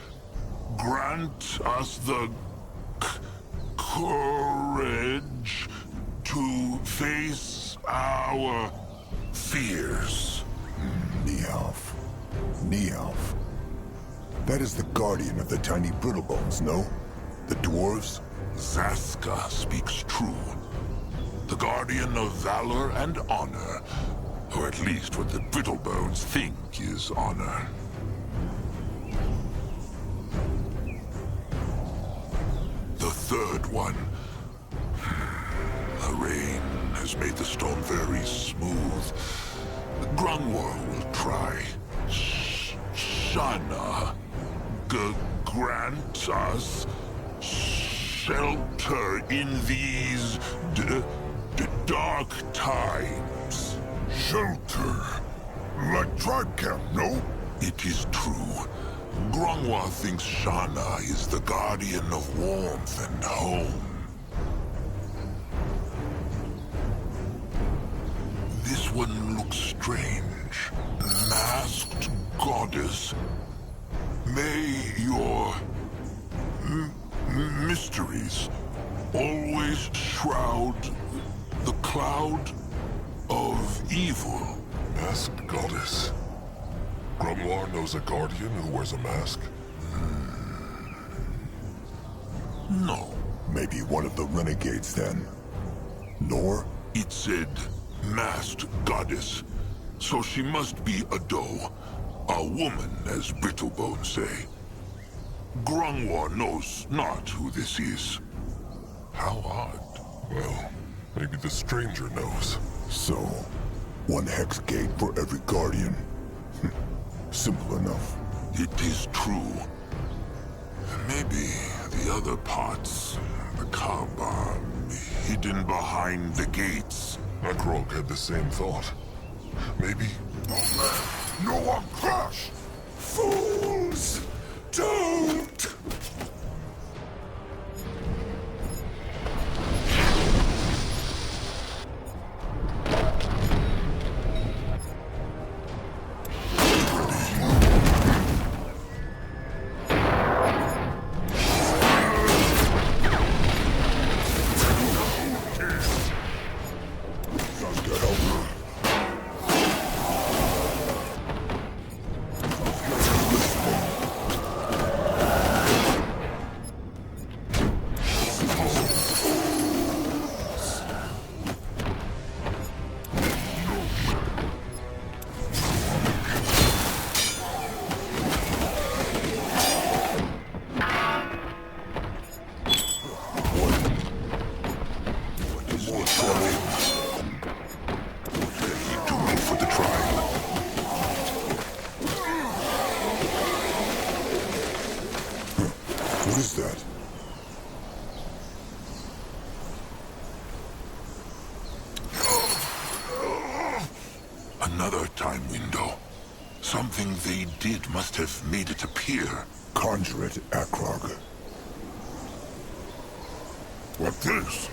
grant us the courage to face our fears. Nihalv. That is the guardian of the tiny brittlebones, no? The dwarves? Zaska speaks true. The guardian of valor and honor. Or at least what the brittlebones think is honor. The third one. The rain has made the stone very smooth. Grungwar will try. Shana, grant us shelter in these dark times. Shelter? Like tribe camp, no? It is true. Grungwar thinks Shana is the guardian of warmth and home. This one looks strange. Masked goddess. May your mysteries always shroud the cloud of evil. Masked goddess. Grungwar knows a guardian who wears a mask? No. Maybe one of the renegades then. Nor? It said masked goddess. So she must be a doe. A woman, as Brittlebones say. Grungwar knows not who this is. How odd. Well, maybe the stranger knows. So, one hex gate for every guardian. Simple enough. It is true. Maybe the other parts, the Kaaba, hidden behind the gates. Akrog had the same thought. Maybe... No one crash! Fools! Don't! What is that? Another time window. Something they did must have made it appear. Conjure it, Akrog. What this?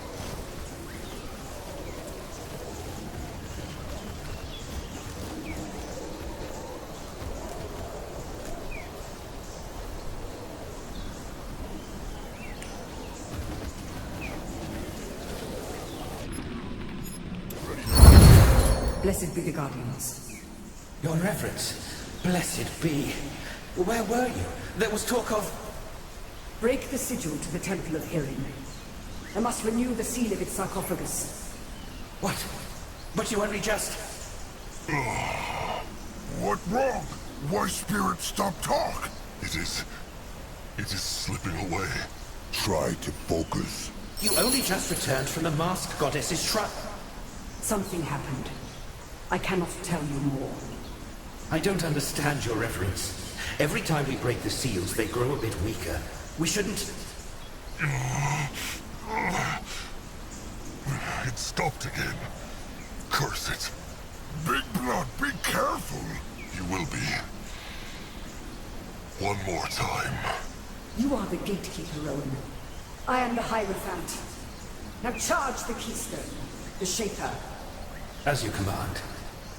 Blessed be the Guardians. Your Reverence, blessed be. Where were you? There was talk of... Break the sigil to the Temple of Hearing. I must renew the seal of its sarcophagus. What? But you only just... What wrong? Why spirits stop talk? It is slipping away. Try to focus. You only just returned from the masked goddess's shrine. Something happened. I cannot tell you more. I don't understand, Your Reverence. Every time we break the seals, they grow a bit weaker. We shouldn't... It stopped again. Curse it. Big Blood, be careful. You will be. One more time. You are the gatekeeper, Rowan. I am the Hierophant. Now charge the keystone, the Shaper. As you command,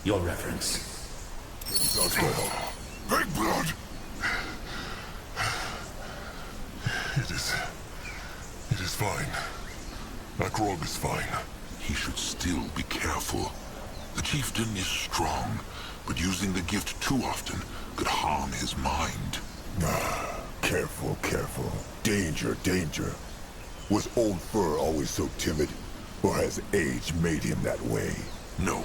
Your Reverence. Big Blood! It is fine. Akroga is fine. He should still be careful. The chieftain is strong, but using the gift too often could harm his mind. Careful, careful. Danger, danger. Was Old Fur always so timid? Or has age made him that way? No.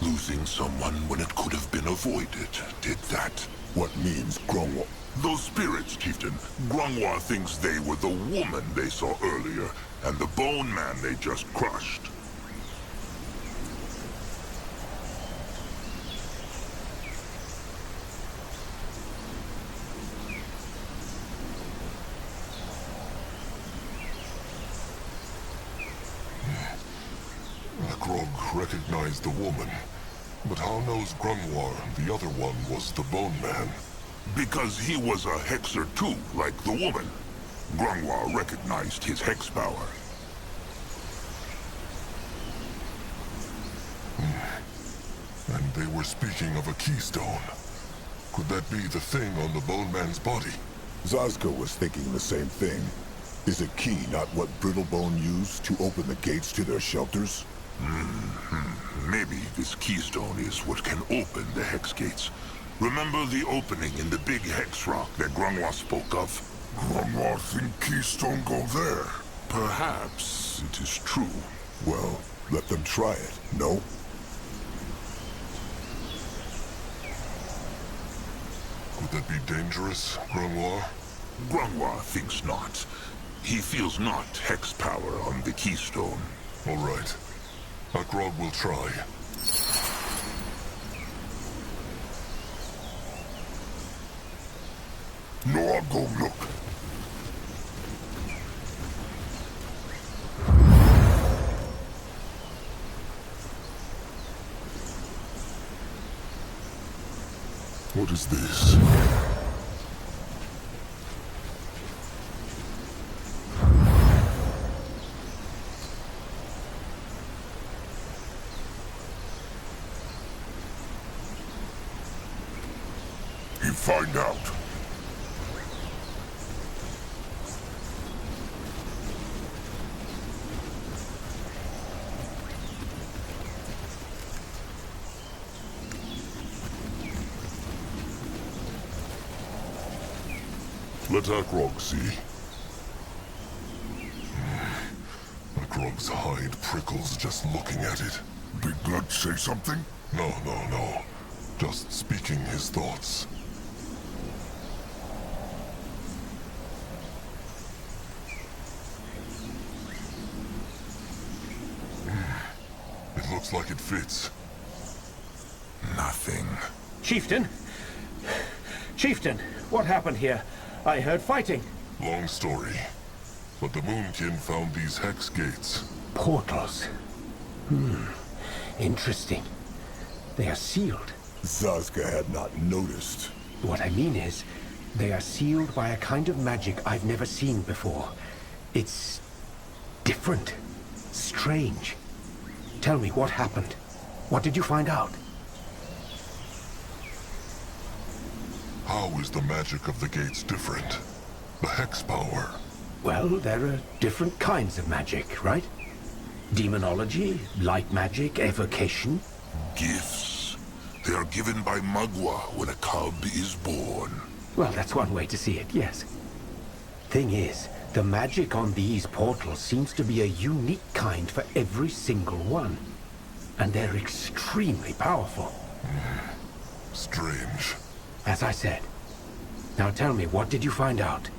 Losing someone when it could have been avoided did that. What means Grungwa? Those spirits, Chieftain. Grungwa thinks they were the woman they saw earlier, and the bone man they just crushed. Akroga recognized the woman. But how knows Grungwa the other one was the bone man? Because he was a hexer too, like the woman. Grungwa recognized his hex power. And they were speaking of a keystone. Could that be the thing on the bone man's body? Zazka was thinking the same thing. Is a key not what Brittlebone used to open the gates to their shelters? Maybe this keystone is what can open the hex gates. Remember the opening in the big hex rock that Grungwa spoke of? Grungwa think keystone go there. Perhaps it is true. Well, let them try it, no? Could that be dangerous, Grungwa? Grungwa thinks not. He feels not hex power on the keystone. All right. Akroga will try. No, I'll go look. What is this? You find out. Let Akroga see. Akroga's hide prickles just looking at it. Big Blood say something? No. Just speaking his thoughts. It looks like it fits. Nothing. Chieftain? Chieftain, what happened here? I heard fighting. Long story. But the Moonkin found these hex gates. Portals. Interesting. They are sealed. Zazka had not noticed. What I mean is, they are sealed by a kind of magic I've never seen before. It's different. Strange. Tell me what happened. What did you find out? How is the magic of the gates different? The hex power. Well, there are different kinds of magic, right? Demonology, light magic, evocation. gifts. They are given by Magua when a cub is born. Well, that's one way to see it, yes. Thing is, the magic on these portals seems to be a unique kind for every single one. And they're extremely powerful. Strange. As I said. Now tell me, what did you find out?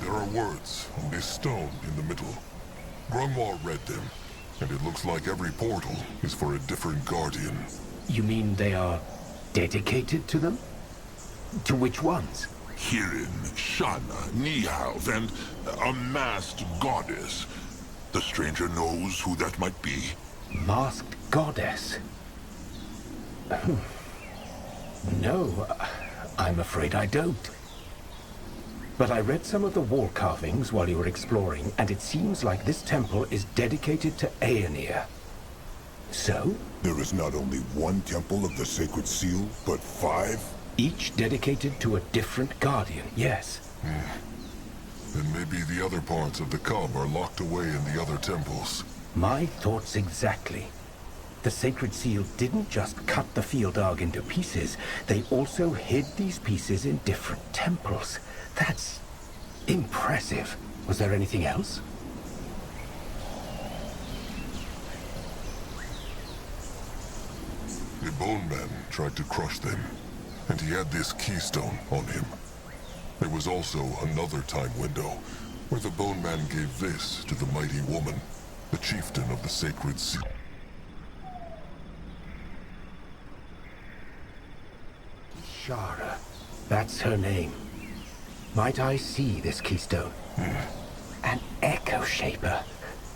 There are words on this stone in the middle. Grimoire read them, and it looks like every portal is for a different guardian. You mean they are dedicated to them? To which ones? Kirin, Shana, Nihalv, and a masked goddess. The stranger knows who that might be. Masked goddess? No, I'm afraid I don't. But I read some of the wall carvings while you were exploring, and it seems like this temple is dedicated to Aeonir. So? There is not only one temple of the Sacred Seal, but 5? Each dedicated to a different guardian, yes. Then maybe the other parts of the cub are locked away in the other temples. My thoughts exactly. The Sacred Seal didn't just cut the Fieal Darg into pieces, they also hid these pieces in different temples. That's impressive. Was there anything else? The Bone Man tried to crush them, and he had this keystone on him. There was also another time window, where the Bone Man gave this to the mighty woman, the chieftain of the Sacred Seal. Shara. That's her name. Might I see this keystone? An echo shaper.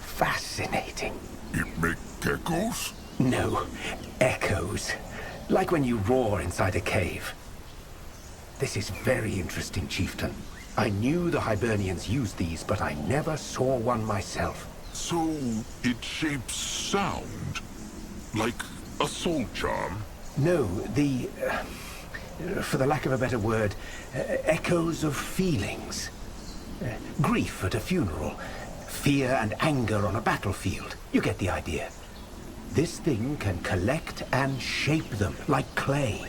Fascinating. It make echoes? No, echoes. Like when you roar inside a cave. This is very interesting, Chieftain. I knew the Hibernians used these, but I never saw one myself. So it shapes sound? Like a soul charm? No, the... for the lack of a better word, echoes of feelings. Grief at a funeral, fear and anger on a battlefield. You get the idea. This thing can collect and shape them like clay.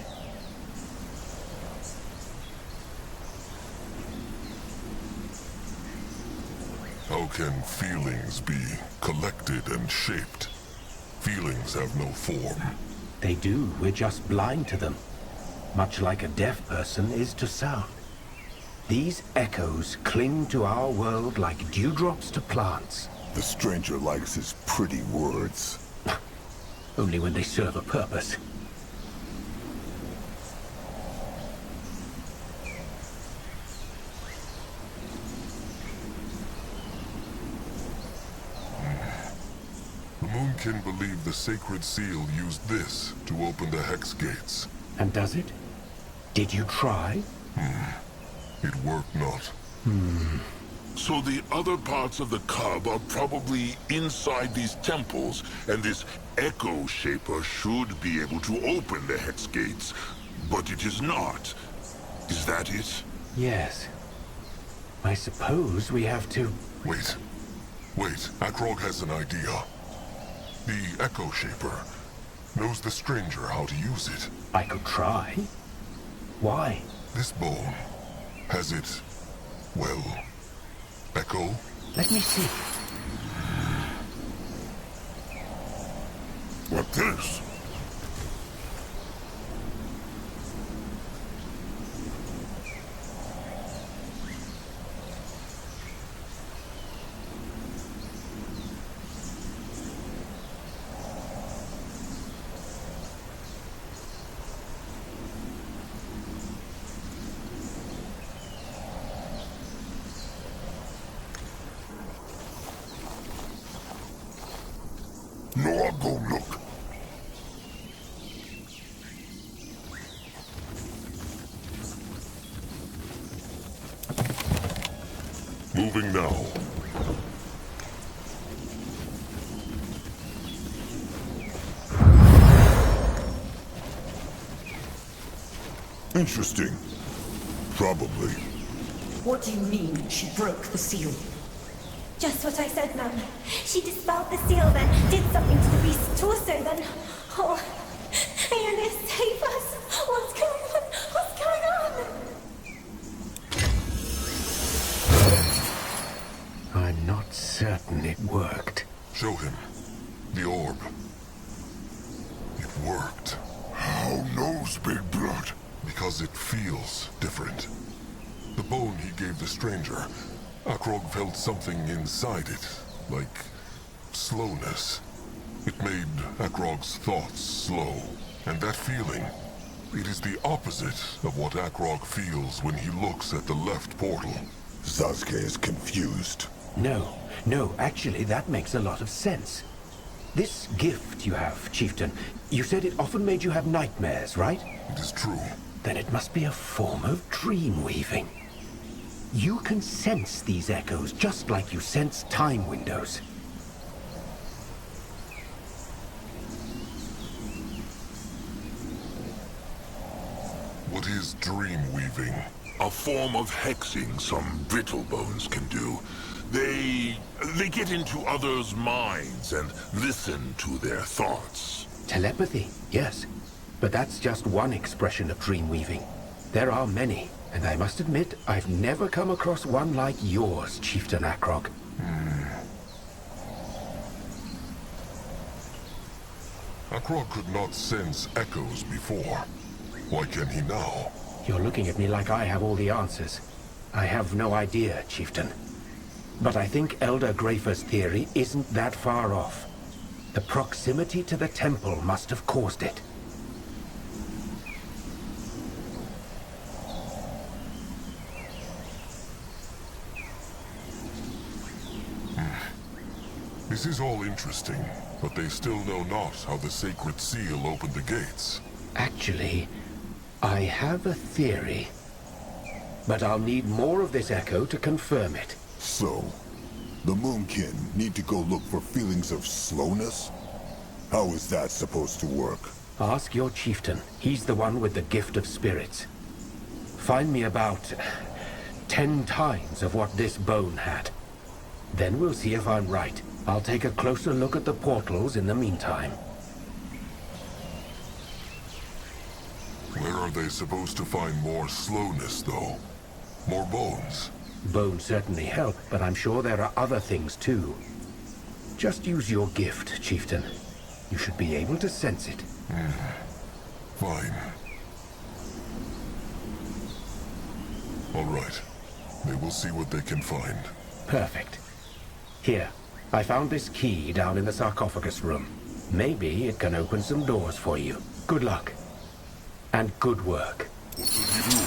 How can feelings be collected and shaped? Feelings have no form. They do, we're just blind to them. Much like a deaf person is to sound. These echoes cling to our world like dewdrops to plants. The stranger likes his pretty words. Only when they serve a purpose. The Moonkin believe the Sacred Seal used this to open the Hex Gates. And does it? Did you try? It worked not. So the other parts of the cub are probably inside these temples, and this echo shaper should be able to open the hex gates, but it is not. Is that it? Yes. I suppose we have to... Wait. Akrog has an idea. The echo shaper knows the stranger how to use it. I could try. Why? This bone, has it, well, echo? Let me see. What this? No, I'll go look. Moving now. Interesting. Probably. What do you mean, she broke the seal? Just what I said, ma'am. She dispelled the seal, then did something to the beast's torso, then... Oh, Ernest, save us! What's going on? What's going on? I'm not certain it worked. Show him. The orb. It worked. How knows Big Blood? Because it feels different. The bone he gave the stranger, Akrog felt something inside it, like slowness. It made Akrog's thoughts slow, and that feeling, it is the opposite of what Akrog feels when he looks at the left portal. Sasuke is confused. No, actually that makes a lot of sense. This gift you have, Chieftain, you said it often made you have nightmares, right? It is true. Then it must be a form of dream weaving. You can sense these echoes just like you sense time windows. What is dream weaving? A form of hexing some brittle bones can do. They get into others' minds and listen to their thoughts. Telepathy, yes. But that's just one expression of dream weaving. There are many, and I must admit, I've never come across one like yours, Chieftain Akrog. Akrog could not sense echoes before. Why can he now? You're looking at me like I have all the answers. I have no idea, Chieftain. But I think Elder Grafer's theory isn't that far off. The proximity to the temple must have caused it. This is all interesting, but they still know not how the sacred seal opened the gates. Actually, I have a theory. But I'll need more of this echo to confirm it. So, the Moonkin need to go look for feelings of slowness? How is that supposed to work? Ask your chieftain. He's the one with the gift of spirits. Find me about 10 times of what this bone had. Then we'll see if I'm right. I'll take a closer look at the portals in the meantime. Where are they supposed to find more slowness, though? More bones? Bones certainly help, but I'm sure there are other things too. Just use your gift, Chieftain. You should be able to sense it. Fine. All right. They will see what they can find. Perfect. Here, I found this key down in the sarcophagus room. Maybe it can open some doors for you. Good luck. And good work. What should we do?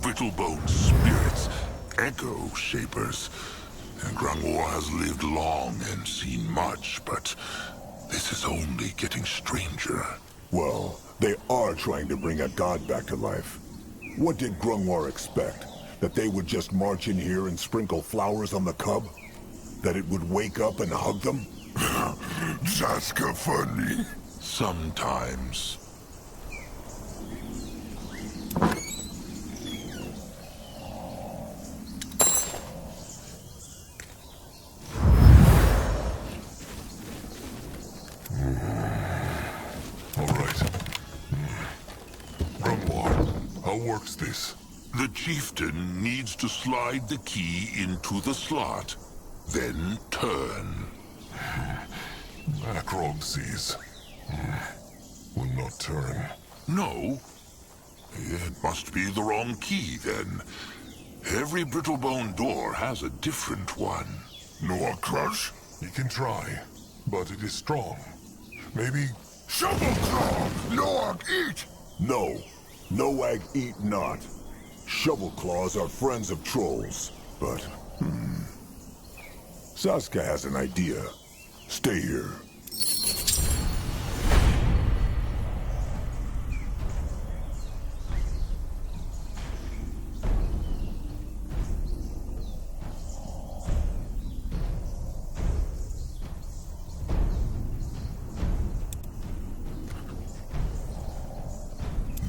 Brittlebone spirits, echo shapers. Grangor has lived long and seen much, but this is only getting stranger. Well, they are trying to bring a god back to life. What did Grungwar expect? That they would just march in here and sprinkle flowers on the cub? That it would wake up and hug them? That's funny. Sometimes. This? The chieftain needs to slide the key into the slot, then turn. Akrog sees. Will not turn. No. It must be the wrong key, then. Every Brittlebone door has a different one. No crush? You can try, but it is strong. Maybe... Shovel claw! Noak, eat! No. Noag eat not. Shovel claws are friends of trolls. But, Saska has an idea. Stay here.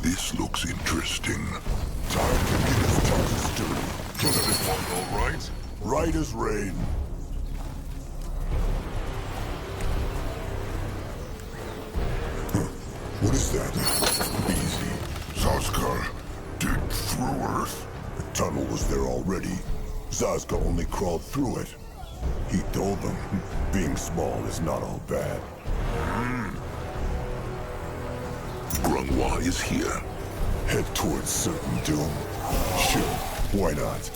This looks interesting. Time to get his tongue stirred. Is this one all right? Right as rain. What is that? Easy. Zaska, dig through Earth. The tunnel was there already. Zaska only crawled through it. He told them, being small is not all bad. Grungwa is here. Head towards certain doom. Sure, why not?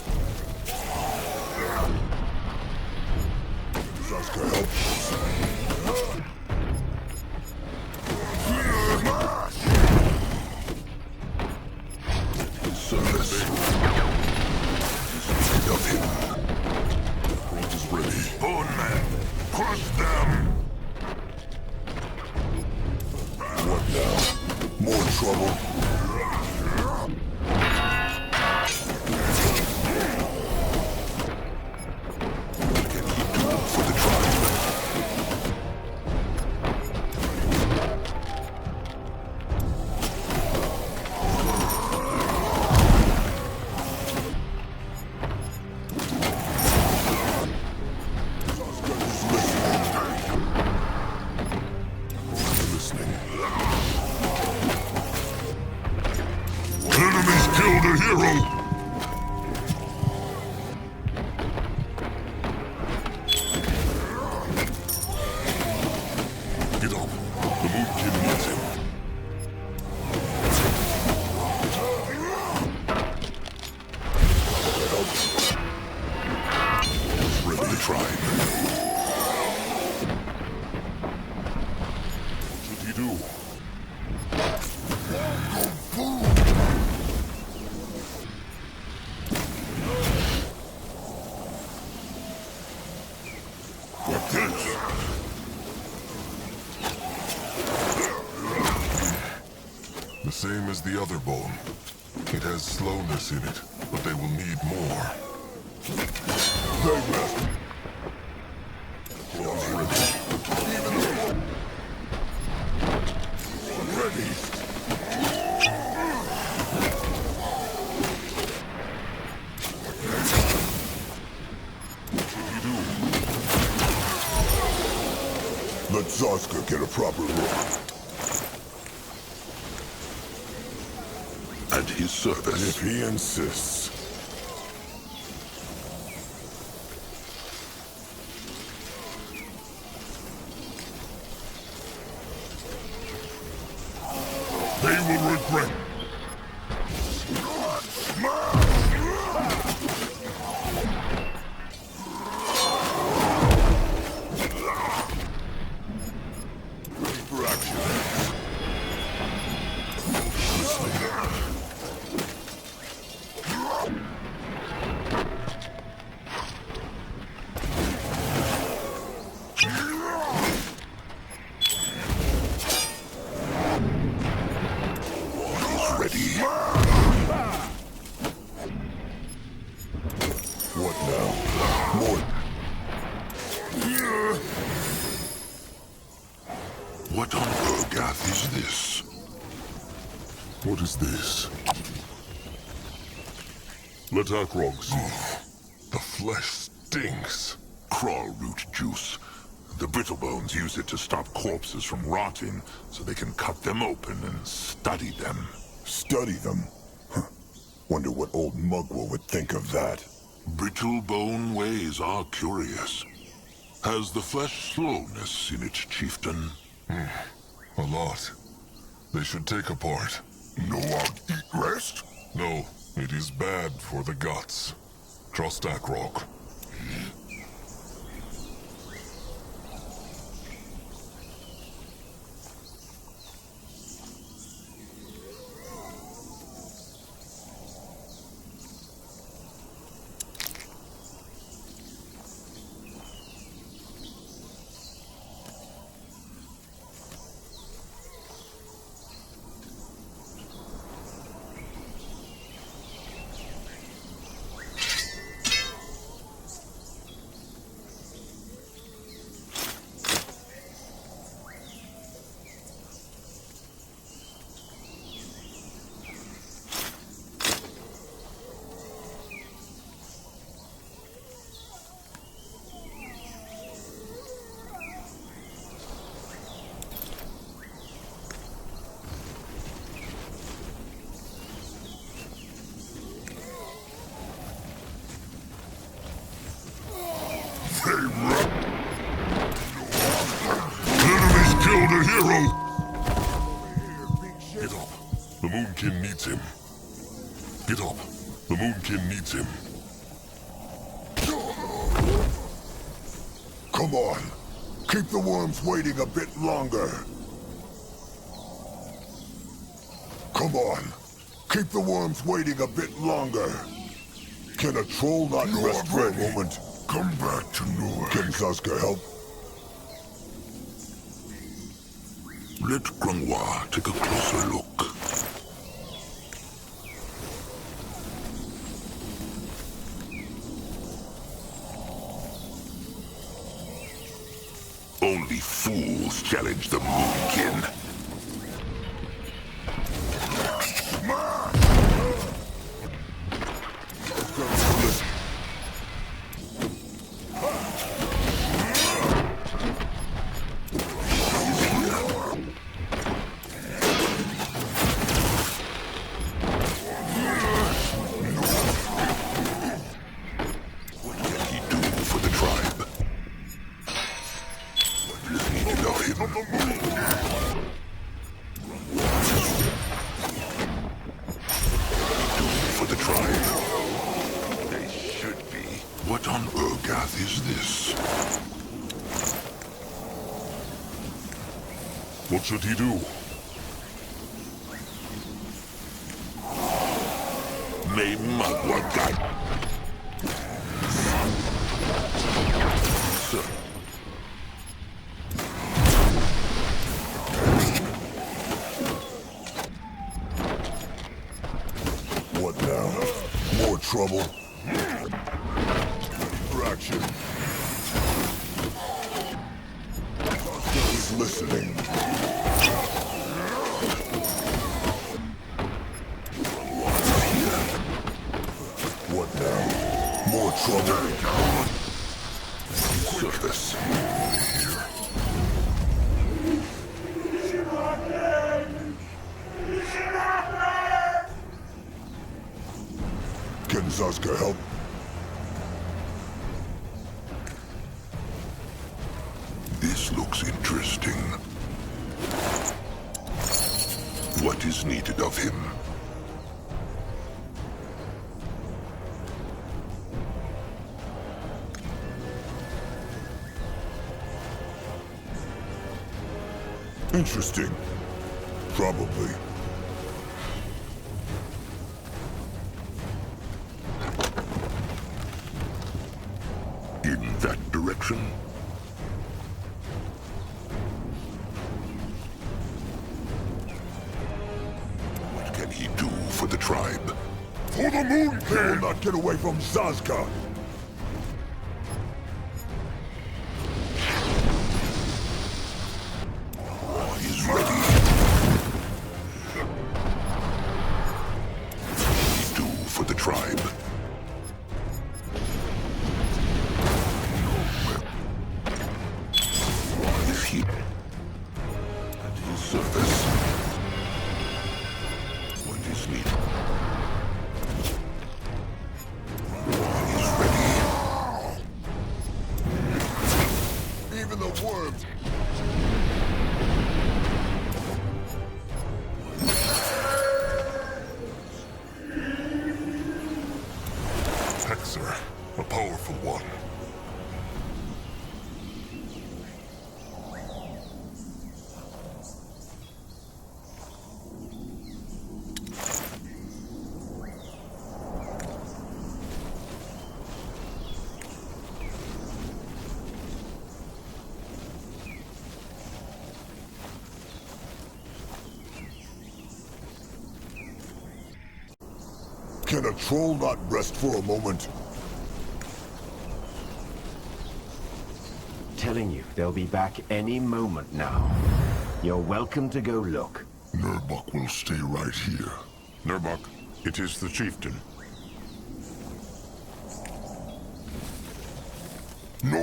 Zaska help. Service. Of him. Front is ready. Bone man, crush them! What now? More trouble? For the tribe. Enemies killed a hero! Get up. The Moonkin needs him. For the tribe. What should he do? The same as the other bone. It has slowness in it, but they will need more. Let Zaska get a proper look. At his service. If he insists. They will regret. Ready for action. What now? More. What on Urgath is this? What is this? Let Akrog see. The flesh stinks. Crawl root juice. The brittle bones use it to stop corpses from rotting, so they can cut them open and study them. Study them? Huh. Wonder what old Mugwa would think of that. Brittle bone ways are curious. Has the flesh slowness in its chieftain? A lot. They should take apart. No eat rest? No, it is bad for the guts. Trust Akrog. Moonkin needs him. Get up. The Moonkin needs him. Come on. Keep the worms waiting a bit longer. Come on. Keep the worms waiting a bit longer. Can a troll not rest for a moment? Come back to Noah. Can Zaska help? Let Granois take a closer look. Only fools challenge the Moonkin. What should he do? May Magua guide. Sir. What now? More trouble? Fraction. He's listening. What now? More trouble. Surface. Can Zaska help? This looks interesting. What is needed of him? Interesting. Probably. In that direction? What can he do for the tribe? For the moon! He will not get away from Zaska! He's ready. What can he do for the tribe? If he... at his surface... what is needed? He's ready. Even the worms... Hexer, a powerful one. Can a troll not rest for a moment? Telling you, they'll be back any moment now. You're welcome to go look. Nurbok will stay right here. Nurbok, it is the chieftain.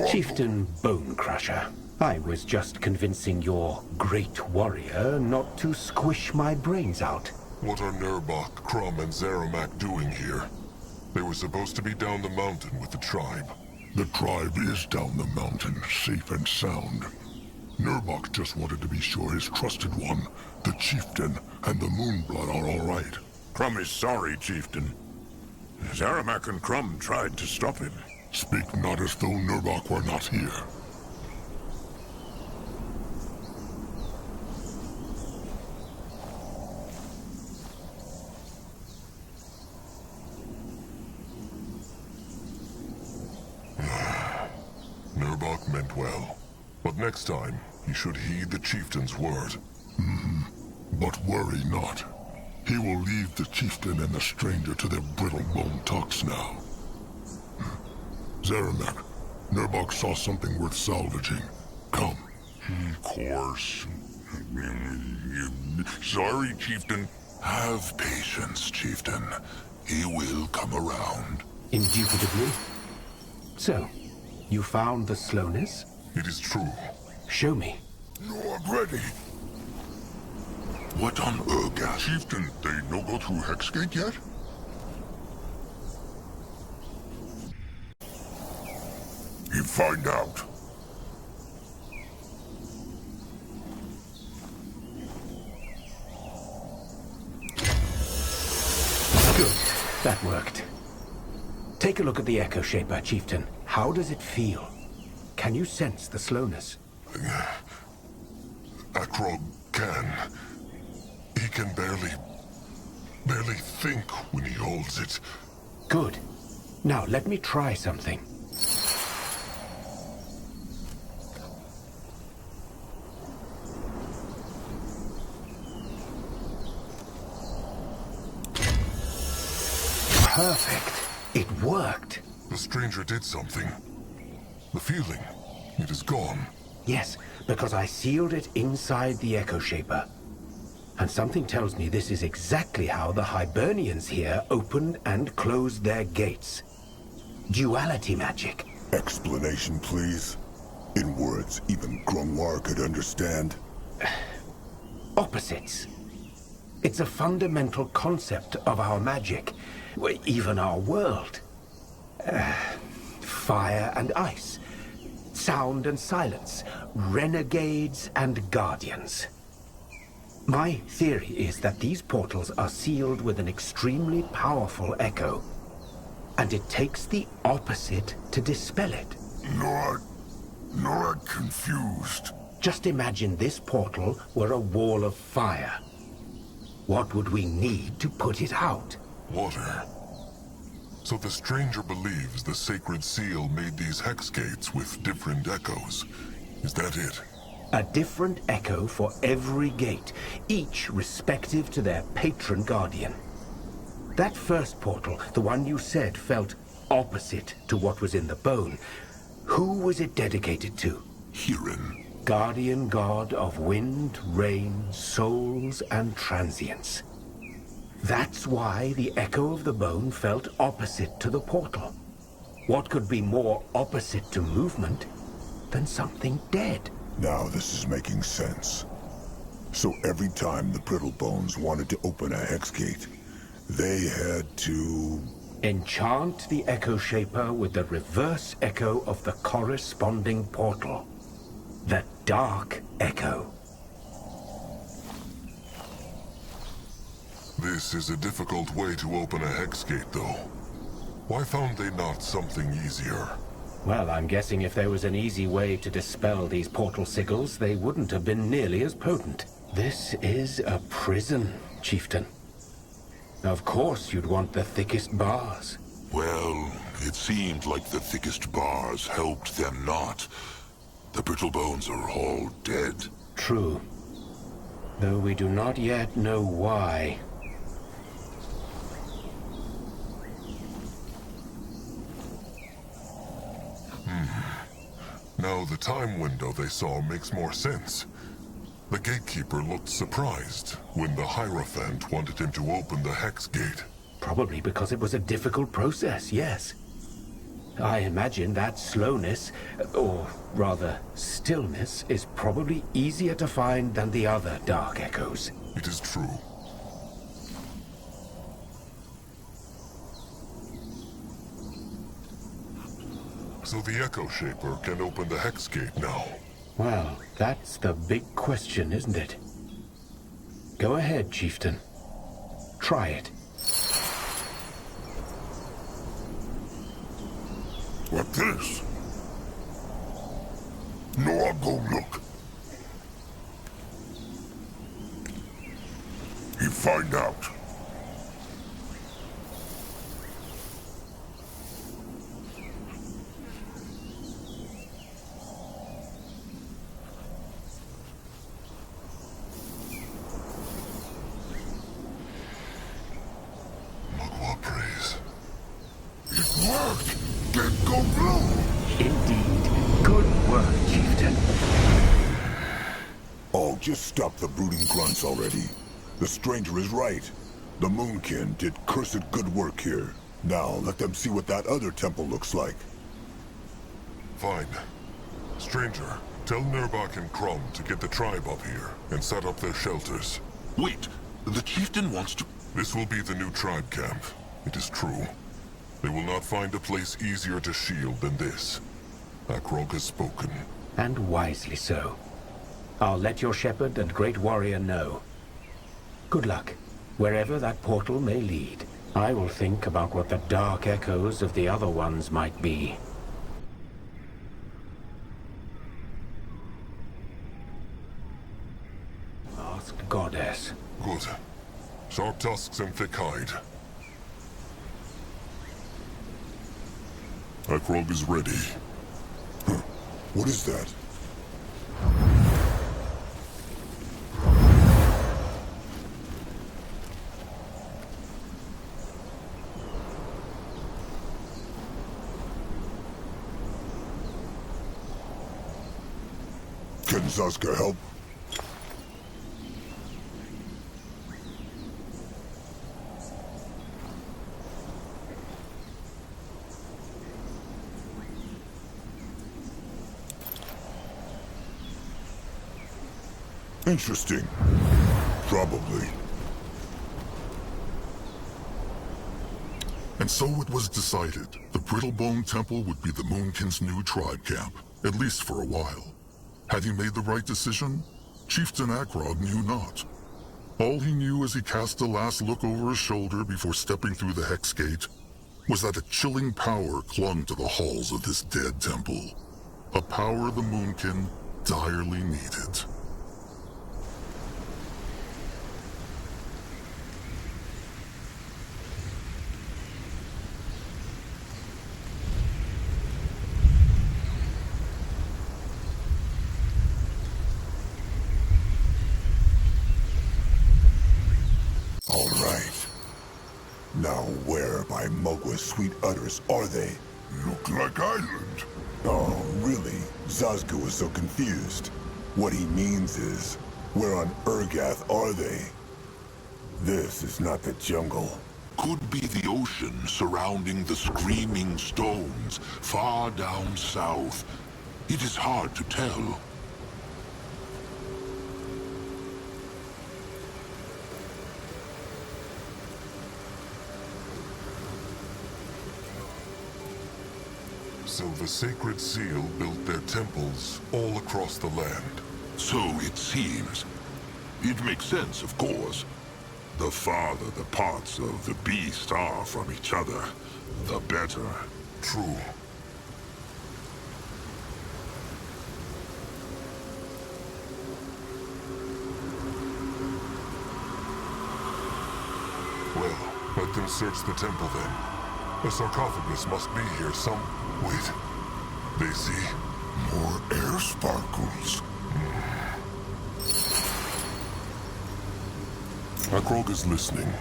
Chieftain Bone Crusher. I was just convincing your great warrior not to squish my brains out. What are Nurbok, Crumb, and Zeramak doing here? They were supposed to be down the mountain with the tribe. The tribe is down the mountain, safe and sound. Nurbok just wanted to be sure his trusted one, the chieftain, and the Moonblood are all right. Crumb is sorry, chieftain. Zaramak and Crumb tried to stop him. Speak not as though Nurbok were not here. Nurbok meant well, but next time he should heed the chieftain's word. But worry not. He will leave the chieftain and the stranger to their brittle-bone talks now. Zaramak, Nurbok saw something worth salvaging. Come. Of course. Sorry, chieftain. Have patience, chieftain. He will come around. Indubitably. So, you found the slowness? It is true. Show me. No, I'm ready. What on Urga? Chieftain, they no go through Hexgate yet? You find out. Good. That worked. Take a look at the Echo Shaper, Chieftain. How does it feel? Can you sense the slowness? Akrog can. He can barely think when he holds it. Good. Now, let me try something. Perfect. It worked. The stranger did something. The feeling, it is gone. Yes, because I sealed it inside the Echo Shaper. And something tells me this is exactly how the Hibernians here opened and closed their gates. Duality magic. Explanation, please. In words even Grunwar could understand. Opposites. It's a fundamental concept of our magic, even our world. Fire and ice, sound and silence, renegades and guardians. My theory is that these portals are sealed with an extremely powerful echo, and it takes the opposite to dispel it. No, I'm confused. Just imagine this portal were a wall of fire. What would we need to put it out? Water. So the stranger believes the sacred seal made these hex gates with different echoes. Is that it? A different echo for every gate, each respective to their patron guardian. That first portal, the one you said felt opposite to what was in the bone, who was it dedicated to? Huron. Guardian god of wind, rain, souls, and transience. That's why the echo of the bone felt opposite to the portal. What could be more opposite to movement than something dead? Now this is making sense. So every time the Brittlebones wanted to open a hex gate, they had to... enchant the Echo Shaper with the reverse echo of the corresponding portal. The Dark Echo. This is a difficult way to open a hex gate, though. Why found they not something easier? Well, I'm guessing if there was an easy way to dispel these portal sigils, they wouldn't have been nearly as potent. This is a prison, Chieftain. Of course you'd want the thickest bars. Well, it seemed like the thickest bars helped them not. The Brittlebones are all dead. True. Though we do not yet know why. Now the time window they saw makes more sense. The gatekeeper looked surprised when the Hierophant wanted him to open the hex gate. Probably because it was a difficult process, yes. I imagine that slowness, or rather stillness, is probably easier to find than the other dark echoes. It is true. So the Echo Shaper can open the hex gate now. Well, that's the big question, isn't it? Go ahead, chieftain. Try it. What this? No, I'll go look. You find out. Just stop the brooding grunts already. The stranger is right. The Moonkin did cursed good work here. Now, let them see what that other temple looks like. Fine. Stranger, tell Nurbak and Crumb to get the tribe up here and set up their shelters. Wait, the chieftain wants to... This will be the new tribe camp. It is true. They will not find a place easier to shield than this. Akroga has spoken. And wisely so. I'll let your shepherd and great warrior know. Good luck, wherever that portal may lead. I will think about what the dark echoes of the other ones might be. Ask Goddess. Good. Sharp tusks and thick hide. Akroga is ready. What is that? Can Zaska help? Interesting. Probably. And so it was decided. The Brittlebone Temple would be the Moonkin's new tribe camp, at least for a while. Had he made the right decision? Chieftain Akrog knew not. All he knew as he cast a last look over his shoulder before stepping through the Hex Gate was that a chilling power clung to the halls of this dead temple. A power the Moonkin direly needed. Now where by Mugwa's sweet utters are they? Look like island. Oh, really? Zazgu was so confused. What he means is, where on Urgath are they? This is not the jungle. Could be the ocean surrounding the screaming stones, far down south. It is hard to tell. So the Sacred Seal built their temples all across the land. So it seems. It makes sense, of course. The farther the parts of the beast are from each other, the better. True. Well, let them search the temple then. The sarcophagus must be here some... Wait. They see... More air sparkles. Akroga's listening.